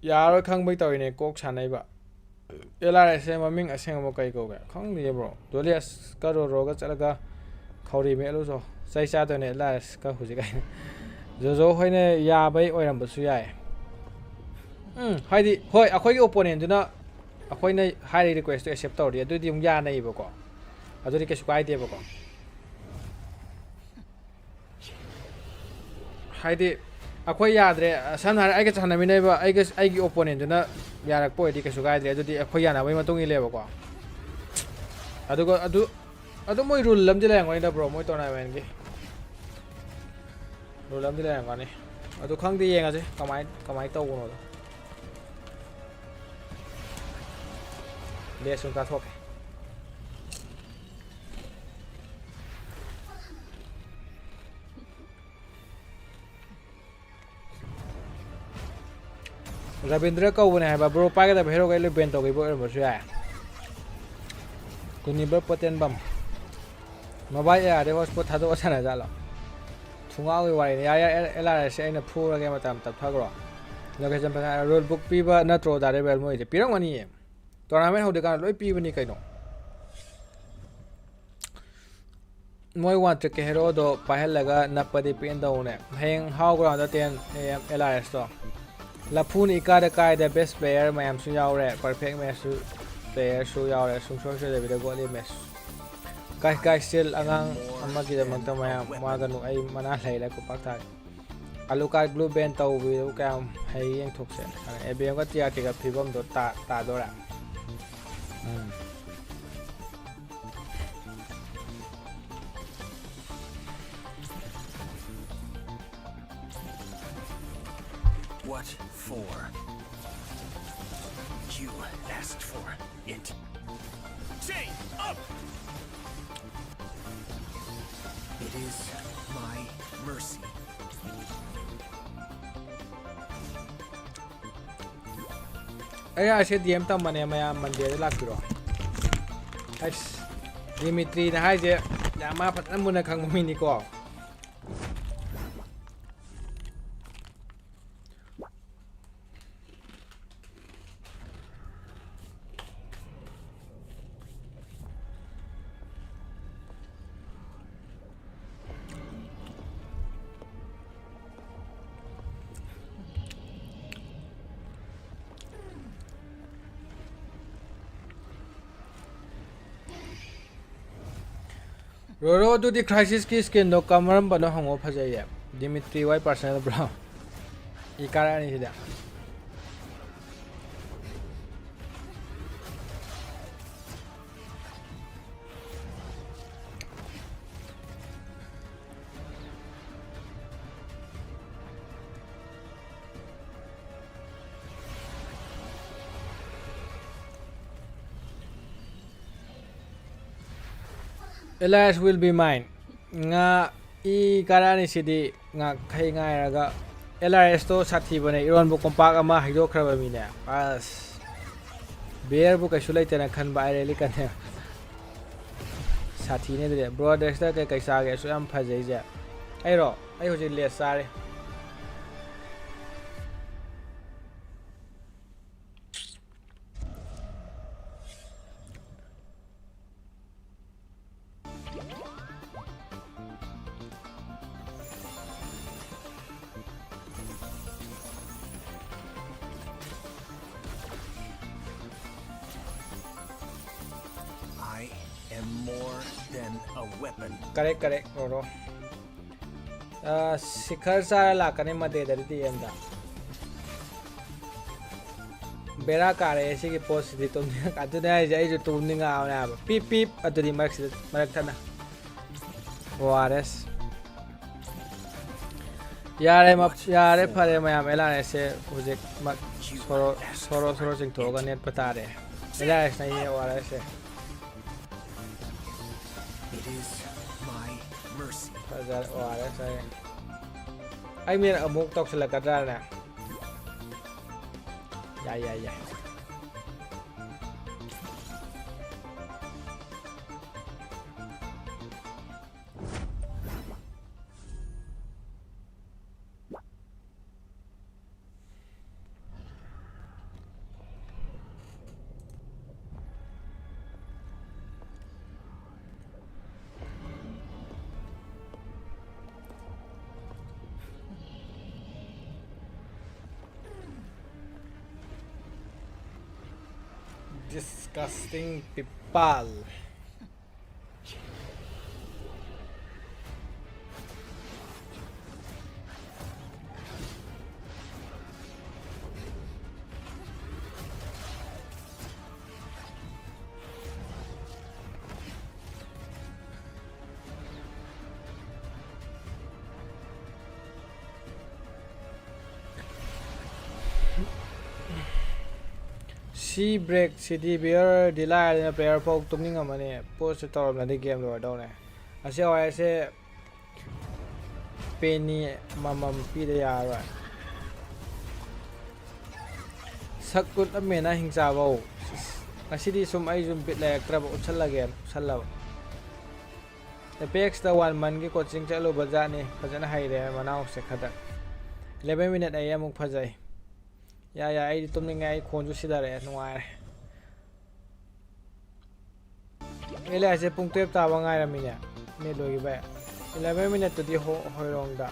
यार खंग बै तौने Coke सानै बा LRS ममिंग असेंग म कै कोगे खंग नि bro दोलियस करो रोगा चलगा खौरी मेलो जो सै चा तने LRS का हुजि गाइ ꯖꯣꯖꯣ ꯍꯣꯏꯅ ꯌꯥꯕꯩ ꯑꯣꯏꯔꯝꯕꯁꯨ ꯌꯥꯏ ꯍꯥꯏꯗꯤ ꯍꯣꯏ ꯑꯩꯈꯣꯏꯒꯤ ꯑꯣꯄꯣꯅꯦꯟꯗꯨꯅ ꯑꯩꯈꯣꯏꯅ ꯍꯥꯏꯔꯤ ꯔꯤꯀ꯭ꯋꯦꯁꯇꯣ ꯑꯦꯛꯁꯦꯞ ꯇꯧꯔꯗꯤ ꯑꯗꯨꯗꯤ ꯑꯃꯨꯛ ꯌꯥꯅꯩꯕꯀꯣ ꯑꯗꯨꯗꯤ ꯀꯩꯁꯨ ꯀꯥꯏꯗꯦꯕꯀꯣ ꯍꯥꯏꯗꯤ ꯑꯩꯈꯣꯏ ꯌꯥꯗ꯭ꯔꯦ ꯁꯝꯅ ꯍꯥꯏꯔ ꯑꯩꯒ ꯁꯥꯟꯅꯃꯤꯟꯅꯩꯕ ꯑꯩꯒꯤ ꯑꯣꯄꯣꯅꯦꯟꯗꯨꯅ ꯌꯥꯔꯛꯄ ꯑꯣꯏꯔꯗꯤ ꯀꯩꯁꯨ ꯀꯥꯏꯗ꯭ꯔꯦ ꯑꯗꯨꯗꯤ ꯑꯩꯈꯣꯏ ꯌꯥꯅꯕꯒꯤ ꯃꯇꯨꯡ ꯏꯜꯂꯦꯕꯀோ ꯑꯗꯨꯒ ꯑꯗꯨ ꯃꯣꯏ ꯔꯨꯜ ꯑꯃꯗꯤ ꯂꯩꯔꯝꯒꯅꯤꯗ ꯕ꯭ꯔꯣ ꯃꯣꯏ ꯇꯣꯔꯅꯥꯃꯦꯟꯒꯤ ꯔꯨꯜ ꯑꯃꯗꯤ ꯂꯩꯔꯝꯒꯅꯤ ꯑꯗꯨ ꯈꯪꯗꯦ ꯌꯦꯡꯉꯁꯤ ꯀꯃꯥꯏꯅ ꯇꯧꯕꯅꯣꯗꯣ ꯂꯦꯁ ꯁꯨꯝ ꯀꯥꯊꯣꯛꯀꯦ ꯔꯕꯤꯟꯗ꯭ꯔ ꯀꯧꯕꯅꯦ ꯍꯥꯏꯕ ꯕ꯭ꯔꯣ ꯄꯥꯏꯒꯗꯕ ꯍꯦꯔꯣꯒ ꯑꯩ ꯂꯣꯏ ꯕꯦꯟ ꯇꯧꯈꯤꯕ ꯑꯣꯏꯔꯝꯕꯁꯨ ꯌꯥꯏ ꯀꯨꯅꯤꯕꯔ ꯄꯣꯇꯦꯟꯕꯝ ꯃꯣꯕꯥꯏꯜ ꯌꯥꯔꯗꯤ ꯍꯣꯁꯄꯣꯠ ꯊꯥꯗꯣꯛꯑ ꯁꯥꯟꯅꯖꯥꯠꯂꯣ ꯊꯨꯡꯒꯥꯎꯒꯤ ꯋꯥꯔꯤꯅꯤ ꯌꯥꯔꯦ ꯑꯦꯜ ꯑꯥꯔ ꯑꯦꯁꯁꯦ ꯑꯩꯅ ꯐꯨꯔꯒꯦ ꯃꯇꯝ ꯇꯞꯊꯈ꯭ꯔꯣ ꯂꯣꯀꯦꯁꯟ ꯐꯖꯅ ꯔꯨꯜ ꯕꯨꯛ ꯄꯤꯕ ꯅꯠꯇ꯭ꯔꯣ ꯗꯥꯏꯔꯦꯛ ꯃꯣꯏꯁꯦ ꯄꯤꯔꯝꯒꯅꯤꯌꯦ ꯇꯣꯔꯅꯥꯃꯦꯟ ꯍꯧꯗ꯭ꯔꯤꯀꯥꯟꯗ ꯂꯣꯏ ꯄꯤꯕꯅꯤ ꯀꯩꯅꯣ ꯃꯣꯏ ꯋꯥꯟ ꯇ꯭ꯔꯤꯛꯀꯤ ꯍꯦꯔꯣꯗꯣ ꯄꯥꯏꯍꯜꯂꯒ ꯅꯞꯄꯗꯤ ꯄꯦꯟꯗꯧꯅꯦ ꯍꯌꯦꯡ ꯍꯥꯎꯒ꯭ꯔꯥꯎꯟꯗ 10 AM ꯑꯦꯜ ꯑꯥꯔ ꯑꯦꯁꯇꯣ ꯂꯐꯨꯅ ꯏꯀꯥꯗ ꯀꯥꯏꯗ ꯕꯦꯁ ꯄ꯭ꯂꯦꯌꯔ ꯃꯌꯥꯝꯁꯨ ꯌꯥꯎꯔꯦ ꯄꯔꯐꯦꯛ ꯃꯦꯠꯆꯁꯨ ꯄ꯭ꯂꯦꯌꯔꯁꯨ ꯌꯥꯎꯔꯦ ꯁꯨꯡꯁꯣꯏ ꯁꯣꯏꯗꯕꯤꯗ ꯒꯣꯠꯂꯤ ꯃꯦꯠꯆ ꯀꯥꯏ ꯁ꯭ꯇꯤꯜ ꯑꯉꯥꯡ ꯑꯃꯒꯤꯗꯃꯛꯇ ꯃꯌꯥꯝ ꯋꯥꯒꯅꯨ ꯑꯩ ꯃꯅꯥ ꯂꯩꯔꯦ ꯈꯨꯄꯥꯛ ꯊꯥꯒꯦ ꯑꯂꯨꯀꯥꯔ ꯕ꯭ꯂꯨ ꯕꯦꯟ ꯇꯧꯕꯤꯗꯨ ꯀꯌꯥꯝ ꯍꯩ ꯌꯦꯡꯊꯣꯛꯁꯦ ꯑꯦꯕꯤꯑꯦꯝꯒ ꯇꯤꯑꯥꯔꯇꯤꯒ ꯐꯤꯕꯝꯗꯣ ꯇꯥꯗꯣꯔꯦ What for? You asked for it. Chain up! It is my mercy. ꯑꯩ ꯑꯁꯦ ꯗꯤ ꯑꯦꯝ ꯇꯝꯕꯅꯦ ꯃꯌꯥꯝ ꯃꯟꯗꯦꯗ ꯂꯥꯛꯄꯤꯔꯣ ꯑꯁ ꯗꯤꯃꯤꯇ꯭ꯔꯤꯅ ꯍꯥꯏꯁꯦ ꯌꯥꯝ ꯃꯥ ꯐꯖꯅ ꯃꯨꯟꯅ ꯈꯪꯕ ꯃꯤꯅꯤꯀꯣ ꯔꯣꯔꯣ ꯑꯗꯨꯗꯤ ꯈ꯭ꯔꯥꯏꯁꯤꯁꯀꯤ ꯁ꯭ꯀꯤꯟꯗꯣ ꯀꯔꯝꯕꯅꯣ ꯍꯪꯉꯣ ꯐꯖꯩꯌꯦ ꯗꯤꯃꯤꯇ꯭ꯔꯤ ꯋꯥꯏ ꯄꯥꯔꯁꯅꯦꯜ ꯕ꯭ꯔꯣ ꯏ ꯀꯥꯔꯛꯑꯅꯤ ꯁꯤꯗ Elias will be mine nga 이 ꯀꯥꯔꯛꯑꯅꯤꯁꯤꯗꯤ ꯉꯥꯛꯈꯩ ꯉꯥꯏꯔꯒ LRSꯇꯣ ꯁꯥꯊꯤꯕꯅꯦ ꯏꯔꯣꯟꯕ ꯀꯣꯝꯄꯥꯛ ꯑꯃ ꯍꯩꯗꯣꯛꯈ꯭ꯔꯕ ꯃꯤꯅꯦ ꯑꯁ ꯕꯤꯌꯔꯕꯨ ꯀꯩꯁꯨ ꯂꯩꯇꯦꯅ ꯈꯟꯕ ꯑꯥꯏꯔꯦꯂꯤ ꯀꯟꯅꯦ ꯁꯥꯊꯤꯅꯦ ꯑꯗꯨꯗꯤ ꯕ꯭ꯔꯣꯗꯔꯁꯇ ꯀꯩꯀꯩ ꯆꯥꯒꯦ ꯑꯁꯨꯛ ꯌꯥꯝ ꯐꯖꯩꯁꯦ ꯑꯩꯔꯣ ꯑꯩ ꯍꯧꯖꯤꯛ ꯂꯦꯁ ꯆꯥꯔꯦ I am more than a weapon. correct ꯔꯣꯔꯣ Shikhar ꯆꯥꯔ ꯂꯥꯛꯀꯅꯤ ꯃꯗꯦꯗꯗꯤ DMꯗ ꯕꯦꯔꯥ ꯀꯥꯔꯦ ꯁꯤꯒꯤ ꯄꯣꯠꯁꯤꯗꯤ ꯇꯨꯝꯅꯤꯡꯉꯛ ꯑꯗꯨꯅꯦ ꯍꯥꯏꯁꯦ ꯑꯩꯁꯨ ꯇꯨꯝꯅꯤꯡꯉꯛꯑꯕꯅꯦ ꯍꯥꯏꯕ ꯄꯤꯞ ꯑꯗꯨꯗꯤ ꯃꯔꯛꯊꯠꯅ ORS ꯌꯥꯔꯦ ꯐꯔꯦ ꯃꯌꯥꯝ LRSꯁꯦ ꯍꯧꯖꯤꯛ ꯁꯣꯔꯣ ꯆꯤꯡꯊꯣꯛꯑꯒ ꯅꯦꯠꯄ ꯇꯥꯔꯦ LRS ꯅꯩꯅꯦ ORSꯁꯦ It is my mercy. ꯐꯖꯔꯦ ORS ꯍꯥꯏ ꯑꯩ ꯃꯤꯅ ꯑꯃꯨꯛ ꯇꯧꯁꯤꯜꯂꯛꯀꯗ꯭ꯔꯥꯅꯦ ꯌꯥꯏ disgusting people. C break city beer delay na player pog tumning amane post torom na di game lo daw ne ase wa ase penny mamam pi de ya ra sakut amena hingsa bau asidi sum ai zum bit lek tra ba uchal again salla apex da 1 man gi coaching chalo baja ni phajana hai re manau se khada 11 minute ai amuk phajai ya ai tumning ai khon ju sida re nuai ele ase pung tep ta ba ngai ra mi ne me lo gi ba 11 minute to di hoi rong da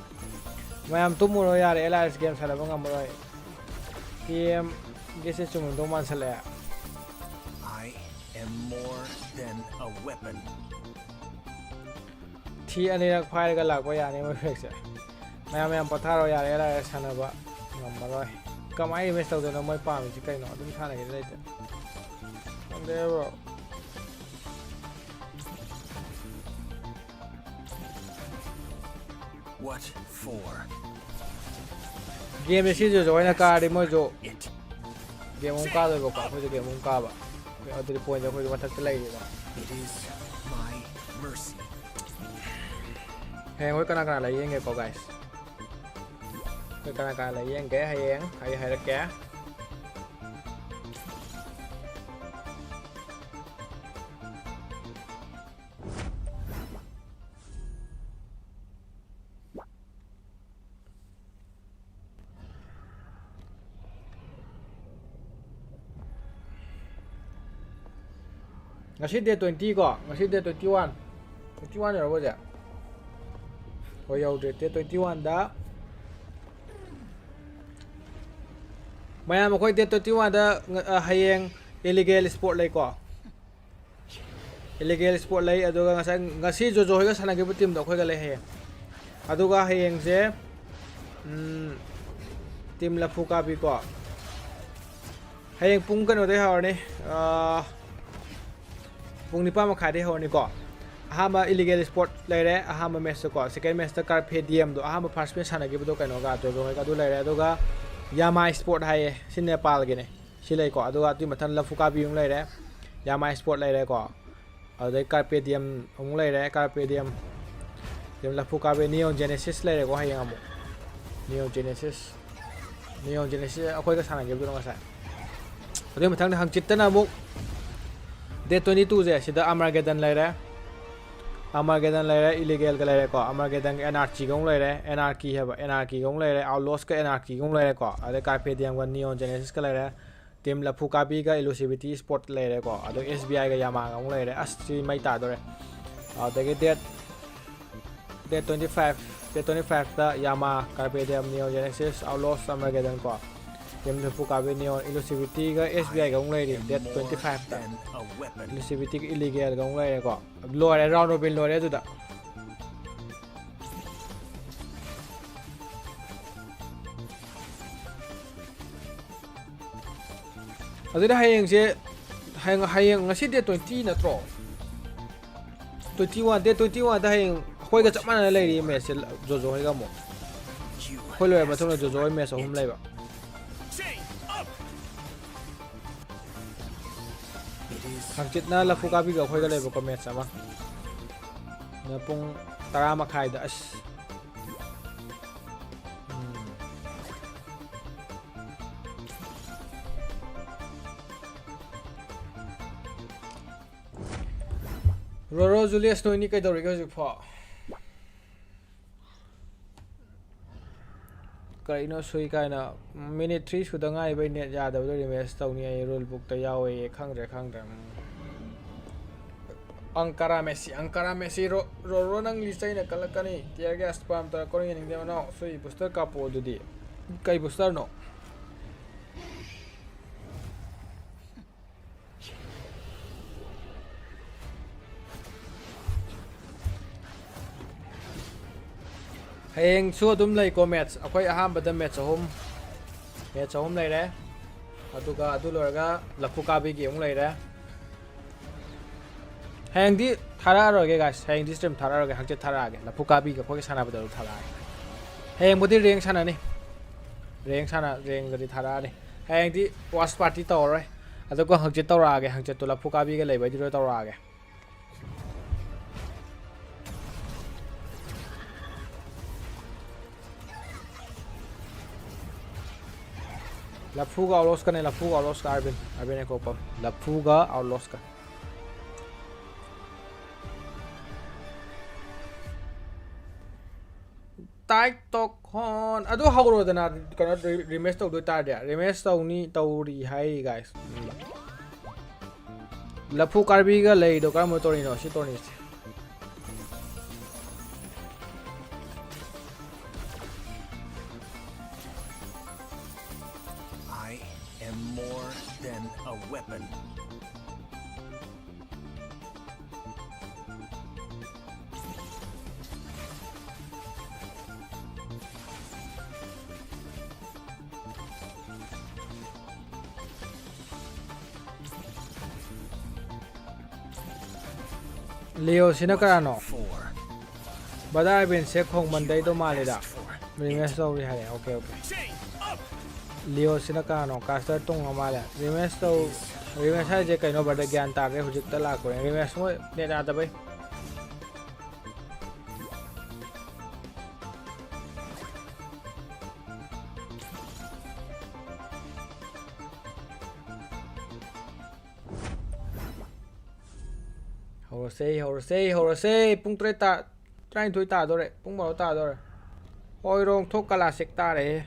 mayam tumuro ya re ls game sala ba ngam roi game gese chung do man sala I am more than a weapon. thi ani rak phai ga lak ba ya ne mo fek se mayam patharo ya re ls sana ba ngam roi kamai mes tau no mai pa mi chi kai no dum thana ge lai te ande bro What for? game si jo join ka ri mo jo It. game on ka do ba ko je game on ka ba me other point ko ma thak lai ba It is my mercy. heng hoi kana lai yeng ko guys hoi kana lai yeng ke hai ra ke ngasi day 20 ko ngasi day 21 21 rồi bao giờ hồi đầu day 21 đã mày mà khôi day 21 đã hayeng illegal sport lấy ko illegal sport lấy aduga ngasi jo jo ga sana ke team da khôi ga lấy hay aduga hayeng je team Lafukabi ko hayeng pung kan ode ha ni pung nipa ma khade ho ni ko ahama illegal sport lai re ahama match ko second match ta kar pdm do ahama first match sana gi do kaino ga to jo ga do lai re do ga yama sport hai sin nepal gi ne silai ko do ga tu mathan Lafukabi ung lai re yama sport lai re ko adai kar pdm ung lai re kar pdm dem Lafukabi neon genesis lai re ko hai ngamu neon genesis akoi ga sana gi do nga sa ade mathang hang chit ta na mu day 22 je sida Armageddon lai re illegal ga lai re ko Armageddon anarchy gong lai re anarchy heba anarchy gong lai re Outlaws ka anarchy gong lai re ko ade carpe diem ga neon genesis ka lai re team Lafukabi ga Elusivity sport lai re ko ade SBI ga Yama gong lai re astri mai ta do re ade ge day 25 ta Yama carpe diem neon genesis Outlaws Armageddon ko team Lafukabi neon Elusivity ga SBI ga gong lai re day 25 ta A weapon. Elusivity illegal gong lai ko lore round robin lore du da adu da hayeng je hayeng ngasi day 20 na tro 21 day 21 da hayeng khoi ga chap man lai ri match jo jo ga mo You khoi loi ma thong jo jo match hum lai ba chain up. It is hangchit na Lafukabi ga khoi ga lai ba ko match ama na pung 10 makhai da as Roro Julius no ni kai dori ga ju pha kai no sui kai na minute 3 su da ngai bai net ya da do match tau ni ai rule book ta yawe khang re Ankara Messi ro nang li chai na kalakani tier gas spam ta koring ning de no sui booster ka po du di kai booster no ꯍꯌꯦꯡꯁꯨ ꯑꯗꯨꯝ ꯂꯩꯀꯣ match ꯑꯩꯈꯣꯏ ꯑꯍꯥꯟꯕꯗ match ꯑꯍꯨꯝ ꯂꯩꯔꯦ ꯑꯗꯨꯒ ꯑꯗꯨ ꯂꯣꯏꯔꯒ ꯂꯐꯨ ꯀꯥꯕꯤꯒꯤ ꯑꯃꯨꯛ ꯂꯩꯔꯦ ꯍꯌꯦꯡꯗꯤ ꯊꯥꯔꯛꯑꯔꯣꯏꯒꯦ ꯒꯥꯏꯁ ꯍꯌꯦꯡꯗꯤ ꯁ꯭ꯇ꯭ꯔꯤꯝ ꯊꯥꯔꯛꯑꯔꯣꯏꯒꯦ ꯍꯪꯆꯤꯠ ꯊꯥꯔꯛꯑꯒꯦ ꯂꯐꯨ ꯀꯥꯕꯤꯒ ꯑꯩꯈꯣꯏꯒ ꯁꯥꯟꯅꯕꯗ ꯑꯗꯨ ꯊꯥꯔꯛꯑꯒꯦ ꯍꯌꯦꯡꯕꯨꯗꯤ ꯔꯦꯡ ꯁꯥꯟꯅꯅꯤ ꯔꯦꯡꯒꯗꯤ ꯊꯥꯔꯛꯑꯅꯤ ꯍꯌꯦꯡꯗꯤ ꯋꯥꯁ ꯄꯥꯔꯇꯤ ꯇꯧꯔꯔꯣꯏ ꯑꯗꯨꯒ ꯍꯪꯆꯤꯠ ꯇꯧꯔꯛꯑꯒꯦ ꯍꯪꯆꯤꯠꯇꯨ ꯂꯐꯨ ꯀꯥꯕꯤꯒ ꯂꯩꯕꯩꯗꯨꯗ ꯇꯧꯔꯛꯑꯒꯦ Lafuga Outlaws-kane, Lafuga Outlaws-ka Arvin Ekopam. Lafuga Outlaws-ka. Tight Talk Hon. Ado haurodana kana rematch tawdoi tardia. Rematch tawri hai guys. Lafu Karbi ga lei do kar motori no si torni. I am more than a weapon. Leo sina karano. Four. Badai bin se khong mandai do malida. Rematch tawri hai. Okay. Leo sina karano caster tung amala. Rematch hai je kaino bada gyan tar re hujik ta la ko. Rematch mo ne da bai. Horosei pung tre ta train thui ta dore pung bao ta dore hoi rong thok kala sek ta re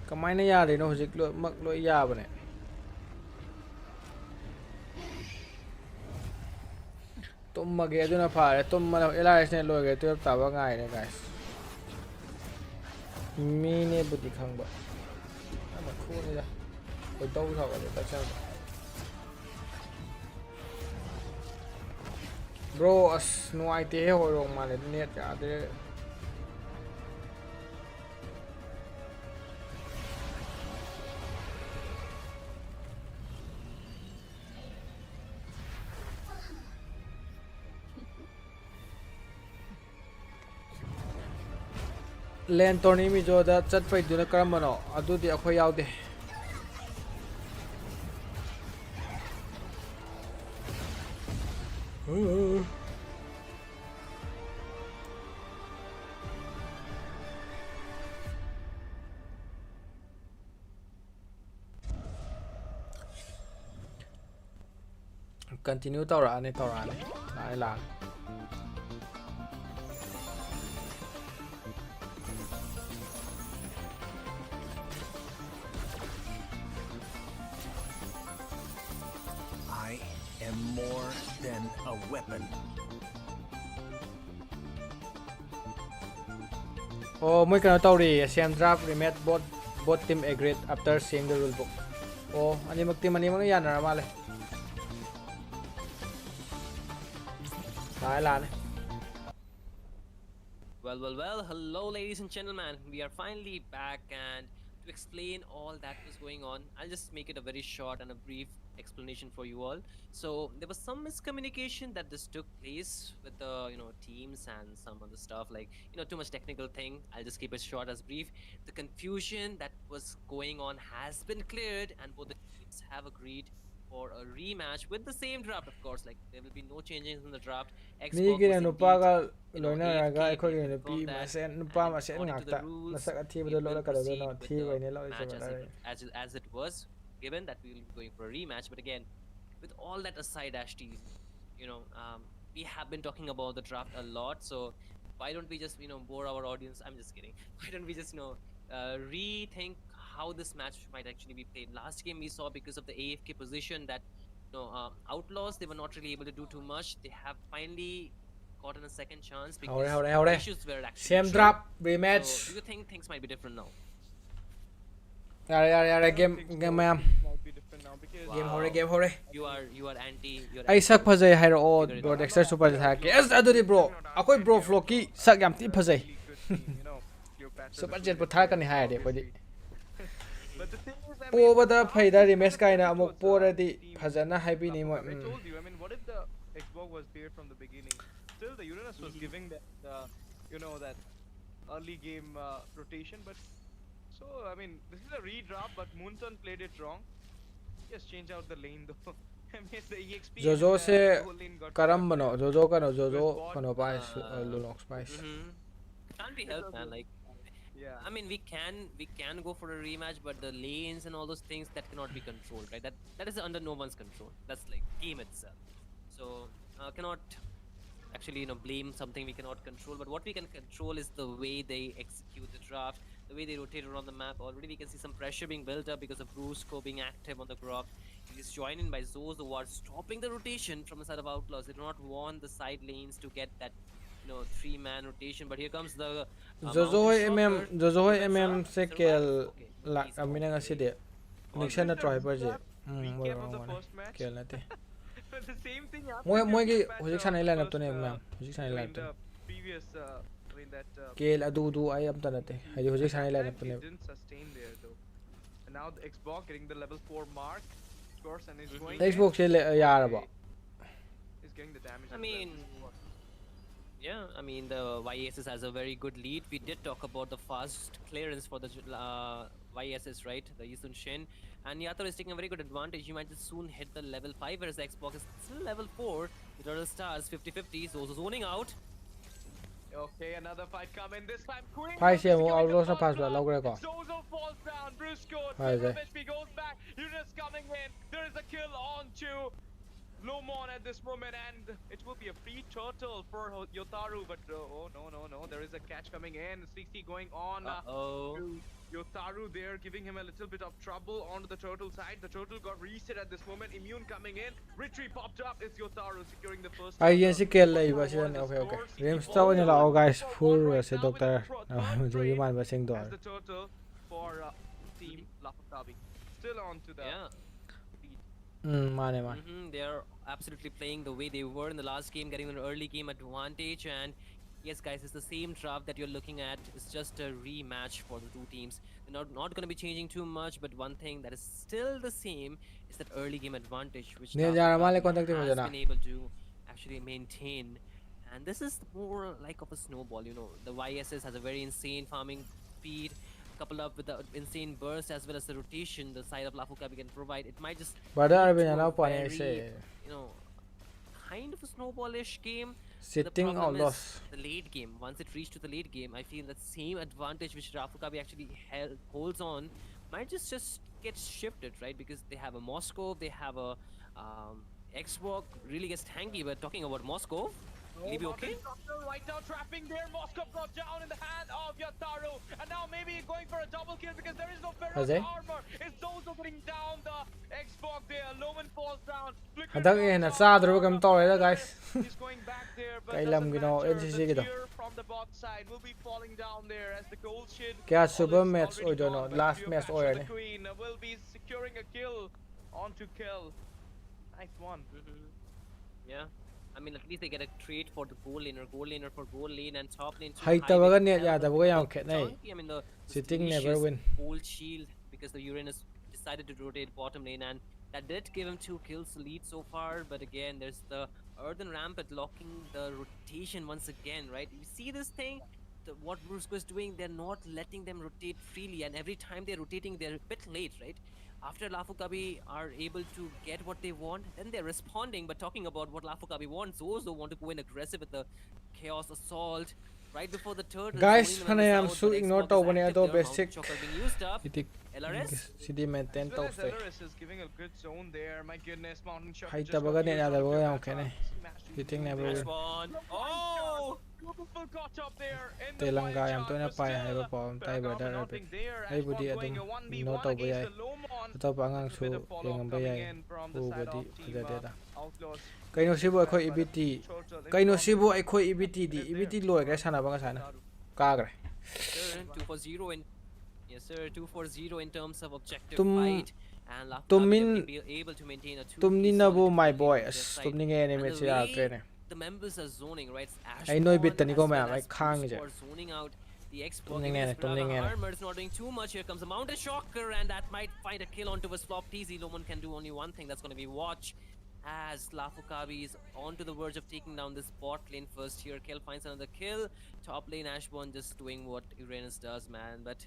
kamai na ya re no hujik lo mak lo ya bane tummage aduna phare tummana LRS ne loge 12 ta ba ngai ne guys mine budi khangba ama khuni da oi tau thaw ga ta chang bro as nuai te he hoi rong ma le net ya de len torni mi jo da chat pai du na karam no adu di akhoi yaw de continue tawra ne la I am more than a weapon. Oh, moi kana tawri same draft rematch both team agreed after seeing the rule book. Oh, ani mak team ani mang yan na male. La ne. Well, hello ladies and gentlemen. We are finally back, and to explain all that was going on, I'll just make it a very short and a brief explanation for you all. So there was some miscommunication that this took place with the teams and some other stuff, like too much technical thing. I'll just keep it short as brief. The confusion that was going on has been cleared, and both the teams have agreed for a rematch with the same draft. Of course, like there will be no changes in the draft. Mi Xbox gi was na indeed nupa ga loina AFK. ga We khoi have gi pi confirmed ma that, sen nupa and ma sen according to the ngakta rules, nasak athi we bdo lo will ka do proceed no with thi the bai ne lo match se ba as it was given, that we will be going for a rematch. But again, with all that aside, Ashty, we have been talking about the draft a lot. So why don't we just bore our audience? I'm just kidding. Why don't we just rethink how this match might actually be played? Last game we saw, because of the AFK position, that Outlaws, they were not really able to do too much. They have finally gotten a second chance because the issues were actually same true. draft So do rematch you think things might be different now? yare game ma'am might be different now because game hore You are anti. You're ai sak anti. phajai hairo Figure it bro out. dexter super tha ke as aduri bro akoi bro floki sak yam ti phajai really good team, you know, Cleopatra, super the jet Queen pu and thar Claire, kan hai de koi di obviously. But the thing is, I po mean, bada last phaida season rematch was a kaina good amuk was, poradi team phajana haibi ni mo Lafukabi. I told you, I mean, what if the Xbox was there from the beginning? Still, the Uranus was giving that, you know, that early game rotation. But so, I mean, this is a redraft, but Moonton played it wrong. Just change out the lane though. I mean, the EXP jojo and se goal lane got karam bano corrupted jojo kano jojo because bot. kano pai lunox pai Mm-hmm. Can't be It helped, was man. a, Like, yeah. I mean, we can go for a rematch, but the lanes and all those things that cannot be controlled, right? That is under no one's control. That's like game itself. So cannot actually blame something we cannot control. But what we can control is the way they execute the draft, the way they rotate around the map. Already we can see some pressure being built up because of Brusco being active on the Grok. He's joined in by Zozo, who are stopping the rotation from the side of Outlaws. They do not want the side lanes to get that 3-man rotation. But here comes the jojo mounted mm shocker. jojo Sylvester mm se kel survive. Okay, lak he's amina gone. ngasi de Was nixon this na a try par je recap of the wala first match? kel nate But the same thing moy happened to moy gi Cleopatra hojik on sanai the line up to first, ne ma'am hojik sanai line in up to the previous, I mean that. kel adu du I am tanate haji hojik At sanai that line time, up to he ne didn't sustain there though. And now the Xbox getting the level 4 mark, of course, and he's going in. xbox le yaraba He's getting the damage I as well. mean, yeah, I mean the YSS has a very good lead. We did talk about the fast clearance for the YSS, right? The Yisun Shin. And Yato is taking a very good advantage. You might just soon hit the level 5, whereas the Xbox is still level 4. The Turtle Stars 50-50. Zozo zoning out. Okay, another fight coming. This time, Queen pai will be se mo securing the outlaws na first pass la blood. logre ko Zozo falls down. Brusco, pai sliver se of HP goes back. Eunice coming in. There is a kill on to Lomon at this moment, and it will be a free turtle for Yotaru. But oh no, there is a catch coming in. 60 going on to Yotaru there, giving him a little bit of trouble onto the turtle side. The turtle got reset at this moment. Immune coming in. Retreat popped up. It's Yotaru securing the first ai turtle. yen si kel But lai for ba what si is ne the okay score? 60 rim falls stop ni la down oh guys 2 for 1 full right se now with the doctor third jo trade man ba sing as dor the turtle for team Lafukabi. Still on to the Yeah. lead. mane man They are absolutely playing the way they were in the last game, getting an early game advantage. And yes, guys, it's the same draft that you're looking at. It's just a rematch for the two teams. They're not going to be changing too much, but one thing that is still the same is that early game advantage, which ne jara male Lafukabi contact mo has jana been able to actually maintain. And this is more like of a snowball. The YSS has a very insane farming speed, coupled up with the insane burst as well as the rotation the side of Lafukabi can provide. It might just brother lead arbe to na a pa ne very, se kind of a snowballish game. But the sitting problem outlaws is the late game. Once it reached to the late game, I feel that same advantage which Lafukabi actually holds on might just get shifted, right? Because they have a Moscow, they have a Xbox, really gets tanky. But talking about Moscow, will he be okay? Right now trapping there. Moskov got down in the hand of Yotaru. And now maybe going for a double kill because there is no Ferrous Jose? armor. It's Zozo putting down the Xbox there. Loman falls down. Flicker hadak comes na out sa for dro kam to le guys He's going back there, but Kay doesn't lam gino matter. NCC The gito tier from the bot side will be falling down there as the gold shid kaya is super match already o dono gone, but last match o Cleopatra ne the Queen will be securing a kill onto kill. Nice one. Yeah. I mean, at least they get a trade for the goal laner for goal lane and top lane too. Hai High tabaga with net hell, ya but tabaga with yam the khetnai chunky, I mean, the sitting never delicious win gold shield because the Uranus decided to rotate bottom lane, and that did give him 2 kills lead so far. But again, there's the Earthen Rampart locking the rotation once again, right? You see this thing? What Brusco is doing, they're not letting them rotate freely, and every time they're rotating, they're a bit late, right? After Lafukabi are able to get what they want, then they're responding. But talking about what Lafukabi wants, Zozo want to go in aggressive with the Chaos Assault right before the turtle. guys zoning them in phane the am south, su but ignore Xbox to is bane active ado there. Mountain basic Shocker being used up. itik LRS? cd maintain As to well as stay LRS is giving a good zone there. My goodness, Mountain Shocker hai just got tabaga net used ya on tabaga yam Cleopatra. khetnai sitting never Nice win one. Oh! Oh! Beautiful caught up there in the telanga wild yam to shot, na but pai hai still ba pom tai Paragama brother not arbe being there. ai Ashmore budi going adum a no 1v1 to ba against yai the Lomon. to pa ngang Little su bit of follow-up yengam ba coming yai in from the hu side badi of team phajade da Outlaws. kaino Gets sibo grabbed akhoi by the EBT turtle in kaino front. sibo akhoi EBT di It is EBT there loy for ga sana ba nga sana Yotaru. ka gre Turn 2 for 0 in Yes, sir. 2-4-0 in terms of objective Tum fight. And Lafukabi tumin definitely be able to maintain a 2v tumninabu solid my lead boy. on their As side. tumninge And the enemy way ne. the members are zoning, right? Ai noi Ashbon bit tani ko as well ma as khang je. Brusco are zoning out the Xbox, giving Tumninge us ne Brava tumninge ne. armor. It's not doing too much. Here comes a mounted shocker, and that might find a kill onto his flop. TZ Lomon can do only one thing. That's going to be watch. As Lafukabi is on to the verge of taking down this bot lane first here. Kel finds another kill. Top lane Ashbon just doing what Uranus does, man. But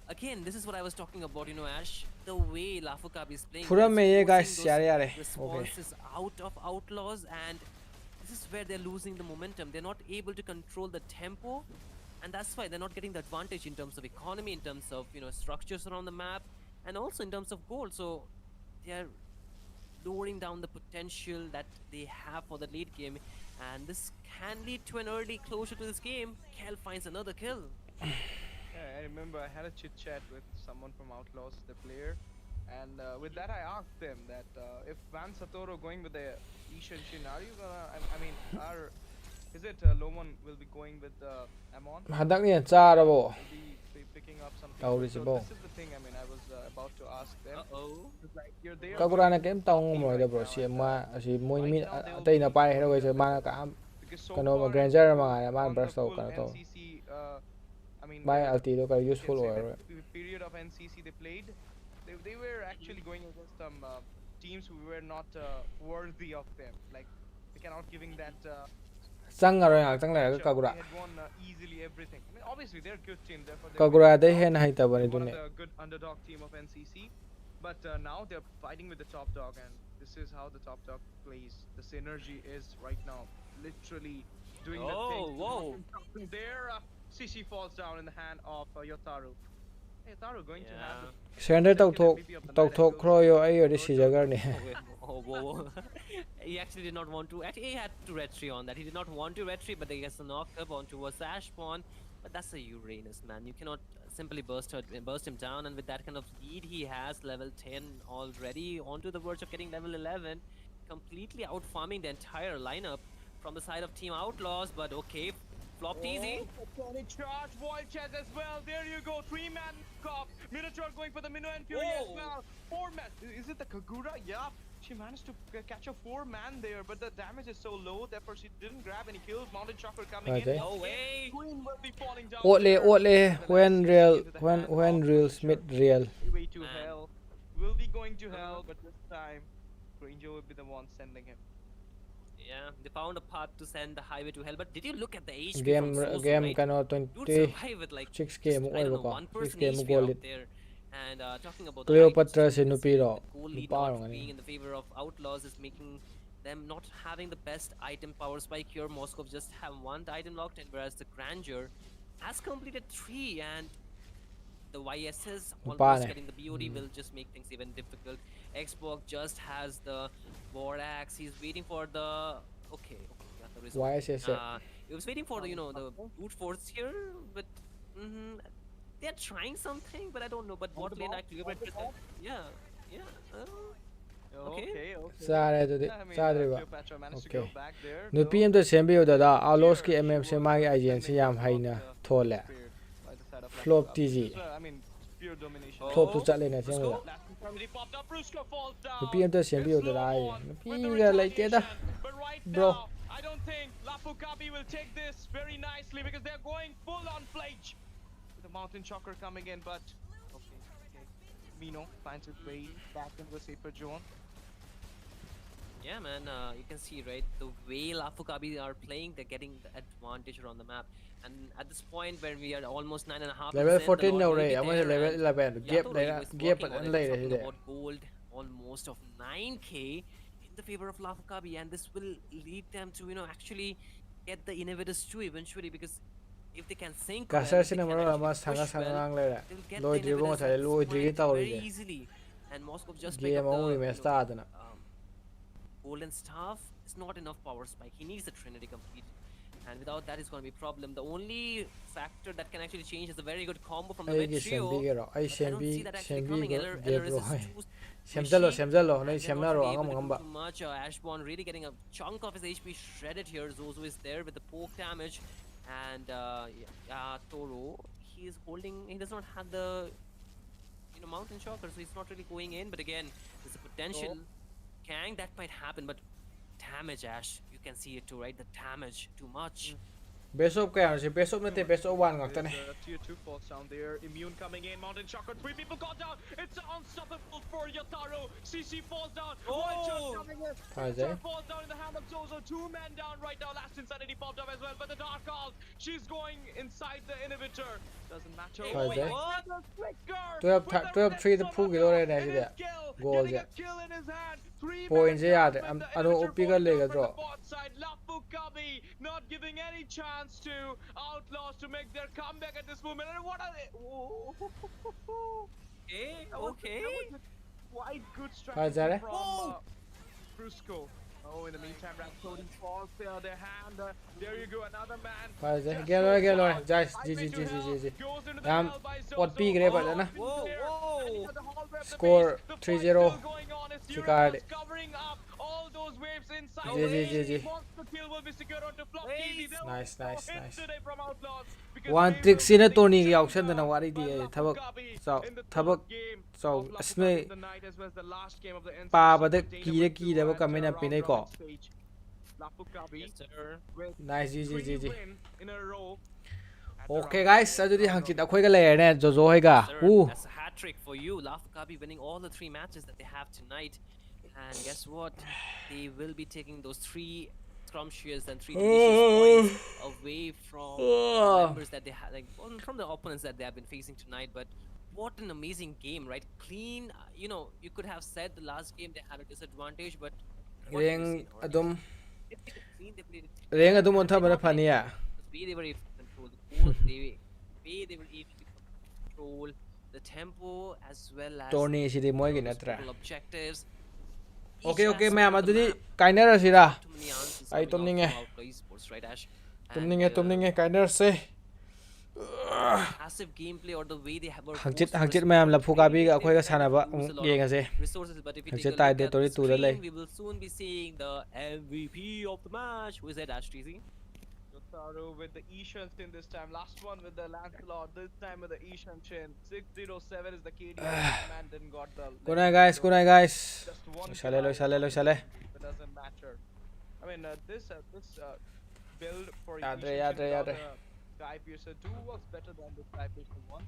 again, this is what I was talking about, Ash. The way Lafukabi is playing, Pura right? It's me ye guys forcing those yare. Okay. responses out of Outlaws, and this is where they're losing the momentum. They're not able to control the tempo, and that's why they're not getting the advantage in terms of economy, in terms of structures around the map, and also in terms of gold. So they're lowering down the potential that they have for the late game, and this can lead to an early closure to this game. Kel finds another kill. Yeah, I remember I had a chit chat with someone from Outlaws, the player, and with that I asked them that if Van Satoro going with the Ishan Shin, are you gonna? I mean, is it Lomon will be going with Amon? Hadak ni charabo. Will be picking up some people. So this is the thing. I mean, I was about to ask them. Uh-oh. It's like you're there. Kagurana kem tong mo da bro. Si ma si mo mi atay na pai hero guys ma ka Because so kano far, granger ma ma on the burst full to kana to. NCC, I mean, By the- alti to ka you can useful say or the period of NCC they played, they were actually going against some teams who were not worthy of them. Like they cannot giving that. sang aro yang sang la matchup. kagura. They had won easily everything. I mean, obviously they're a good team. Therefore, they Kagura win dai the hen top. hai ta bani They're one dune. of the good underdog team of NCC. But now they're fighting with the top dog, and this is how the top dog plays. The synergy is right now literally doing the thing. Whoa. There, Sishi falls down in the hand of Yotaru. Hey, Yotaru going to have the Surrender tau second thok MVP of the tau night and thok goes kro yo ai yo de to si Rojo. jagar ni. Whoa. He actually did not want to. Actually, he had to retry on that. He did not want to retry, but he gets the knock up onto a Sash pawn. But that's a Uranus, man. You cannot simply burst him down. And with that kind of lead he has, level 10 already, onto the verge of getting level 11, completely out farming the entire lineup from the side of Team Outlaws. But okay, flopped easy. Tony charge, void chest as well. There you go, 3-man cop. Minotaur going for the Minnow and Fury as Whoa. well. 4-man. Is it the Kagura? Yeah. She managed to catch a 4-man there, but the damage is so low, therefore she didn't grab any kills. Mounted Chopper coming Okay. in. No way. Queen will be falling down. Otle there. otle The when last real into the hand when of real Ranger. Smith real. Way to Man. hell. Will be going to hell, but this time Ranger will be the one sending him. Yeah, they found a path to send the highway to hell. But did you look at the HP Game from Zozo, game right? kano You'd 20 survive with like 6k just, mo I don't know, ko. 1 person 6k mo HP goal out there. And talking about Cleopatra the items, si too, Nupi ro. the goal lead Nupa ro not ngani. being in the favor of Outlaws is making them not having the best item power spike here. Moscow just have 1 item locked in, whereas the Grandeur has completed 3, and the YSS almost ne. getting the BOD will just make things even difficult. Xbox just has the War Axe. He's waiting for the got the result. YSS. He was waiting for the the brute force here, but they're trying something, but I don't know. But bot lane actually, yeah. Okay. Sare to de Yeah, I mean, sadri ba. Cleopatra managed to go Okay. back there. Nupi though. am to sembi da da Outlaws ki Here, MM she se was ma gi sending agency a yam lot, haina thole. speared by the side of Flop Lafukabi. TG. As well, I mean, pure domination. Flop to chat le na sem da. Lafukabi popped up. Brusco falls down. Nupi am to sembi It's da da ai. Lomon with the Nupi ga lai te da. retaliation. But right Bro. now, I don't think Lafukabi will take this very nicely because they're going full on Flage. With the Mountain Chocker coming in, but okay. Mino finds his way back into the safer zone. Yeah, man, you can see, right, the way Lafukabi are playing, they're getting the advantage around the map. And at this point, where we are almost 9.5%, Level the 14 Lord no will re. be Am there, level and 11 gap Yato le Ray was gap working on an it. le We're de talking de. about gold, almost of 9k in the favor of Lafukabi, and this will lead them to, actually get the inhibitors too eventually, because if they can sync well, Kasar if they sina can maro actually ama sanga push sanga well, ang le. they'll get Loi the dribo inhibitors sa at this loi dri point ta very ori de. easily. And Moscow just pick Game up only the, me start na. golden staff is not enough power spike. He needs the Trinity complete, and without that, it's going to be a problem. The only factor that can actually change is a very good combo from the Ai mid gi trio. sembi ge ro. Ai But I don't see sembi that actually sembi coming. go LRS ge bro is hai. too Semjalo squishy, semjalo and nei they're semna not ro really able angam to do ngamba. too much. Ashbon really getting a chunk of his HP shredded here. Zozo is there with the poke damage, and Toro, he is holding. He does not have the Mountain Shocker, so he's not really going in. But again, there's a potential Kang that might happen, but damage, Ash, you can see it too, right? The damage, too much. Best of kaya si best of na te best of 1 ngakta ne. Tier 2 falls down there. Immune coming in. Mountain Shocker. 3 people got down. It's unstoppable for Yotaro. CC falls down. Wild Shot coming in. Spencer falls down in the hand of Zozo. 2 men down right now. Last Insanity popped up as well. But the Dark Cult, she's going inside the inhibitor. Doesn't matter. What? Flicker. 12-3 the pull kilo ne si de. Goal Getting je. a kill in his hand. 3 Points je yaad. men down. Ano The OP inhibitor ka falls lega down draw. from the bot side. Lafukabi not giving any chance to Outlaws to make their comeback at this moment. And what are they? Okay. That was a quite good How's that? strategy from Brusco. Oh, in the meantime, Rhapsody falls there. Their hand. There you go, another man. How's that? Just Get on, goes get on. down. Just Highway to hell. GG. Goes into the Yam, hell by what Zozo. big rebel na? Whoa. Standing at the hallway of the Score base. The fight's 3-0. still going on. It's Sicard. Europe covering up all those waves inside. GG. Monster kill will be secured onto Flocky. Nice. Today from Outlaws because One they trick will sina take Tony the yaw shan counter. na wari di But thabak Lafukabi so in the thabak third game so of Lafukabi asme in the night as well as the last game of the NCC pa ba de container ki with ba two kamena and, pinai round ko. robin stage. Lafukabi Yes, sir. with Nice 3 GG. win in a row. at the Okay round guys, robin adudi round hangchit robin. akhoi ga le ne Jojo hoi ga. Sir, that's a hat trick for you. Lafukabi winning all the 3 matches that they have tonight. And guess what? They will be taking those 3 scrumptious and 3 delicious points away from the members that they have, like from the opponents that they have been facing tonight. But what an amazing game, right? Clean. You could have said the last game they had a disadvantage, but what have you Reng seen, already? adum They played it clean. They played it reng adum on and they thabana got like phania. the way they were able to control the board, the way they were able to control the tempo as well as Tony si de moi gi those natra. total objectives. Okay, Each ma'am. aspect of the Adudi map, kainer sira. too many answers Ai coming out tumninge. from Outlaw Esports, right, Ash? And, Tumninge kainer se. passive gameplay or the way they have Hangchit ma'am Lafukabi ga akhoi ga sanaba yenga se. resources, but if you take Hangchit a tai look de at tori the tu da lai. screen, we will soon be seeing the MVP of the match. Who is that, Ash TZ? Yotaro with the Ishan Shin this time. Last one with the Lancelot. This time with the Ishan Shin. 607 is the KD. Man didn't got the. Good night guys. Just one. Shale. It doesn't matter. I mean, this build for Yadre. Sky Piercer 2 was better than the Sky Piercer 1.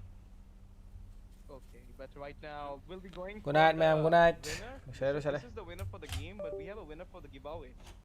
Okay, but right now we'll be going. Good night, for ma'am. the Good night. winner. Shale. This is the winner for the game, but we have a winner for the giveaway.